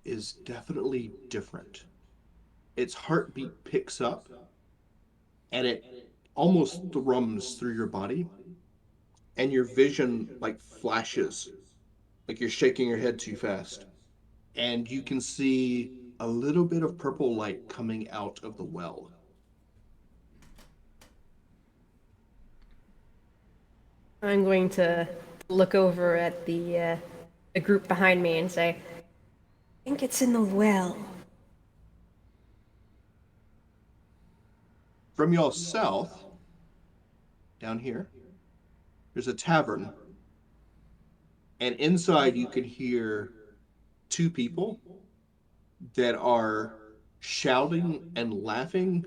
is definitely different. Its heartbeat picks up, and it almost thrums through your body, and your vision like flashes, like you're shaking your head too fast, and you can see a little bit of purple light coming out of the well. I'm going to look over at the group behind me and say, I think it's in the well. From y'all south, down here, there's a tavern, and inside you can hear two people that are shouting and laughing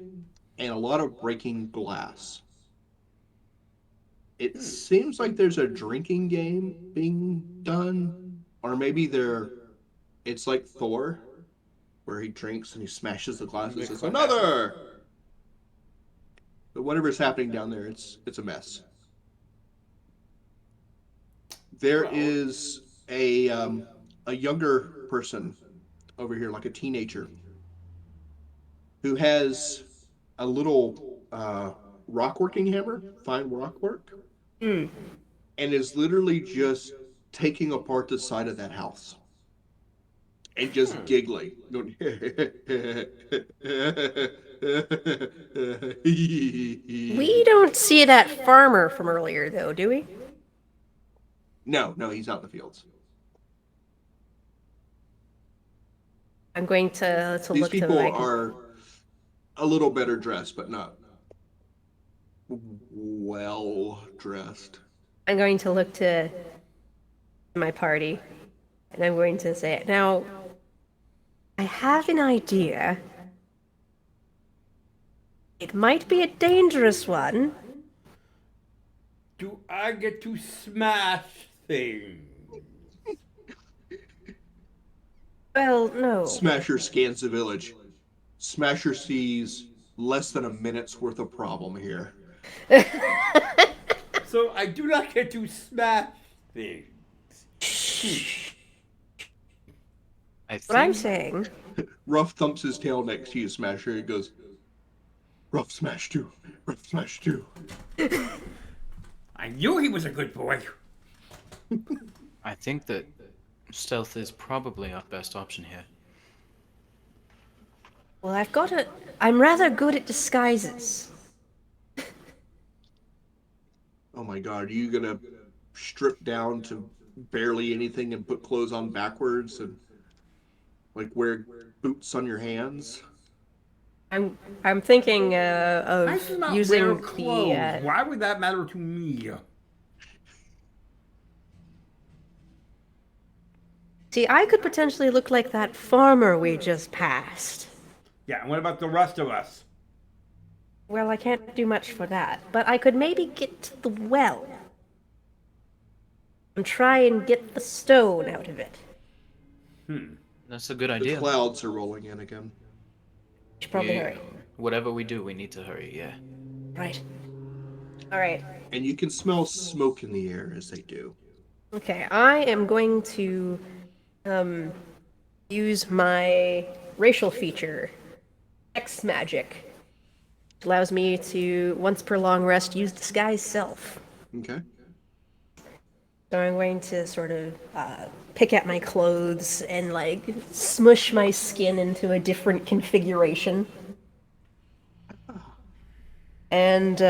and a lot of breaking glass. It seems like there's a drinking game being done, or maybe it's like Thor, where he drinks and he smashes the glasses. It's another. But whatever's happening down there, it's a mess. There is a younger person over here, like a teenager, who has a little rock working hammer, fine rock work, and is literally just taking apart the side of that house and just giggling. Going, We don't see that farmer from earlier, though, do we? No, he's out in the fields. I'm going to These look people to are a little better dressed, but not well dressed. I'm going to look to my party, and I'm going to say, now, I have an idea. It might be a dangerous one. Do I get to smash things? Well, no. Smasher scans the village. Smasher sees less than a minute's worth of problem here. So I do not get to smash things. What I'm saying. Ruff thumps his tail next to you, Smasher, and goes, Ruff smash too. Ruff smash too. I knew he was a good boy. I think that stealth is probably our best option here. Well, I'm rather good at disguises. Oh my god, are you gonna strip down to barely anything and put clothes on backwards and like wear boots on your hands? I'm thinking of I do not using wear clothes. the. Why would that matter to me? See, I could potentially look like that farmer we just passed. Yeah, and what about the rest of us? Well, I can't do much for that, but I could maybe get to the well and try and get the stone out of it. That's a good The idea. clouds are rolling in again. Should probably hurry. Whatever we do, we need to hurry, yeah. Right. All right. And you can smell smoke in the air as they do. Okay, I am going to use my racial feature, X magic. Which allows me to, once per long rest, use disguise self. Okay. So I'm going to sort of pick at my clothes and like smush my skin into a different configuration. And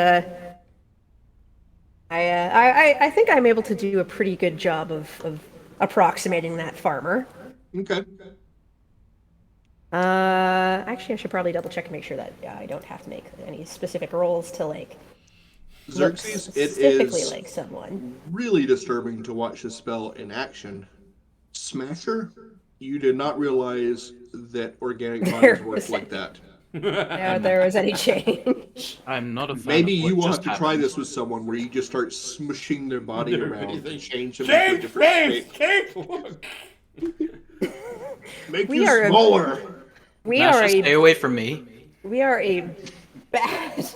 I think I'm able to do a pretty good job of approximating that farmer. Okay. Actually, I should probably double check and make sure that I don't have to make any specific rolls to like look Xerxes, it specifically is like someone. really disturbing to watch the spell in action. Smasher, you did not realize that organic bodies work like that. If there was any change. I'm not a fan Maybe of what you will have just to try happened. this with someone where you just start smushing their body around and change them into a Change different face! shape. Change look! Make We you are a- smaller. We are Stay a away from me. bad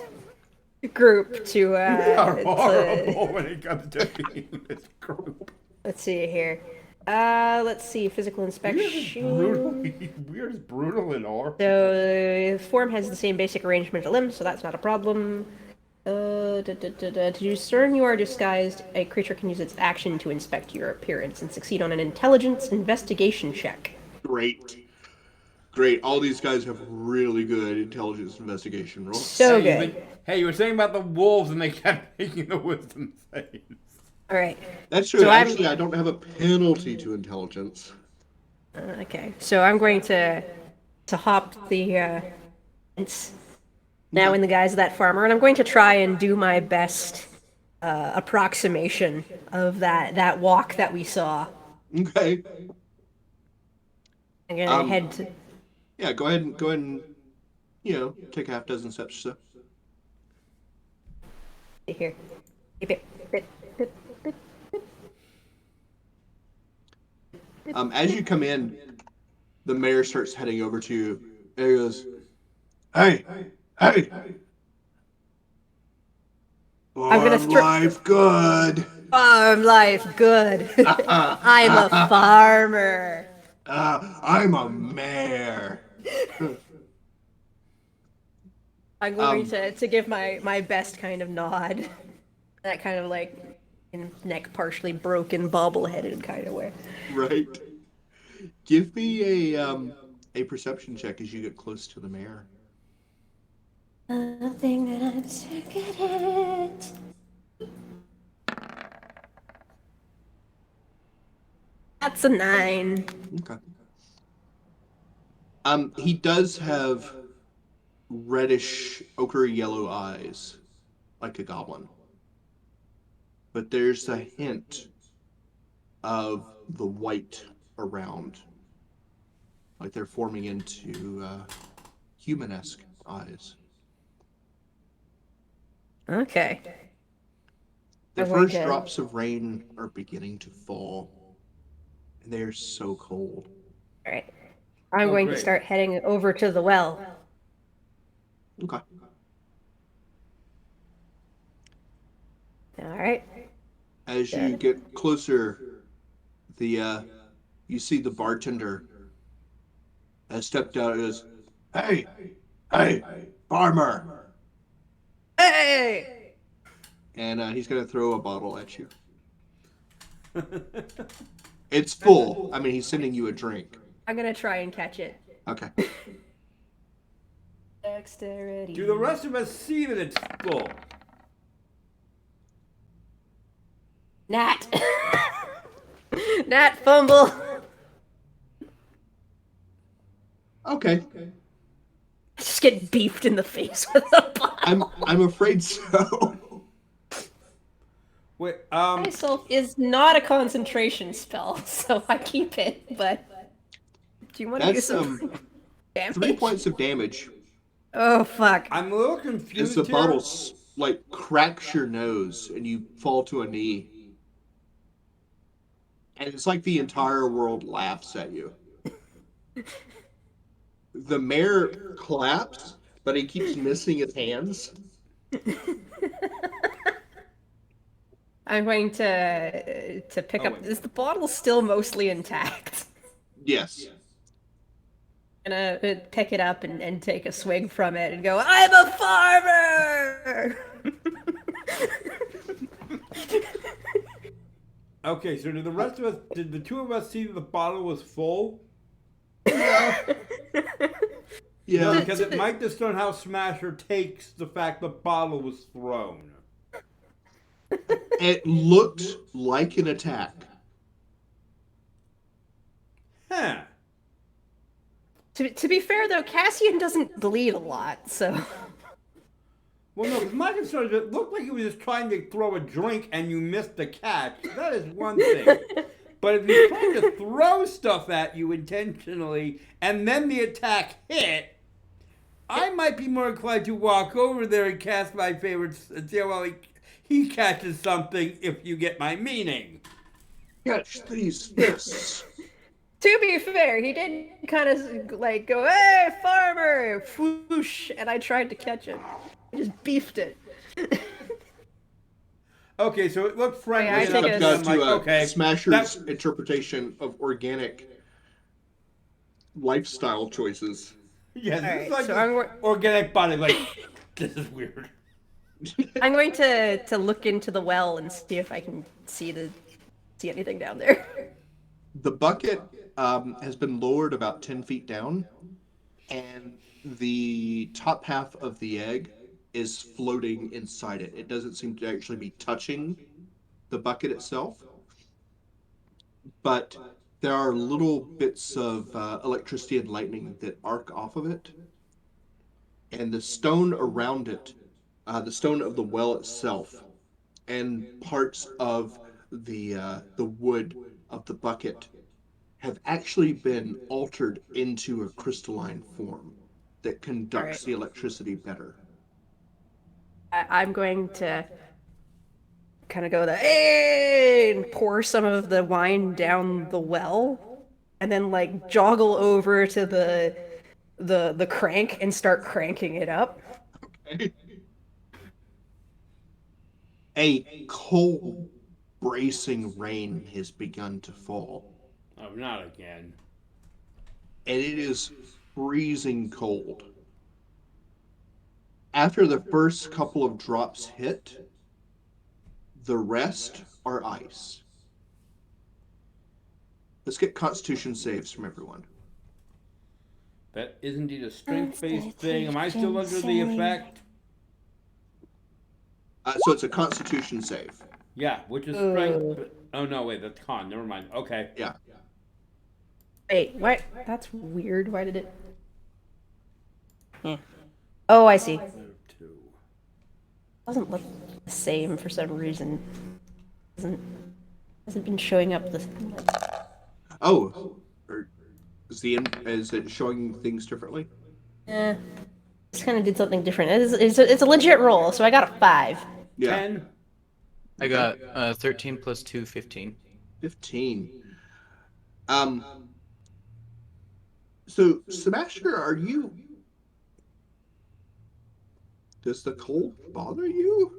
group to We are horrible when it comes to being this group. let's see here. Let's see, physical inspection. We're as brutal and or. So, form has the same basic arrangement of limbs, so that's not a problem. To discern you are disguised, a creature can use its action to inspect your appearance and succeed on an intelligence investigation check. Great. Great. All these guys have really good intelligence investigation rolls. So good. You were saying about the wolves, and they kept making the wisdom saves. All right. That's true. So Actually, I don't have a penalty to intelligence. Okay. So I'm going to hop the fence now in the guise of that farmer, and I'm going to try and do my best approximation of that walk that we saw. Okay. I'm gonna head to. Yeah, go ahead and take a half dozen steps or so. Here. As you come in, the mayor starts heading over to you. And he goes, "Hey, hey! Farm life good. Farm life good. I'm a farmer. I'm a mayor." I'm going to give my best kind of nod. That kind of like neck partially broken, bobble-headed kind of way. Right. Give me a perception check as you get close to the mayor. Nothing that I'm so good at. That's a 9. Okay. He does have reddish ochre yellow eyes, like a goblin. But there's a hint of the white around. Like they're forming into human-esque eyes. Okay. The first drops of rain are beginning to fall. And they are so cold. Alright. I'm going to start heading over to the well. Okay. Alright. As you get closer, you see the bartender has stepped out and goes, "Hey, farmer!" Hey! And he's gonna throw a bottle at you. It's full. I mean, he's sending you a drink. I'm gonna try and catch it. Okay. Dexterity. Do the rest of us see that it's full? Nat! Nat fumble! Okay. Just get beefed in the face with a bottle. I'm afraid so. Wait, Myself is not a concentration spell, so I keep it, but do you want to do That's some damage? 3 points of damage. Oh fuck. I'm a little confused As the here. bottle cracks your nose and you fall to a knee. And it's like the entire world laughs at you. The mayor claps, but he keeps missing his hands. I'm going to pick up. Is the bottle still mostly intact? Yes. I'm gonna pick it up and take a swig from it and go, I'm a farmer! Okay, so did the two of us see that the bottle was full? Yeah. No, because it might discern how Smasher takes the fact the bottle was thrown. It looked like an attack. Huh. To be fair, though, Cassian doesn't bleed a lot, so... Well, no, 'cause my concern is it looked like he was just trying to throw a drink and you missed the catch. That is one thing. But if he's trying to throw stuff at you intentionally and then the attack hit, I might be more inclined to walk over there and cast my favorites and see how well he catches something, if you get my meaning. Catch these fists. To be fair, he did kind of like go, hey, farmer, whoosh, and I tried to catch it. I just beefed it. Okay, so it looked friendly. I take I've got to okay, Smasher's interpretation of organic lifestyle choices. Yeah, this Alright, is like so organic body. Like, this is weird. I'm going to look into the well and see if I can see anything down there. The bucket has been lowered about 10 feet down, and the top half of the egg is floating inside it. It doesn't seem to actually be touching the bucket itself, but there are little bits of electricity and lightning that arc off of it, and the stone around it, the stone of the well itself, and parts of the wood of the bucket have actually been altered into a crystalline form that conducts Alright. the electricity better. I'm going to kind of go hey, and pour some of the wine down the well, and then like joggle over to the crank and start cranking it up. A cold, bracing rain has begun to fall, Oh, not again. and it is freezing cold. After the first couple of drops hit, the rest are ice. Let's get Constitution saves from everyone. That is indeed a strength-based thing. Am I still under the effect? So it's a Constitution save. Yeah, which is strength. Oh no, wait, that's con. Never mind. Okay. Yeah. Wait, what? That's weird. Why did it? Oh, I see. Two. Doesn't look the same for some reason. Hasn't been showing up this. Oh, is it showing things differently? Just kind of did something different. It's a legit roll, so I got a 5. Yeah. 10. I got 13 plus 2, 15. 15. So Sebastian, does the cold bother you?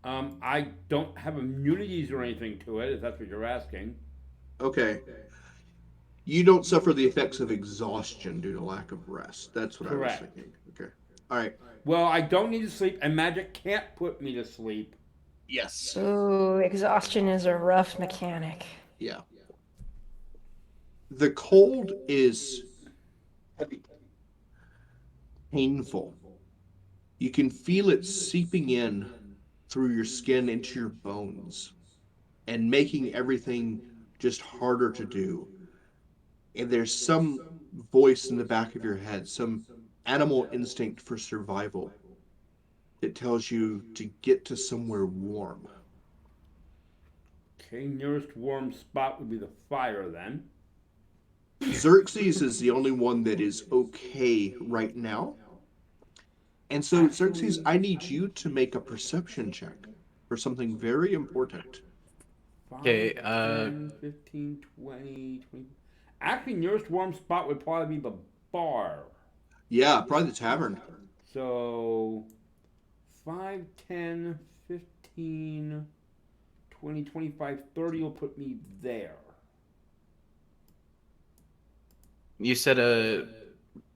I don't have immunities or anything to it, if that's what you're asking. Okay. You don't suffer the effects of exhaustion due to lack of rest. That's what Correct. I was thinking. Okay. All right. Well, I don't need to sleep, and magic can't put me to sleep. Yes. Ooh, exhaustion is a rough mechanic. Yeah. The cold is heavy, painful. You can feel it seeping in through your skin into your bones and making everything just harder to do. And there's some voice in the back of your head, some animal instinct for survival that tells you to get to somewhere warm. Okay, nearest warm spot would be the fire then. Xerxes is the only one that is okay right now. And so, Xerxes, I need you to make a perception check for something very important. 5, Okay, 10, 15, 20, 20. Actually, nearest warm spot would probably be the bar. Yeah, probably the tavern. So, 5, 10, 15, 20, 25, 30 will put me there. You said a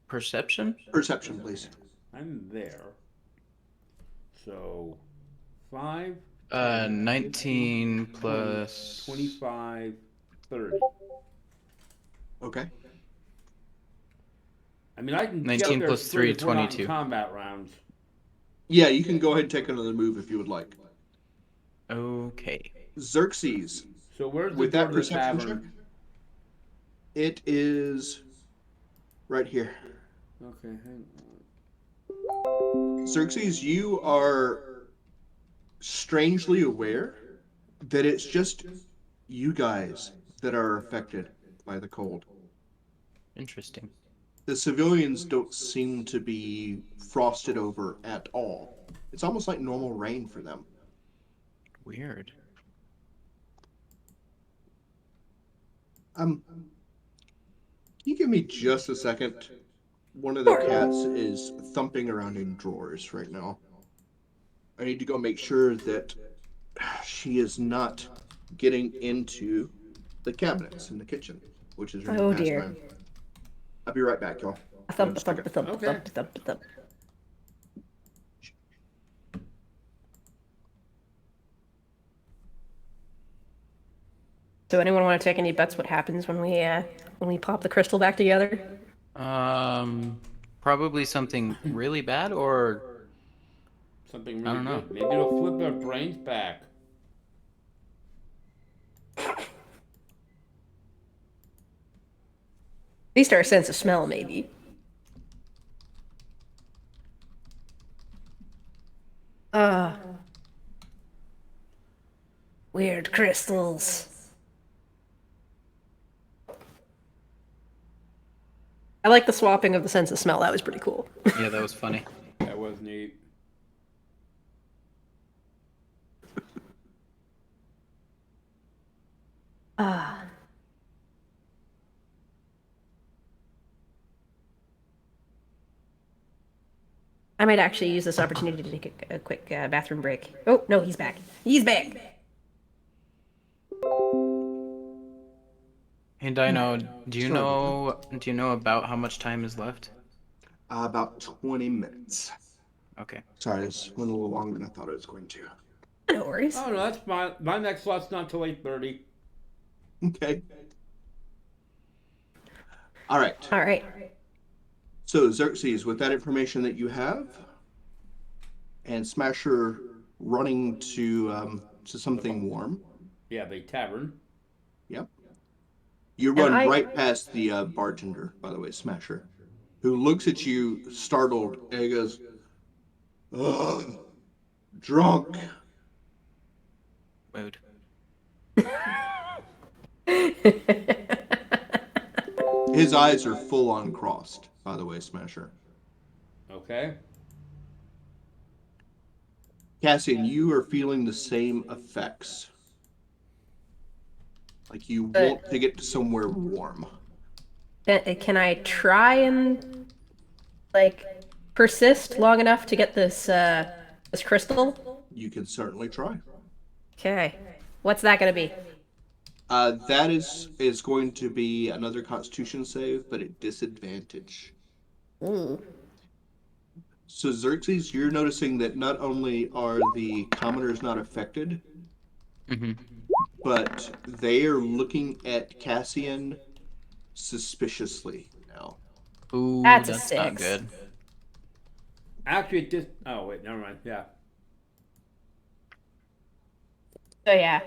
perception? Perception, please. I'm there. So, 5, 19 20, plus 25, 30. Okay. I mean, I can 19 get there plus straight 3, if we're not in 22. combat rounds. Yeah, you can go ahead and take another move if you would like. Okay. Xerxes, So where's the with door that to the perception check, tavern? it is right here. Okay, hang on. Xerxes, you are strangely aware that it's just you guys that are affected by the cold. Interesting. The civilians don't seem to be frosted over at all. It's almost like normal rain for them. Weird. Can you give me just a second? One of the cats is thumping around in drawers right now. I need to go make sure that she is not getting into the cabinets in the kitchen, which is really Oh, past dear. time. I'll be right back, y'all. A thump, a thump, a thump, a Okay. thump, a thump, a thump. So anyone want to take any bets? What happens when we pop the crystal back together? Probably something really bad, or Something I really don't know. good. Maybe it'll flip their brains back. At least our sense of smell, maybe. Weird crystals. I like the swapping of the sense of smell. That was pretty cool. Yeah, that was funny. That was neat. I might actually use this opportunity to take a quick bathroom break. Oh, no, he's back. He's back. Hey Dino, do you Sorry. know about how much time is left? About 20 minutes. Okay. Sorry, this went a little longer than I thought it was going to. No worries. Oh no, that's fine. My next slot's not till 8:30. Okay. All right. All right. So Xerxes, with that information that you have, and Smasher running to something warm. Yeah, the tavern. Yep. You And run I- right past the bartender, by the way, Smasher, who looks at you startled and he goes, "Ugh, drunk." Mood. His eyes are full on crossed, by the way, Smasher. Okay. Cassian, you are feeling the same effects. Like you want to get to somewhere warm. Can I try and like persist long enough to get this this crystal? You can certainly try. Okay. What's that gonna be? That is going to be another Constitution save, but at disadvantage. Ooh. So Xerxes, you're noticing that not only are the commoners not affected, Mm-hmm. but they are looking at Cassian suspiciously now. Ooh, That's a that's not 6. good. Actually, it just. Oh wait, never mind. Yeah. So yeah.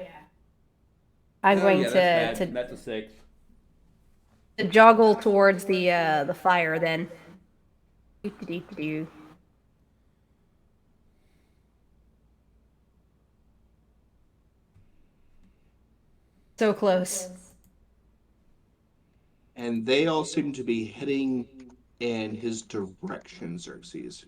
I'm Oh, going yeah, that's to bad. That's a 6. joggle towards the fire then. Doo-doo-doo-doo. So close. And they all seem to be heading in his direction, Xerxes.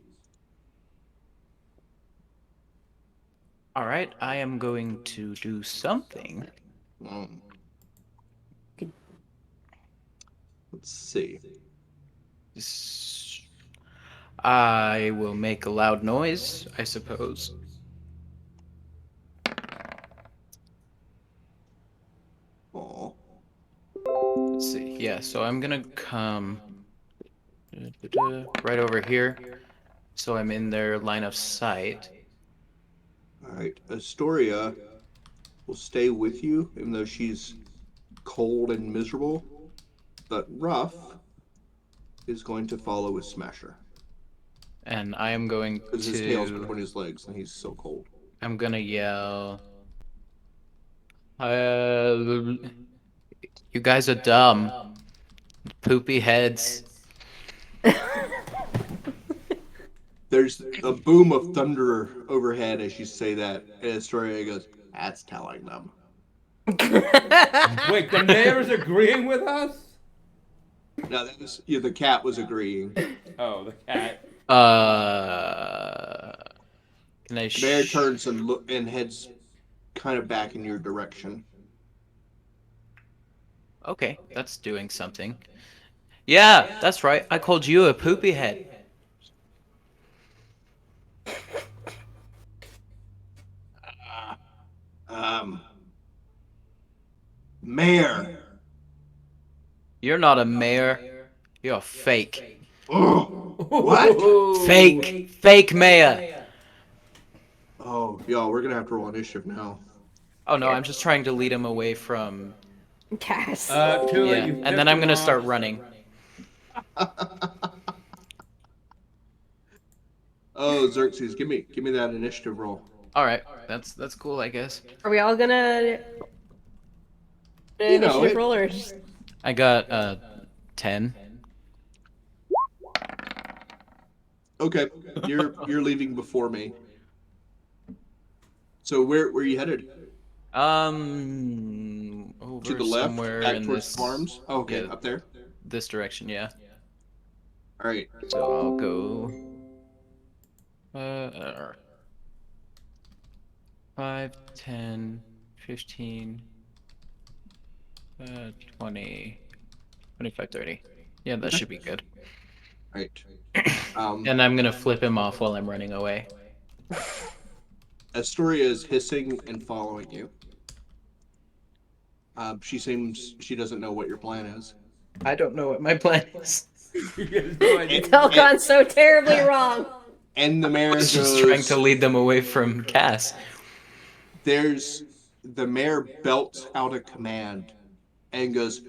All right, I am going to do something. Mm. Let's see. I will make a loud noise, I suppose. Aw. Let's see. Yeah, so I'm gonna come right over here, so I'm in their line of sight. All right. Astoria will stay with you, even though she's cold and miserable. But Ruff is going to follow with Smasher. And I am going Because his tail's to. between his legs and he's so cold. I'm gonna yell. You guys are dumb. Poopy heads. There's a boom of thunder overhead as you say that. And Astoria goes, "That's telling them." Wait, the mayor's agreeing with us? No, that was the cat was agreeing. Oh, the cat. Can I? The mayor turns and heads kind of back in your direction. Okay, that's doing something. Yeah, that's right. I called you a poopy head. Mayor. You're not a mayor. You're fake. What? Fake mayor. Oh, y'all, we're gonna have to roll initiative now. Oh no, I'm just trying to lead him away from. Cass. Too late. Yeah, You and pissed then I'm him gonna off. start running. Oh, Xerxes, give me that initiative roll. All right, that's cool, I guess. Are we all gonna You know initiative it. roll or just... I got 10. Okay, you're leaving before me. So where are you headed? To Over the left, somewhere back in towards this. the farms. Oh, okay, Yeah, up there. this direction. Yeah. All right. So I'll go. 5, 10, 15, 20, 25, 30. Yeah, that should be good. All right. And I'm gonna flip him off while I'm running away. Astoria is hissing and following you. She doesn't know what your plan is. I don't know what my plan is. He has no idea. It's all gone so terribly wrong. And the mayor Just goes. trying to lead them away from Cass. The mayor belts out a command and goes,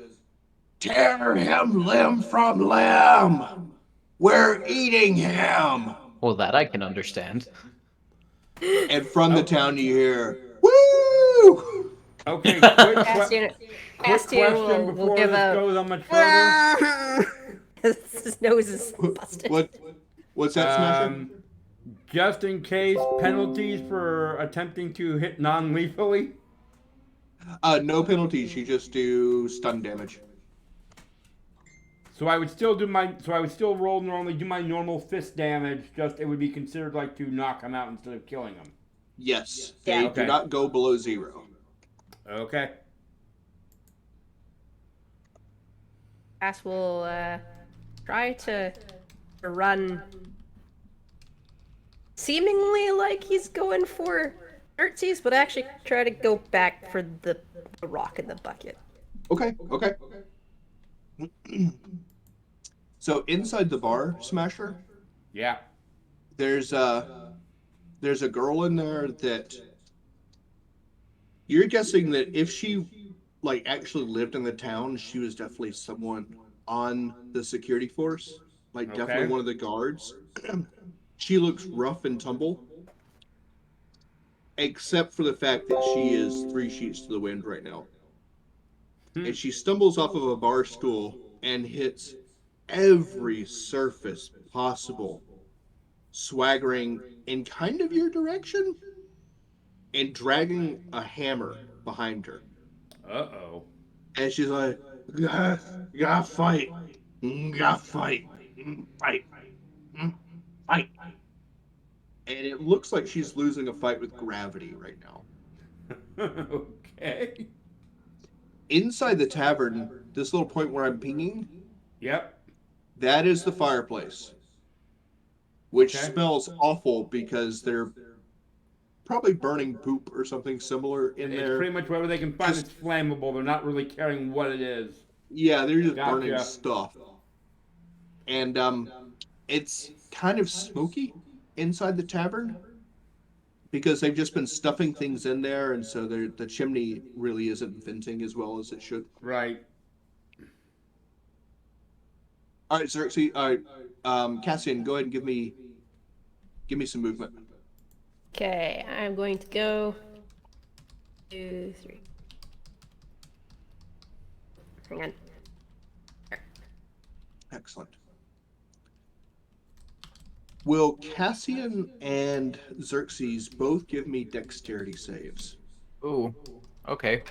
"Tear him limb from limb. We're eating him." Well, that I can understand. And from the town you hear, "Woo!" Okay, quick Castian question will before give this a... goes on much further. His nose is busted. What's that, Smasher? Just in case, penalties for attempting to hit non-lethally. No penalties. You just do stun damage. So I would still roll normally, do my normal fist damage. Just it would be considered like to knock him out instead of killing him. Yes. Yeah. They Okay. do not go below 0. Okay. Cass will try to run seemingly like he's going for Xerxes, but actually try to go back for the rock in the bucket. Okay. So inside the bar, Smasher, Yeah. there's a girl in there that you're guessing that if she like actually lived in the town, she was definitely someone on the security force, like definitely Okay. one of the guards. She looks rough and tumble, except for the fact that she is 3 sheets to the wind right now. And she stumbles off of a bar stool and hits every surface possible, swaggering in kind of your direction and dragging a hammer behind her. Uh-oh. And she's like, "You gotta fight. You gotta fight. Fight. Fight." And it looks like she's losing a fight with gravity right now. Okay. Inside the tavern, this little point where I'm pinging, Yep. that is the fireplace, which Okay. smells awful because they're probably burning poop or something similar in It's there. pretty much whatever they can find Just- that's flammable. They're not really caring what it is. Yeah, they're just Gotcha. burning stuff. And it's kind of smoky inside the tavern because they've just been stuffing things in there, and so the chimney really isn't venting as well as it should. Right. All right, Xerxes. All right, Cassian, go ahead and give me some movement. Okay, I'm going to go 2, 3. Hang on. Excellent. Will Cassian and Xerxes both give me dexterity saves? Ooh. Okay.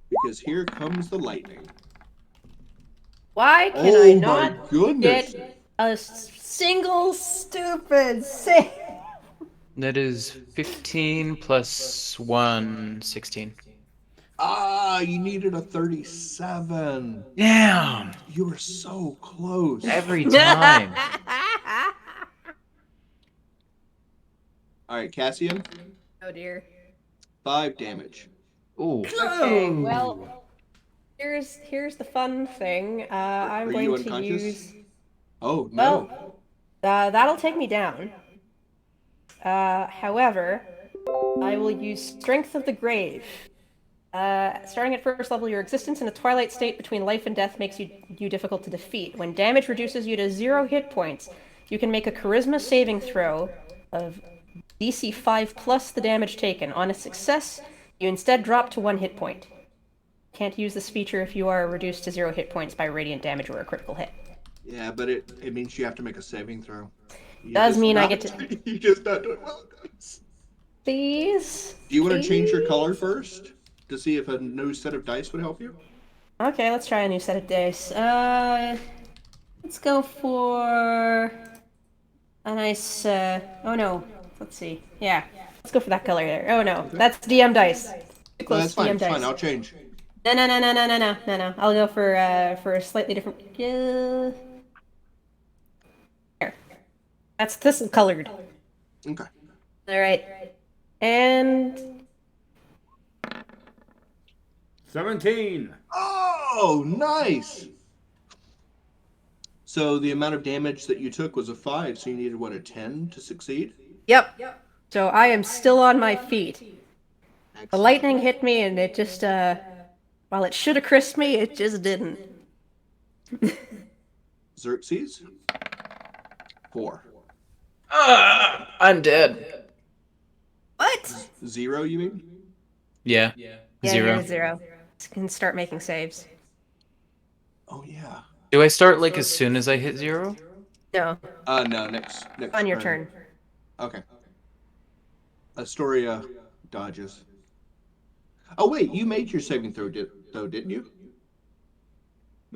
Because here comes the lightning. Why can I Oh my not goodness! get a single stupid save? That is 15 plus 1, 16. Ah, you needed a 37. Damn! You were so close. Every time. All right, Cassian, Oh dear. 5 damage. Ooh. Okay, well, here's the fun thing. I'm Are going you to unconscious? use. Oh no. Well, that'll take me down. However, I will use Strength of the Grave. Starting at first level, your existence in a twilight state between life and death makes you difficult to defeat. When damage reduces you to 0 hit points, you can make a Charisma saving throw of DC 5 plus the damage taken. On a success, you instead drop to 1 hit point. Can't use this feature if you are reduced to 0 hit points by radiant damage or a critical hit. Yeah, but it means you have to make a saving throw. Does mean I get to... You're just not doing well, guys. Please? Do you want to Please? change your color first to see if a new set of dice would help you? Okay, let's try a new set of dice. Let's go for a nice, oh no, let's see. Yeah, let's go for that color there. Oh no, that's DM dice. Too close That's to fine, DM it's dice. fine, I'll change. No. I'll go for a slightly different, here. This is colored. Okay. Alright. And 17. Oh, nice! So the amount of damage that you took was a 5, so you needed, what, a 10 to succeed? yep. So I am still on my feet. The Excellent. lightning hit me and it just, while it should have crisped me, it just didn't. Xerxes? 4. I'm dead. What? 0, you mean? Yeah. Yeah, 0. you're 0. Can start making saves. Oh, yeah. Do I start like as soon as I hit 0? No, No, next on your turn. Okay. Astoria dodges. Oh, wait, you made your saving throw, didn't you?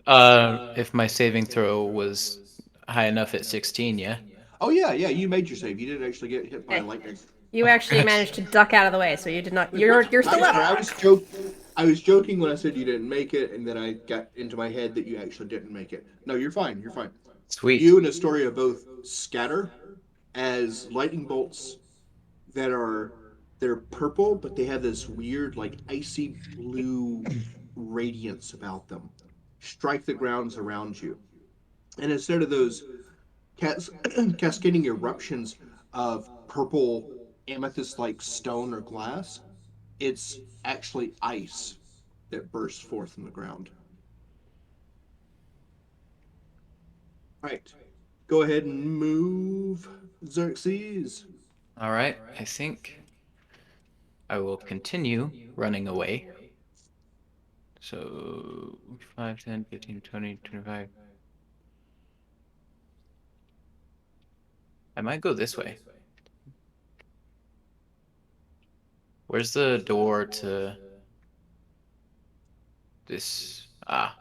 If my saving throw was high enough at 16, yeah. Oh, yeah, you made your save. You didn't actually get hit by Okay. lightning. You actually managed to duck out of the way, so you did not. You're still up. I was joking when I said you didn't make it, and then I got into my head that you actually didn't make it. No, you're fine. You're fine. Sweet. You and Astoria both scatter as lightning bolts they're purple, but they have this weird, like, icy blue radiance about them. Strike the grounds around you. And instead of those cascading eruptions of purple amethyst-like stone or glass, it's actually ice that bursts forth from the ground. All right, go ahead and move, Xerxes. All right, I think I will continue running away. So 5, 10, 15, 20, 25. I might go this way. Where's the door to this? Ah,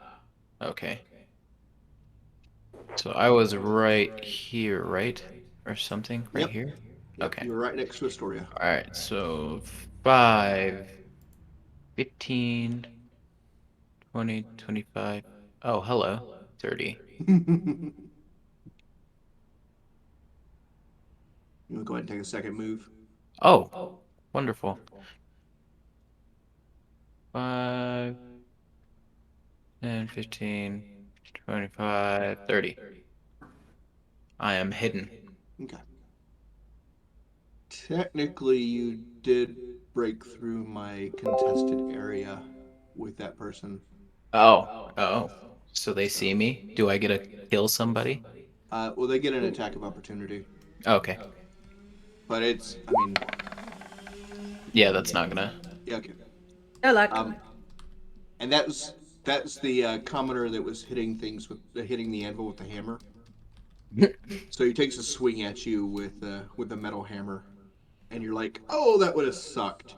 okay. So I was right here, right? Or something? Right Yep. here? Yep, Okay. you were right next to Astoria. Alright, so 5, 15, 20, 25. Oh, hello. 30. You want to go ahead and take a second move? Oh, wonderful. 5, 10, 15, 25, 30. I am hidden. Okay. Technically, you did break through my contested area with that person. Oh. So they see me? Do I get to kill somebody? Well, they get an attack of opportunity, Okay. but Yeah, that's not gonna. yeah, okay. No luck. And that's the commoner that was hitting the anvil with the hammer. So he takes a swing at you with the metal hammer, and you're like, "Oh, that would have sucked."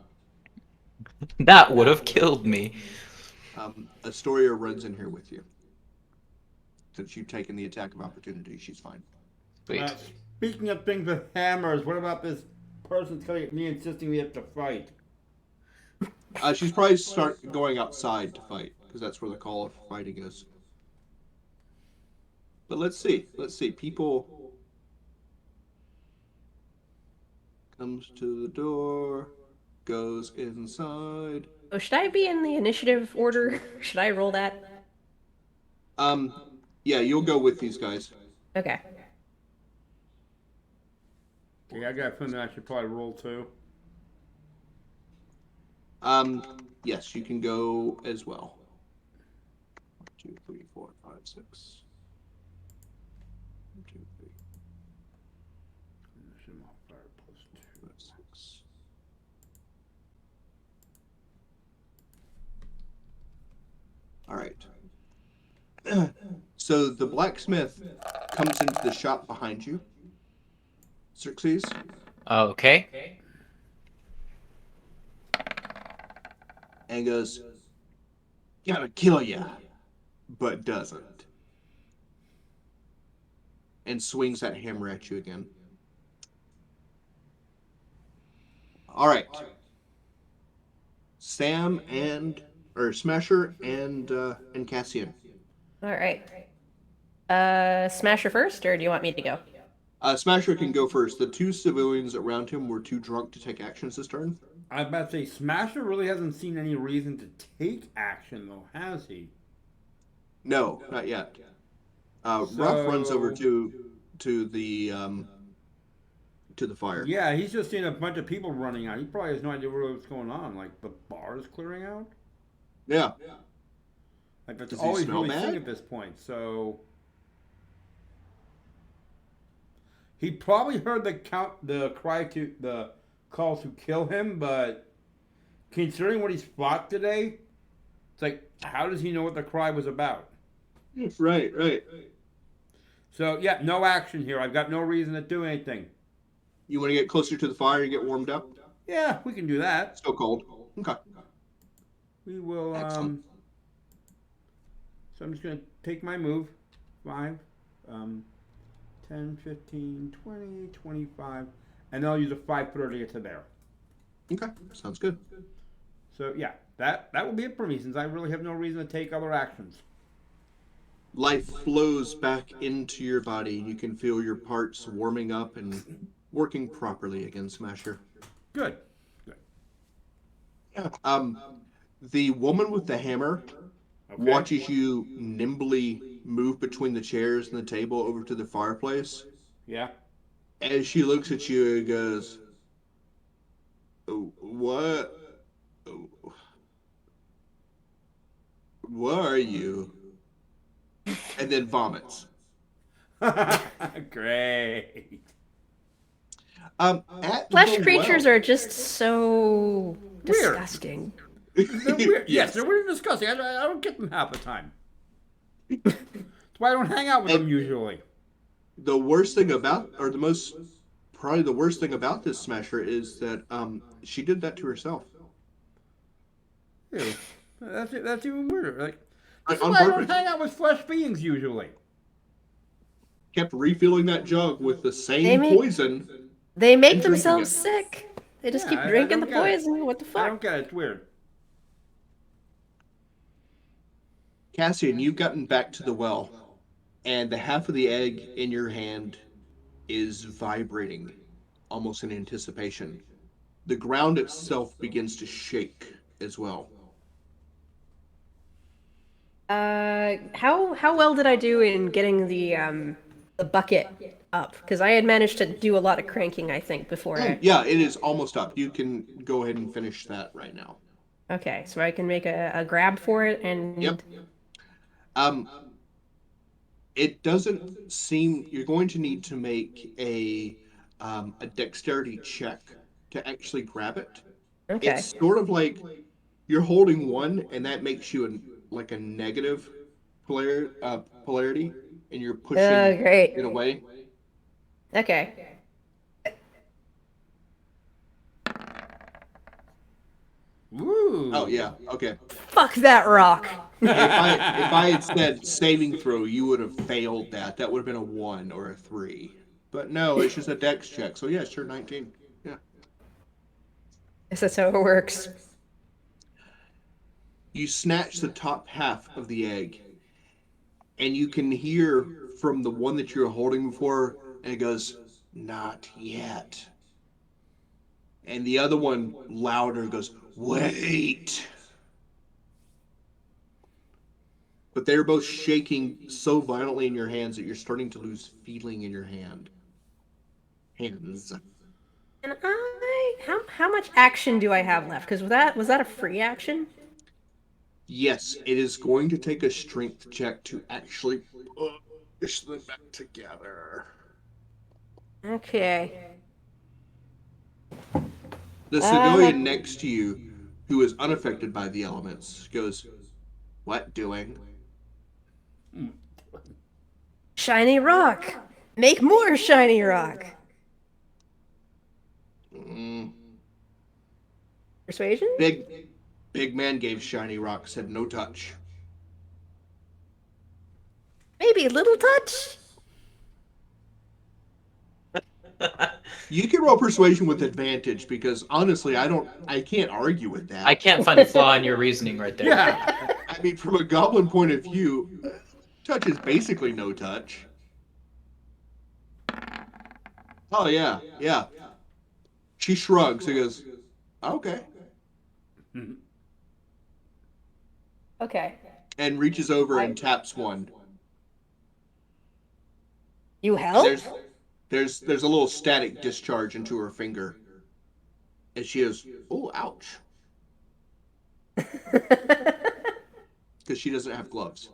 That would have killed me. Astoria runs in here with you. Since you've taken the attack of opportunity, she's fine. Sweet. Speaking of things with hammers, what about this person coming at me insisting we have to fight? She's probably start going outside to fight, because that's where the call of fighting is. But let's see. People comes to the door, goes inside. Oh, should I be in the initiative order? Should I roll that? Yeah, you'll go with these guys. Okay. Yeah, I got a feeling I should probably roll too. Yes, you can go as well. 1, 2, 3, 4, 5, 6. 1, 2, 3, 4, 5, 6. All right. So the blacksmith comes into the shop behind you, Xerxes, Okay. and goes, "Gotta kill ya," but doesn't, and swings that hammer at you again. All right, Sam or Smasher and Cassian. All right. Smasher first, or do you want me to go? Smasher can go first. The two civilians around him were too drunk to take actions this turn. I'm about to say Smasher really hasn't seen any reason to take action, though, has he? No, not yet. So, Ruff runs over to the fire. Yeah, he's just seen a bunch of people running out. He probably has no idea what's going on. Like the bar is clearing out. Yeah. Like that's Does all he he's smell really bad? seen at this point. So he probably heard the call to kill him, but considering what he's fought today, it's like how does he know what the cry was about? Right. So yeah, no action here. I've got no reason to do anything. You want to get closer to the fire and get warmed up? Yeah, we can do that. Still cold. Okay. We will. Excellent. So I'm just gonna take my move. 5, 10, 15, 20, 25, and then I'll use a 5-footer to get to there. Okay. Sounds good. So yeah, that will be it for me since I really have no reason to take other actions. Life flows back into your body, and you can feel your parts warming up and working properly again, Smasher. Good. Yeah. The woman with the hammer Okay. watches you nimbly move between the chairs and the table over to the fireplace. Yeah. As she looks at you and goes, "Oh, what? Oh, what are you?" And then vomits. Great. At Flesh the creatures well. are just so Weird. disgusting. They're weird. Yes, they're weird and disgusting. I don't get them half the time. That's why I don't hang out with them usually. The worst thing about, or probably the worst thing about this Smasher is that she did that to herself. Ew. That's even weirder. Like, this is On why I don't purpose. hang out with flesh beings usually. Kept refilling that jug with the They same make- poison. They make And drinking themselves it. sick. They just Yeah, keep I drinking the don't get it. poison. What the I fuck? don't get it. It's weird. Cassian, you've gotten back to the well, and the half of the egg in your hand is vibrating, almost in anticipation. The ground itself begins to shake as well. How well did I do in getting the bucket up? Because I had managed to do a lot of cranking, I think, before I. Yeah, it is almost up. You can go ahead and finish that right now. Okay, so I can make a grab for it and. Yep. It doesn't seem you're going to need to make a dexterity check to actually grab it. Okay. It's sort of like you're holding one, and that makes you like a negative polarity, and you're pushing Great. it away. Okay. Woo. Oh yeah, okay. Fuck that rock. If I had said saving throw, you would have failed that. That would have been a 1 or a 3. But no, it's just a dex check. So yeah, sure, 19. Yeah. Guess that's how it works. You snatch the top half of the egg, and you can hear from the one that you're holding before, and it goes, "Not yet." And the other one louder goes, "Wait." But they're both shaking so violently in your hands that you're starting to lose feeling in your hands. Can I How much action do I have left? Because was that a free action? Yes, it is going to take a strength check to actually push them back together. Okay. The civilian next to you, who is unaffected by the elements, goes, "What doing?" Shiny rock. Make more shiny rock. Persuasion? Big man gave shiny rock, said no touch. Maybe a little touch. You can roll persuasion with advantage because honestly, I can't argue with that. I can't find a flaw in your reasoning right there. Yeah. I mean, from a goblin point of view, touch is basically no touch. Oh yeah, yeah. She shrugs and goes, "Okay," Okay. and reaches over and taps one. You help? There's a little static discharge into her finger, and she goes, "Oh, ouch," because she doesn't have gloves.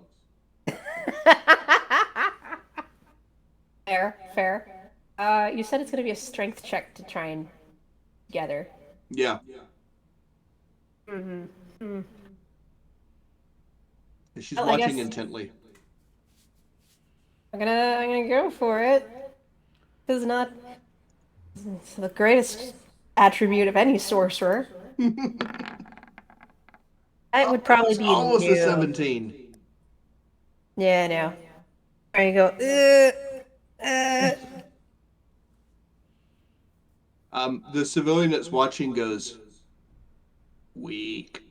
Fair. You said it's gonna be a strength check to try and together. Yeah. Mm-hmm. And she's Well, I watching guess- intently. I'm gonna go for it. It's not it's the greatest attribute of any sorcerer. It would probably be Almost a new. 17. Yeah, no. There you go. The civilian that's watching goes, "Weak."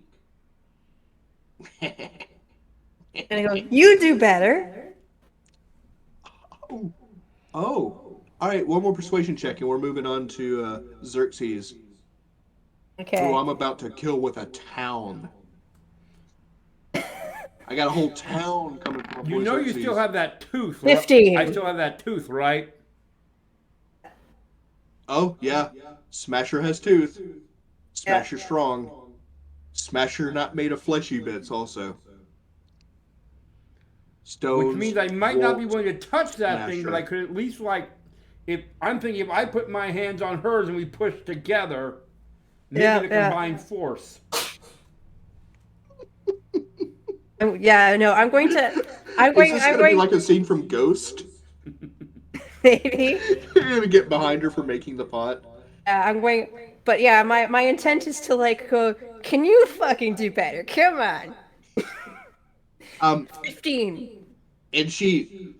And I go, you do better. Oh. All right, one more persuasion check, and we're moving on to Xerxes, Okay. who I'm about to kill with a town. I got a whole town coming from You know you still have that tooth. 15. I still have that tooth, right? Oh, yeah. Smasher has tooth. Smasher strong. Smasher not made of fleshy bits also. Stones. Which means I might not be warped. willing to touch that thing, Smasher. but I could at least if I put my hands on hers and we push together, maybe the combined force. Yeah, no, I'm going to. Is this gonna be like a scene from Ghost? Maybe. You're gonna get behind her for making the pot. I'm going. But yeah, my intent is to like go. Can you fucking do better? Come on. 15. And she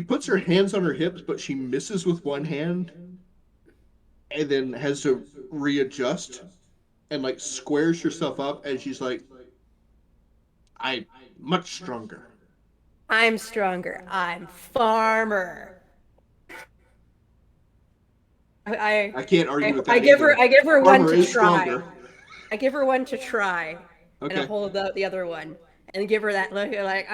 puts her hands on her hips, but she misses with one hand, and then has to readjust, and like squares herself up, and she's like, "I'm much stronger." I'm stronger. I'm farmer. I can't argue with that. I give her one Farmer to is try. stronger. I give her one to try, and Okay. I hold out the other one, and give her that look like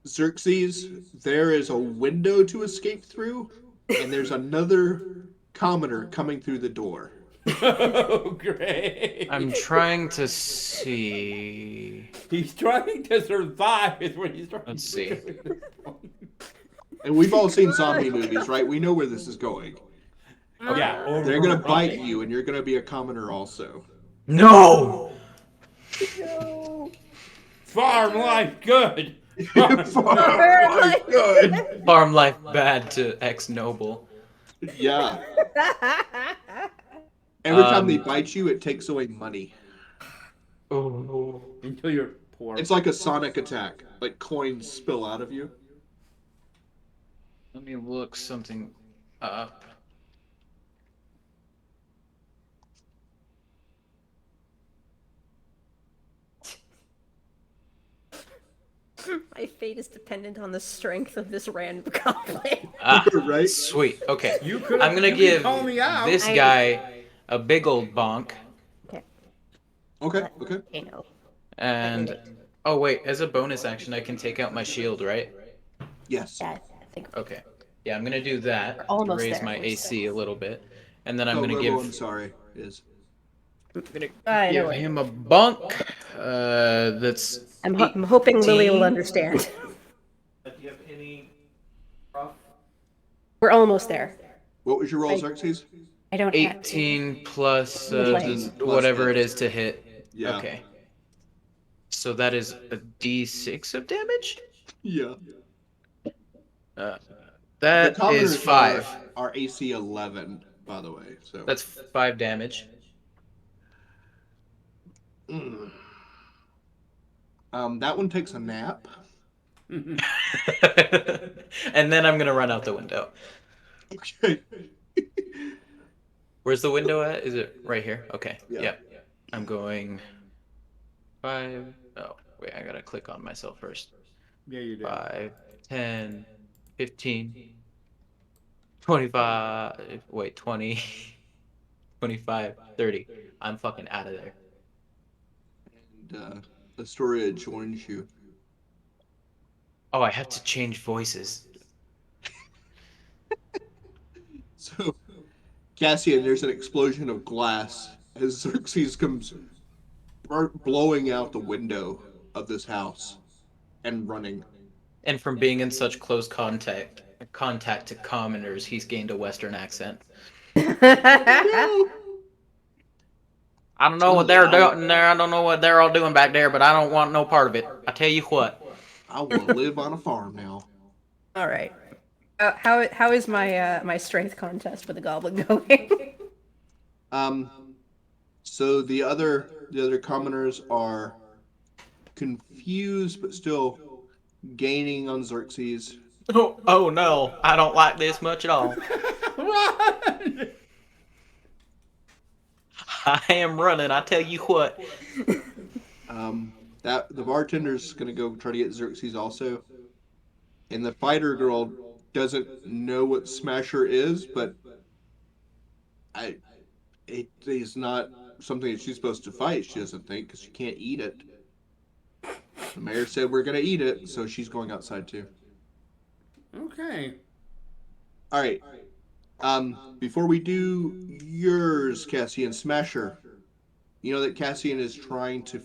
Xerxes, there is a window to escape through, and there's another commoner coming through the door. Oh, great. I'm trying to see. He's trying to survive, is what he's trying Let's to see. do. And we've all seen zombie movies, right? We know where this is going. Yeah, over They're gonna right. bite you, and you're gonna be a commoner also. No! Farm life good. Oh my god! Farm life bad to ex-noble. Yeah. Every time they bite you, it takes away money. Oh. Until you're poor. It's like a sonic attack. Like coins spill out of you. Let me look something up. My fate is dependent on the strength of this random goblin. Ah, Right? sweet. Okay. You could. I'm gonna you give call me out. this guy a big old bonk, Okay, okay. You know. and oh wait, as a bonus action, I can take out my shield, right? Yes. Yeah, I think. Okay. Yeah, I'm gonna do that We're to almost raise there. my AC a little bit, and then I'm Oh, gonna Robo, give I'm sorry. Is I know give what him a bunk. That's I'm hoping Lily will 18. understand. Do you have any rough? We're almost there. what was your roll, I- Xerxes? I don't have 18 plus We'll play. 18 plus whatever hit. it is to hit. Yeah. Okay. So that is a D6 of damage? Yeah. Uh, The that is commoners 5. are AC 11, by the way. So That's 5 damage. Mm. That one takes a nap. And then I'm gonna run out the window. Okay. Where's the window at? Is it right here? Okay. Yeah. Yep. I'm going 5. Oh, wait, I gotta click on myself first. Yeah, you do. 5, 10, 15, 25. Wait, 20, 25, 30. I'm fucking out of there. And Astoria joins you. Oh, I have to change voices. So, Cassian, there's an explosion of glass as Xerxes comes blowing out the window of this house and running. And from being in such close contact to commoners, he's gained a Western accent. No! I don't know what they're doing there. I don't know what they're all doing back there, but I don't want no part of it. I tell you what. I want to live on a farm now. All right. How is my my strength contest with the goblin going? So the other commoners are confused but still gaining on Xerxes. Oh no, I don't like this much at all. Run! I am running, I tell you what. That the bartender's gonna go try to get Xerxes also, and the fighter girl doesn't know what Smasher is, but it is not something that she's supposed to fight. She doesn't think because she can't eat it. The mayor said we're gonna eat it, so she's going outside too. Okay. All right. Before we do yours, Cassian Smasher, you know that Cassian is trying to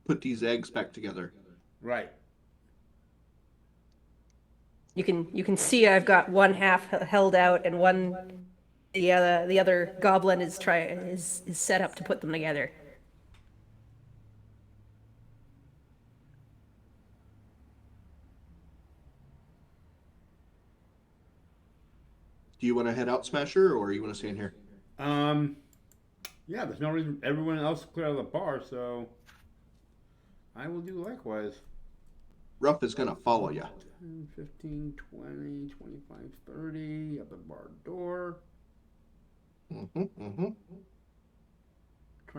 put these eggs back together. Right. You can see I've got one half held out and one the other goblin is set up to put them together. Do you want to head out, Smasher, or you want to stay in here? Yeah, there's no reason everyone else clear out of the bar, so I will do likewise. Ruff is gonna follow you. 10, 15, 20, 25, 30 at the bar door. Trying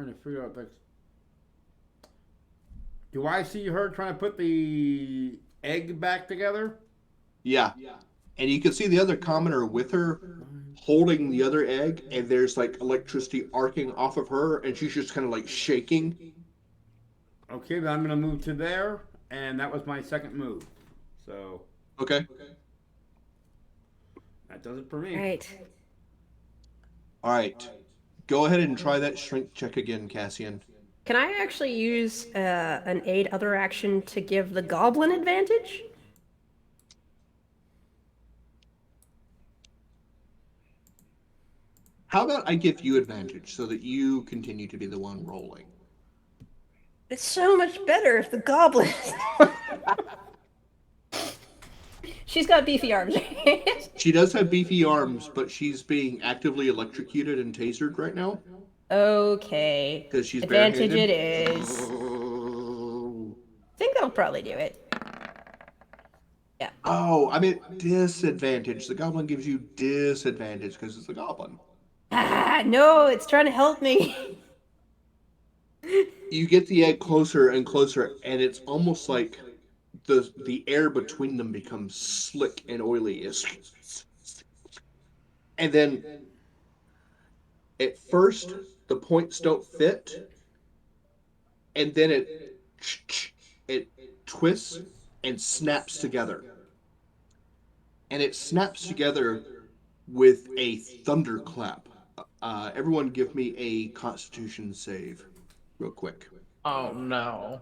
to figure out that. Do I see her trying to put the egg back together? Yeah. And you can see the other commoner with her holding the other egg, and there's like electricity arcing off of her, and she's just kind of like shaking. Okay, then I'm gonna move to there, and that was my second move. So Okay. that does it for me. Right. All right. Go ahead and try that strength check again, Cassian. Can I actually use an aid other action to give the goblin advantage? How about I give you advantage so that you continue to be the one rolling? It's so much better if the goblin. She's got beefy arms. She does have beefy arms, but she's being actively electrocuted and tasered right now. Okay. Because she's Advantage barehanded. it is. I think that'll probably do it. Yeah. Oh, I mean disadvantage. The goblin gives you disadvantage because it's a goblin. Ah, no, it's trying to help me. You get the egg closer and closer, and it's almost like the air between them becomes slick and oily. And then at first the points don't fit, and then it twists and snaps together. and it snaps together with a thunderclap. Everyone, give me a Constitution save, real quick. Oh no.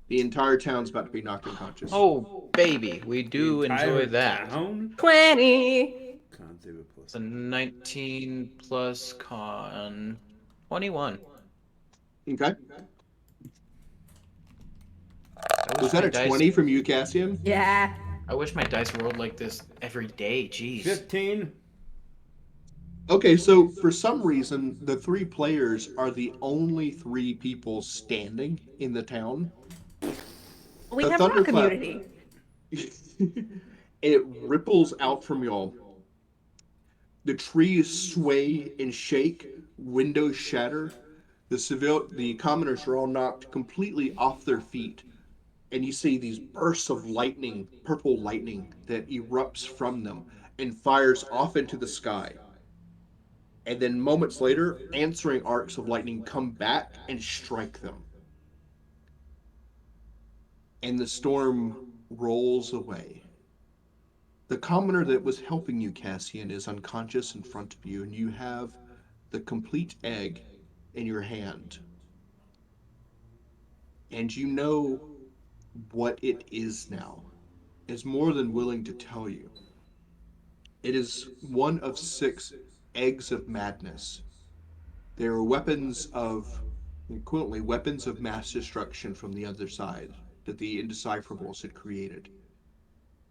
The entire town's about to be knocked unconscious. Oh baby, we The do entire enjoy that. town? 20. Con save it plus. It's a 19 plus con 21. Okay. I Was wish that my a dice 20 from you, Cassian? Yeah. I wish my dice rolled like this every day. Jeez. 15. Okay, so for some reason, the 3 players are the only 3 people standing in the town. We The have rock thunderclap. immunity. It ripples out from y'all. The trees sway and shake, windows shatter. The commoners are all knocked completely off their feet, and you see these bursts of lightning, purple lightning, that erupts from them and fires off into the sky. And then moments later, answering arcs of lightning come back and strike them. And the storm rolls away. The commoner that was helping you, Cassian, is unconscious in front of you, and you have the complete egg in your hand. And you know what it is now. Is more than willing to tell you. It is one of 6 eggs of madness. They are equivalently weapons of mass destruction from the other side that the Indecipherables had created,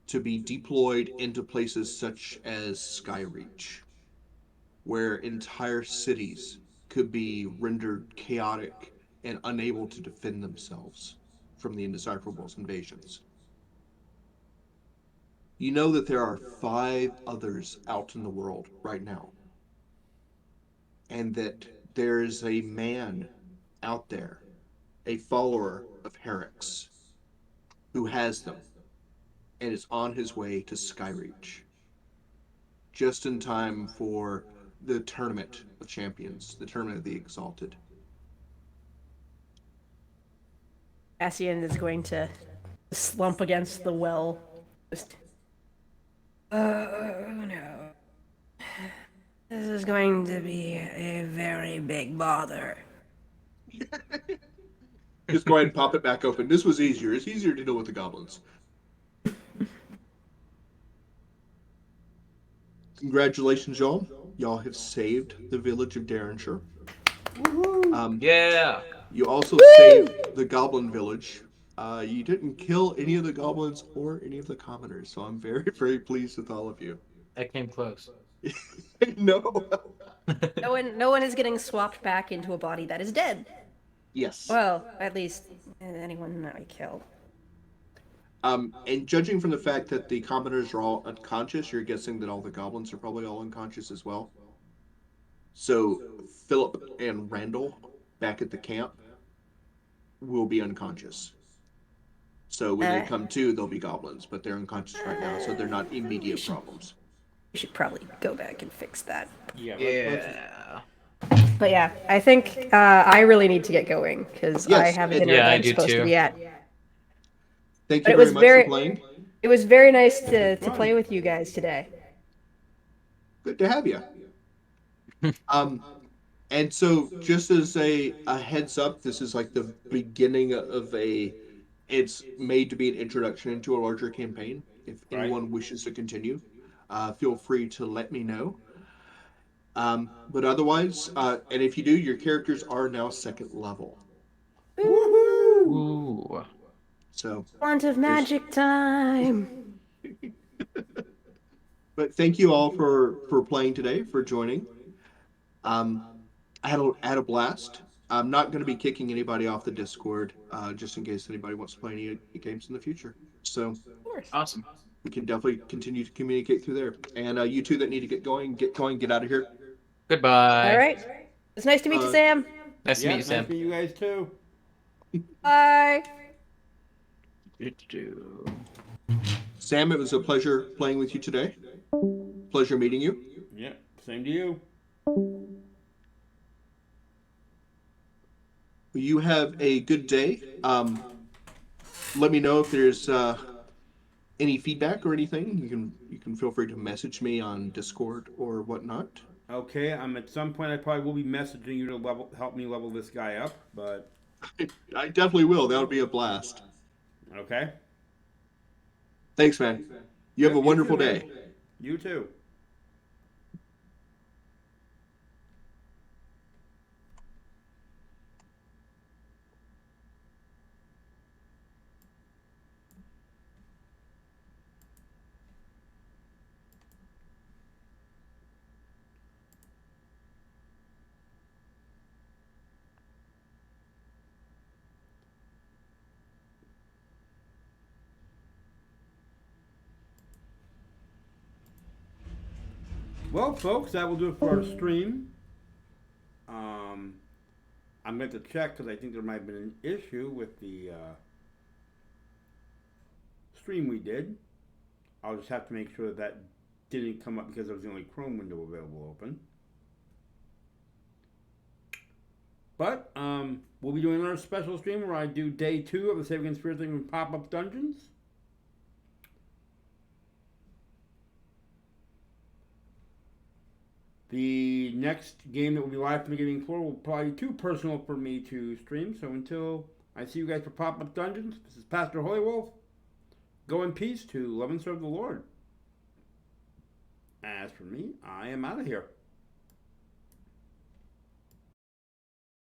to be deployed into places such as Skyreach, where entire cities could be rendered chaotic and unable to defend themselves from the Indecipherables' invasions. You know that there are 5 others out in the world right now, and that there is a man out there, a follower of Herrick's, who has them and is on his way to Skyreach, just in time for the Tournament of Champions, the Tournament of the Exalted. Cassian is going to slump against the well. Just, oh no. This is going to be a very big bother. Just go ahead and pop it back open. This was easier. It's easier to deal with the goblins. Congratulations, y'all. Y'all have saved the village of Derrinshire. Yeah. You also saved the goblin village. You didn't kill any of the goblins or any of the commoners, so I'm very, very pleased with all of you. That came close. No. No one is getting swapped back into a body that is dead. Yes. Well, at least anyone that we killed. And judging from the fact that the commoners are all unconscious, you're guessing that all the goblins are probably all unconscious as well. So Philip and Randall back at the camp will be unconscious. So when they come to, they'll be goblins, but they're unconscious right now, so they're not immediate problems. We should probably go back and fix that. Yeah. Yeah. But yeah, I think I really need to get going because I Yes, have a and- dinner Yeah, that I I'm do supposed to too. be at. Thank But you it was very much very- for playing. It was very nice to play with you guys today. Good to have you. And so just as a heads up, this is like the beginning of it's made to be an introduction into a larger campaign. If Right. anyone wishes to continue, feel free to let me know. But otherwise, and if you do, your characters are now 2nd level. Woohoo! Ooh. So, Font of magic time. but thank you all for playing today, for joining. I had a blast. I'm not going to be kicking anybody off the Discord, just in case anybody wants to play any games in the future. So Awesome. we can definitely continue to communicate through there. And you two that need to get going, get out of here. Goodbye. All right. It's nice to meet you, Sam. Nice to Yeah, meet you, nice Sam. to meet you guys too. Bye. Sam, it was a pleasure playing with you today. Pleasure meeting you. Yeah, same to you. You have a good day. Let me know if there's any feedback or anything, you can feel free to message me on Discord or whatnot. Okay, at some point I probably will be messaging you to help me level this guy up, but I definitely will. That would be a blast. okay. Thanks, man. You have a Yep, you too, wonderful man. day. You too. Well, folks, that will do it for our stream. I'm going to check because I think there might have been an issue with the stream we did. I'll just have to make sure that didn't come up because it was the only Chrome window available open. But we'll be doing another special stream where I do day 2 of the Saving and Spirit thing with pop-up dungeons. The next game that will be live from the gaming floor will probably be too personal for me to stream. So until I see you guys for pop-up dungeons, this is Pastor Holywolf. Go in peace to love and serve the Lord. As for me, I am out of here.